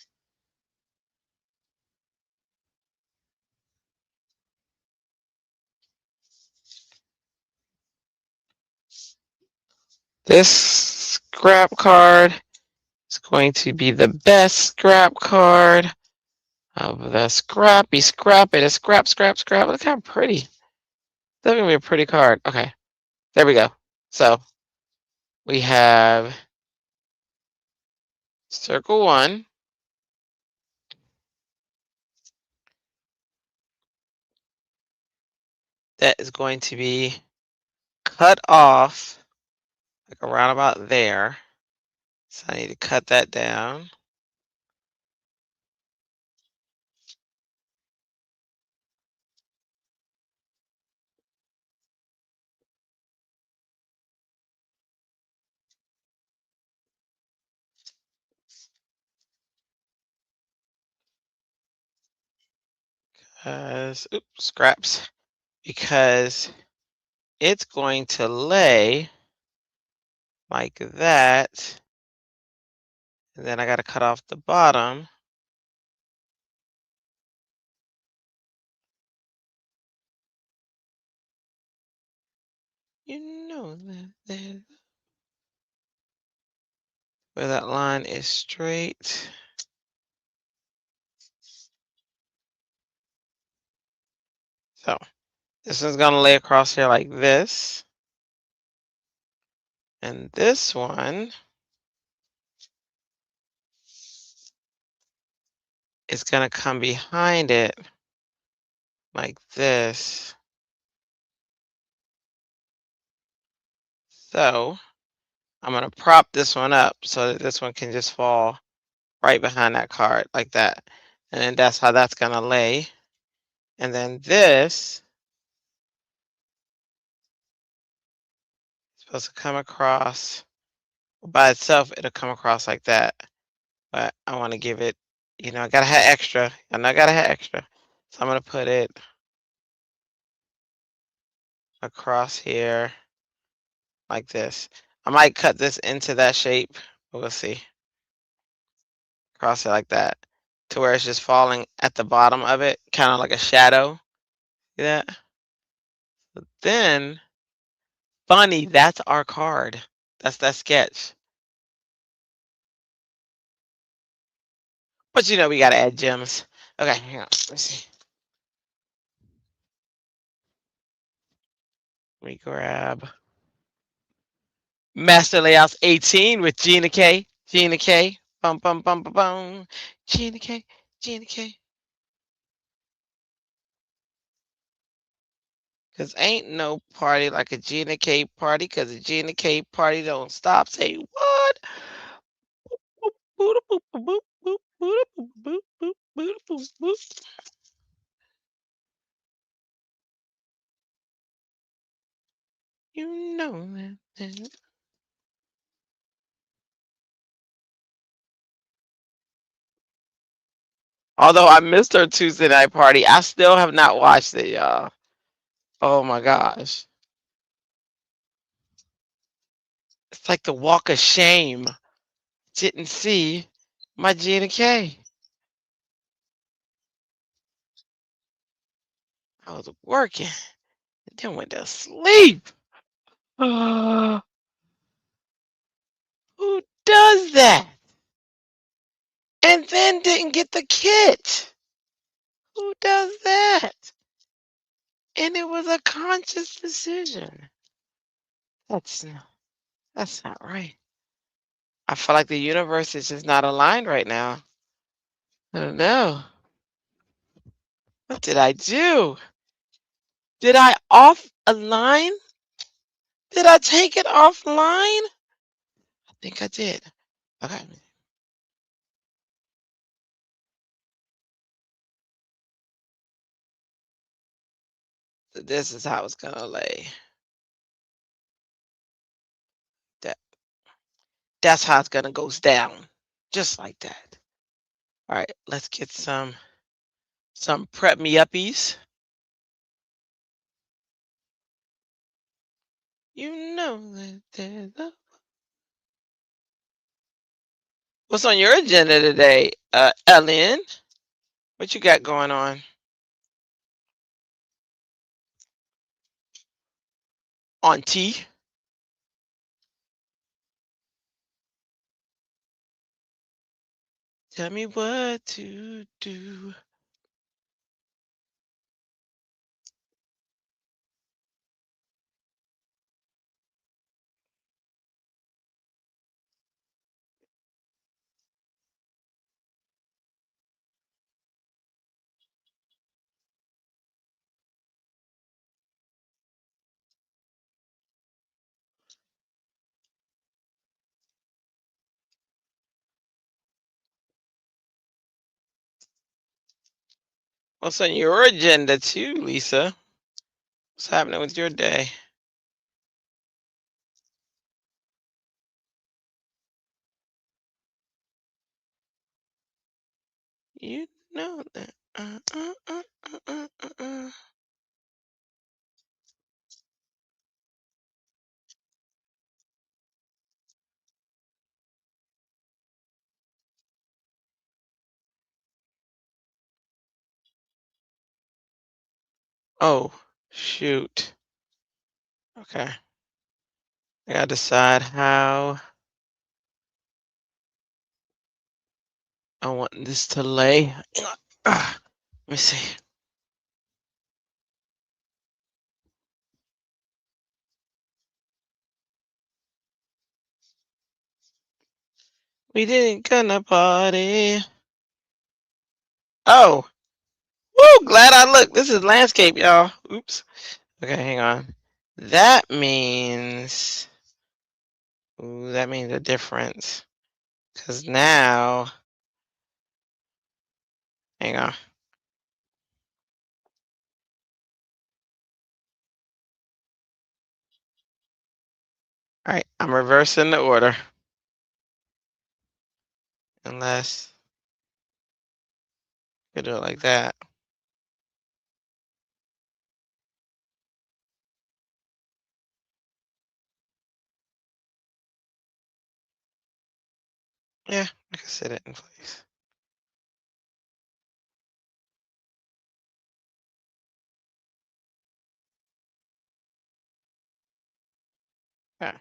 This scrap card is going to be the best scrap card of the scrappy scrap. It is scrap, scrap, scrap. Look how pretty. That's gonna be a pretty card. Okay, there we go. So we have circle one. That is going to be cut off like around about there. So I need to cut that down. Oops, scraps. Because it's going to lay like that. And then I got to cut off the bottom. You know that where that line is straight. So this is going to lay across here like this. And this one is going to come behind it like this. So I'm going to prop this one up so that this one can just fall right behind that card like that. And then that's how that's going to lay. And then this is supposed to come across by itself. It'll come across like that. But I want to give it, you know, I got to have extra. And I got to have extra. So I'm going to put it across here like this. I might cut this into that shape, but we'll see. Cross it like that to where it's just falling at the bottom of it, kind of like a shadow. See that? But then, funny, that's our card. That's that sketch. But you know, we got to add gems. Okay, hang on. Let's see. Let me grab Master Layouts 18 with Gina K. Gina K. Bum, bum, bum, bum, bum. Gina K. Gina K. Cause ain't no party like a Gina K party, cause a Gina K party don't stop. Say what? You know that. Although I missed her Tuesday night party, I still have not watched it, y'all. Oh my gosh. It's like the walk of shame. Didn't see my Gina K. I was working. Then went to sleep. Who does that? And then didn't get the kit. Who does that? And it was a conscious decision. That's not right. I feel like the universe is just not aligned right now. I don't know. What did I do? Did I off align? Did I take it offline? I think I did. Okay. So this is how it's gonna lay. That's how it's gonna go down. Just like that. All right, let's get some prep me uppies. You know that there's a... What's on your agenda today, Ellen? What you got going on? Auntie? Tell me what to do. What's on your agenda too, Lisa? What's happening with your day? You know that. Oh, shoot. Okay. I gotta decide how I want this to lay. Let me see. We didn't gonna party. Oh, woo! Glad I looked. This is landscape, y'all. Oops. Okay, hang on. That means. Ooh, that means a difference. Cause now, hang on. All right, I'm reversing the order. Unless you do it like that. Yeah, I can set it in place. Yeah.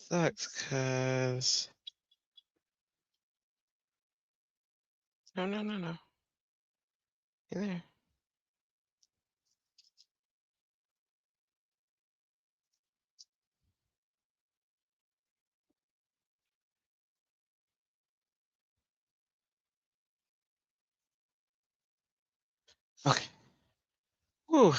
Sucks, cause no, no, no, no. You there? Okay. Whew.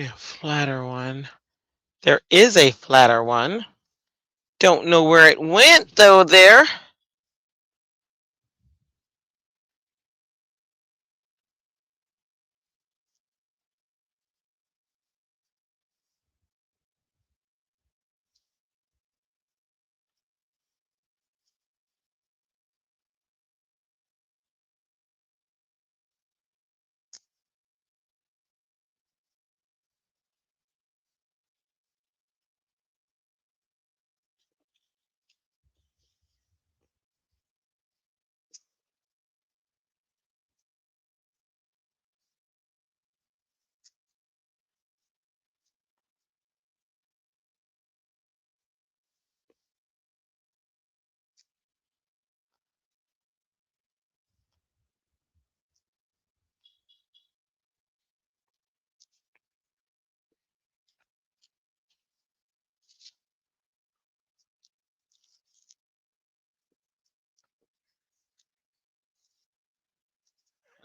A flatter one. There is a flatter one. Don't know where it went though there.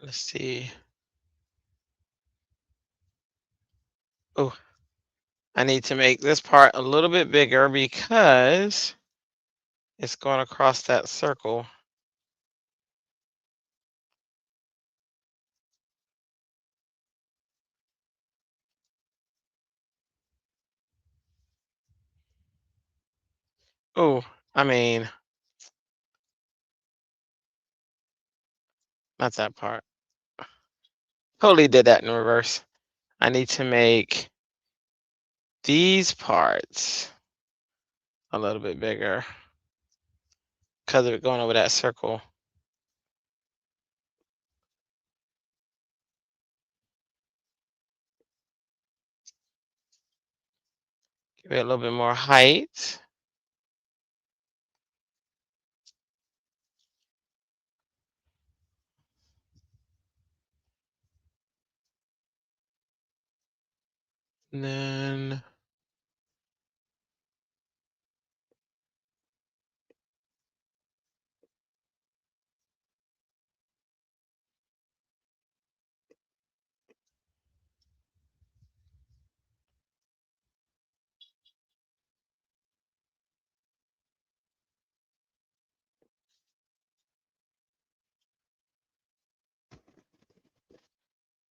Let's see. Oh, I need to make this part a little bit bigger because it's going across that circle. Oh, I mean, not that part. Totally did that in reverse. I need to make these parts a little bit bigger because of it going over that circle. Give it a little bit more height.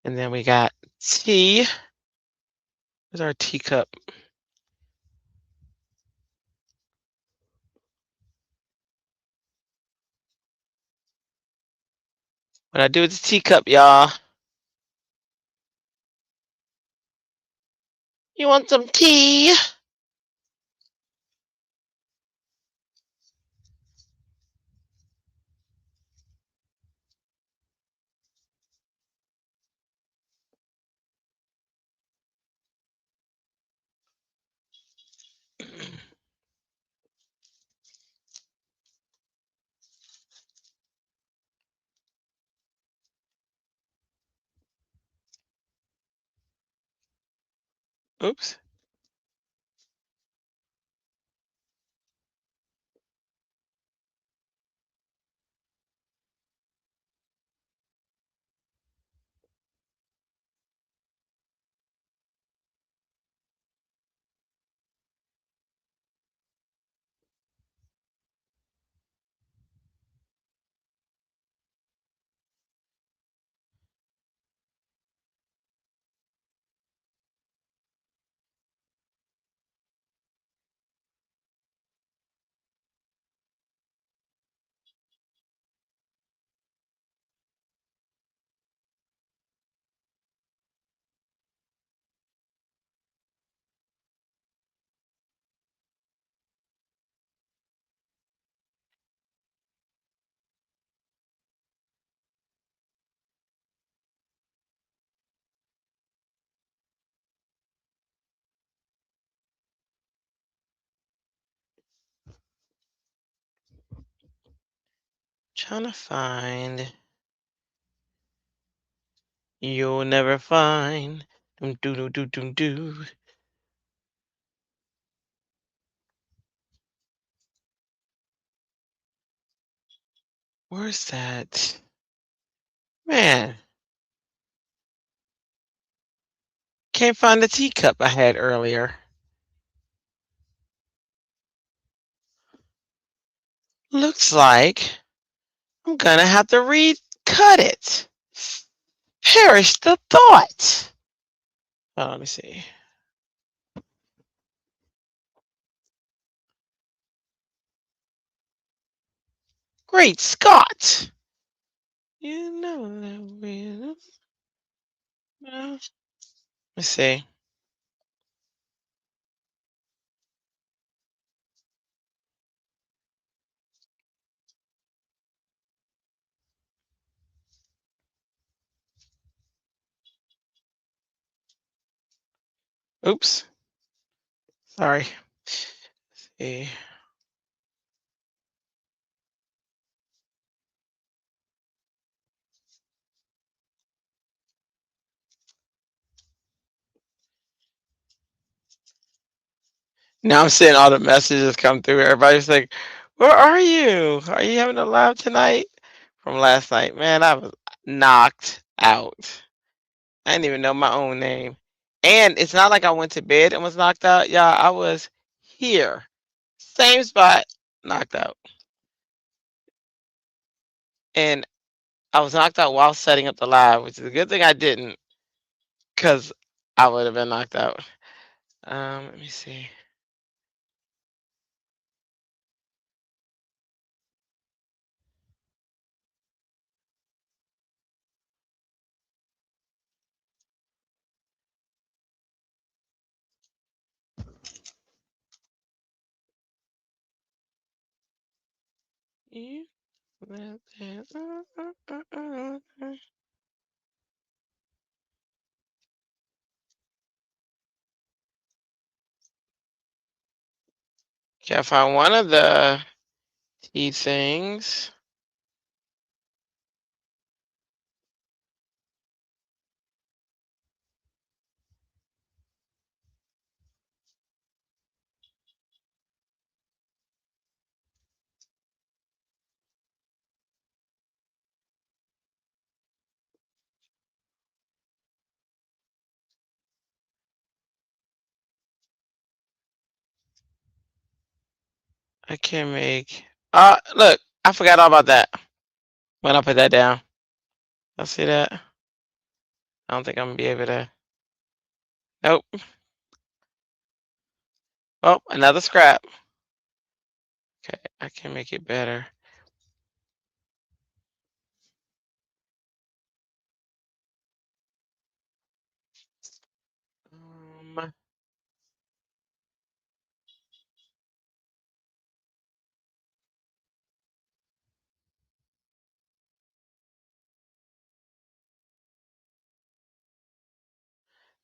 And then we got tea. Where's our teacup? What I do with the teacup, y'all? You want some tea? Oops. Trying to find. You'll never find. Doom, doo, doo, doo, doom, doo. Where's that? Man. Can't find the teacup I had earlier. Looks like I'm gonna have to recut it. Perish the thought. Oh, let me see. Great Scott! You know that we. Let's see. Oops. Sorry. Let's see. Now I'm seeing all the messages come through. Everybody's like, "Where are you? Are you having a live tonight?" From last night, man, I was knocked out. I didn't even know my own name. And it's not like I went to bed and was knocked out. Y'all, I was here. Same spot, knocked out. And I was knocked out while setting up the live, which is a good thing I didn't, because I would have been knocked out. Let me see. Can't find one of the tea things. I can't make. Look, I forgot all about that when I put that down. I see that. I don't think I'm gonna be able to. Nope. Oh, another scrap. Okay, I can make it better. Um,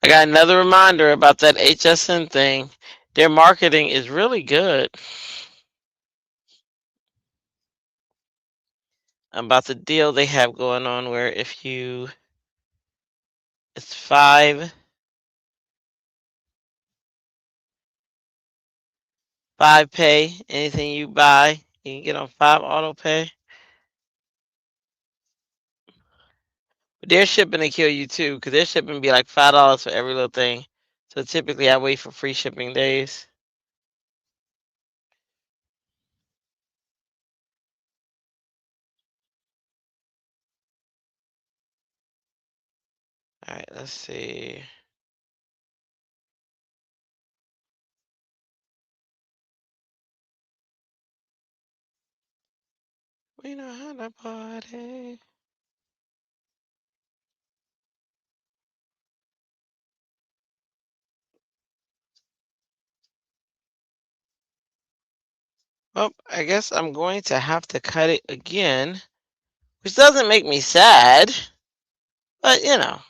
I got another reminder about that HSN thing. Their marketing is really good about the deal they have going on where if you, it's 5 pay, anything you buy, you can get on 5 auto pay. But their shipping to kill you too, because their shipping be like $5 for every little thing. So typically I wait for free shipping days. All right, let's see. We know how to party. Well, I guess I'm going to have to cut it again, which doesn't make me sad, but you know,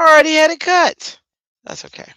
I already had it cut. That's okay.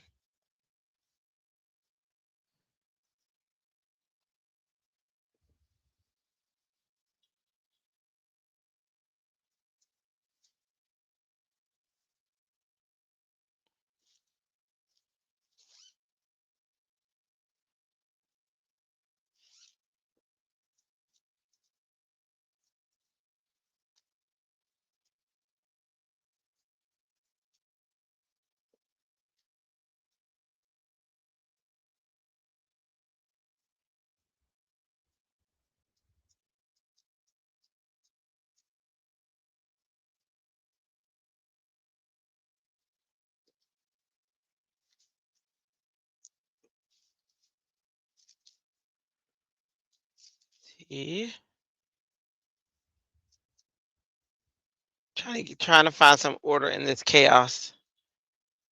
T. Trying to find some order in this chaos.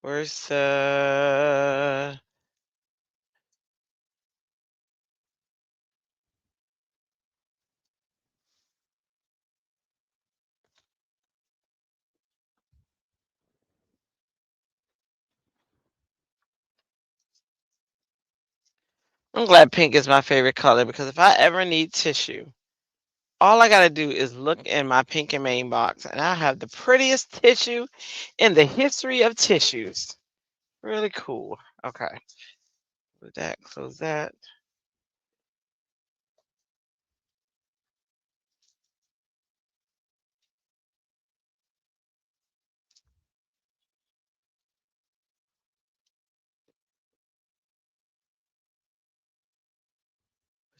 Where's the I'm glad pink is my favorite color because if I ever need tissue, all I gotta do is look in my pink and main box and I have the prettiest tissue in the history of tissues. Really cool. Okay. With that, close that.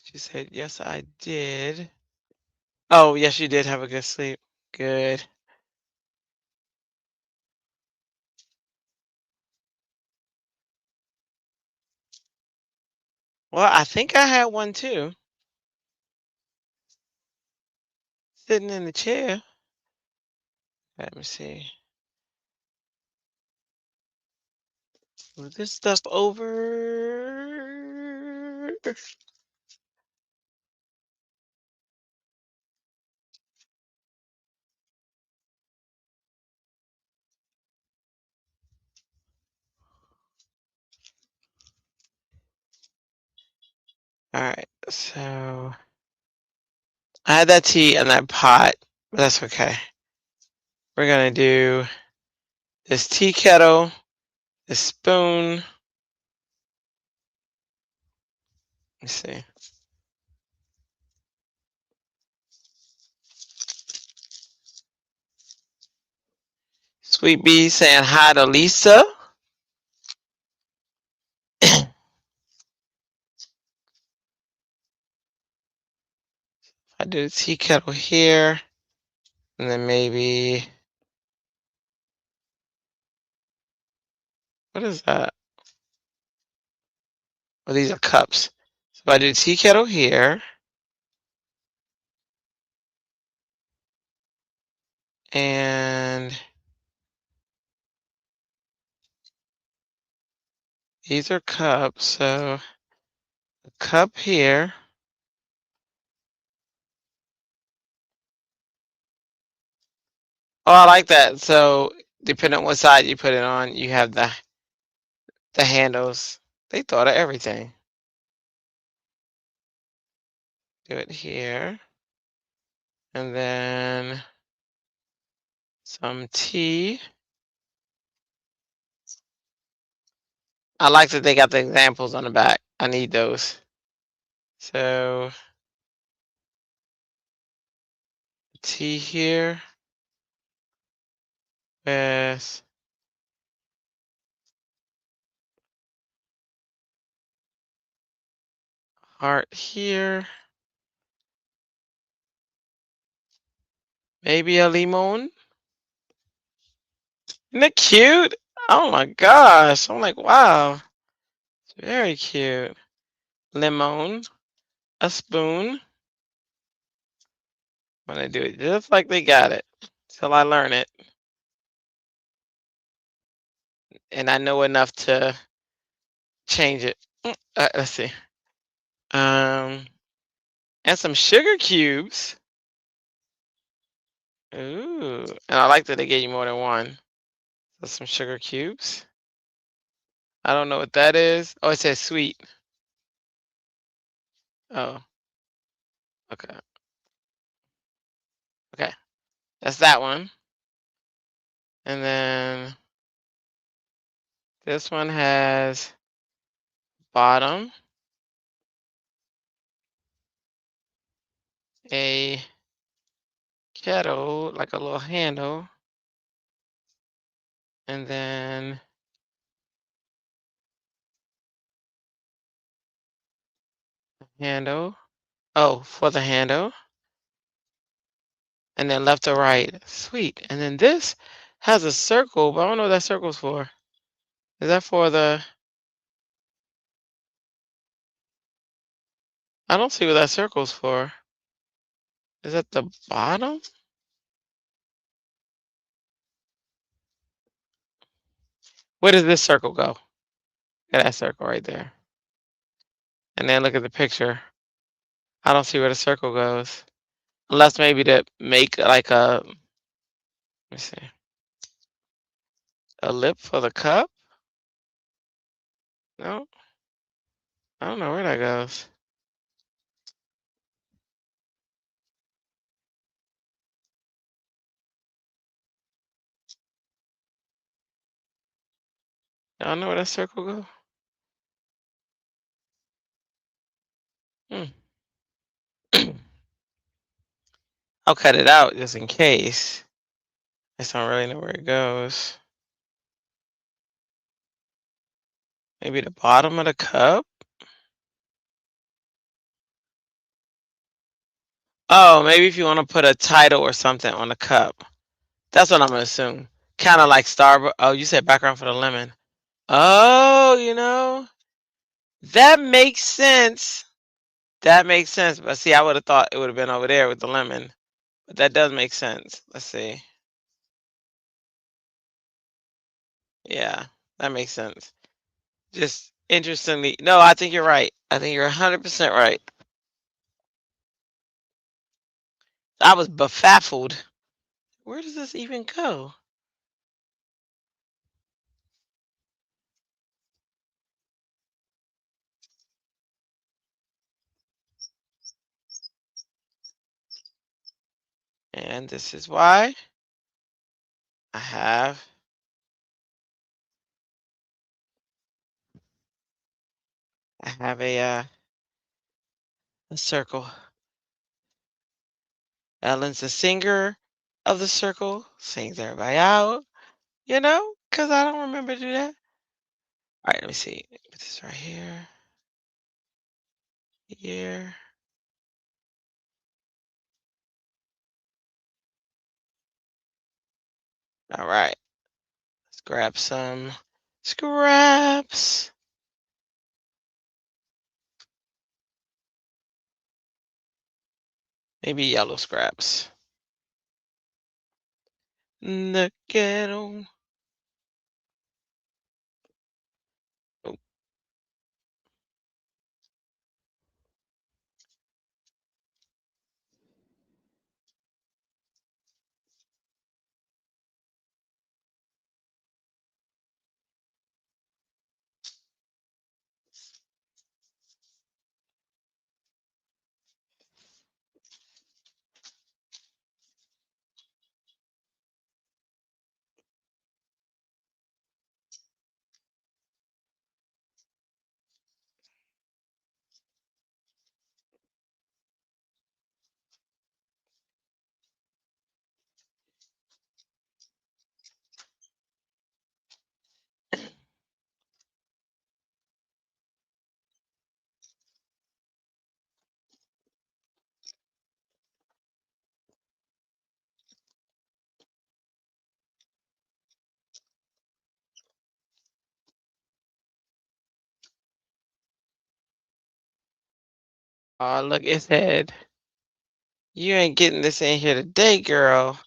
She said, yes, I did. Oh, yes, you did have a good sleep. Good. Well, I think I had one too. Sitting in the chair. Let me see. Move this stuff over. All right, so I had that tea and that pot, but that's okay. We're gonna do this tea kettle, this spoon. Let me see. Sweet Bee saying hi to Lisa. I do the tea kettle here, and then maybe what is that? Oh, these are cups. So I do the tea kettle here, and these are cups. So a cup here. Oh, I like that. So depending on what side you put it on, you have the handles. They thought of everything. Do it here. And then some tea. I like that they got the examples on the back. I need those. So tea here with heart here. Maybe a limon. Isn't it cute? Oh my gosh. I'm like, wow. It's very cute. Lemon. A spoon. I'm gonna do it just like they got it till I learn it. And I know enough to change it. Let's see. And some sugar cubes. Ooh. And I like that they gave you more than one. So some sugar cubes. I don't know what that is. Oh, it says sweet. Oh. Okay. Okay. That's that one. And then this one has bottom, a kettle, like a little handle, and then handle. Oh, for the handle. And then left or right. Sweet. And then this has a circle, but I don't know what that circle's for. Is that for the... I don't see what that circle's for. Is at the bottom? Where does this circle go? Look at that circle right there. And then look at the picture. I don't see where the circle goes. Unless maybe to make like a, let me see, a lip for the cup? No, I don't know where that goes. I don't know where that circle goes. I'll cut it out just in case. I just don't really know where it goes. Maybe the bottom of the cup? Oh, maybe if you want to put a title or something on the cup. That's what I'm gonna assume. Kind of like Starbucks. Oh, you said background for the lemon. Oh, that makes sense. That makes sense. But see, I would have thought it would have been over there with the lemon. But that does make sense. Let's see. Yeah, that makes sense. Just interestingly, no, I think you're right. I think you're 100% right. I was befuddled. Where does this even go? And this is why I have a circle. Ellen's the singer of the circle, sings everybody out, because I don't remember to do that. All right, let me see. Put this right here. Here. All right. Let's grab some scraps. Maybe yellow scraps. Look at 'em. Oh, look, it said, you ain't getting this in here today, girl.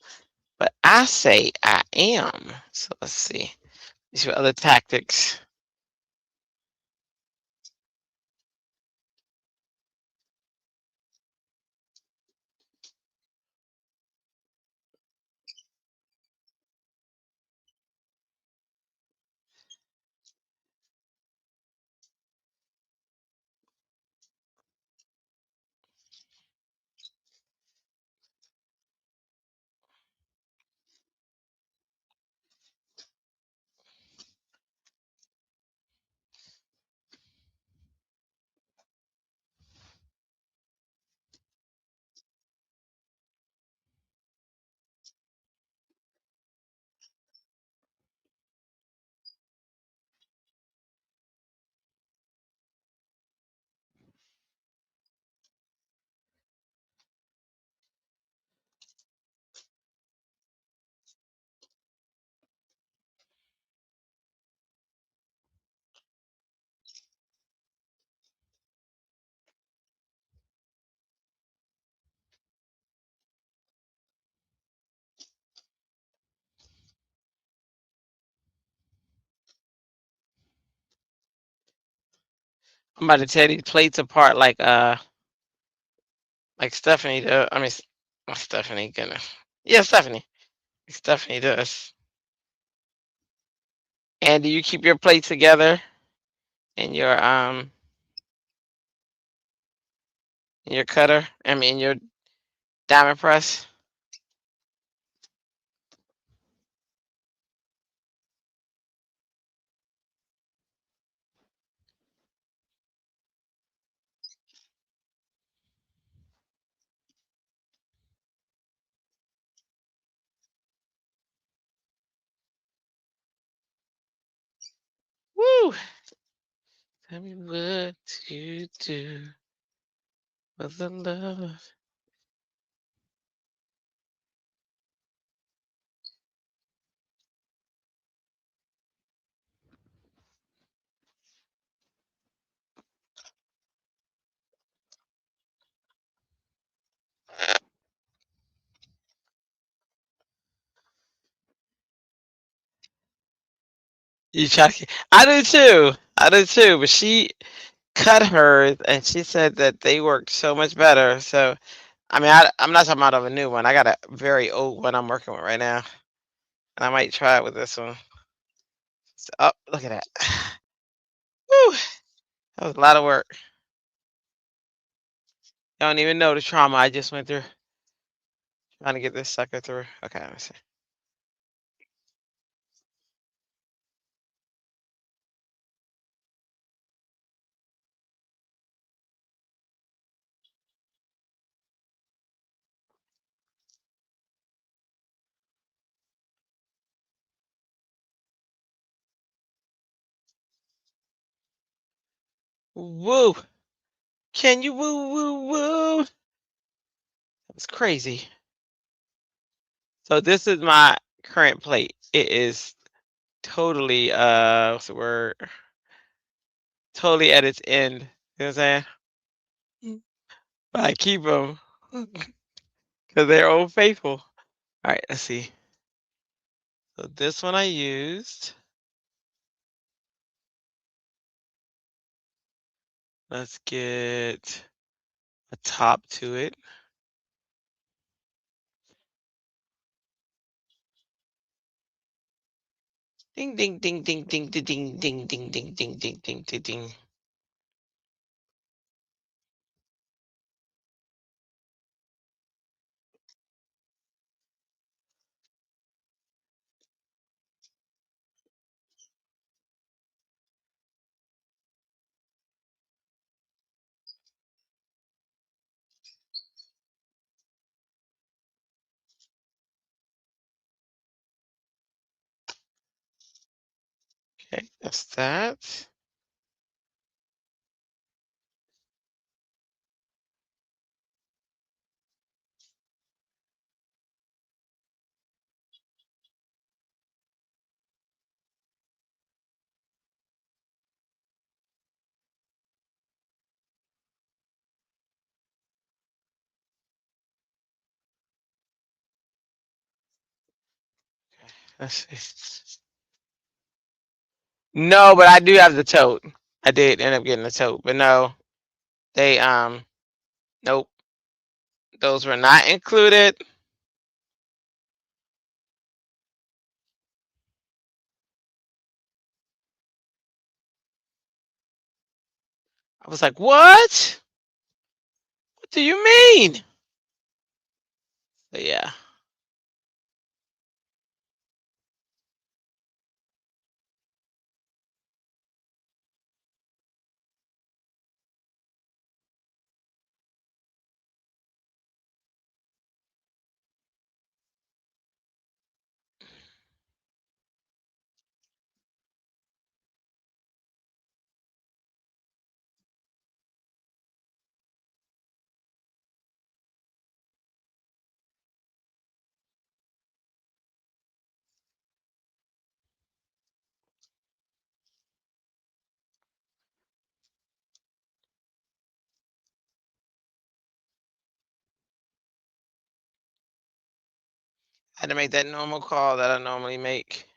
But I say I am. So let's see. These are other tactics. I'm about to tear these plates apart like Stephanie does. I mean, not Stephanie. Goodness. Yeah, Stephanie. Stephanie does. And do you keep your plates together in your cutter? I mean, your diamond press. Woo! Tell me what you do with the love. You try to. I do too. I do too. But she cut hers, and she said that they worked so much better. So I mean, I'm not talking about of a new one. I got a very old one I'm working with right now, and I might try it with this one. So, oh, look at that. Whew, that was a lot of work. You don't even know the trauma I just went through trying to get this sucker through. Okay, let me see. Woo! Can you woo woo woo? That's crazy. So this is my current plate. It is totally what's the word? Totally at its end. You know what I'm saying? But I keep them because they're old faithful. All right, let's see. So this one I used. Let's get a top to it. Ding ding ding ding ding ding ding ding ding ding ding ding ding ding ding. Okay, that's that. Let's see. No, but I do have the tote. I did end up getting the tote, but no, they nope, those were not included. I was like, what? What do you mean? But yeah. I had to make that normal call that I normally make.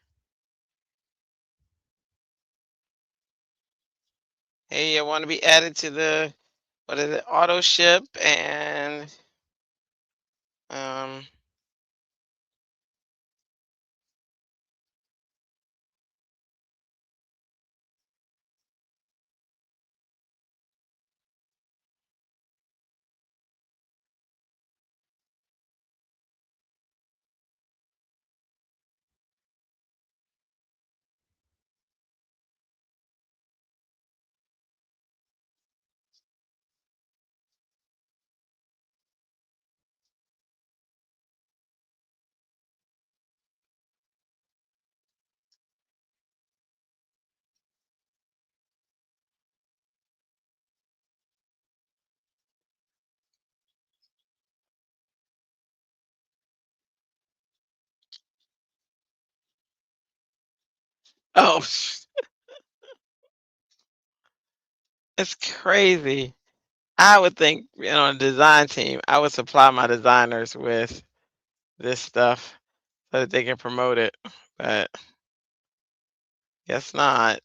Hey, I want to be added to the, what is it, auto ship and um oh it's crazy. I would think, a design team, I would supply my designers with this stuff so that they can promote it, but guess not.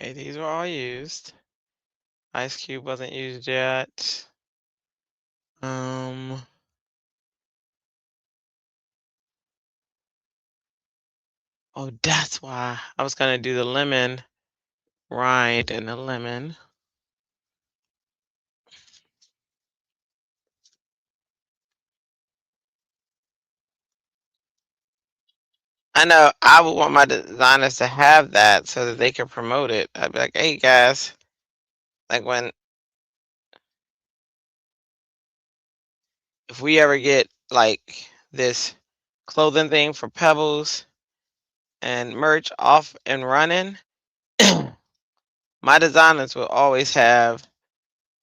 Okay, these were all used. Ice cube wasn't used yet. Um, oh, that's why I was gonna do the lemon rind and the lemon. I know I would want my designers to have that so that they can promote it. I'd be like, hey guys, like when if we ever get like this clothing thing for Pebbles and merch off and running, my designers will always have,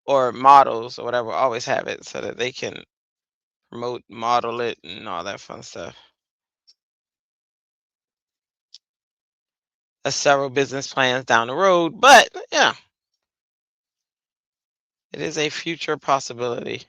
or models or whatever, always have it so that they can promote, model it, and all that fun stuff. That's several business plans down the road, but yeah, it is a future possibility.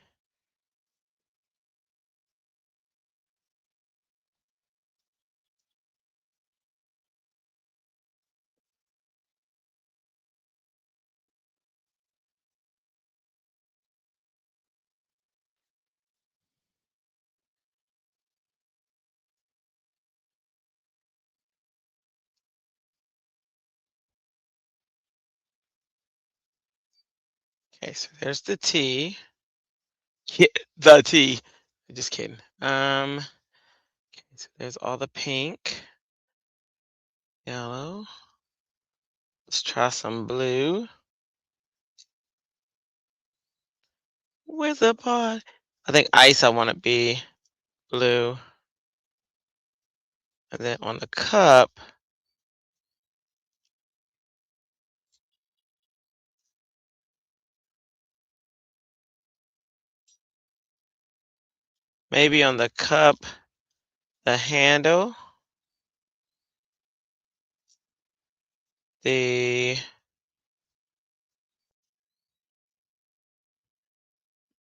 Okay, so there's the T. The T. Just kidding. Okay, so there's all the pink, yellow. Let's try some blue. Where's the pod? I think ice I want to be blue. And then on the cup, maybe on the cup, the handle, the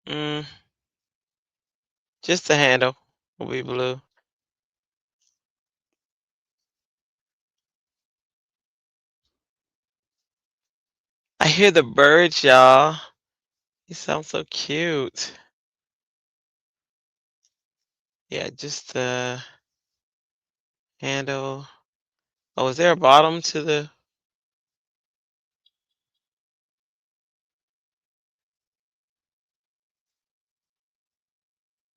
mm, just the handle will be blue. I hear the birds, y'all. He sounds so cute. Yeah, just the handle. Oh, is there a bottom to the?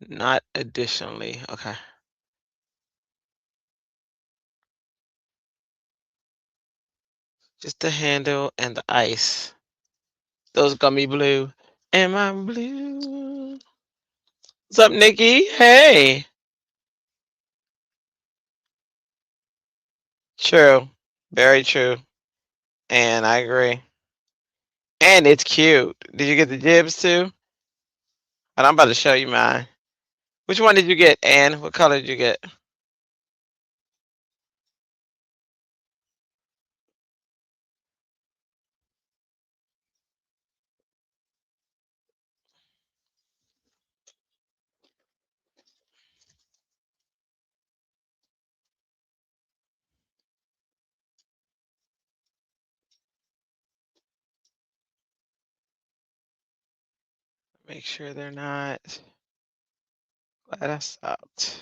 Not additionally. Okay. Just the handle and the ice. Those gummy blue. Am I blue? What's up, Nikki? Hey. True. Very true. And I agree. And it's cute. Did you get the jibs too? And I'm about to show you mine. Which one did you get, Anne? What color did you get? Make sure they're not. Glad I stopped.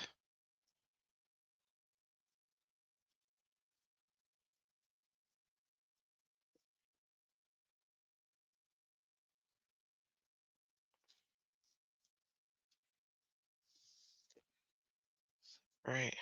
Right.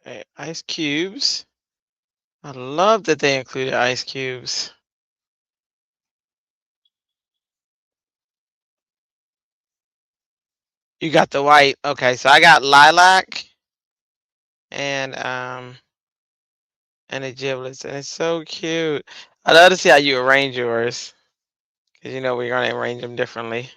Okay. Ice cubes. I love that they included ice cubes. You got the white. Okay, so I got lilac and the giblets, and it's so cute. I love to see how you arrange yours, because you know we're gonna arrange them differently.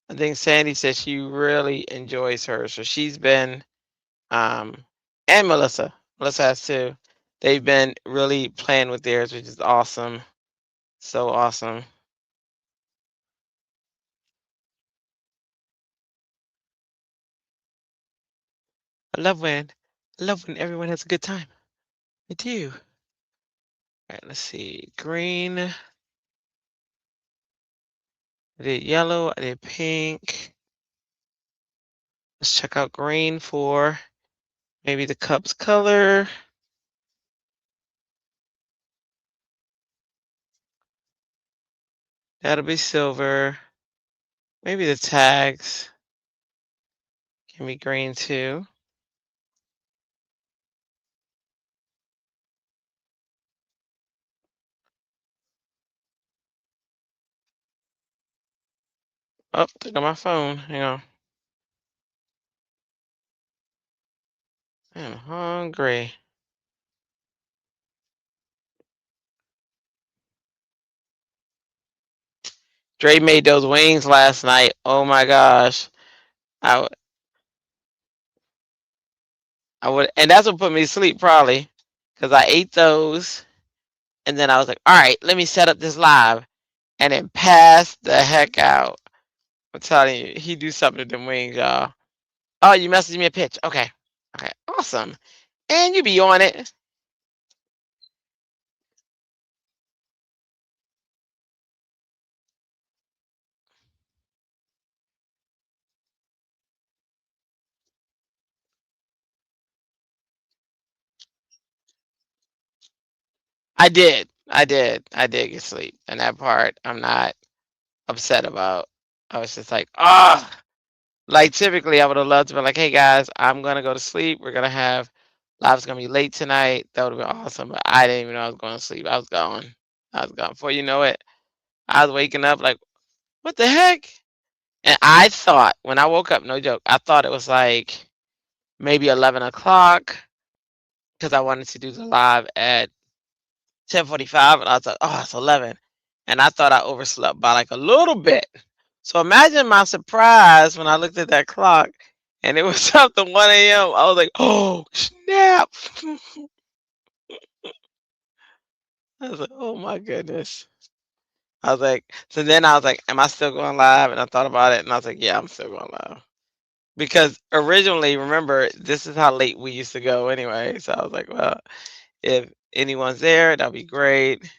I think Sandy said she really enjoys hers, so she's been um and Melissa. Melissa has too. They've been really playing with theirs, which is awesome. So awesome. I love when everyone has a good time. I do. All right, let's see. Green. I did yellow. I did pink. Let's check out green for maybe the cup's color. That'll be silver. Maybe the tags can be green too. Oh, look at my phone. Hang on. I'm hungry. Dre made those wings last night. Oh my gosh. I, w- I would, and that's what put me to sleep probably, because I ate those, and then I was like, all right, let me set up this live, and then pass the heck out. I'm telling you, he do something to them wings, y'all. Oh, you messaged me a pitch. Okay. Okay. Awesome. And you be on it. I did. I did. I did get sleep. And that part I'm not upset about. I was just like, ah. Like typically, I would have loved to be like, "Hey guys, I'm gonna go to sleep. We're gonna have live's gonna be late tonight." That would have been awesome. But I didn't even know I was going to sleep. I was gone. I was gone. Before you know it, I was waking up like, "What the heck?" And I thought when I woke up, no joke, I thought it was like maybe 11 o'clock because I wanted to do the live at 10:45, and I was like, "Oh, it's 11," and I thought I overslept by like a little bit. So imagine my surprise when I looked at that clock and it was up to 1 a.m. I was like, "Oh snap!" I was like, "Oh my goodness." I was like, so then I was like, "Am I still going live?" And I thought about it, and I was like, "Yeah, I'm still going live." Because originally, remember, this is how late we used to go anyway. So I was like, well, if anyone's there, that'll be great.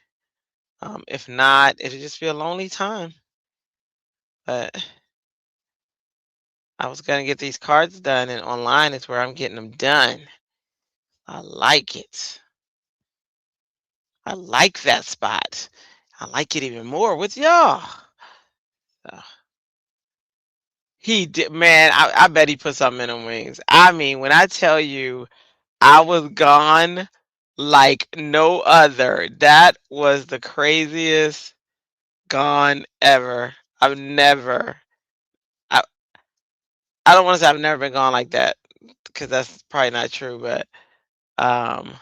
If not, it'll just be a lonely time. But I was gonna get these cards done, and online is where I'm getting them done. I like it. I like that spot. I like it even more with y'all. So, he did, man. I bet he put something in them wings. I mean, when I tell you, I was gone like no other. That was the craziest gone ever. I've never. I I don't want to say I've never been gone like that because that's probably not true, but um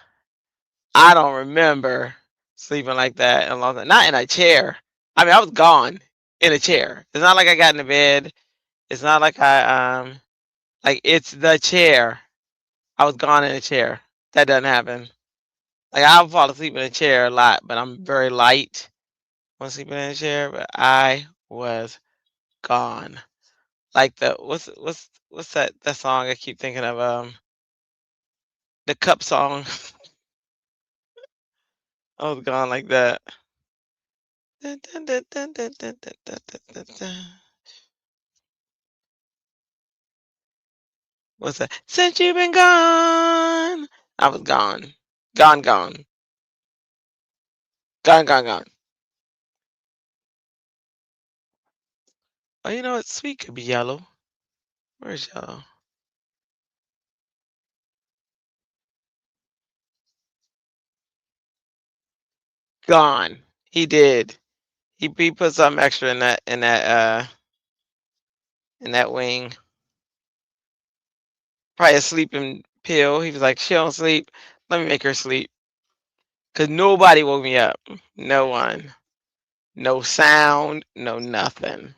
I don't remember sleeping like that in a long time. Not in a chair. I mean, I was gone in a chair. It's not like I got in the bed. It's not like like it's the chair. I was gone in a chair. That doesn't happen. Like I'll fall asleep in a chair a lot, but I'm very light when sleeping in a chair. But I was gone. Like the what's that song I keep thinking of? The cup song. I was gone like that. Dun, dun, dun, dun, dun, dun, dun, dun, dun, dun. What's that? Since you've been gone, I was gone, gone, gone, gone, gone, gone. Oh, you know what? Sweet could be yellow. Where's yellow? Gone. He did. He put something extra in that wing. Probably a sleeping pill. He was like, she don't sleep. Let me make her sleep. Cause nobody woke me up. No one. No sound. No nothing.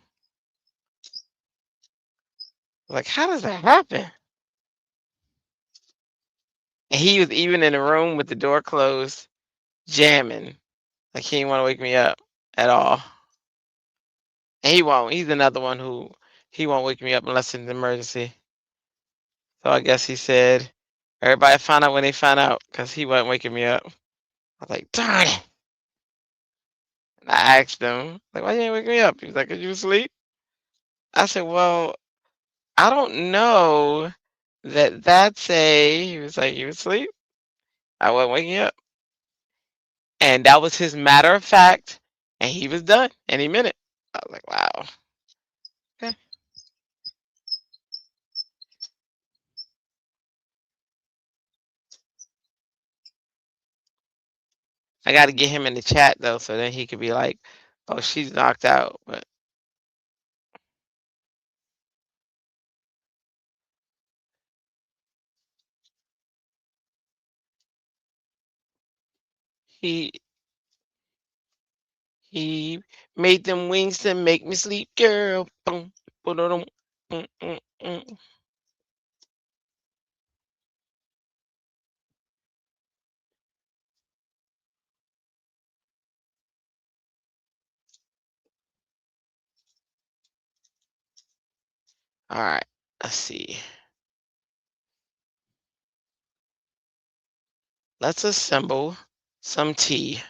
Like, how does that happen? And he was even in the room with the door closed, jamming. Like he didn't want to wake me up at all. And he won't. He's another one who he won't wake me up unless it's an emergency. So I guess he said everybody find out when they find out because he wasn't waking me up. I was like, darn it. And I asked him, like, why you ain't wake me up? He was like, cause you asleep? I said, well, I don't know that's a he was like, you asleep? I wasn't waking up. And that was his matter of fact, and he was done any minute. I was like, wow. Okay. I got to get him in the chat though, so then he could be like, "Oh, she's knocked out," but he he made them wings to make me sleep, girl. Boom, boom, boom, boom, boom. All right, let's see. Let's assemble some tea.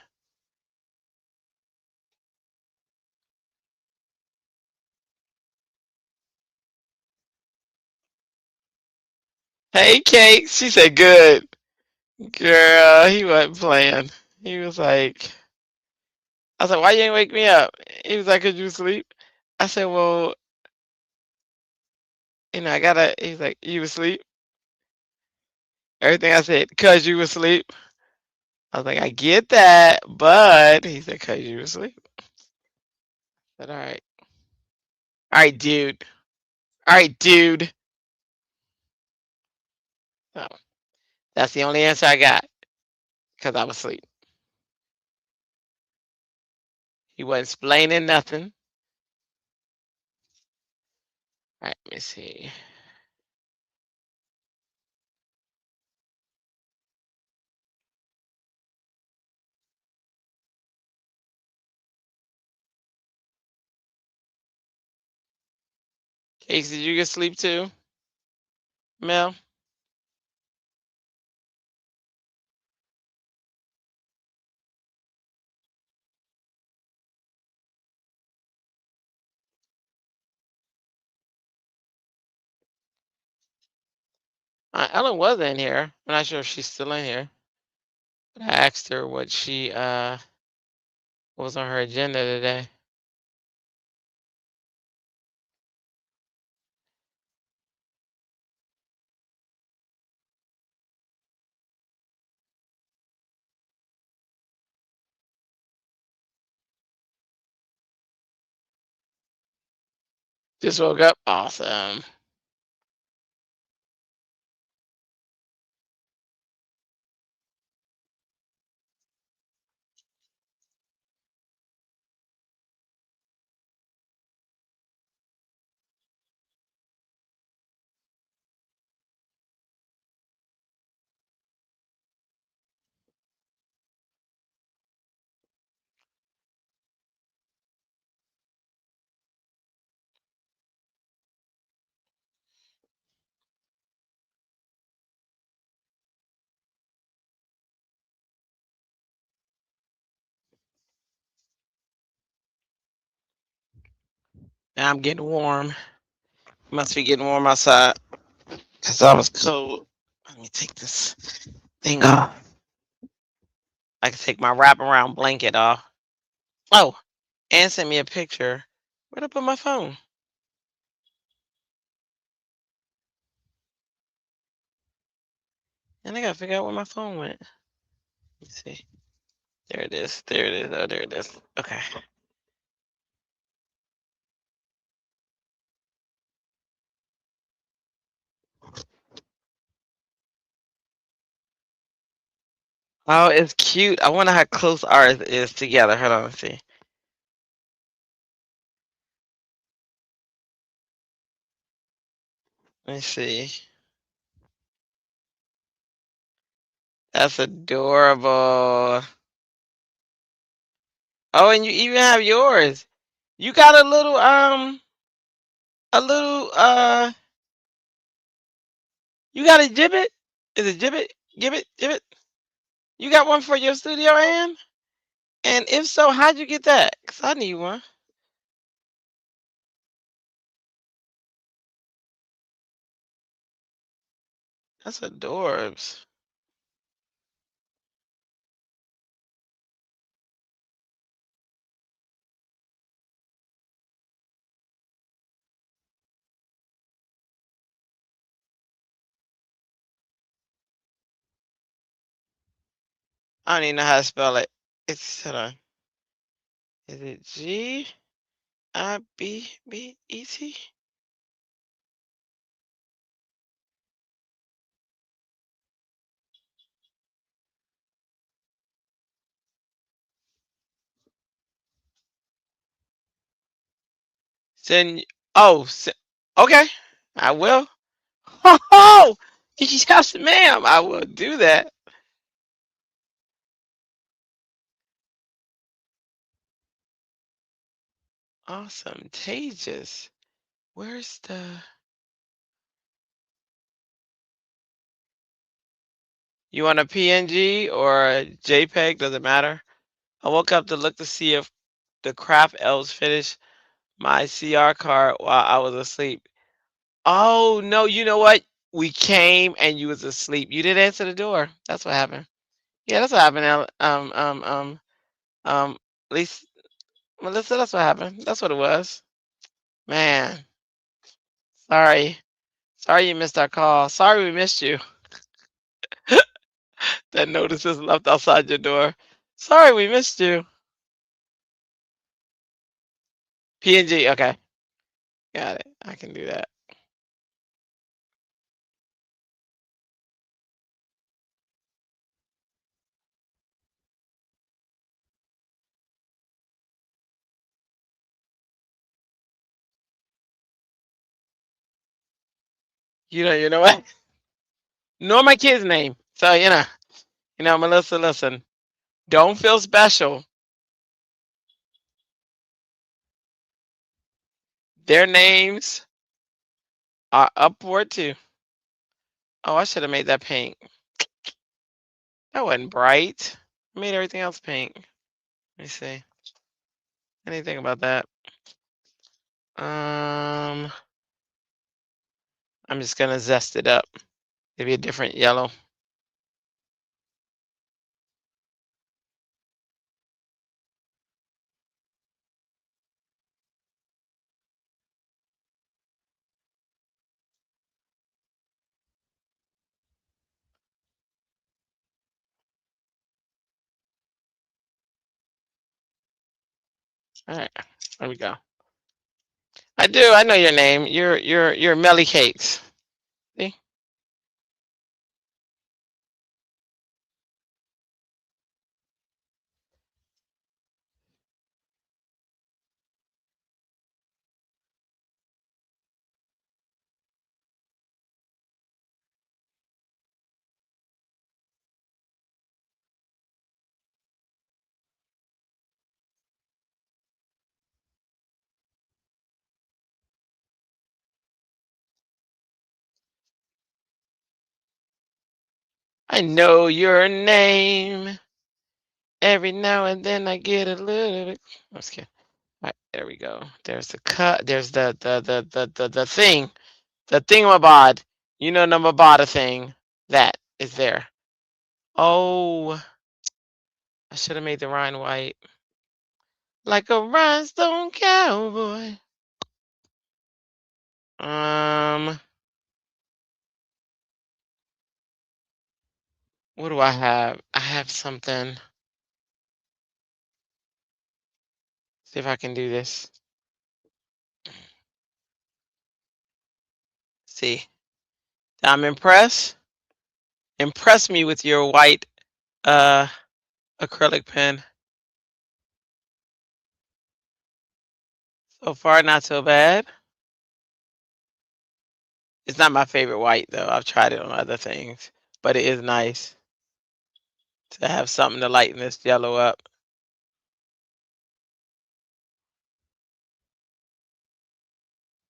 Hey, Kate. She said, "Good, girl." He wasn't playing. He was like, "I said, why you ain't wake me up?" He was like, "Could you sleep?" I said, "Well, I gotta. He's like, you asleep? Everything I said, cause you asleep. I was like, I get that, but he said, cause you asleep. I said, all right, dude, all right, dude. So that's the only answer I got, cause I was asleep. He wasn't explaining nothing. All right, let me see. Casey, did you get sleep too, Mel? Ellen was in here. I'm not sure if she's still in here. But I asked her what was on her agenda today. Just woke up. Awesome. Now I'm getting warm. Must be getting warm outside because I was cold. Let me take this thing off. I can take my wraparound blanket off. Oh, and send me a picture. Where'd I put my phone? And I gotta figure out where my phone went. Let's see. There it is. There it is. Oh, there it is. Okay. Oh, it's cute. I wonder how close ours is together. Hold on, let's see. Let me see. That's adorable. Oh, and you even have yours. You got a little you got a gibbet? Is it gibbet? Gibbet? You got one for your studio, Ann? And if so, how'd you get that? Cause I need one. That's adorbs. I don't even know how to spell it. It's hold on. Is it Gibbet? Send oh okay. I will. Oh, yes, ma'am. I will do that. Awesome. Tages. Where's the you want a PNG or a JPEG? Doesn't matter. I woke up to look to see if the craft elves finished my CR card while I was asleep. Oh no, you know what? We came and you was asleep. You didn't answer the door. That's what happened. Yeah, that's what happened. Um, at least Melissa, that's what happened. That's what it was. Man, sorry. Sorry you missed our call. Sorry we missed you. That notice is left outside your door. Sorry we missed you. PNG. Okay. Got it. I can do that. You know what? Know my kid's name. So, Melissa, listen. Don't feel special. Their names are upward too. Oh, I should have made that pink. That wasn't bright. I made everything else pink. Let me see. Anything about that? I'm just gonna zest it up. Maybe a different yellow. All right, there we go. I do. I know your name. You're Melly Cakes. See? I know your name. Every now and then I get a little bit. I'm just kidding. All right, there we go. There's the cut. There's the thing. The thingamabod. You know the mabada thing. That is there. Oh, I should have made the rind white. Like a rhinestone cowboy. What do I have? I have something. See if I can do this. See. I'm impressed. Impress me with your white acrylic pen. So far, not so bad. It's not my favorite white though. I've tried it on other things, but it is nice to have something to lighten this yellow up.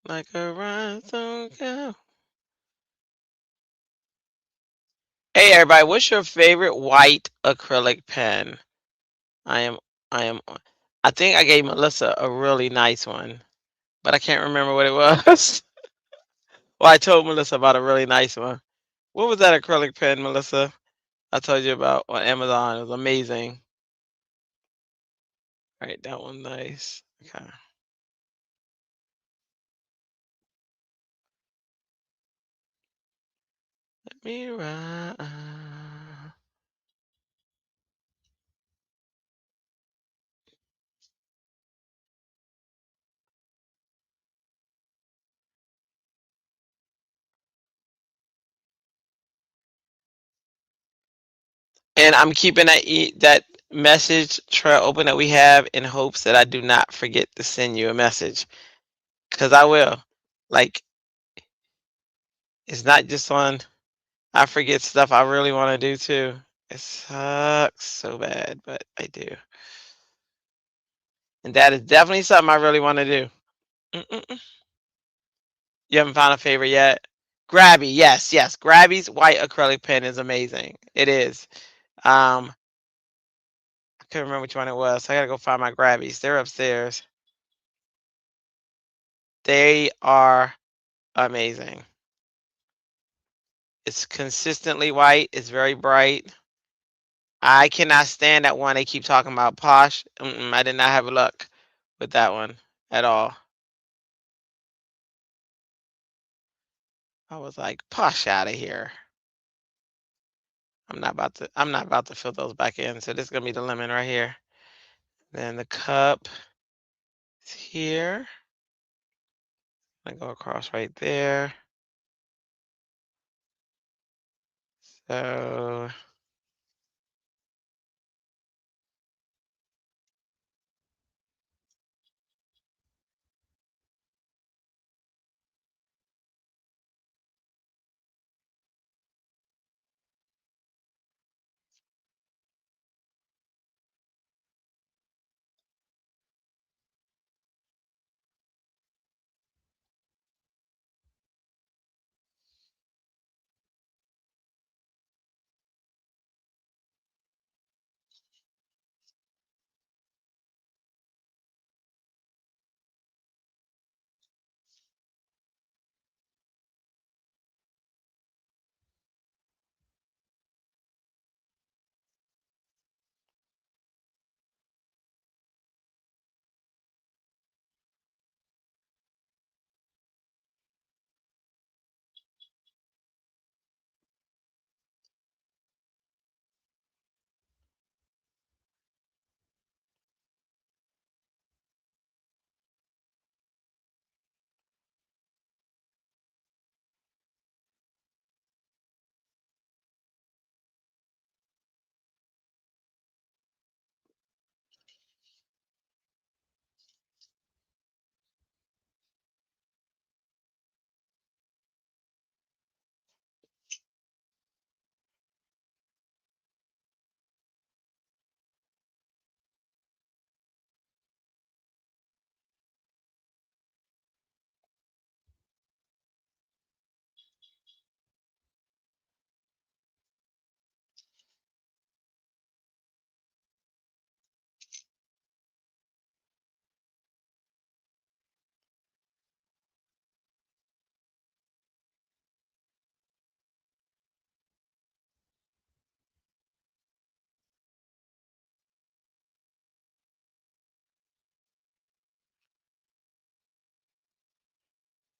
Like a rhinestone cow. Hey everybody, what's your favorite white acrylic pen? I am I think I gave Melissa a really nice one, but I can't remember what it was. Well, I told Melissa about a really nice one. What was that acrylic pen, Melissa? I told you about on Amazon. It was amazing. All right, that one nice. Okay. Let me ride. And I'm keeping that message trail open that we have in hopes that I do not forget to send you a message, because I will. Like, it's not just on. I forget stuff I really want to do too. It sucks so bad, but I do. And that is definitely something I really want to do. Mm-mm. You haven't found a favorite yet? Grabby, yes. Grabby's white acrylic pen is amazing. It is. I couldn't remember which one it was, so I gotta go find my Grabbies. They're upstairs. They are amazing. It's consistently white. It's very bright. I cannot stand that one they keep talking about, Posh. I did not have luck with that one at all. I was like, push out of here. I'm not about to fill those back in. So this is gonna be the lemon right here. Then the cup is here. I go across right there. So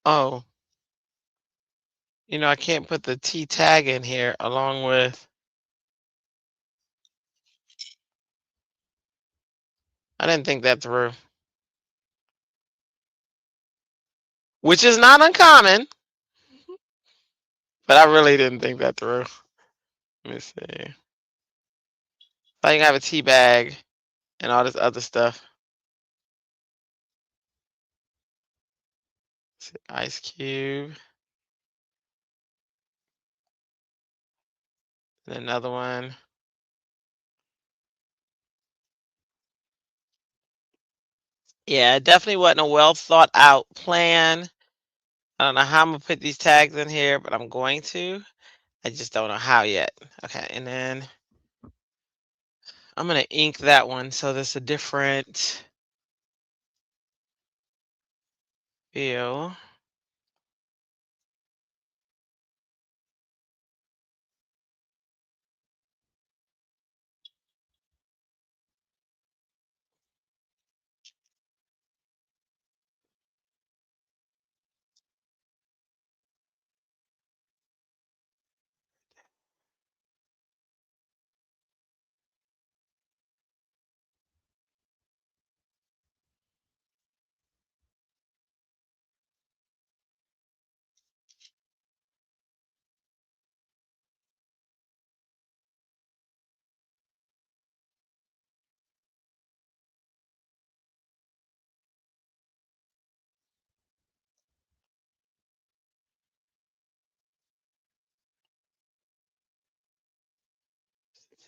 oh, I can't put the T tag in here along with. I didn't think that through, which is not uncommon, but I really didn't think that through. Let me see. I think I have a tea bag and all this other stuff. Ice cube. And another one. Yeah, it definitely wasn't a well thought out plan. I don't know how I'm gonna put these tags in here, but I'm going to. I just don't know how yet. Okay, and then I'm gonna ink that one so there's a different feel.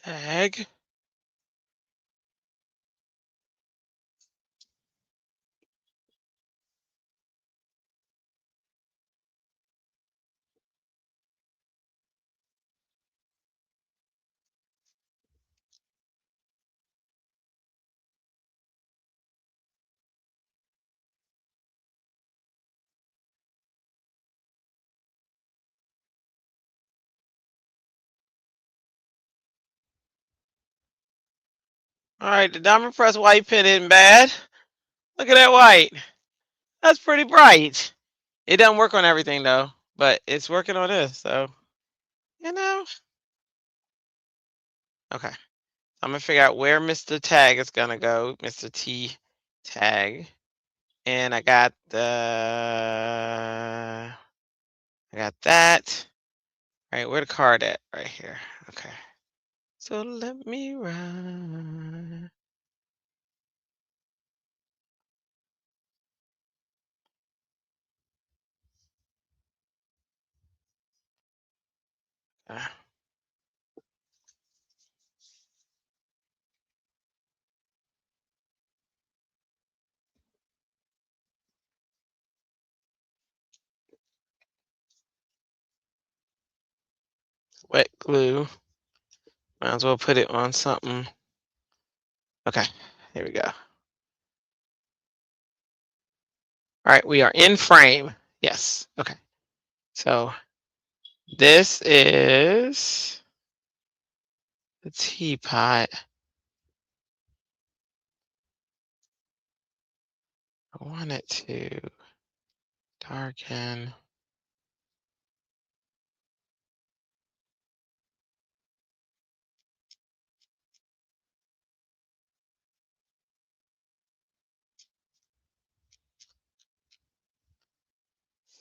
Tag. All right, the diamond press white pen isn't bad. Look at that white. That's pretty bright. It doesn't work on everything though. but it's working on this, so you know. Okay, I'm gonna figure out where Mr. Tag is gonna go, Mr. T Tag, and I got that. All right, where the card at? Right here. Okay. So let me run. Wet glue. Might as well put it on something. Okay, here we go. All right, we are in frame. Yes. Okay. So this is the teapot. I want it to darken.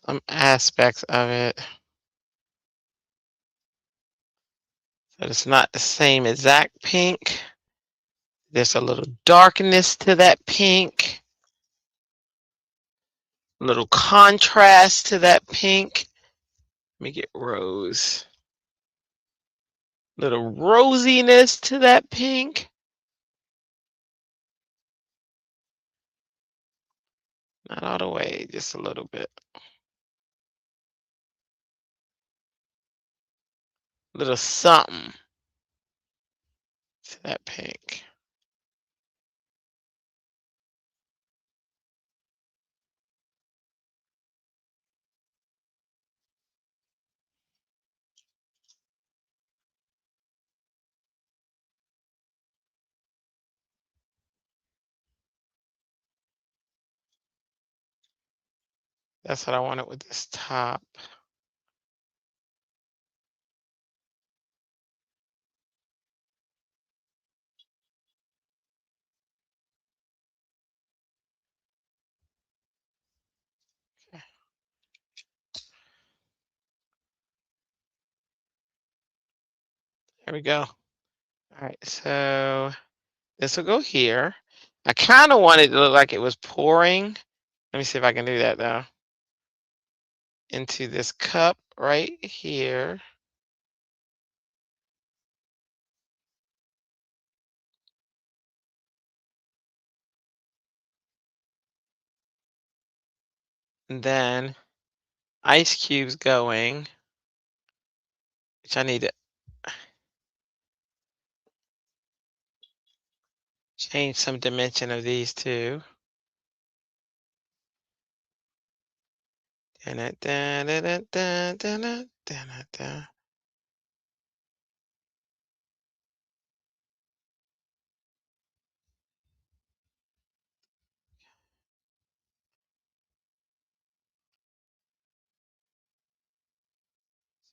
Some aspects of it. But it's not the same exact pink. There's a little darkness to that pink. A little contrast to that pink. Let me get rose. Little rosiness to that pink. Not all the way, just a little bit. Little something to that pink. That's what I wanted with this top. Okay. There we go. All right, so this will go here. I kind of wanted it to look like it was pouring. Let me see if I can do that though. Into this cup right here. And then ice cubes going, which I need to change some dimension of these two.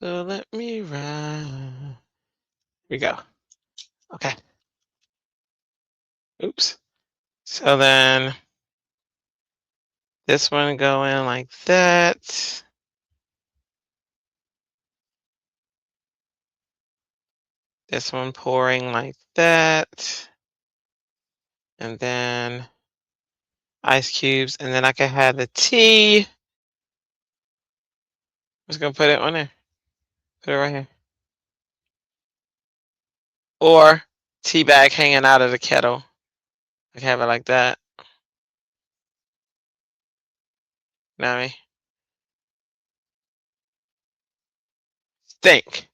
So let me run. Here we go. Okay. Oops. So then this one going like that. This one pouring like that. And then ice cubes. And then I can have the tea. I'm just going to put it on there. Put it right here. Or tea bag hanging out of the kettle. I can have it like that. You know what I mean? Think.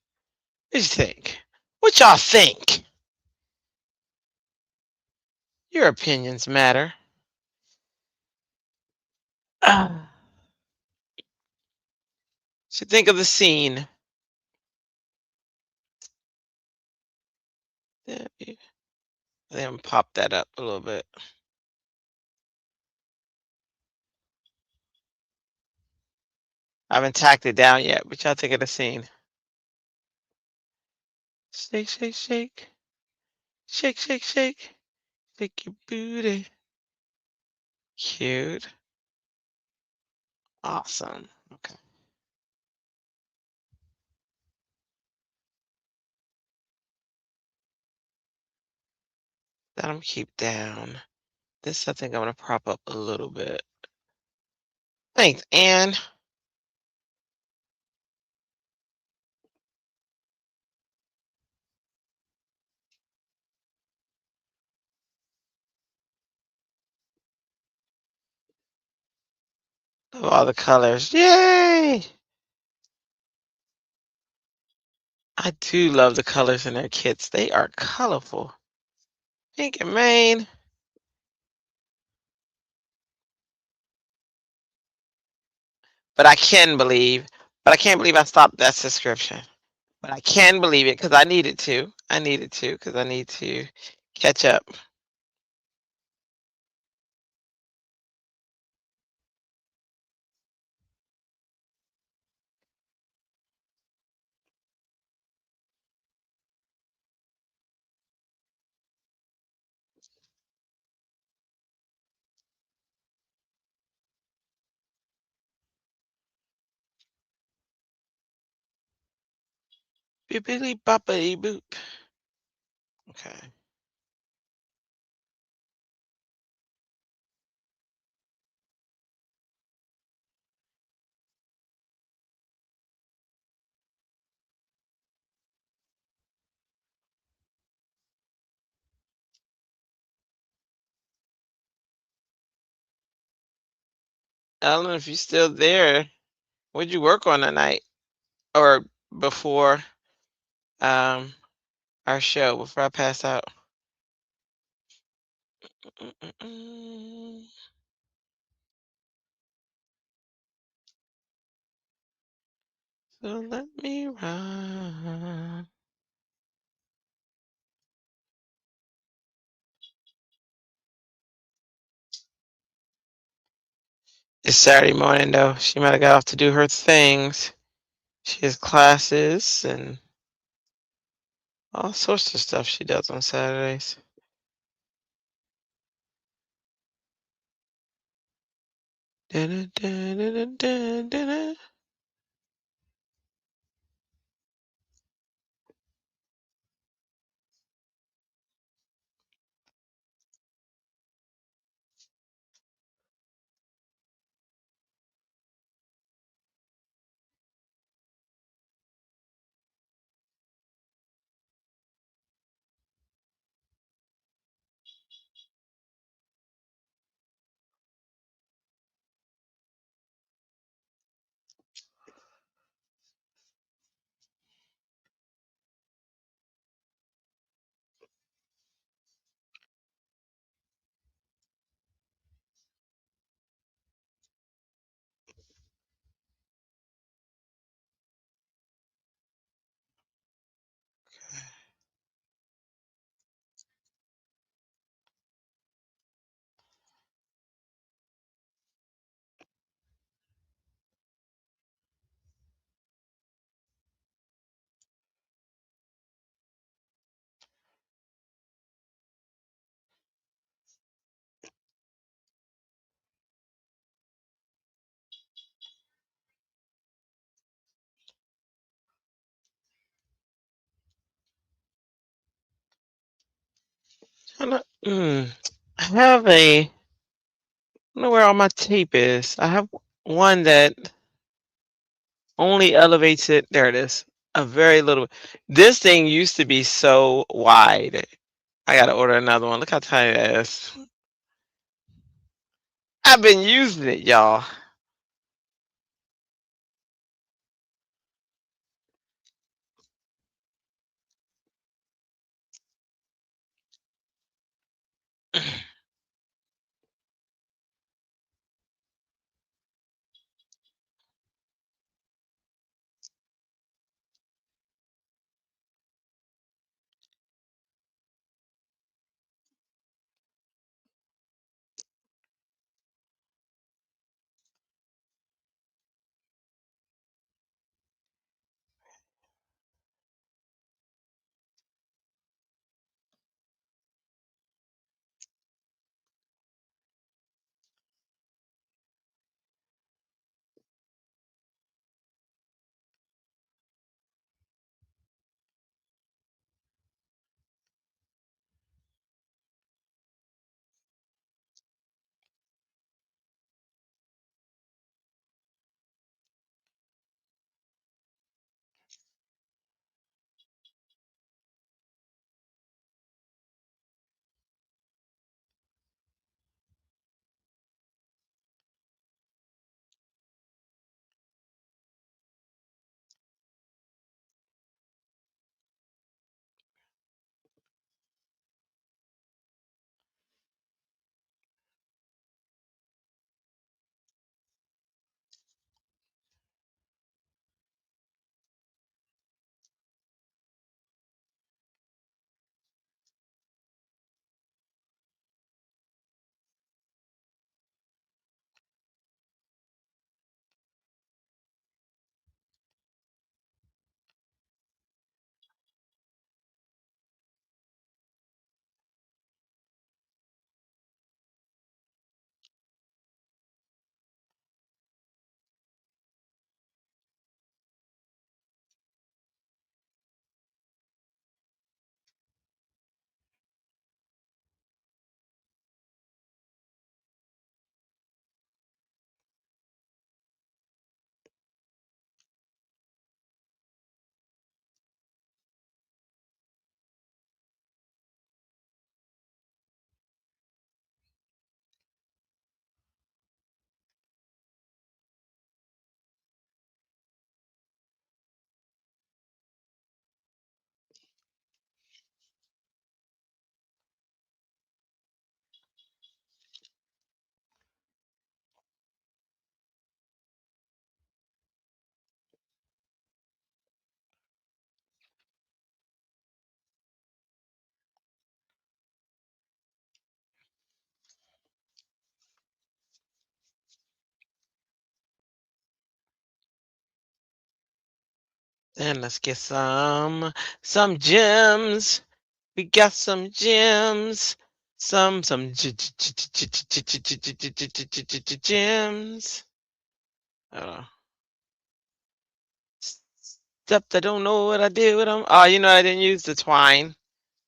What you think? What y'all think? Your opinions matter. So think of the scene. Then pop that up a little bit. I haven't tacked it down yet, but y'all think of the scene. Shake, shake, shake. Shake, shake, shake. Shake your booty. Cute. Awesome. Okay. That I'm gonna keep down. This I think I'm gonna prop up a little bit. Thanks, Anne. Love all the colors. Yay! I do love the colors in their kits. They are colorful. Pink and Maine. But I can believe, but I can't believe I stopped that subscription. But I can believe it because I needed to. I needed to because I need to catch up. Bippity boppity boop. Okay. Ellen, if you're still there, what'd you work on tonight or before um our show? Before I pass out. Mm-mm-mm. So let me run. It's Saturday morning though. She might have got off to do her things. She has classes and all sorts of stuff she does on Saturdays. Da-da-da-da-da-da-da. I have a. I don't know where all my tape is. I have one that only elevates it. There it is. A very little. This thing used to be so wide. I gotta order another one. Look how tiny that is. I've been using it, y'all. Then let's get some gems. We got some gems. Some gems. Except I don't know what I did with them. Oh, you know, I didn't use the twine.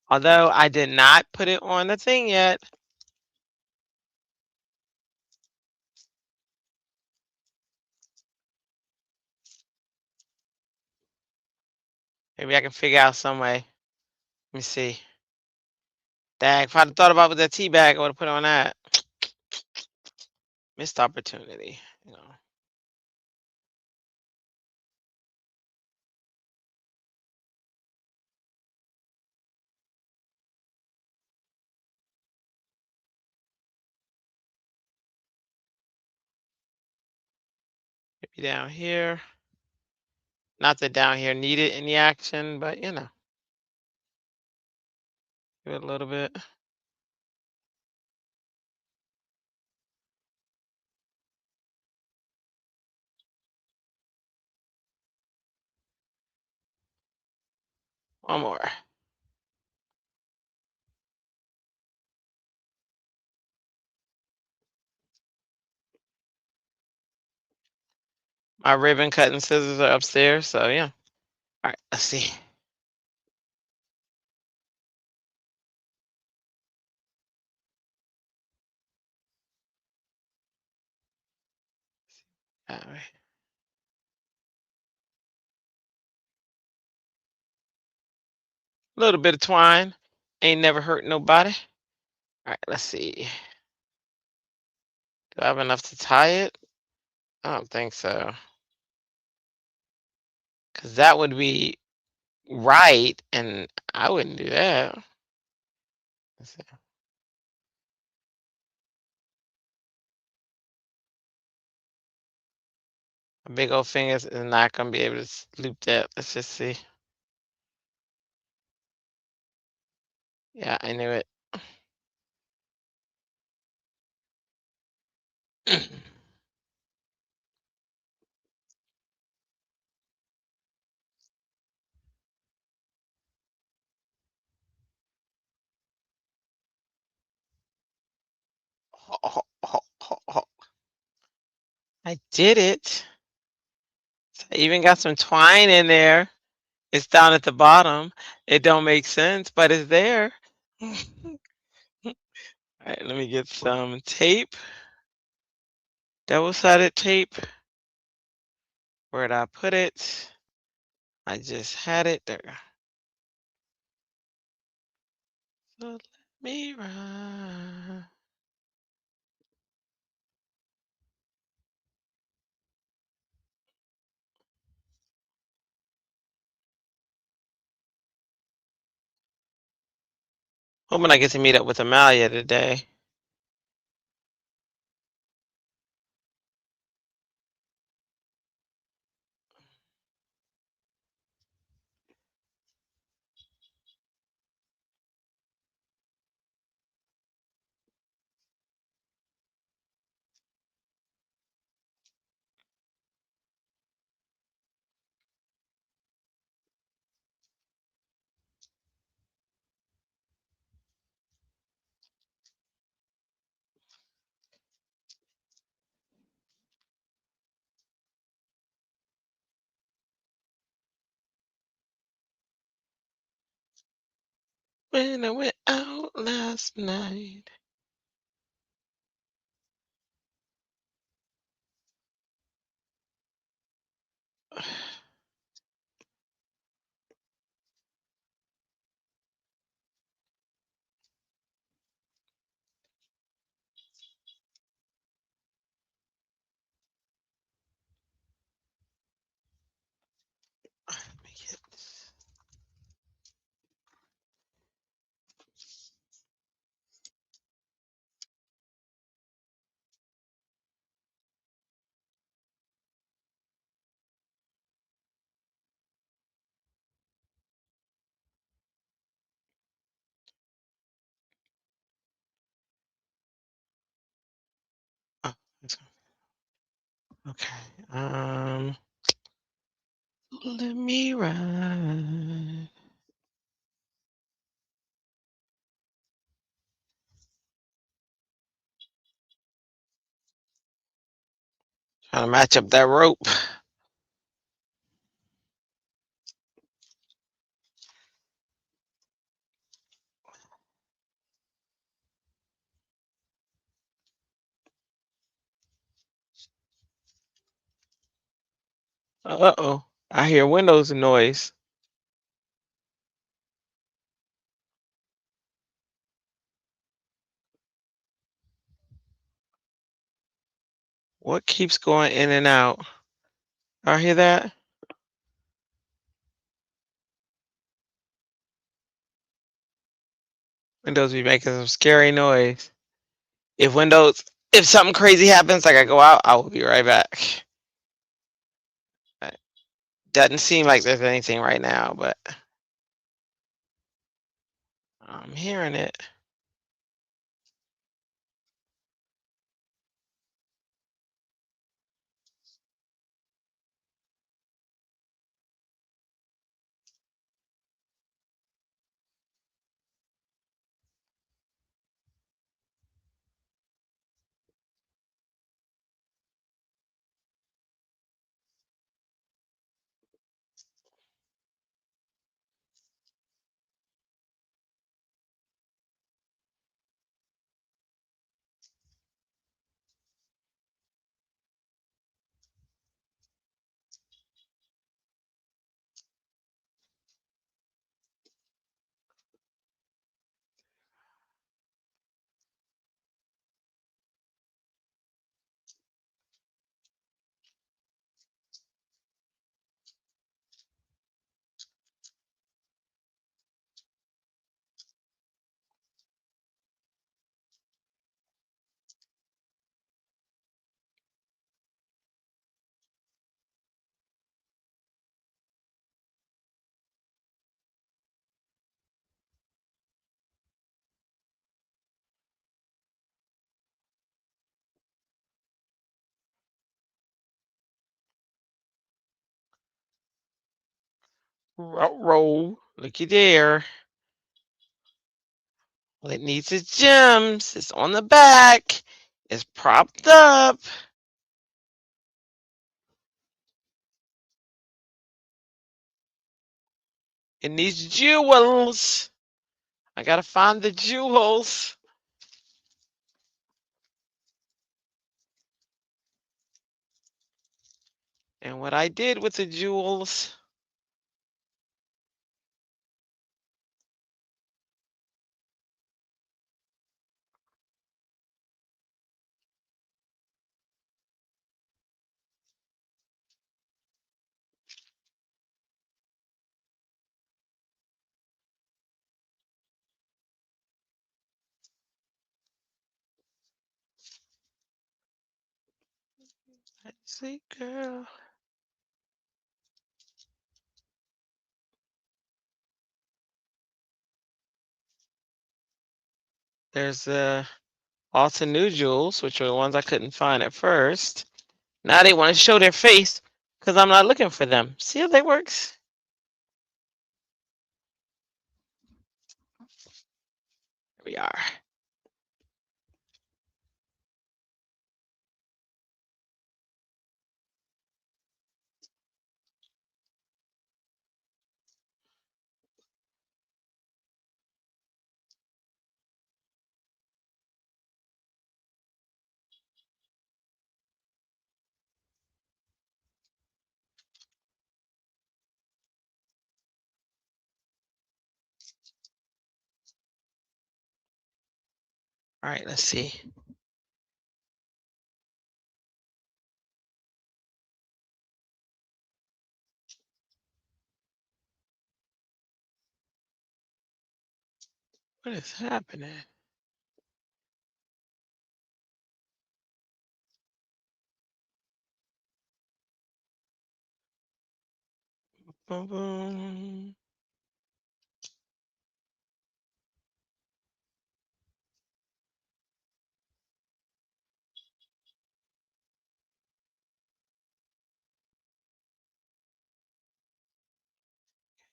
Although I did not put it on the thing yet. Maybe I can figure out some way. Let me see. Dang, if I'd have thought about with that tea bag, I would have put it on that. Missed opportunity, you know. Maybe down here. Not that down here needed any action, but you know. Give it a little bit. One more. My ribbon cutting scissors are upstairs, so yeah. All right, let's see. All right. A little bit of twine. Ain't never hurt nobody. All right, let's see. Do I have enough to tie it? I don't think so. Because that would be right, and I wouldn't do that. Let's see. My big old fingers is not going to be able to loop that. Let's just see. Yeah, I knew it. I did it. I even got some twine in there. It's down at the bottom. It don't make sense, but it's there. All right, let me get some tape. Double-sided tape. Where'd I put it? I just had it there. So let me run. Hoping I get to meet up with Amalia today. When I went out last night. Oh, okay. Let me ride. Trying to match up that rope. Uh-oh. I hear windows noise. What keeps going in and out? I hear that. Windows be making some scary noise. If something crazy happens, like I go out, I will be right back. Doesn't seem like there's anything right now, but I'm hearing it. Roll. Looky there. Well, it needs its gems. It's on the back. It's propped up. It needs jewels. I gotta find the jewels. And what I did with the jewels. Let's see, girl. There's also new jewels, which are the ones I couldn't find at first. Now they want to show their face because I'm not looking for them. See how that works? Here we are. All right, let's see. What is happening? Boom, boom.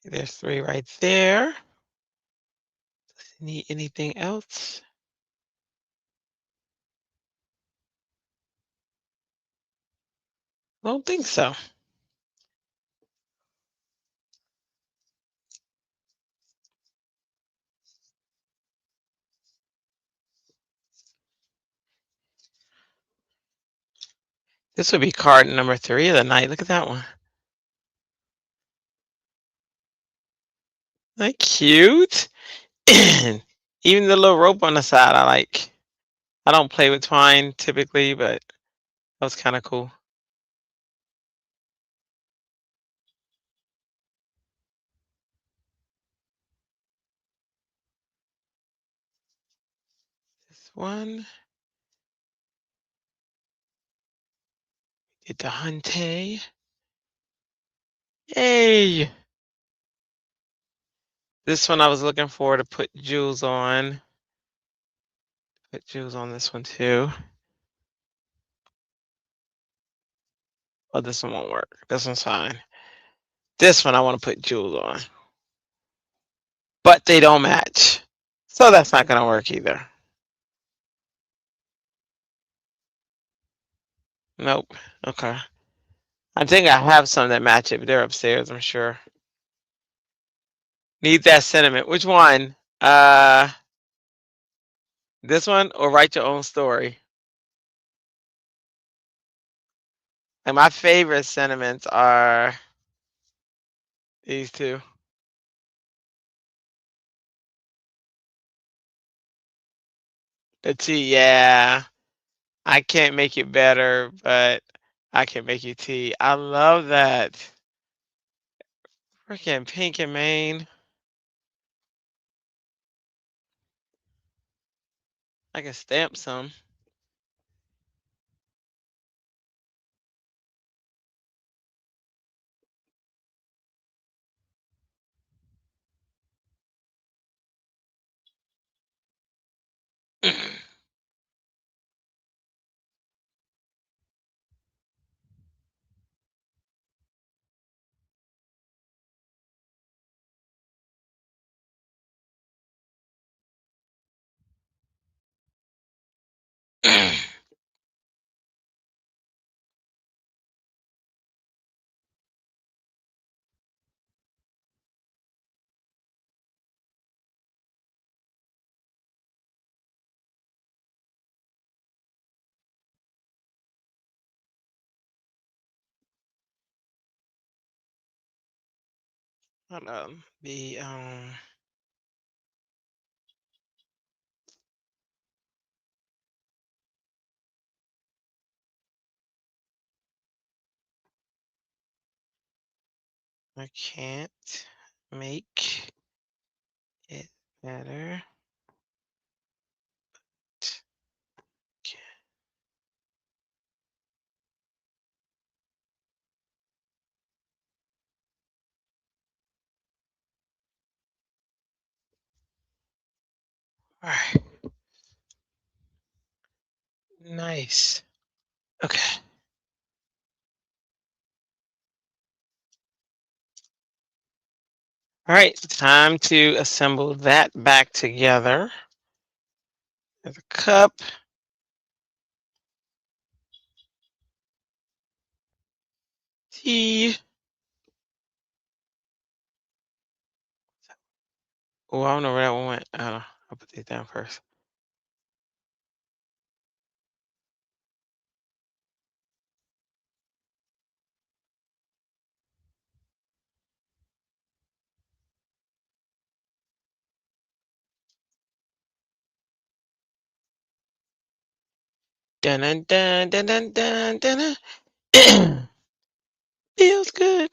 There's 3 right there. Does it need anything else? I don't think so. This would be card number 3 of the night. Look at that one. Isn't that cute? Even the little rope on the side, I like. I don't play with twine typically, but that was kind of cool. This one. Did the Hunte. Yay! This one I was looking for to put jewels on. Put jewels on this one too. Oh, this one won't work. This one's fine. This one I want to put jewels on. But they don't match. So that's not going to work either. Nope. Okay. I think I have some that match it, but they're upstairs, I'm sure. Need that sentiment. Which one? This one or write your own story? And my favorite sentiments are these two. The tea, yeah. I can't make it better, but I can make you tea. I love that. Freaking pink and Maine. I can stamp some. Hold on. I can't make it better. Okay. All right. Nice. Okay. All right. Time to assemble that back together. There's a cup. Tea. Oh, I don't know where that one went. I'll put these down first. Dun dun dun dun dun dun dun. Dun. Feels good.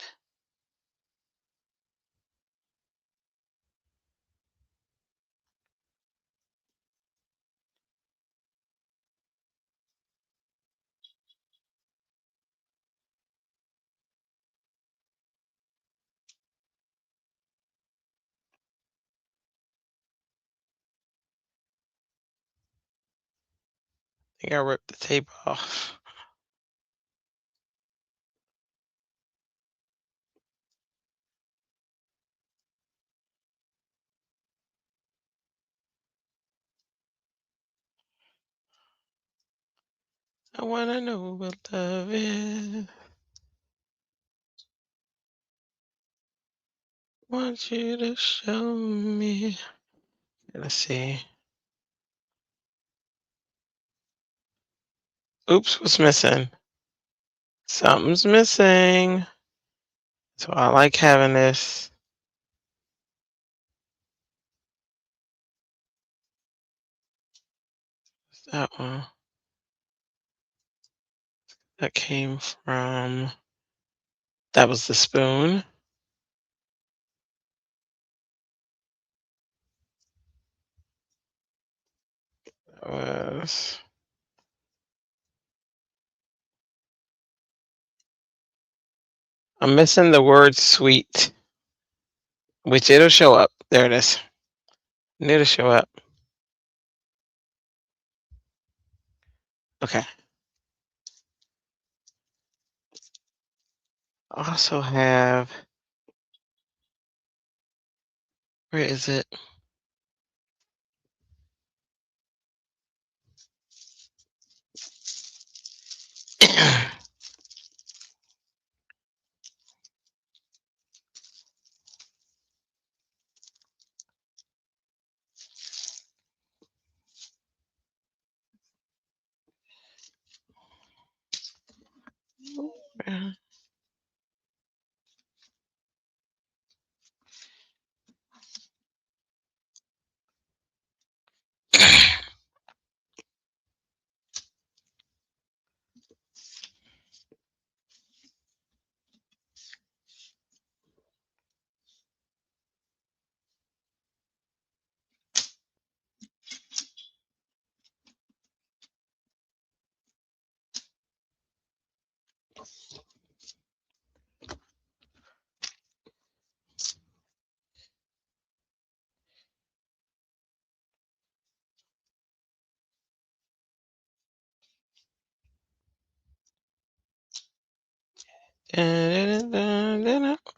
I think I ripped the tape off. I wanna know what love is. Want you to show me. Let's see. Oops, what's missing? Something's missing. So I like having this. That one. That came from. That was the spoon. That was. I'm missing the word sweet, which it'll show up. There it is. It'll show up. Okay. I also have. Where is it?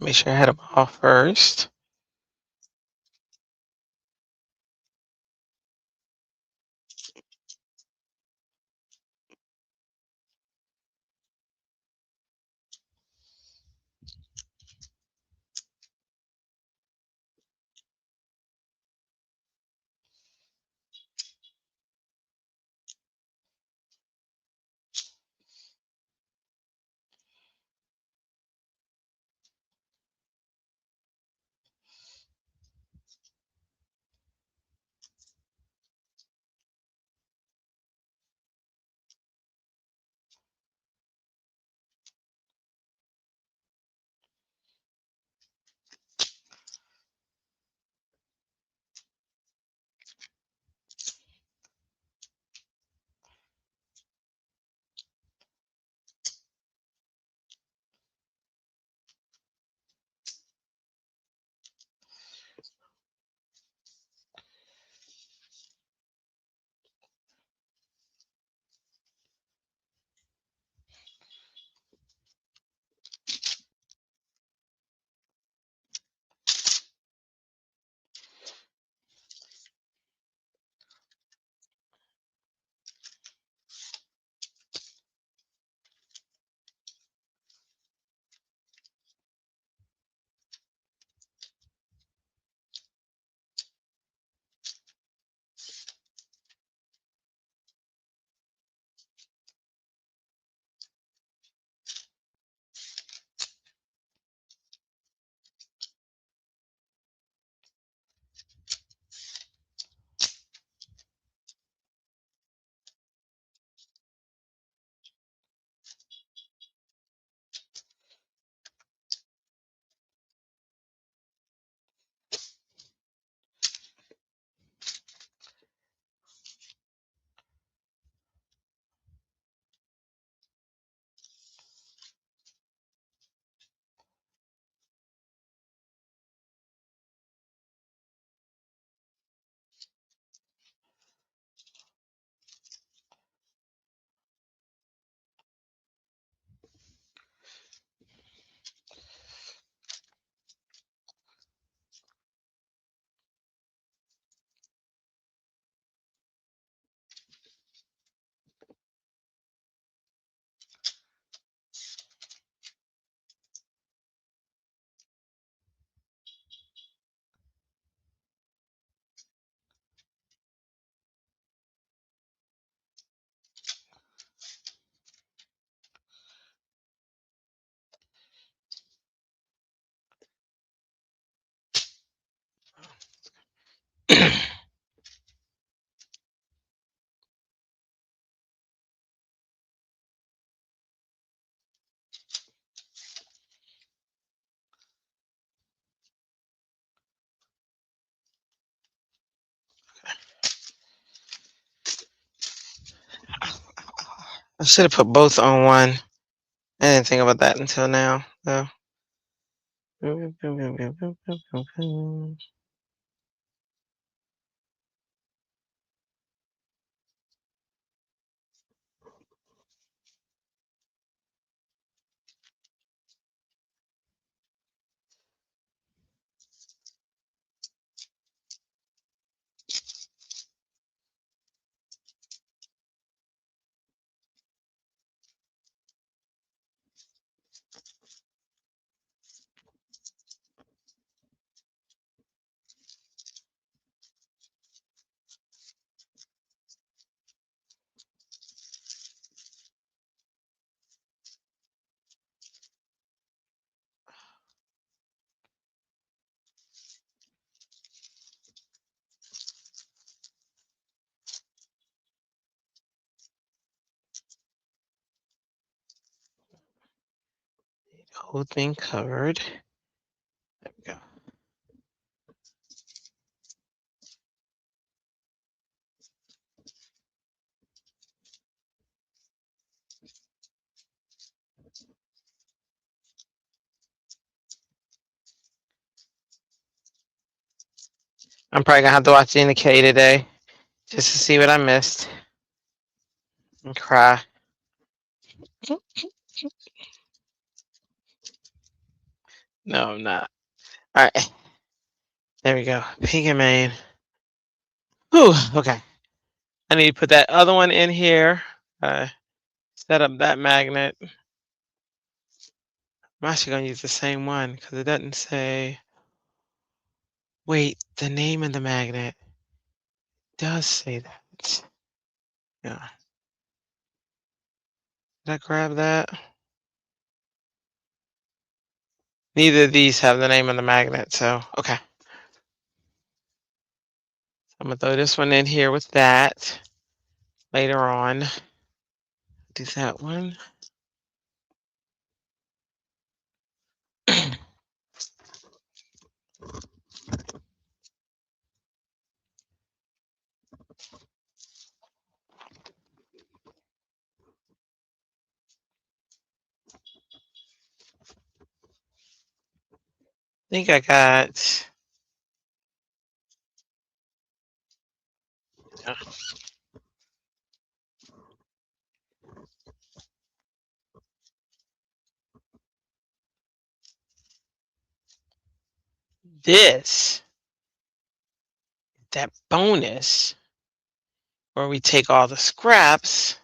Make sure I had them all first. I should have put both on one. I didn't think about that until now, though. Whole thing covered. There we go. I'm probably gonna have to watch Gina K today just to see what I missed and cry. No, I'm not. All right, there we go. Pink and Main. Whew, okay. I need to put that other one in here. Set up that magnet. I'm actually gonna use the same one because it doesn't say. Wait, the name of the magnet does say that. Yeah. Did I grab that? Neither of these have the name of the magnet, so okay. I'm gonna throw this one in here with that later on. Do that one. I think I got. This, that bonus, where we take all the scraps,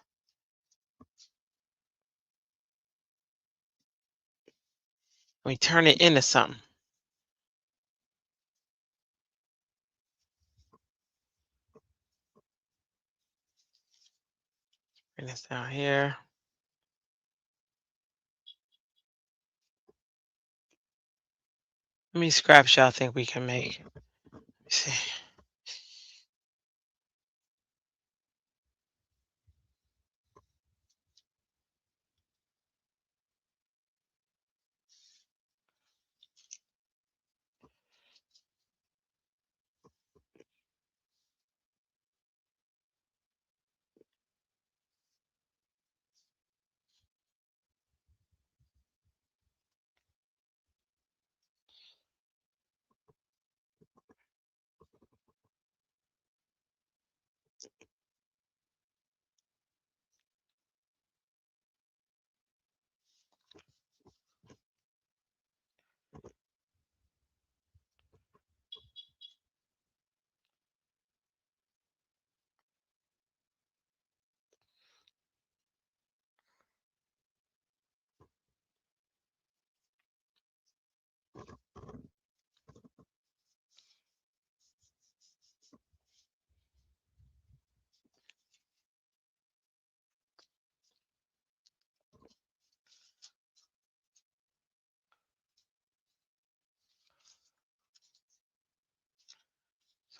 we turn it into something. Bring this down here. How many scraps y'all think we can make? Let me see.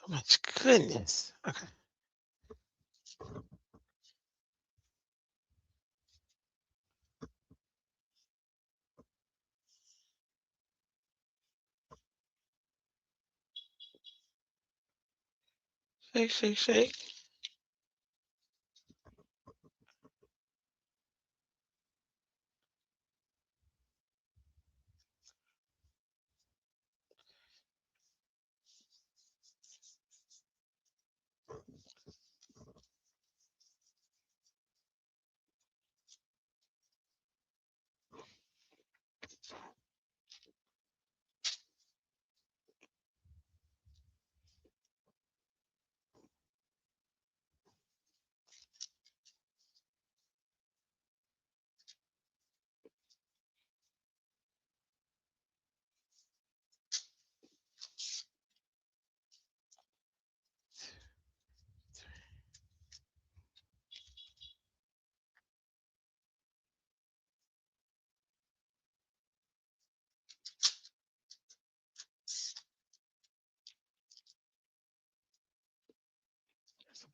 Oh my goodness. Okay. Shake, shake, shake.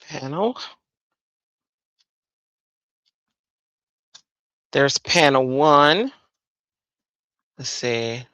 Panel. There's panel 1. Let's see.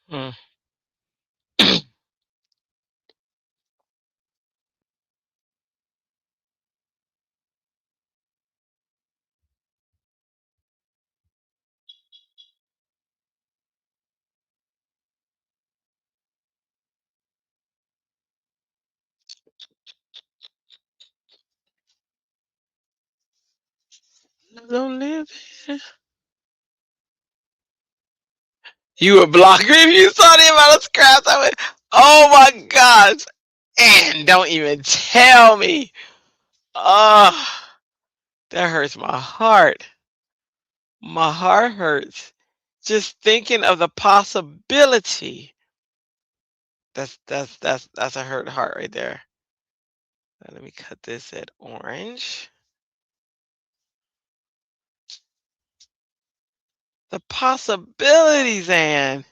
Hmm. Don't live. You were blocking if you saw the amount of scraps. I went, oh my gosh. And don't even tell me. Oh, that hurts my heart. My heart hurts. Just thinking of the possibility. That's a hurt heart right there. Now, let me cut this at orange. The possibilities, Anne.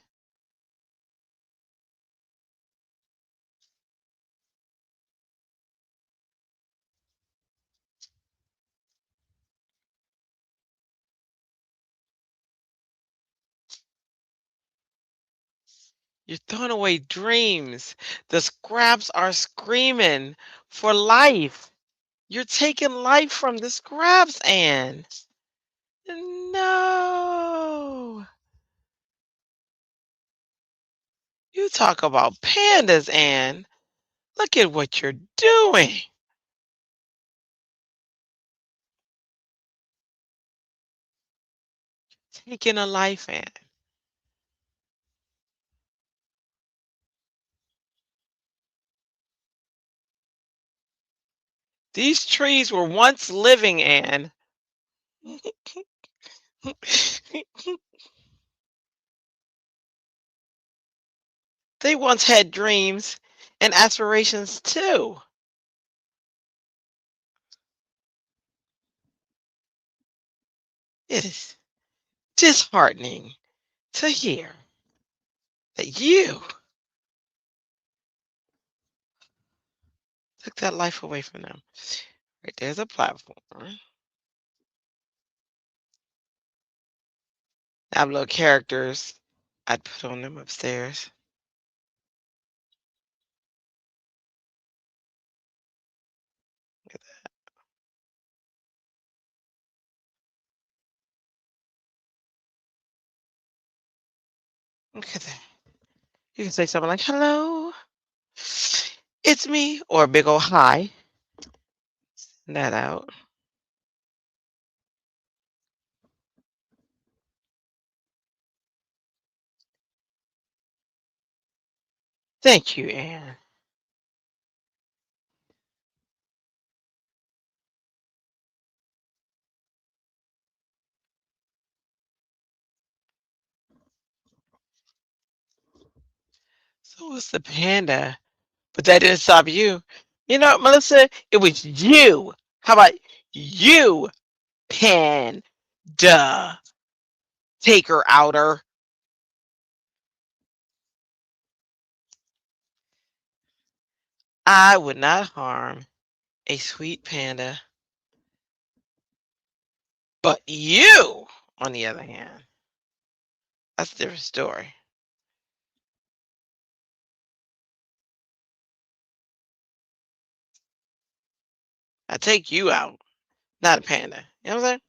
You're throwing away dreams. The scraps are screaming for life. You're taking life from the scraps, Anne. No. You talk about pandas, Anne. Look at what you're doing. Taking a life, Anne. These trees were once living, Anne. They once had dreams and aspirations too. It is disheartening to hear that you took that life away from them. Right there's a platform. I have little characters I'd put on them upstairs. Look at that. You can say something like, hello, it's me, or a big old hi. Send that out. Thank you, Anne. So was the panda, but that didn't stop you. You know, Melissa, it was you. How about you, panda taker outer? I would not harm a sweet panda, but you, on the other hand, that's a different story. I take you out, not a panda. You know what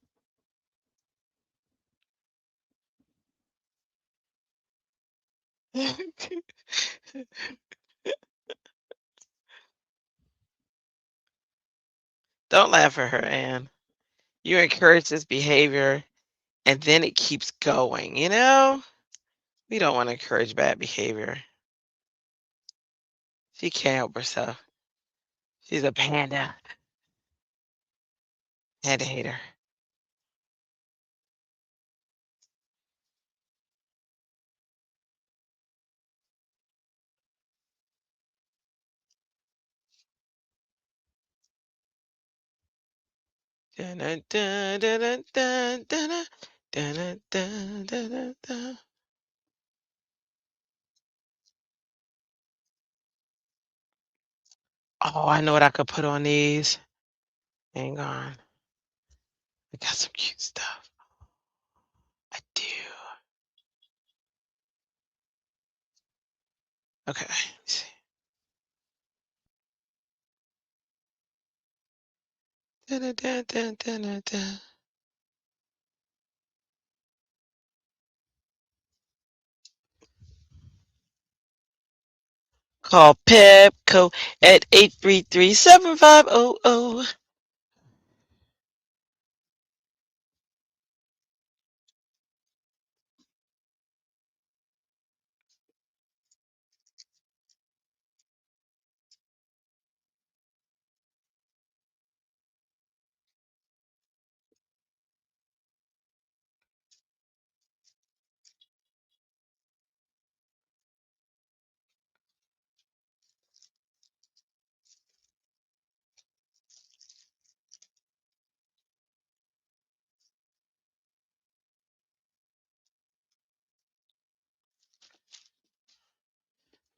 I'm saying? Don't laugh at her, Anne. You encourage this behavior and then it keeps going, you know? We don't want to encourage bad behavior. She can't help herself. She's a panda. Panda hater. Dun, dun, dun, dun, dun, dun, dun, dun, dun, dun, dun, dun. Oh, I know what I could put on these. Hang on. I got some cute stuff. I do. Okay. Let me see. Dun, dun, dun, dun, dun, dun, dun. Call Pepco at 833-7500.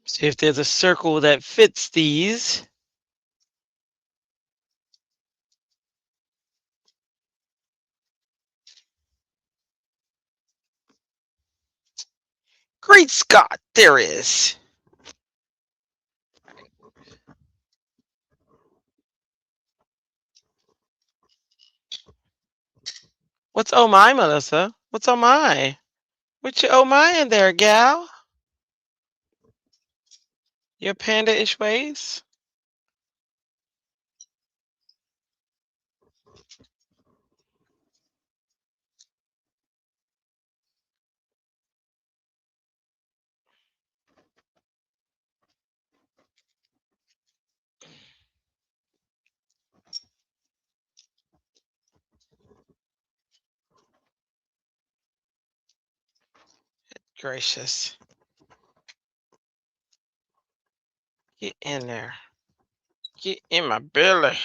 See if there's a circle that fits these. Great Scott, there is. What's oh my, Melissa? What's oh my? What you oh my in there, gal? Your panda-ish ways? Gracious. Get in there. Get in my belly.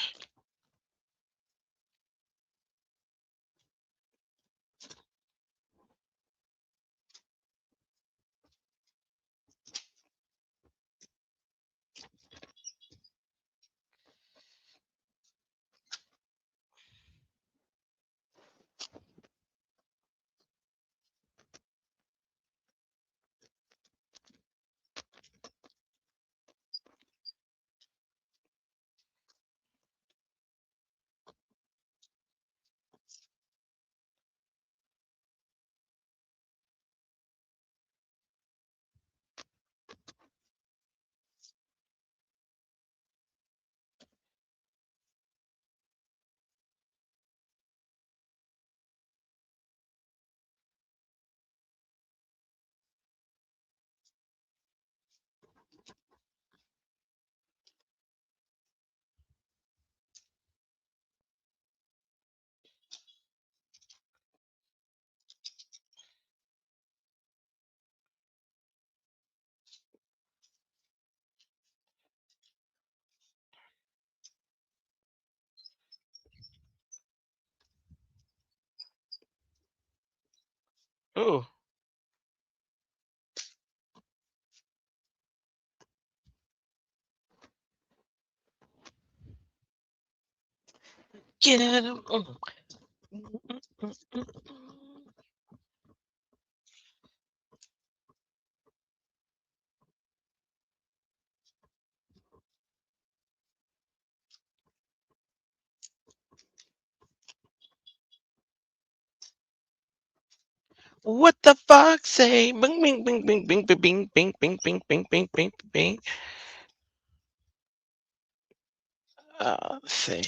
Ooh. Get it. What the fuck say? Bing, bing, bing, bing, bing, bing, bing, bing, bing, bing, bing, bing, bing, bing. Let's see.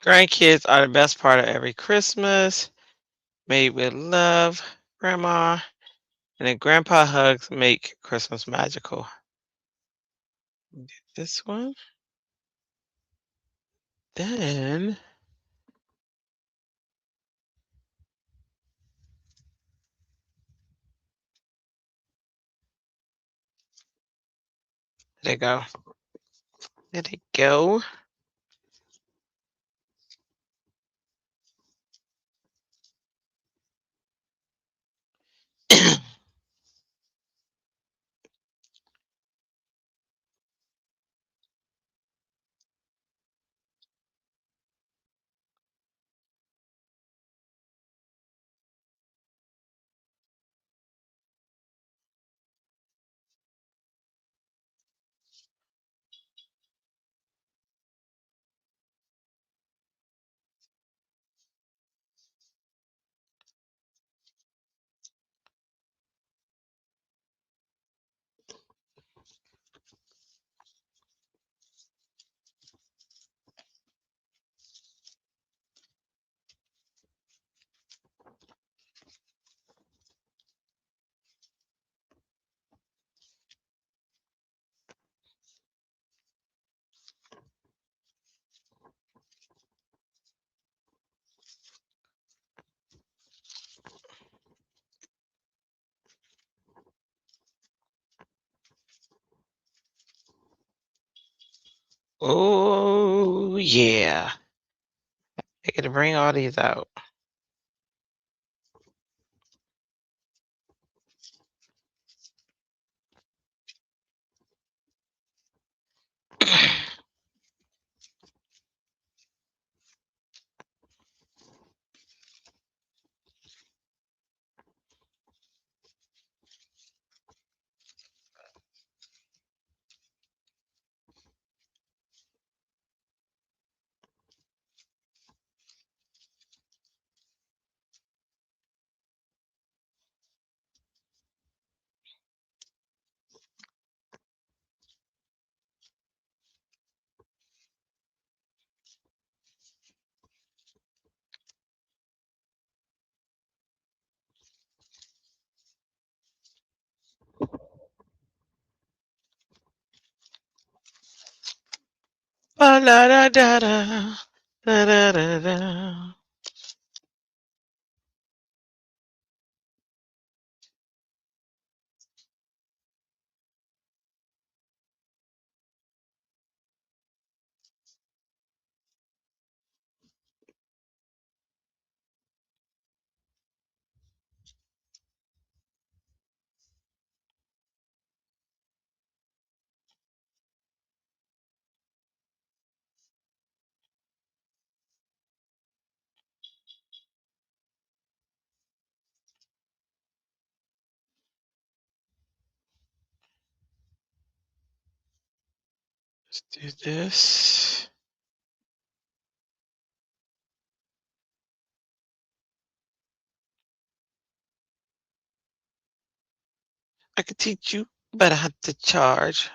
Grandkids are the best part of every Christmas. Made with love, Grandma. And then Grandpa hugs make Christmas magical. This one. Then there you go. There they go. Oh yeah. I get to bring all these out. Ba la da da da da da da da. Let's do this. I could teach you, but I have to charge.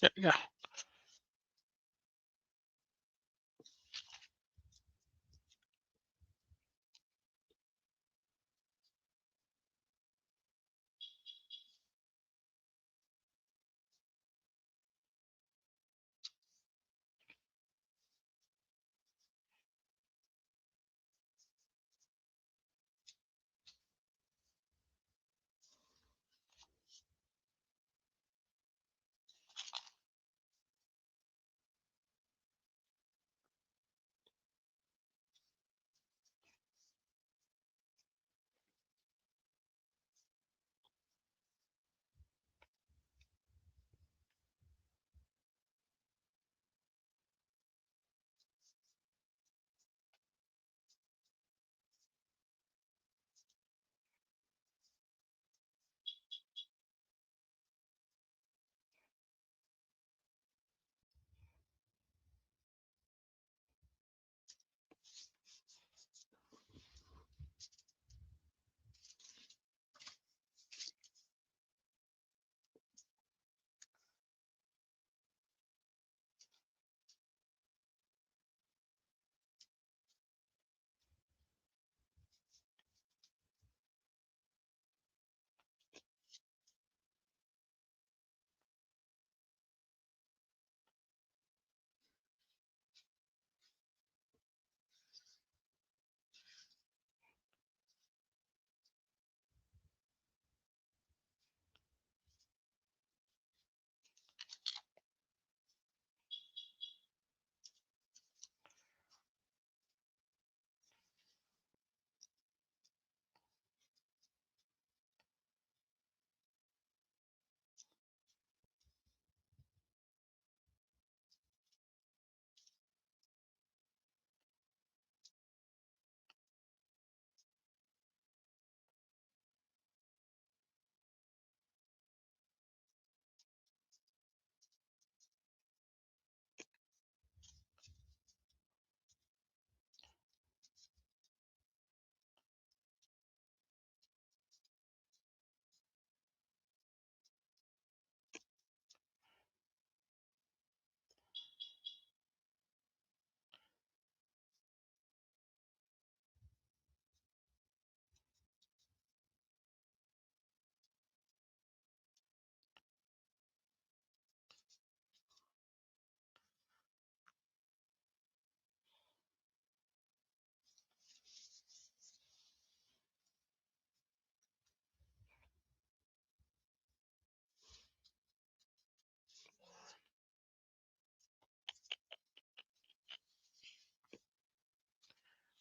There we go.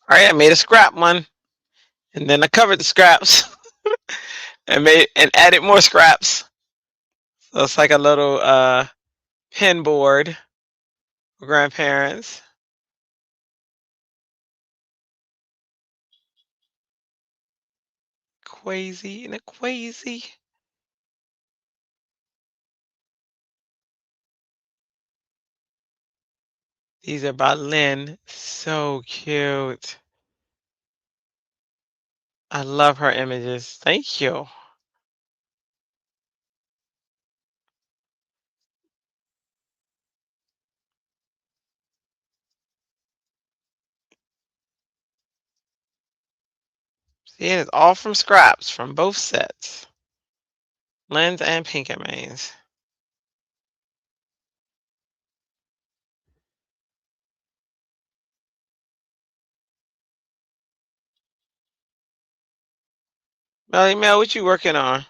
All right, I made a scrap one, and then I covered the scraps and added more scraps. So it's like a little pin board for grandparents. Crazy and a crazy. These are by Lynn. So cute. I love her images. Thank you. See, it's all from scraps from both sets. Lynn's and Pink and Main's. Melly Mel, what you working on?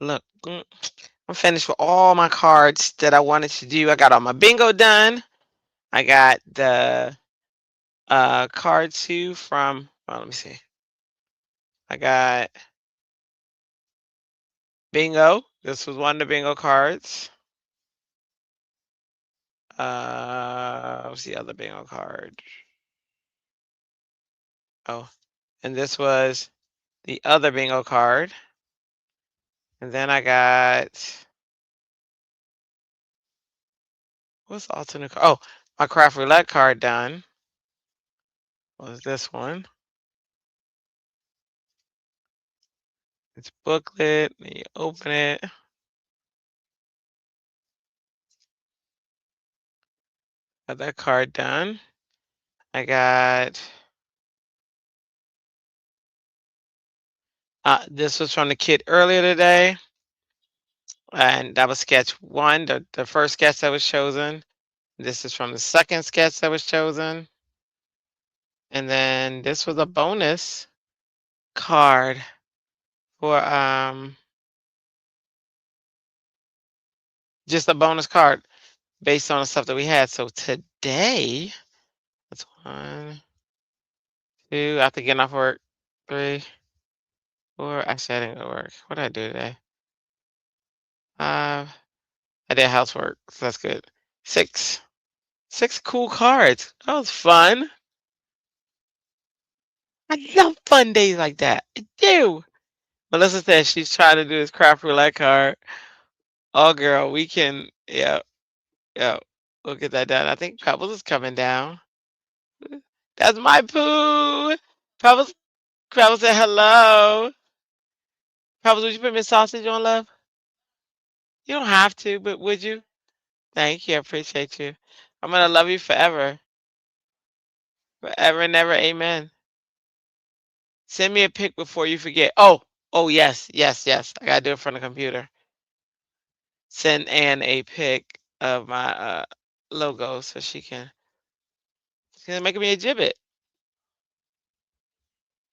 Look, I'm finished with all my cards that I wanted to do. I got all my bingo done. I got the card two from, well, let me see. I got bingo. This was one of the bingo cards. What's the other bingo card? Oh, and this was the other bingo card. And then I got, what's the alternate card? Oh, my Craft Roulette card done. What was this one? It's booklet. Then you open it. Got that card done. I got, this was from the kit earlier today. And that was sketch one, the first sketch that was chosen. This is from the second sketch that was chosen. And then this was a bonus card for just a bonus card based on the stuff that we had. So today, that's 1, 2, after getting off work, 3, 4. Actually, I didn't go to work. What did I do today? I did housework, so that's good. 6 cool cards. That was fun. I love fun days like that. I do. Melissa said she's trying to do this craft roulette card. Oh, girl, we can. Yeah, yeah. We'll get that done. I think Pebbles is coming down. That's my poo. Pebbles, Pebbles said hello. Pebbles, would you put me sausage on, love? You don't have to, but would you? Thank you. I appreciate you. I'm gonna love you forever, forever and ever. Amen. Send me a pic before you forget. Oh, yes, yes, yes. I gotta do it from the computer. Send Ann a pic of my logo so she's gonna make me a gibbet.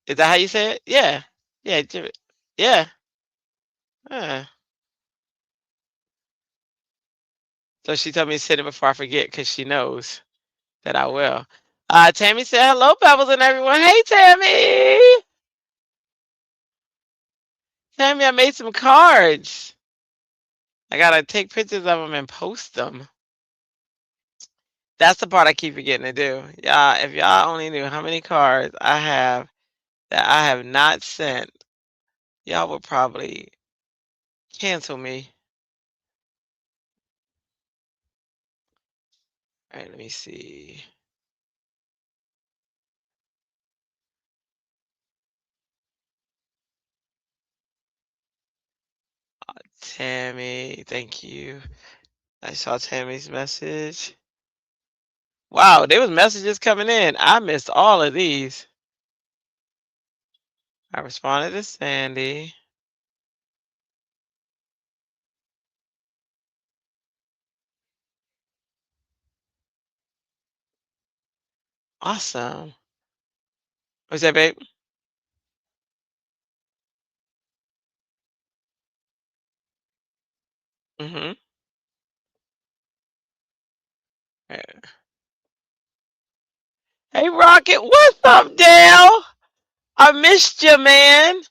Is that how you say it? Yeah. Yeah, gibbet. Yeah. Uh. So she told me to send it before I forget because she knows that I will. Tammy said hello, Pebbles and everyone. Hey Tammy. Tammy, I made some cards. I gotta take pictures of them and post them. That's the part I keep forgetting to do. Y'all, if y'all only knew how many cards I have that I have not sent, y'all would probably cancel me. All right, let me see. Tammy, thank you. I saw Tammy's message. Wow, there was messages coming in. I missed all of these. I responded to Sandy. Awesome. What's that, babe? Mm-hmm. Hey, Rocket, what's up, Dale? I missed you, man.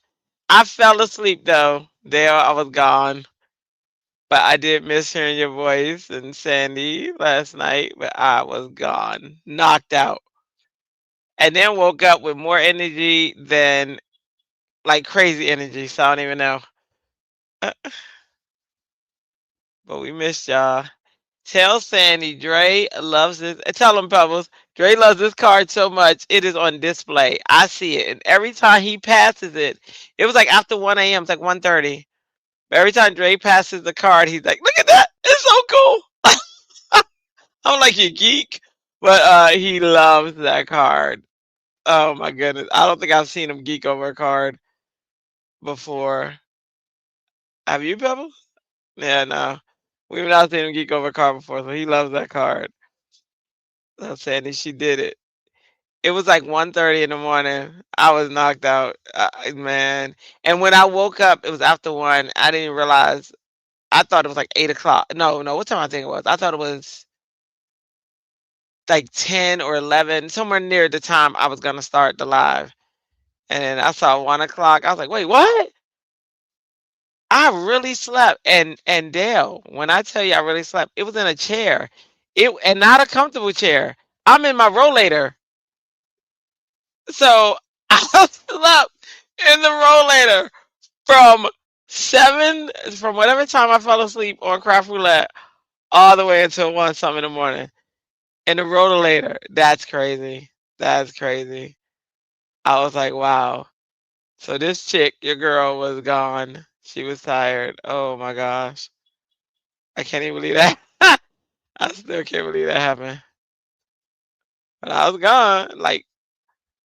I fell asleep though. Dale, I was gone. But I did miss hearing your voice and Sandy last night, but I was gone, knocked out. And then woke up with more energy than like crazy energy, so I don't even know. But we missed y'all. Tell Sandy Dre loves this. Tell him, Pebbles. Dre loves this card so much it is on display. I see it, and every time he passes it, it was like after 1 a.m. It's like 1:30. But every time Dre passes the card, he's like, "Look at that! It's so cool." I'm like, "You geek," but he loves that card. Oh my goodness! I don't think I've seen him geek over a card before. Have you, Pebbles? Yeah, no. We've not seen him geek over a card before, so he loves that card. So Sandy, she did it. It was like 1:30 in the morning. I was knocked out, man. And when I woke up, it was after 1. I didn't realize. I thought it was like 8 o'clock. No, no. What time I think it was? I thought it was like 10 or 11, somewhere near the time I was gonna start the live. And then I saw 1 o'clock. I was like, wait, what? I really slept. And Dale, when I tell you I really slept, it was in a chair. And not a comfortable chair. I'm in my rollator. So I slept in the rollator from from whatever time I fell asleep on Craft Roulette all the way until 1 something in the morning. In the rollator. That's crazy. That's crazy. I was like, wow. So this chick, your girl, was gone. She was tired. Oh my gosh. I can't even believe that. I still can't believe that happened. But I was gone. Like,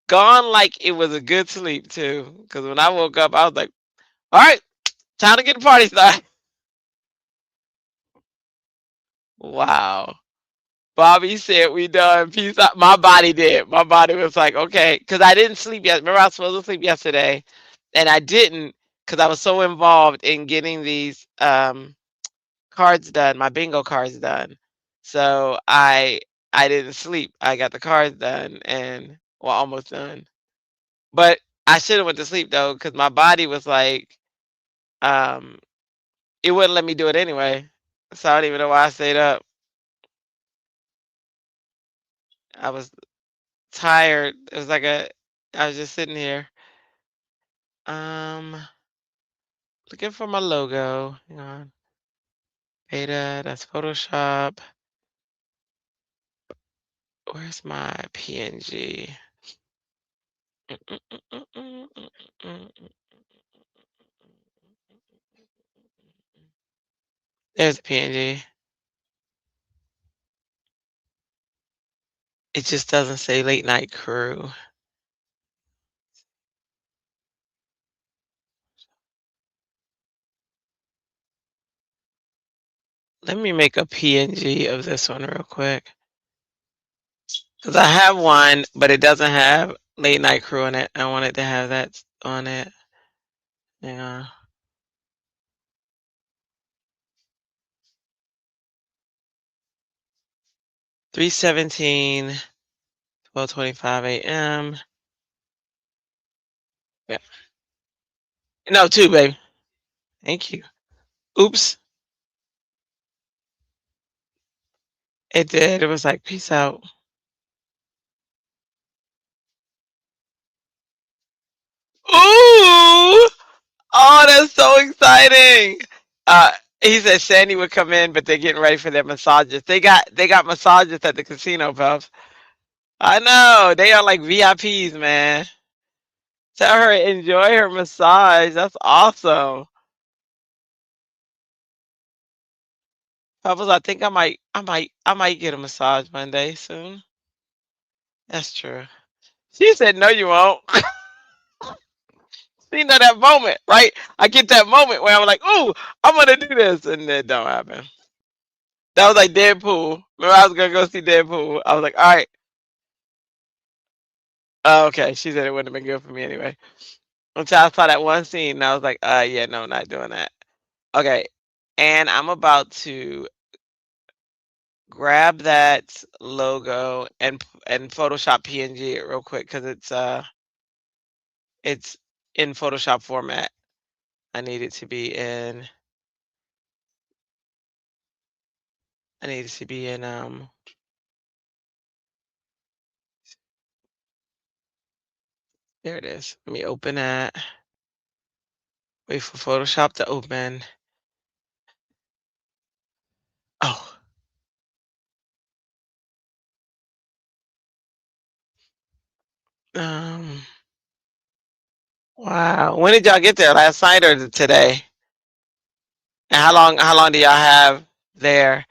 gone like it was a good sleep, too. Because when I woke up, I was like, all right, time to get the party started. Wow. Bobby said we done. Peace out. My body did. My body was like, okay. Because I didn't sleep yet. Remember, I was supposed to sleep yesterday. And I didn't because I was so involved in getting these cards done, my bingo cards done. So I didn't sleep. I got the cards done and well almost done. But I should have went to sleep though, because my body was like, um, it wouldn't let me do it anyway. So I don't even know why I stayed up. I was tired. It was like I was just sitting here. Um looking for my logo. Hang on. Beta, that's Photoshop. Where's my PNG? There's a PNG. It just doesn't say late night crew. Let me make a PNG of this one real quick. Because I have one, but it doesn't have late night crew in it. I wanted to have that on it. Yeah. 3:17, 12:25 a.m. Yeah. No, two, baby. Thank you. Oops. It did. It was like, peace out. Ooh! Oh, that's so exciting. Uh, he said Sandy would come in, but they're getting ready for their massages. They got massages at the casino, Puffs. I know. They are like VIPs, man. Tell her enjoy her massage. That's awesome. Pebbles, I might get a massage Monday soon. That's true. She said, "No, you won't." You know that moment, right? I get that moment where I'm like, "Ooh, I'm gonna do this," and it don't happen. That was like Deadpool. Remember, I was gonna go see Deadpool. I was like, "All right, oh, okay." She said it wouldn't have been good for me anyway. Until I saw that one scene, and I was like, yeah, no, not doing that." Okay, and I'm about to grab that logo and Photoshop PNG it real quick because it's in Photoshop format. I need it to be in. I need it to be in. There it is. Let me open that. Wait for Photoshop to open. Oh, um, wow. When did y'all get there? Last night or today? And how long do y'all have there?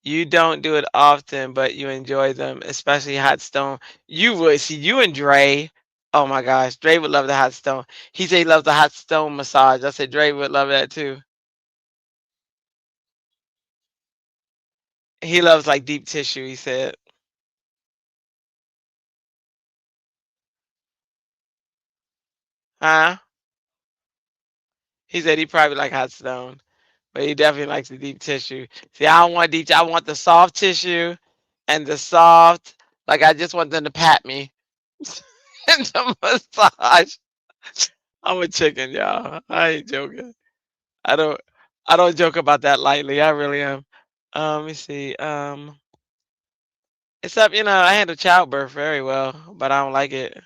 You don't do it often, but you enjoy them, especially hot stone. You would see you and Dre. Oh my gosh, Dre would love the hot stone. He said he loves the hot stone massage. I said Dre would love that too. He loves like deep tissue. He said, huh? He said he probably like hot stone, but he definitely likes the deep tissue. See, I don't want deep. I want the soft tissue and the soft. Like I just want them to pat me and the massage. I'm a chicken, y'all. I ain't joking. I don't I don't joke about that lightly. I really am. Let me see. Except I handle childbirth very well, but I don't like it.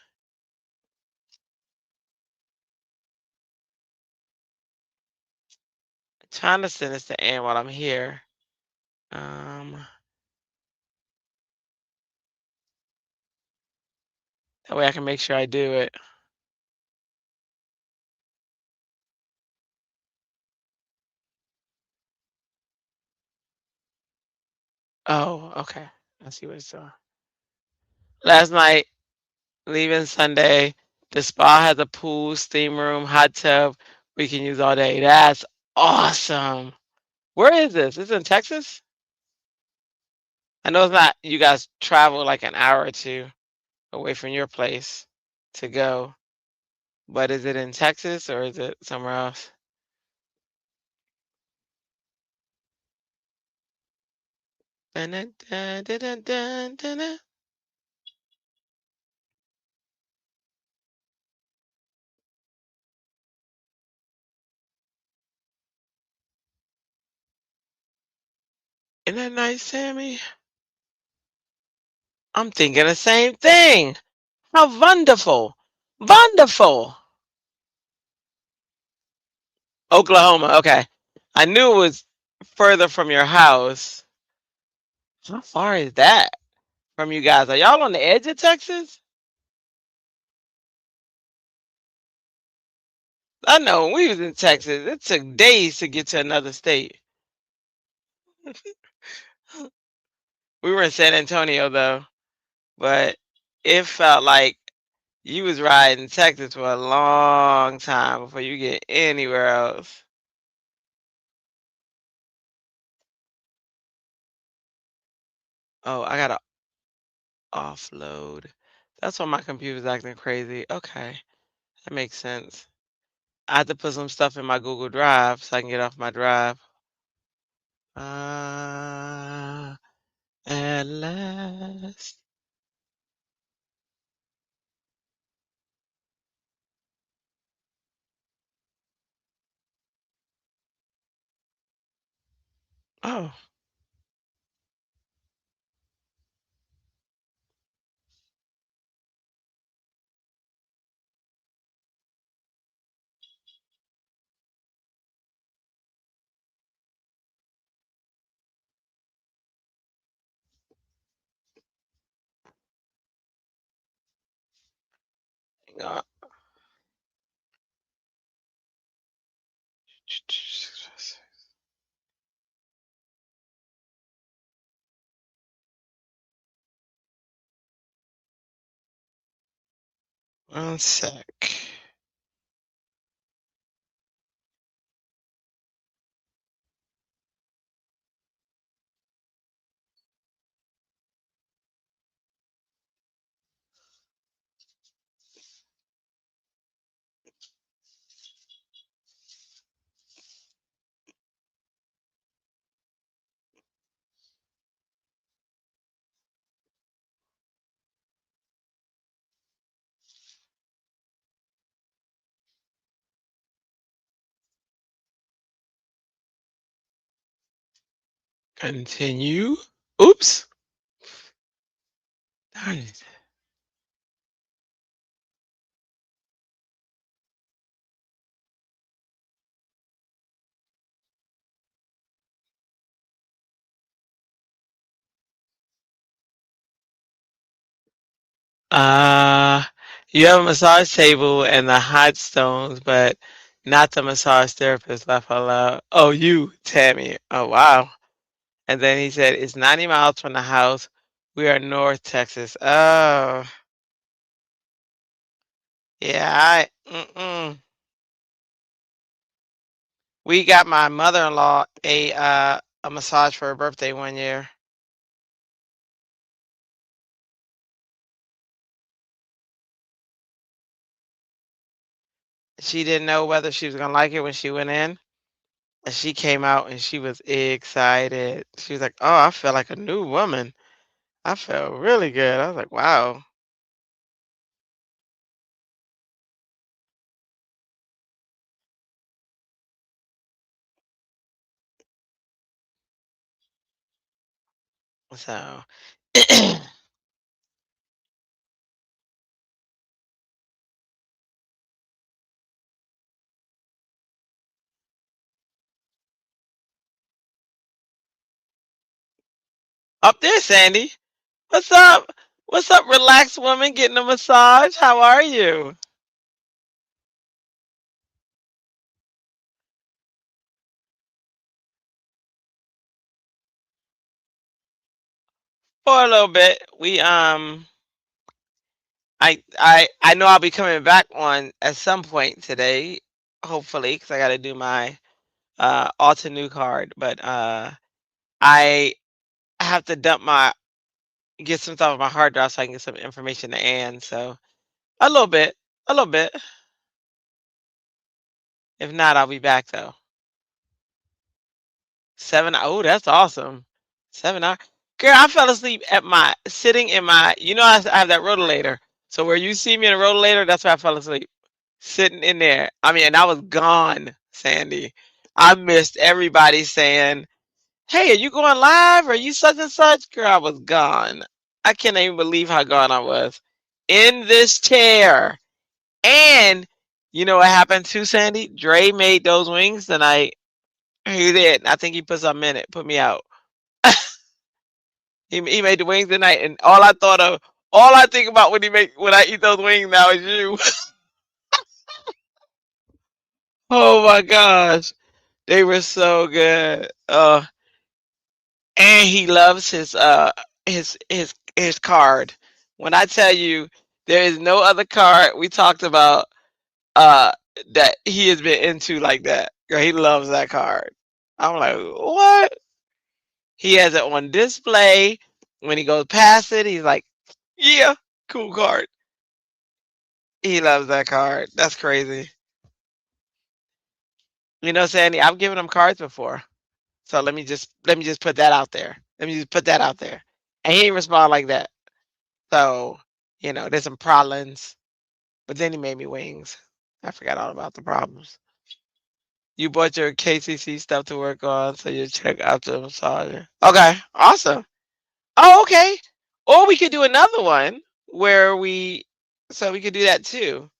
Trying to send this to Ann while I'm here. Um, that way I can make sure I do it. Oh, okay. I see what it's doing. Last night, leaving Sunday, the spa has a pool, steam room, hot tub we can use all day. That's awesome. Where is this? Is it in Texas? I know it's not. You guys travel like an hour or two away from your place to go. But is it in Texas or is it somewhere else? Dun, dun, dun, dun, dun, dun, dun, dun. Isn't that nice, Sammy? I'm thinking the same thing. How wonderful. Wonderful. Oklahoma. Okay. I knew it was further from your house. How far is that from you guys? Are y'all on the edge of Texas? I know when we was in Texas, it took days to get to another state. We were in San Antonio though, but it felt like you was riding Texas for a long time before you get anywhere else. Oh, I gotta offload. That's why my computer's acting crazy. Okay, that makes sense. I have to put some stuff in my Google Drive so I can get off my drive. Ah, at last. Oh, hang on. One sec. Continue. Oops. Darn it. Uh, you have a massage table and the hot stones, but not the massage therapist left alone. Oh, you, Tammy. Oh, wow. And then he said, it's 90 miles from the house. We are North Texas. Oh, yeah. We got my mother-in-law a massage for her birthday one year. She didn't know whether she was gonna like it when she went in, and she came out and she was excited. She was like, "Oh, I feel like a new woman. I felt really good." I was like, "Wow." So up there, Sandy. What's up? What's up, relaxed woman getting a massage? How are you? For a little bit. I know I'll be coming back on at some point today, hopefully, because I got to do my Alta New card. But I have to get some stuff on my hard drive so I can get some information to Ann. So a little bit, a little bit. If not, I'll be back though. 7. Oh, that's awesome. 7 hours. Girl, I fell asleep at my sitting in my. I have that rotolator. So where you see me in a rotolator, that's where I fell asleep. Sitting in there. I mean, and I was gone, Sandy. I missed everybody saying, "Hey, are you going live? Are you such and such?" Girl, I was gone. I can't even believe how gone I was in this chair. And you know what happened too, Sandy? Dre made those wings tonight. He did. I think he put some in it. Put me out. He made the wings tonight, and all I think about when I eat those wings now is you. Oh my gosh, they were so good. And he loves his card. When I tell you, there is no other card we talked about uh that he has been into like that. Girl, he loves that card. I'm like, what? He has it on display. When he goes past it, he's like, yeah, cool card. He loves that card. That's crazy. Sandy, I've given him cards before. So let me just put that out there. Let me just put that out there. And he didn't respond like that. So, there's some problems. But then he made me wings. I forgot all about the problems. You bought your KCC stuff to work on, so you check out the massager. Okay, awesome. Oh, okay. Or we could do another one where so we could do that too.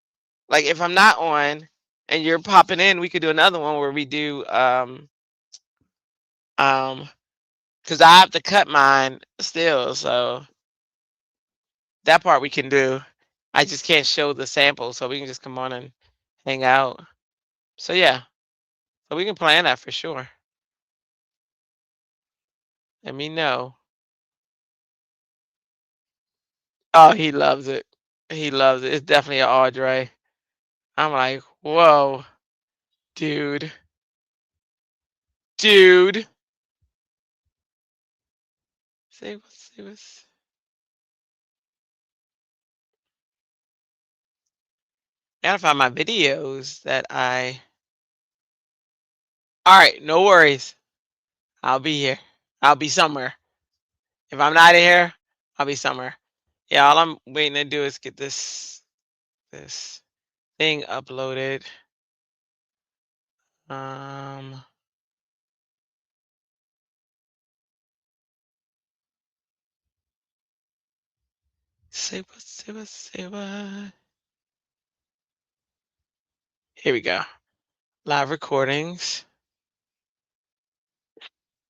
Like if I'm not on and you're popping in, we could do another one where we do um because I have to cut mine still, so that part we can do. I just can't show the sample, so we can just come on and hang out. So yeah, so we can plan that for sure. Let me know. Oh, he loves it. He loves it. It's definitely an Audrey. I'm like, whoa, dude, dude. See what's. I gotta find my videos that I. All right, no worries. I'll be here. I'll be somewhere. If I'm not in here, I'll be somewhere. Yeah, all I'm waiting to do is get this thing uploaded. Um, say what. Here we go. Live recordings.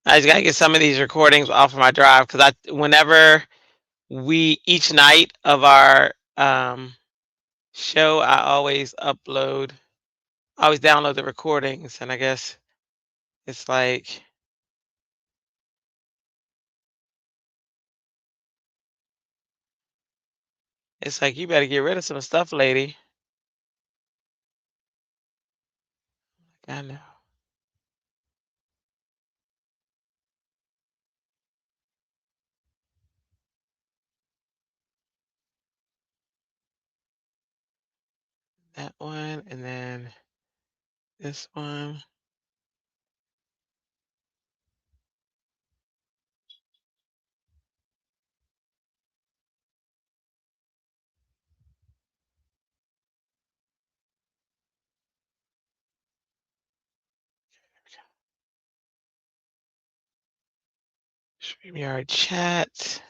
I just gotta get some of these recordings off of my drive because whenever we each night of our show, I always upload, I always download the recordings, and I guess it's like you better get rid of some stuff, lady. I know that one, and then this one. StreamYard chat.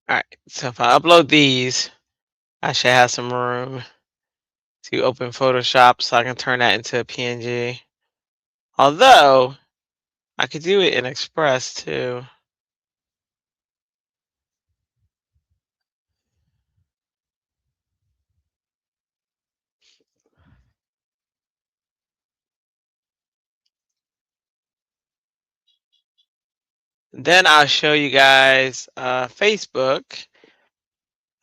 All right, so if I upload these, I should have some room to open Photoshop so I can turn that into a PNG. Although I could do it in Express too. Then I'll show you guys Facebook,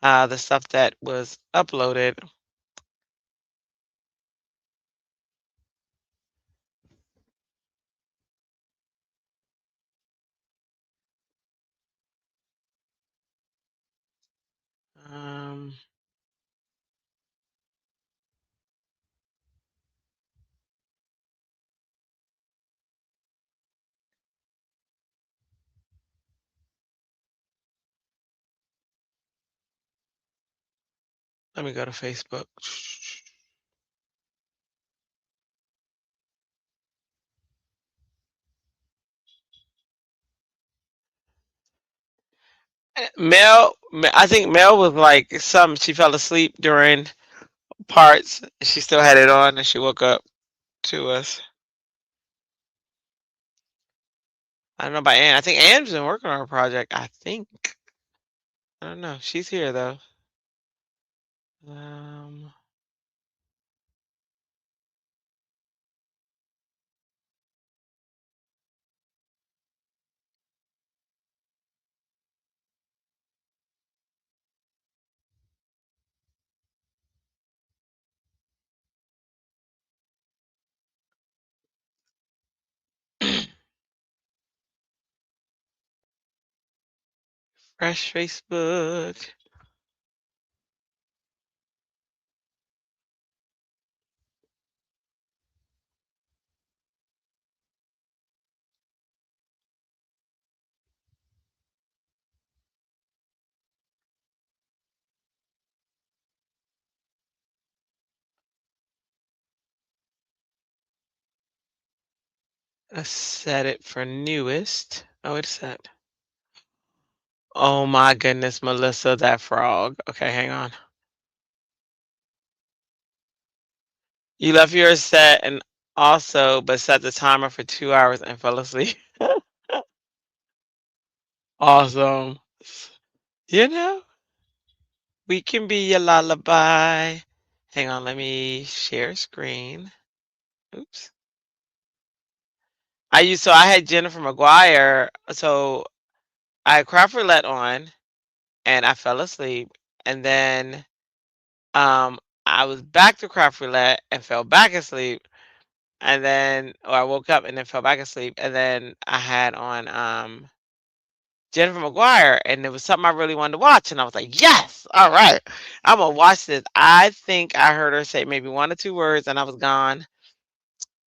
the stuff that was uploaded. Um, Let me go to Facebook. I think Mel was like she fell asleep during parts. She still had it on, and she woke up to us. I don't know about Ann. I think Ann's been working on a project. I think. I don't know. She's here though. Um, Fresh Facebook. Let's set it for newest. Oh, it's set. Oh my goodness, Melissa, that frog. Okay, hang on. You left yours set and also, but set the timer for 2 hours and fell asleep. Awesome. You know, we can be your lullaby. Hang on, let me share screen. Oops. I had Jennifer McGuire. So I had Craft Roulette on, and I fell asleep, and then um I was back to Craft Roulette and fell back asleep, and then or I woke up and then fell back asleep, and then I had on Jennifer McGuire, and it was something I really wanted to watch, and I was like, yes, all right, I'm gonna watch this. I think I heard her say maybe one or two words, and I was gone.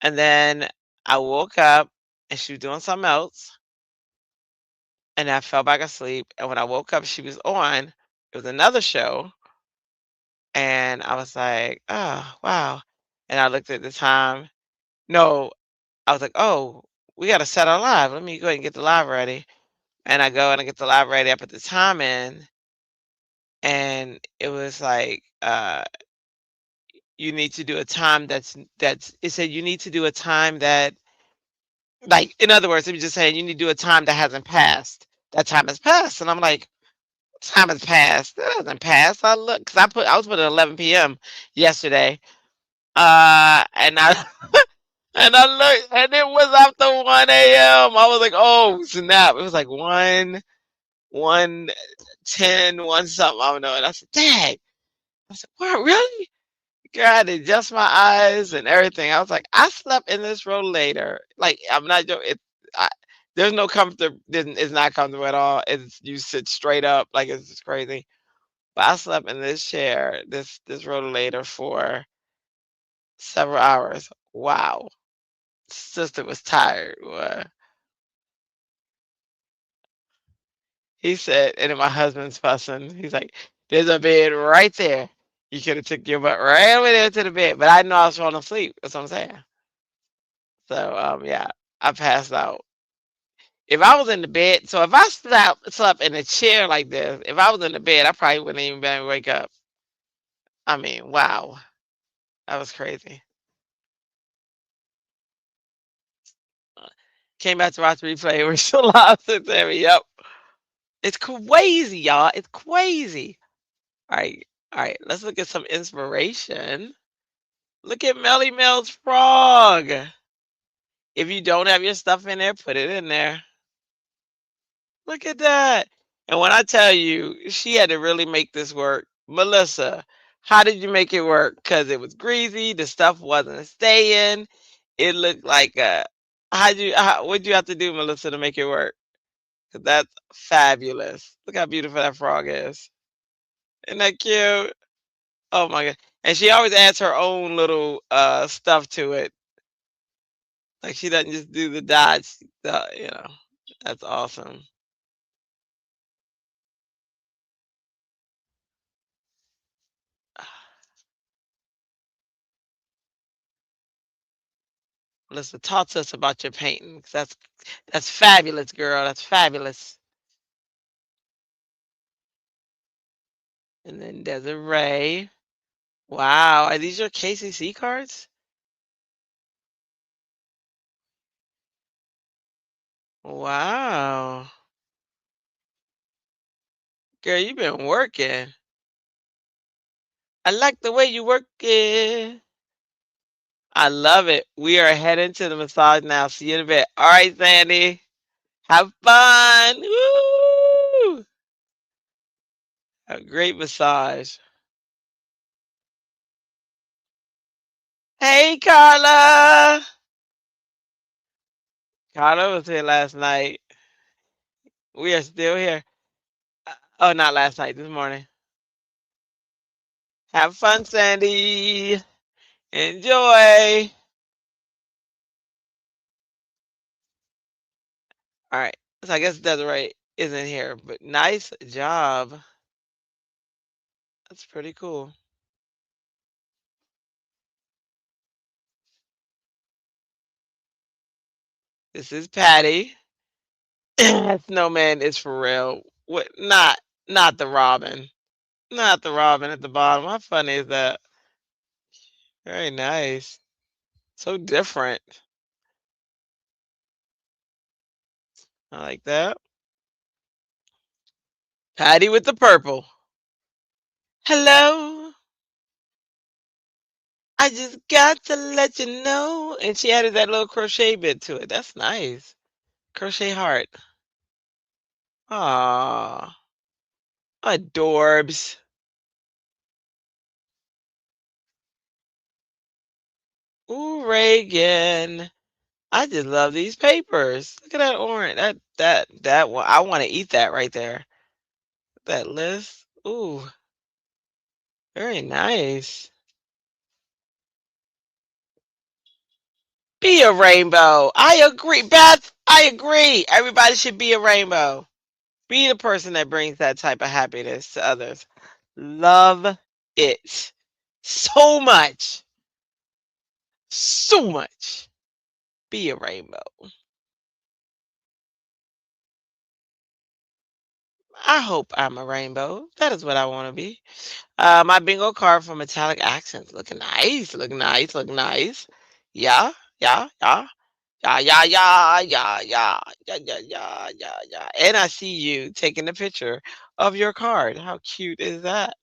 And then I woke up, and she was doing something else, and I fell back asleep. And when I woke up, she was on. It was another show, and I was like, oh wow. And I looked at the time. No, I was like, oh, we got to set our live. Let me go ahead and get the live ready. And I go and I get the live ready. I put the time in, and it was like, you need to do a time that's. It said you need to do a time that, like, in other words, it was just saying you need to do a time that hasn't passed. That time has passed, and I'm like, time has passed. That hasn't passed. I look because I was putting 11 p.m. yesterday, and I and I looked, and it was after 1 a.m. I was like, oh snap! It was like 1:10, one something. I don't know. And I said, dang. I said, what, really? Girl, I had to adjust my eyes and everything. I was like, I slept in this rollator. Like, I'm not joking. There's no comfort. It's not comfortable at all. It's you sit straight up, like it's just crazy. But I slept in this chair, this rollator for several hours. Wow, sister was tired. He said, and then my husband's fussing. He's like, "There's a bed right there. You could have took your butt right over there to the bed." But I know I was falling asleep. That's what I'm saying. So yeah, I passed out. If I was in the bed, so if I slept in a chair like this, if I was in the bed, I probably wouldn't even been able to wake up. I mean, wow, that was crazy. Came back to watch the replay. We're still live. There. Yep, it's crazy, y'all. It's crazy. All right, all right. Let's look at some inspiration. Look at Melly Mel's frog. If you don't have your stuff in there, put it in there. Look at that. And when I tell you, she had to really make this work. Melissa, how did you make it work? Because it was greasy, the stuff wasn't staying. It looked like what'd you have to do, Melissa, to make it work? 'Cause that's fabulous. Look how beautiful that frog is. Isn't that cute? Oh my god. And she always adds her own little stuff to it. Like she doesn't just do the dots, That's awesome. Melissa, talk to us about your painting. 'Cause that's fabulous, girl. That's fabulous. And then Desiree. Wow, are these your KCC cards? Wow. Girl, you've been working. I like the way you work it. I love it. We are heading to the massage now. See you in a bit. All right, Sandy. Have fun. Woo! A great massage. Hey, Carla. Carla was here last night. We are still here. Oh, not last night, this morning. Have fun, Sandy. Enjoy. All right. So I guess Desiree isn't here, but nice job. That's pretty cool. This is Patty. Snowman is for real. What? Not the Robin. Not the Robin at the bottom. How funny is that? Very nice. So different. I like that. Patty with the purple. Hello. I just got to let you know. And she added that little crochet bit to it. That's nice. Crochet heart. Aw, adorbs. Ooh, Reagan. I just love these papers. Look at that orange. That one. I want to eat that right there. That list. Ooh, very nice. Be a rainbow. I agree, Beth. I agree. Everybody should be a rainbow. Be the person that brings that type of happiness to others. Love it so much. So much. Be a rainbow. I hope I'm a rainbow. That is what I want to be. My bingo card for metallic accents. Looking nice. Looking nice. Looking nice. Yeah. Yeah. Yeah. Yeah. Yeah. Yeah. Yeah. Yeah. Yeah. Yeah. Yeah. Yeah. Yeah. And I see you taking a picture of your card. How cute is that?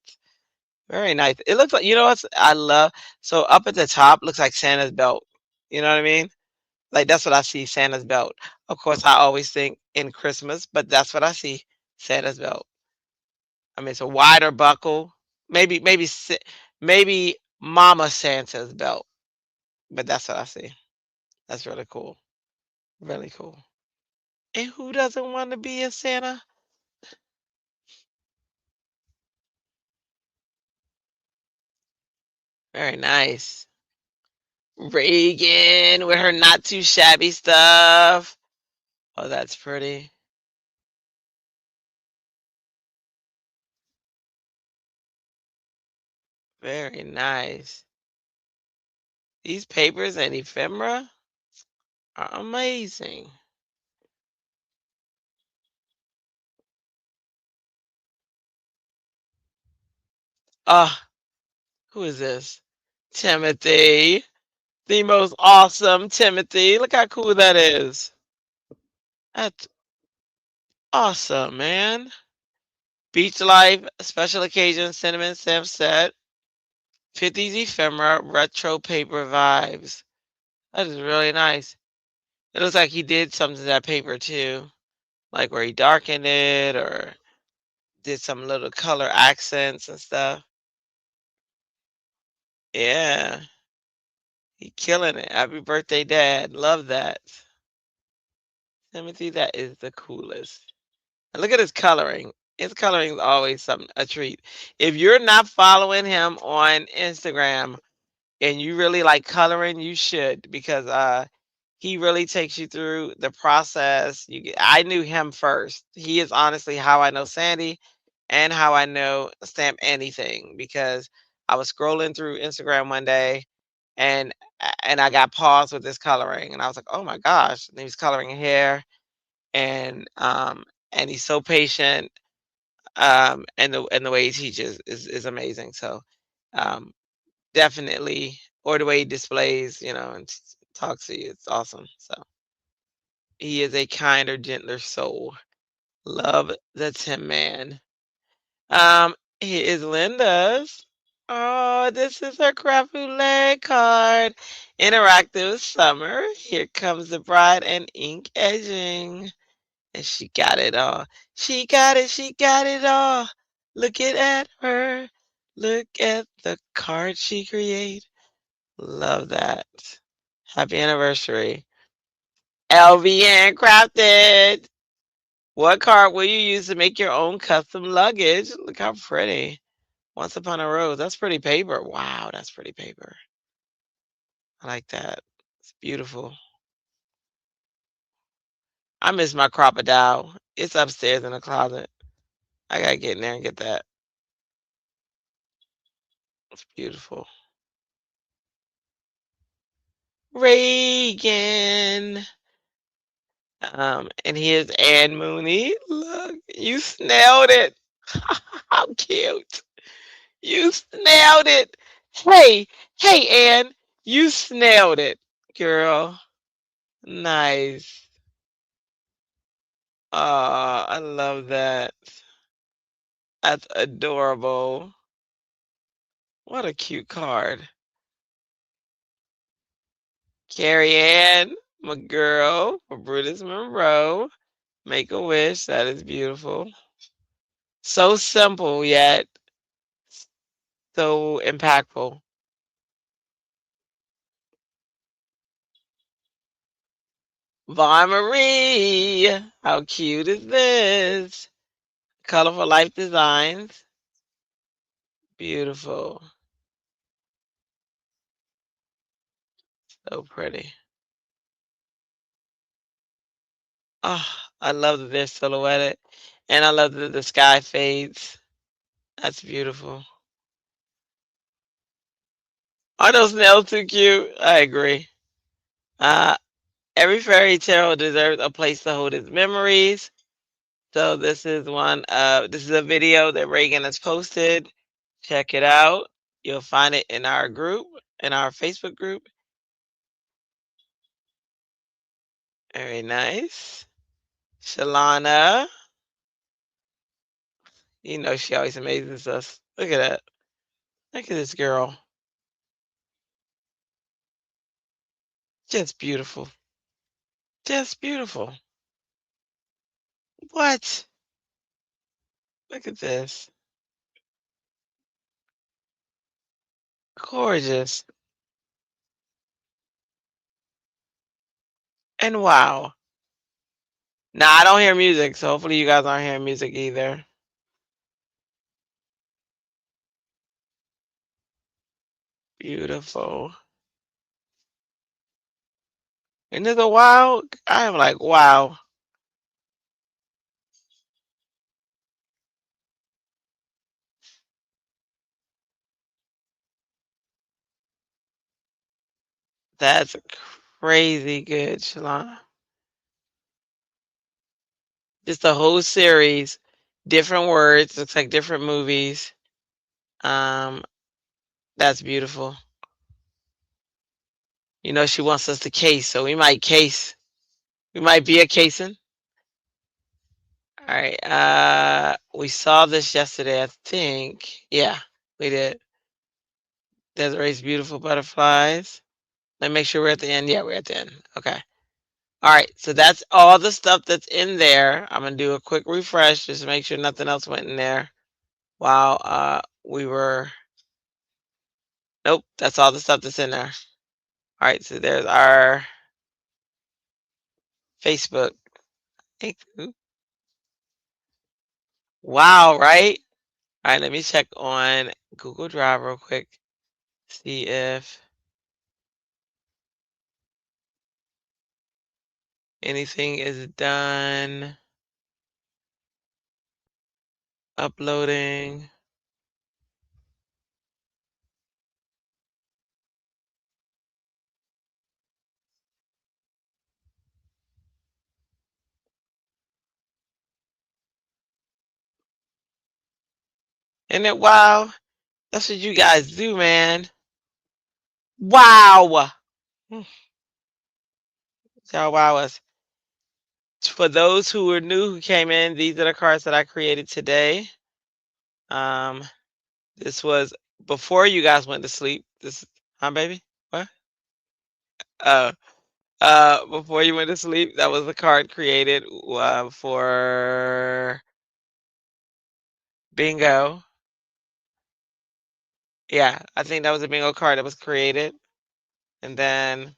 Very nice. It looks like, you know what I love? So up at the top looks like Santa's belt. You know what I mean? Like that's what I see, Santa's belt. Of course, I always think in Christmas, but that's what I see, Santa's belt. I mean, it's a wider buckle. Maybe Mama Santa's belt, but that's what I see. That's really cool. Really cool. And who doesn't want to be a Santa? Very nice. Reagan with her not too shabby stuff. Oh, that's pretty. Very nice. These papers and ephemera are amazing. Ah, who is this? Timothy. The most awesome Timothy. Look how cool that is. That's awesome, man. Beach Life, Special Occasion, Cinnamon Stamp Set, 50s Ephemera, Retro Paper Vibes. That is really nice. It looks like he did something to that paper too, like where he darkened it or did some little color accents and stuff. Yeah, he killing it. Happy birthday, Dad. Love that. Timothy, that is the coolest. And look at his coloring. His coloring is always something a treat. If you're not following him on Instagram and you really like coloring, you should because he really takes you through the process. I knew him first. He is honestly how I know Sandy and how I know Stamp Anything because I was scrolling through Instagram one day and and I got paused with this coloring and I was like, "Oh my gosh." And he was coloring hair and he's so patient and the way he teaches is amazing. So um definitely, or the way he displays, and talks to you, it's awesome. So he is a kinder, gentler soul. Love the Tim Man. Here is Linda's. Oh, this is her Craft Roulette card. Interactive summer. Here comes the bride and ink edging. And she got it all. She got it all. Looking at her. Look at the card she created. Love that. Happy anniversary. LVN Crafted. What card will you use to make your own custom luggage? Look how pretty. Once Upon a Rose. That's pretty paper. Wow, that's pretty paper. I like that. It's beautiful. I miss my crocodile. It's upstairs in the closet. I gotta get in there and get that. It's beautiful. Reagan. And here's Ann Mooney. Look, you snailed it. How cute. You snailed it. Hey, hey, Ann, you snailed it, girl. Nice. I love that. That's adorable. What a cute card. Carrie Ann, my girl, for Brutus Monroe. Make a wish. That is beautiful. So simple yet so impactful. Vaughn Marie, how cute is this? Colorful Life Designs. Beautiful. So pretty. Oh, I love that they're silhouetted. And I love that the sky fades. That's beautiful. Are those nails too cute? I agree. Uh, every fairy tale deserves a place to hold its memories. So this is a video that Reagan has posted. Check it out. You'll find it in our group, in our Facebook group. Very nice. Shalana, you know she always amazes us. Look at that. Look at this girl. Just beautiful. Just beautiful. What? Look at this. Gorgeous. And wow. Now I don't hear music, so hopefully you guys aren't hearing music either. Beautiful. Isn't it a wow? I am like, wow. That's crazy good, Shalana. Just the whole series, different words, looks like different movies. Um, that's beautiful. You know, she wants us to case, so we might case. We might be a casing. All right. We saw this yesterday, I think. Yeah, we did. Desiree's beautiful butterflies. Let me make sure we're at the end. Yeah, we're at the end. Okay. All right. So that's all the stuff that's in there. I'm gonna do a quick refresh just to make sure nothing else went in there while we were. Nope. That's all the stuff that's in there. All right. So there's our Facebook. Thank you. Wow. Right. All right. Let me check on Google Drive real quick. See if anything is done. Uploading. Isn't it wow? That's what you guys do, man. Wow. Y'all wow us. For those who were new who came in, these are the cards that I created today. Um, this was before you guys went to sleep. This, huh, baby? What? Uh, before you went to sleep, that was the card created for bingo. Yeah, I think that was a bingo card that was created. And then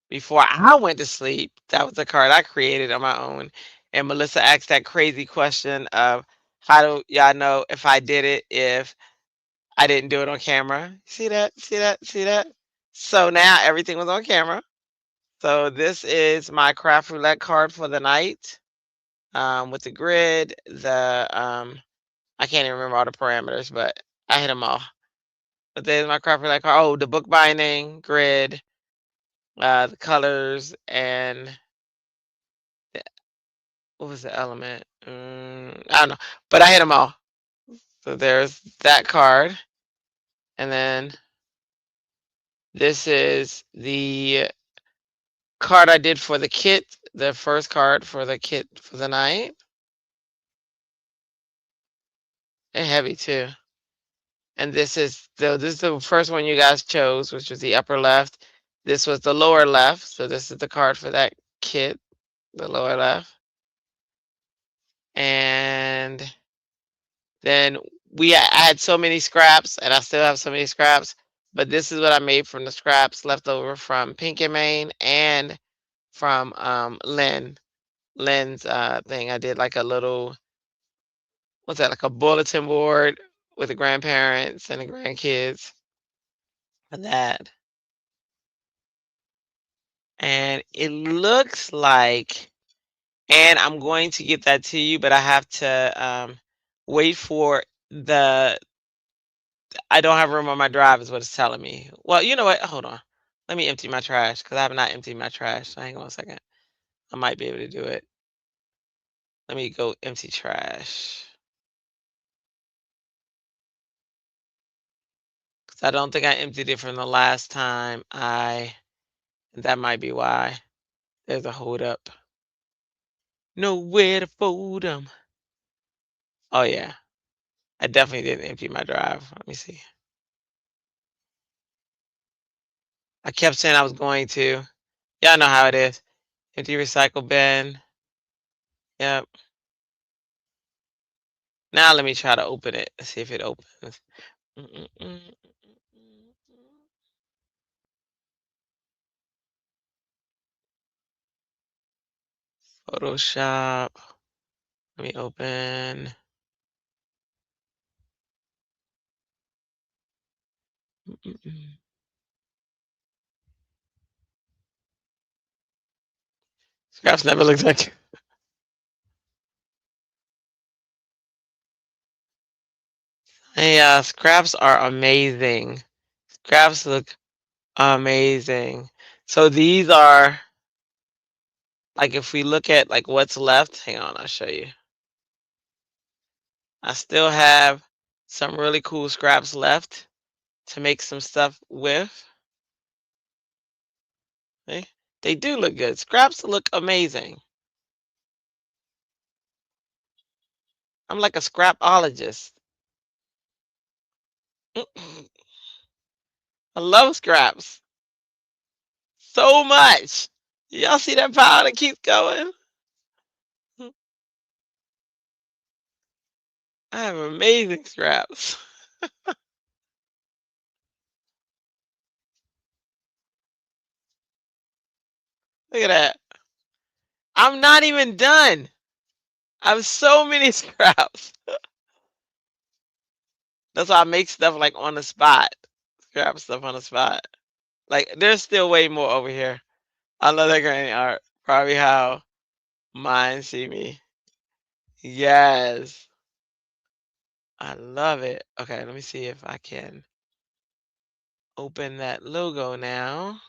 before I went to sleep, that was the card I created on my own. And Melissa asked that crazy question of how do y'all know if I did it if I didn't do it on camera? See that? See that? See that? So now everything was on camera. So this is my Craft Roulette card for the night, with the grid, I can't even remember all the parameters, but I hit them all. But there's my Craft Roulette card. Oh, the book binding, grid, the colors, and what was the element? I don't know, but I hit them all. So there's that card, and then this is the card I did for the kit, the first card for the kit for the night. And heavy too. And this is the first one you guys chose, which was the upper left. This was the lower left, so this is the card for that kit, the lower left. And then I had so many scraps, and I still have so many scraps, but this is what I made from the scraps left over from Pink and Main and from Lynn's thing. I did like a little, what's that, like a bulletin board with the grandparents and the grandkids and that. And it looks like, and I'm going to get that to you, but I have to wait for the, I don't have room on my drive is what it's telling me. Well, you know what? Hold on. Let me empty my trash because I have not emptied my trash. So hang on a second. I might be able to do it. Let me go empty trash. Because I don't think I emptied it from the last time that might be why. There's a hold up. Nowhere to fold them. Oh, yeah. I definitely didn't empty my drive. Let me see. I kept saying I was going to. Y'all know how it is. Empty recycle bin. Yep. Now let me try to open it. See if it opens. Mm-mm-mm. Photoshop. Let me open. Mm-mm-mm. Scraps never looks like. Hey, scraps are amazing. Scraps look amazing. So these are, like, if we look at like what's left, hang on, I'll show you. I still have some really cool scraps left to make some stuff with. See? They do look good. Scraps look amazing. I'm like a scrapologist. I love scraps so much. Y'all see that pile that keeps going? I have amazing scraps. Look at that. I'm not even done. I have so many scraps. That's why I make stuff like on the spot. Scrap stuff on the spot. Like there's still way more over here. I love that granny art. Probably how mine see me. Yes. I love it. Okay, let me see if I can open that logo now.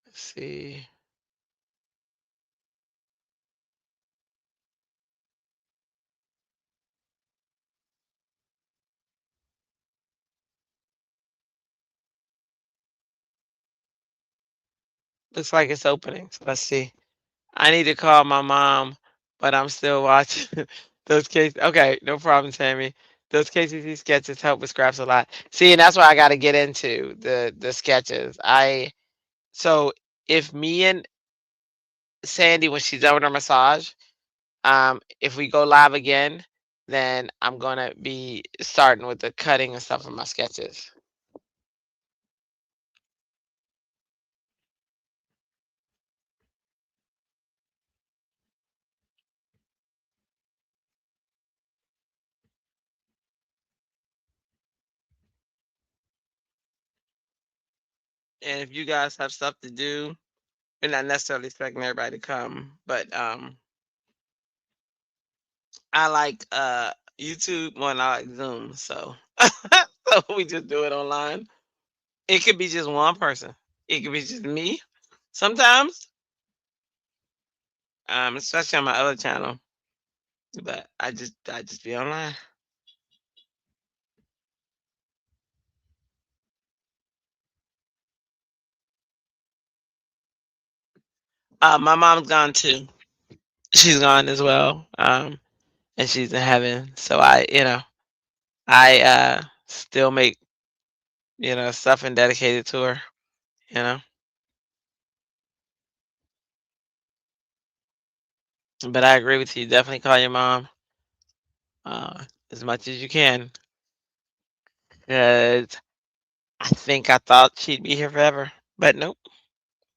Let's see. Looks like it's opening. So let's see. I need to call my mom, but I'm still watching those cases. Okay, no problem, Tammy. Those KCC sketches help with scraps a lot. See, and that's why I got to get into the sketches. So if me and Sandy, when she's done with her massage, if we go live again, then I'm gonna be starting with the cutting and stuff of my sketches. And if you guys have stuff to do, we're not necessarily expecting everybody to come, but I like YouTube more than I like Zoom, so so we just do it online. It could be just one person. It could be just me. Sometimes, especially on my other channel, but I just be online. My mom's gone too. She's gone as well. and she's in heaven. So I still make, stuff and dedicated to her, you know. But I agree with you. Definitely call your mom as much as you can, because I think I thought she'd be here forever, but nope.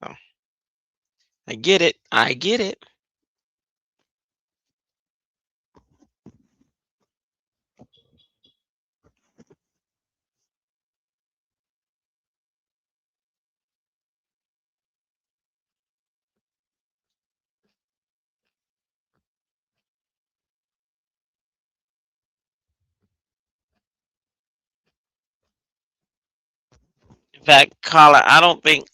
So, I get it. I get it. In fact, Carla, I don't think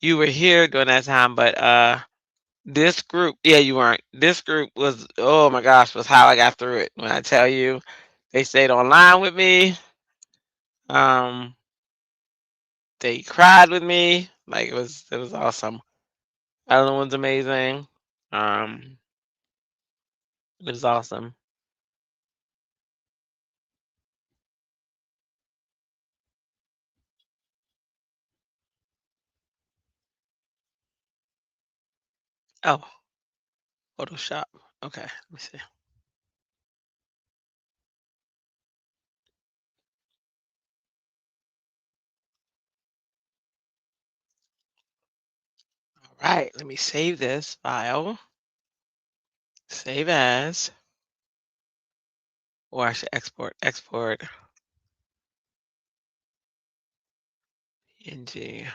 you were here during that time, but this group, yeah, you weren't. This group was, oh my gosh, was how I got through it. When I tell you, they stayed online with me. Um, they cried with me. Like it was awesome. Ellen was amazing. Um, it was awesome. Oh, Photoshop. Okay, let me see. All right, let me save this file. Save as, or I should export. Export PNG.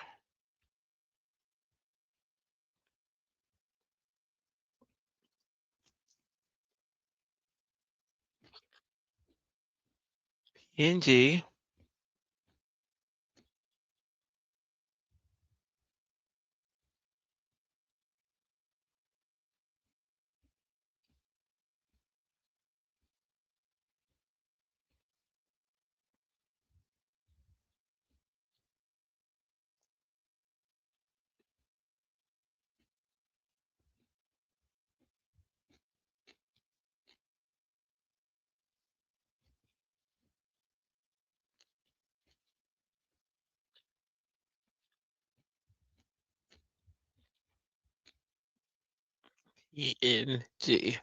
PNG. PNG.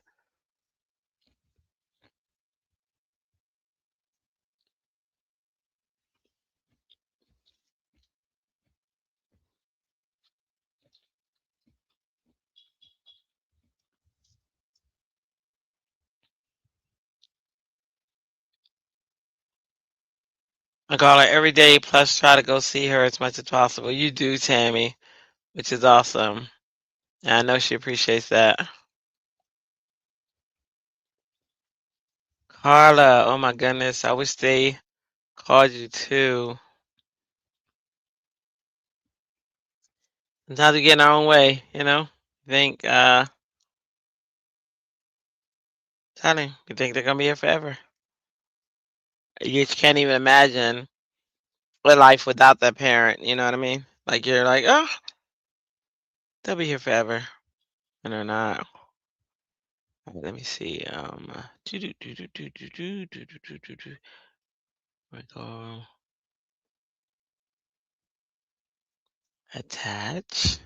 I call her every day, plus try to go see her as much as possible. You do, Tammy, which is awesome. And I know she appreciates that. Carla, oh my goodness, I wish they called you too. Sometimes we get in our own way, you know? Think, telling, you think they're gonna be here forever. You just can't even imagine a life without that parent, you know what I mean? Like you're like, oh, they'll be here forever. And they're not. Let me see. We go attach.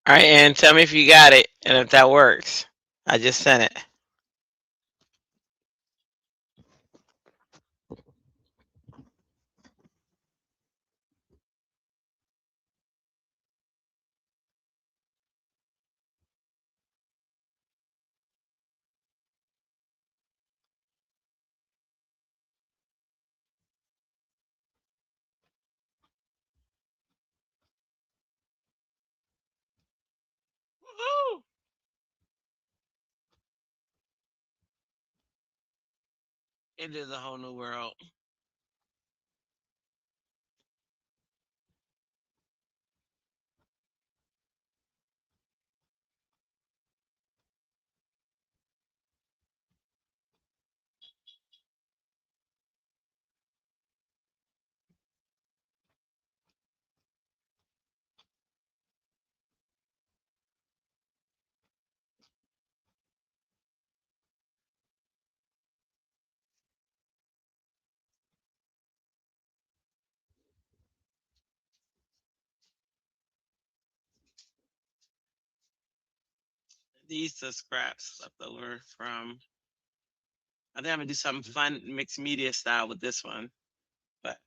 All right, and tell me if you got it and if that works. I just sent it. Woo! It is a whole new world. These are scraps left over from. I think I'm gonna do something fun, mixed media style with this one. But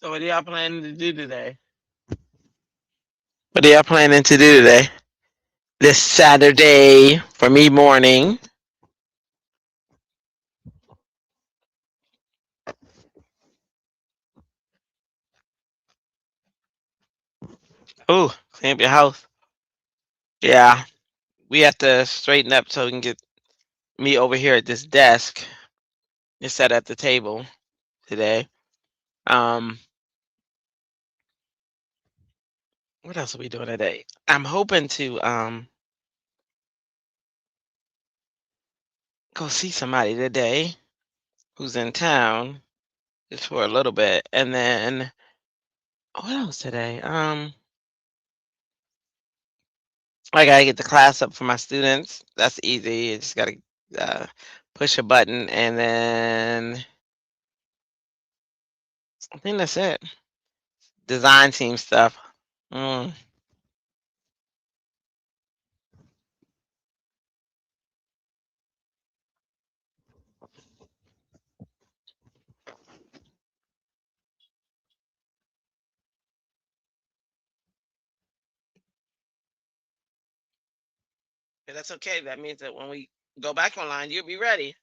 so what are y'all planning to do today? What are y'all planning to do today? This Saturday for me morning. Oh, clean up your house. Yeah, we have to straighten up so we can get me over here at this desk. Just sat at the table today. Um, what else are we doing today? I'm hoping to go see somebody today who's in town just for a little bit, and then what else today? I gotta get the class up for my students. That's easy. I just gotta uh, push a button, and then I think that's it. Design team stuff. Mm. Yeah, that's okay. That means that when we go back online, you'll be ready.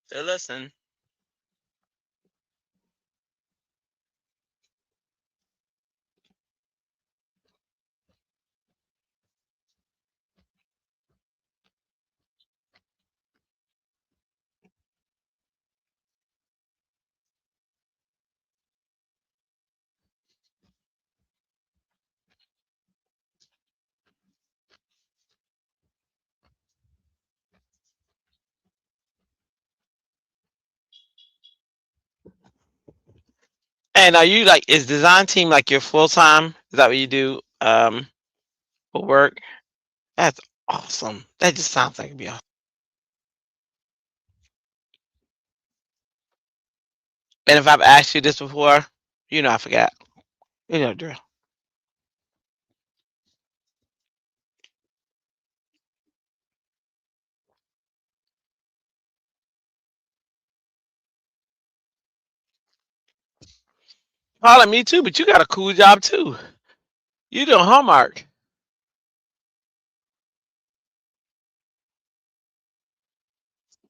So listen. And are you like, is design team like your full time? Is that what you do for work? That's awesome. That just sounds like it'd be awesome. And if I've asked you this before, you know I forgot. You know the drill. Holla, me too, but you got a cool job too. You doing homework.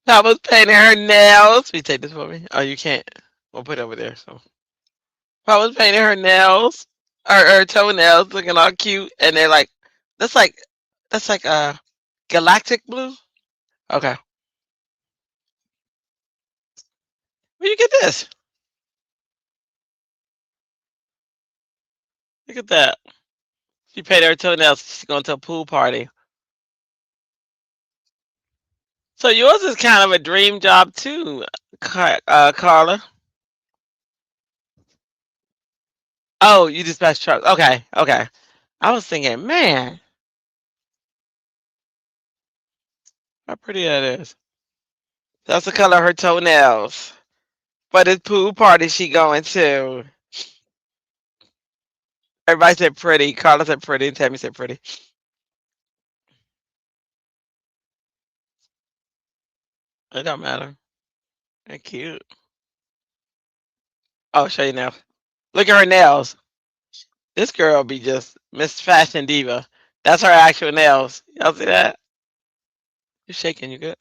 I was painting her nails. Will you take this for me? Oh, you can't. We'll put it over there. So I was painting her nails, her toenails, looking all cute, and they're like, that's like, that's like galactic blue. Okay, where you get this? Look at that. She painted her toenails. She's going to a pool party. So yours is kind of a dream job too, Carla. Oh, you dispatch trucks. Okay, okay. I was thinking, man, how pretty that is. That's the color of her toenails. For this pool party she going to. Everybody said pretty. Carla said pretty, and Tammy said pretty. It don't matter. They're cute. Oh, show you now. Look at her nails. This girl be just Miss Fashion Diva. That's her actual nails. Y'all see that? You shaking? You good?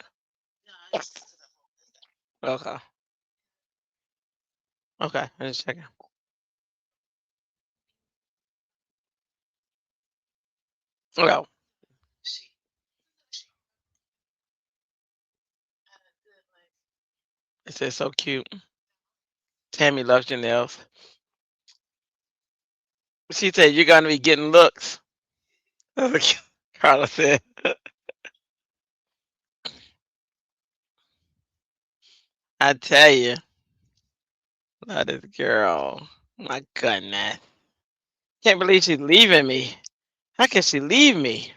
Okay. Okay. I'm just checking. Well, it says so cute. Tammy loves your nails. She said you're gonna be getting looks. That's what Carla said. I tell you, love this girl. My goodness. Can't believe she's leaving me. How can she leave me?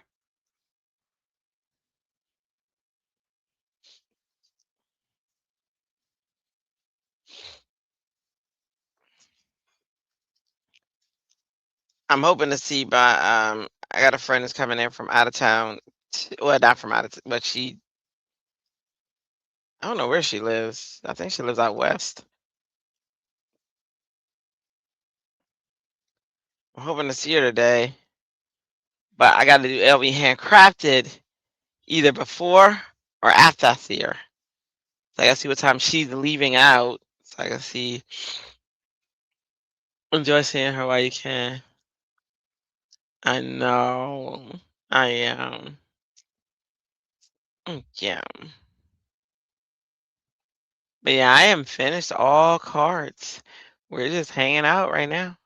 I'm hoping to see by I got a friend that's coming in from out of town. Well, not from out of but I don't know where she lives. I think she lives out west. I'm hoping to see her today. But I gotta do LV handcrafted either before or after I see her. So I gotta see what time she's leaving out. So I can see enjoy seeing her while you can. I know. I am. Yeah. But yeah, I am finished all cards. We're just hanging out right now.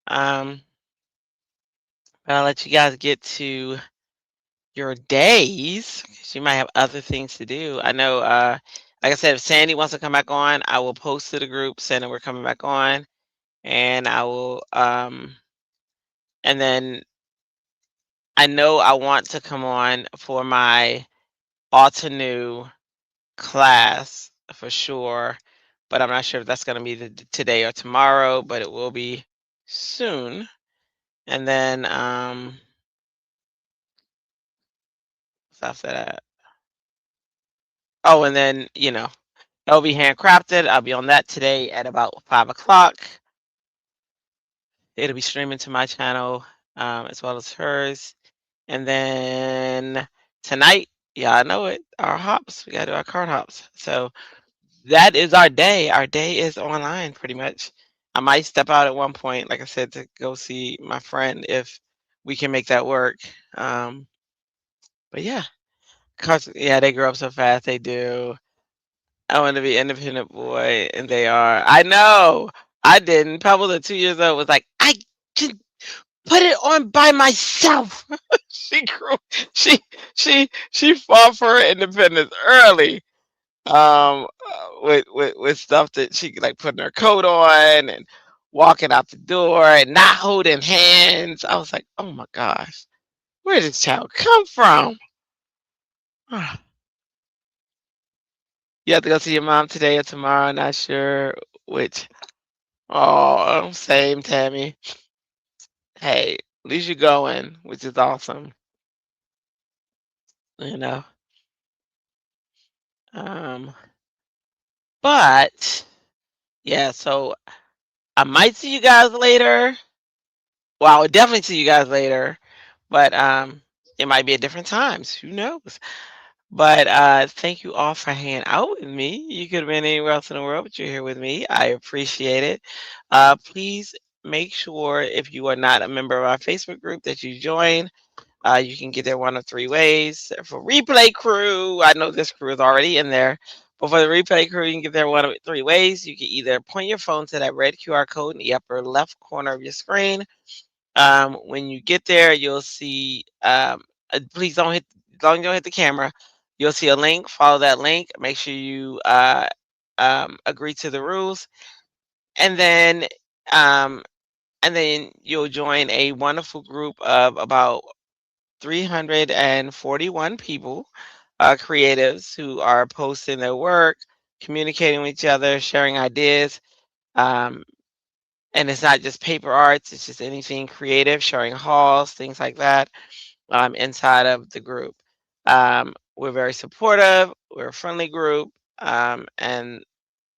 Um, but I'll let you guys get to your days 'cause you might have other things to do. I know, like I said, if Sandy wants to come back on, I will post to the group saying that we're coming back on, and I will, and then I know I want to come on for my Altenew class for sure, but I'm not sure if that's going to be today or tomorrow, but it will be soon. And then, what's after that? Oh, and then, it'll be handcrafted. I'll be on that today at about 5 o'clock. It'll be streaming to my channel as well as hers. And then tonight, yeah, I know it, our hops. We got to do our card hops. So that is our day. Our day is online pretty much. I might step out at one point, like I said, to go see my friend if we can make that work. But yeah, cause yeah, they grow up so fast. They do. I want to be independent boy, and they are. I know. I didn't. Pebbles at 2 years old was like, I can put it on by myself. she grew. She she fought for her independence early. With stuff that she like putting her coat on and walking out the door and not holding hands. I was like, oh my gosh, where did this child come from? You have to go see your mom today or tomorrow. Not sure which. Oh, same, Tammy. Hey, at least you're going, which is awesome. You know. Um, but yeah, so I might see you guys later. Well, I will definitely see you guys later, but it might be at different times. Who knows? But thank you all for hanging out with me. You could have been anywhere else in the world, but you're here with me. I appreciate it. Please make sure if you are not a member of our Facebook group that you join. You can get there one of three ways. For replay crew, I know this crew is already in there, but for the replay crew, you can get there one of three ways. You can either point your phone to that red QR code in the upper left corner of your screen. When you get there, you'll see. Please don't hit. As long as you don't hit the camera, you'll see a link. Follow that link. Make sure you agree to the rules, and then um, you'll join a wonderful group of about 341 people, creatives who are posting their work, communicating with each other, sharing ideas. Um, and it's not just paper arts, it's just anything creative, showing hauls, things like that, inside of the group. We're very supportive, we're a friendly group, and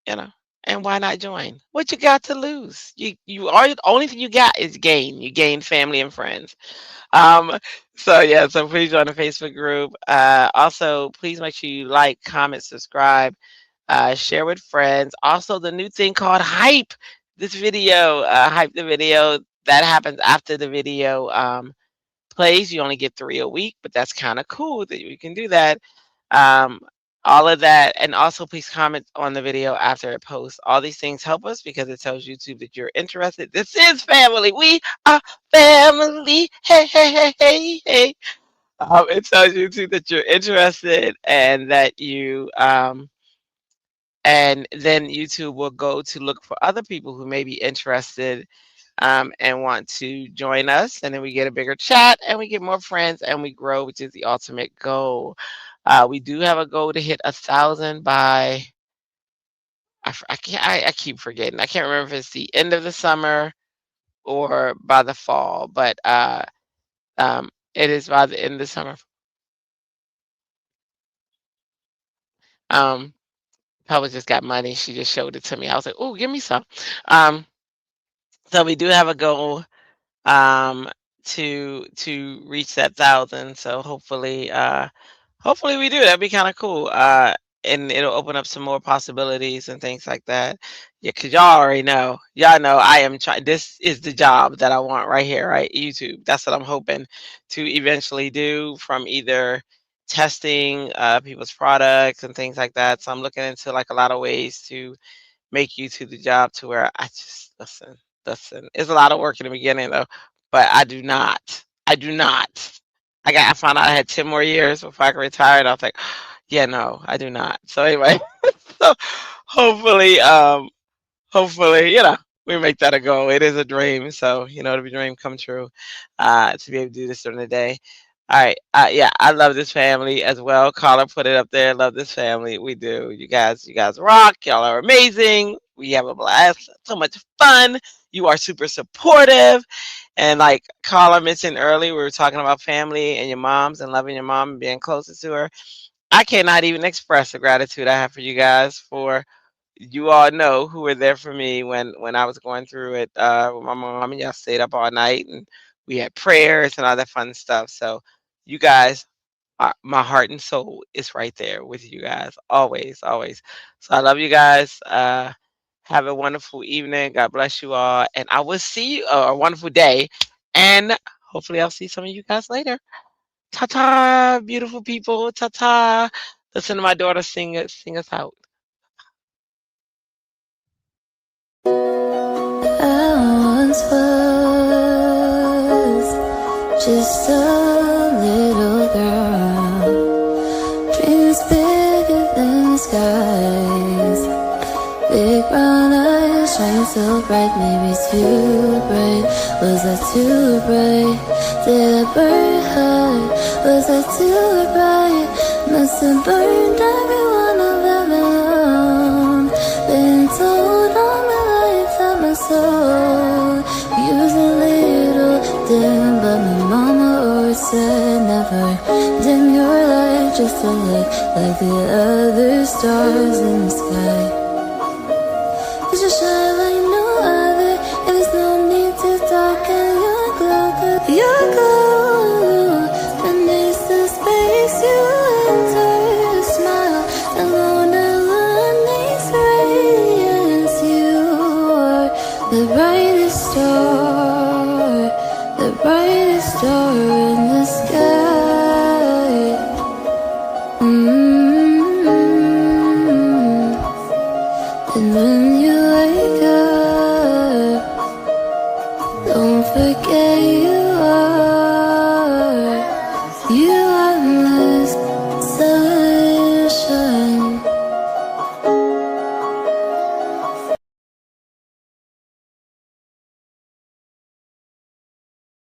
you know, and why not join? What you got to lose? You are the only thing you got is gain. You gain family and friends. Um, so yeah, so please join the Facebook group. Also, please make sure you like, comment, subscribe, share with friends. Also, the new thing called hype. This video, hype the video. That happens after the video plays. You only get 3 a week, but that's kind of cool that you can do that. Um, all of that, and also please comment on the video after it posts. All these things help us because it tells YouTube that you're interested. This is family. We are family. Hey, hey, hey, hey, hey. It tells YouTube that you're interested and that you and then YouTube will go to look for other people who may be interested and want to join us. And then we get a bigger chat and we get more friends and we grow, which is the ultimate goal. We do have a goal to hit 1,000 by, I keep forgetting. I can't remember if it's the end of the summer or by the fall, but it is by the end of the summer. Um, Pella just got money. She just showed it to me. I was like, oh, give me some. Um, so we do have a goal um to reach that 1,000. So hopefully we do. That'd be kind of cool. And it'll open up some more possibilities and things like that. Yeah, because y'all already know. Y'all know I am trying. This is the job that I want right here, right? YouTube. That's what I'm hoping to eventually do, from either testing people's products and things like that. So I'm looking into like a lot of ways to make YouTube the job, to where I just listen. It's a lot of work in the beginning though, but I do not. I do not. I found out I had 10 more years before I could retire, and I was like, yeah, no, I do not. So anyway, so hopefully, hopefully, we make that a goal. It is a dream, so it'll be a dream come true, to be able to do this during the day. All right, yeah, I love this family as well. Carla put it up there. Love this family. We do. You guys rock. Y'all are amazing. We have a blast. So much fun. You are super supportive. And like Carla mentioned earlier, we were talking about family and your moms and loving your mom and being closer to her. I cannot even express the gratitude I have for you guys. For you all know who were there for me when I was going through it with my mom, and y'all stayed up all night and we had prayers and all that fun stuff. So you guys, my heart and soul is right there with you guys, always, always. So I love you guys. Have a wonderful evening. God bless you all, and I will see you a wonderful day, and hopefully I'll see some of you guys later. Ta ta, beautiful people. Ta ta. Listen to my daughter sing us out. I once was just a little girl, dreams bigger than the skies, big brown eyes shine so bright, maybe too bright. Was I too bright? Did I burn hard? Was I too bright? Must have burned every one I've ever known. Been told all my life that my soul use a little dim, but my mama always said never dim your light, just to look like the other stars in the sky. 'Cause you shine like no other, and there's no need to darken your glow, 'cause your glow beneath the space you enter, a smile alone illuminates radiance. You are the brightest star in the sky. And when you wake up, don't forget you are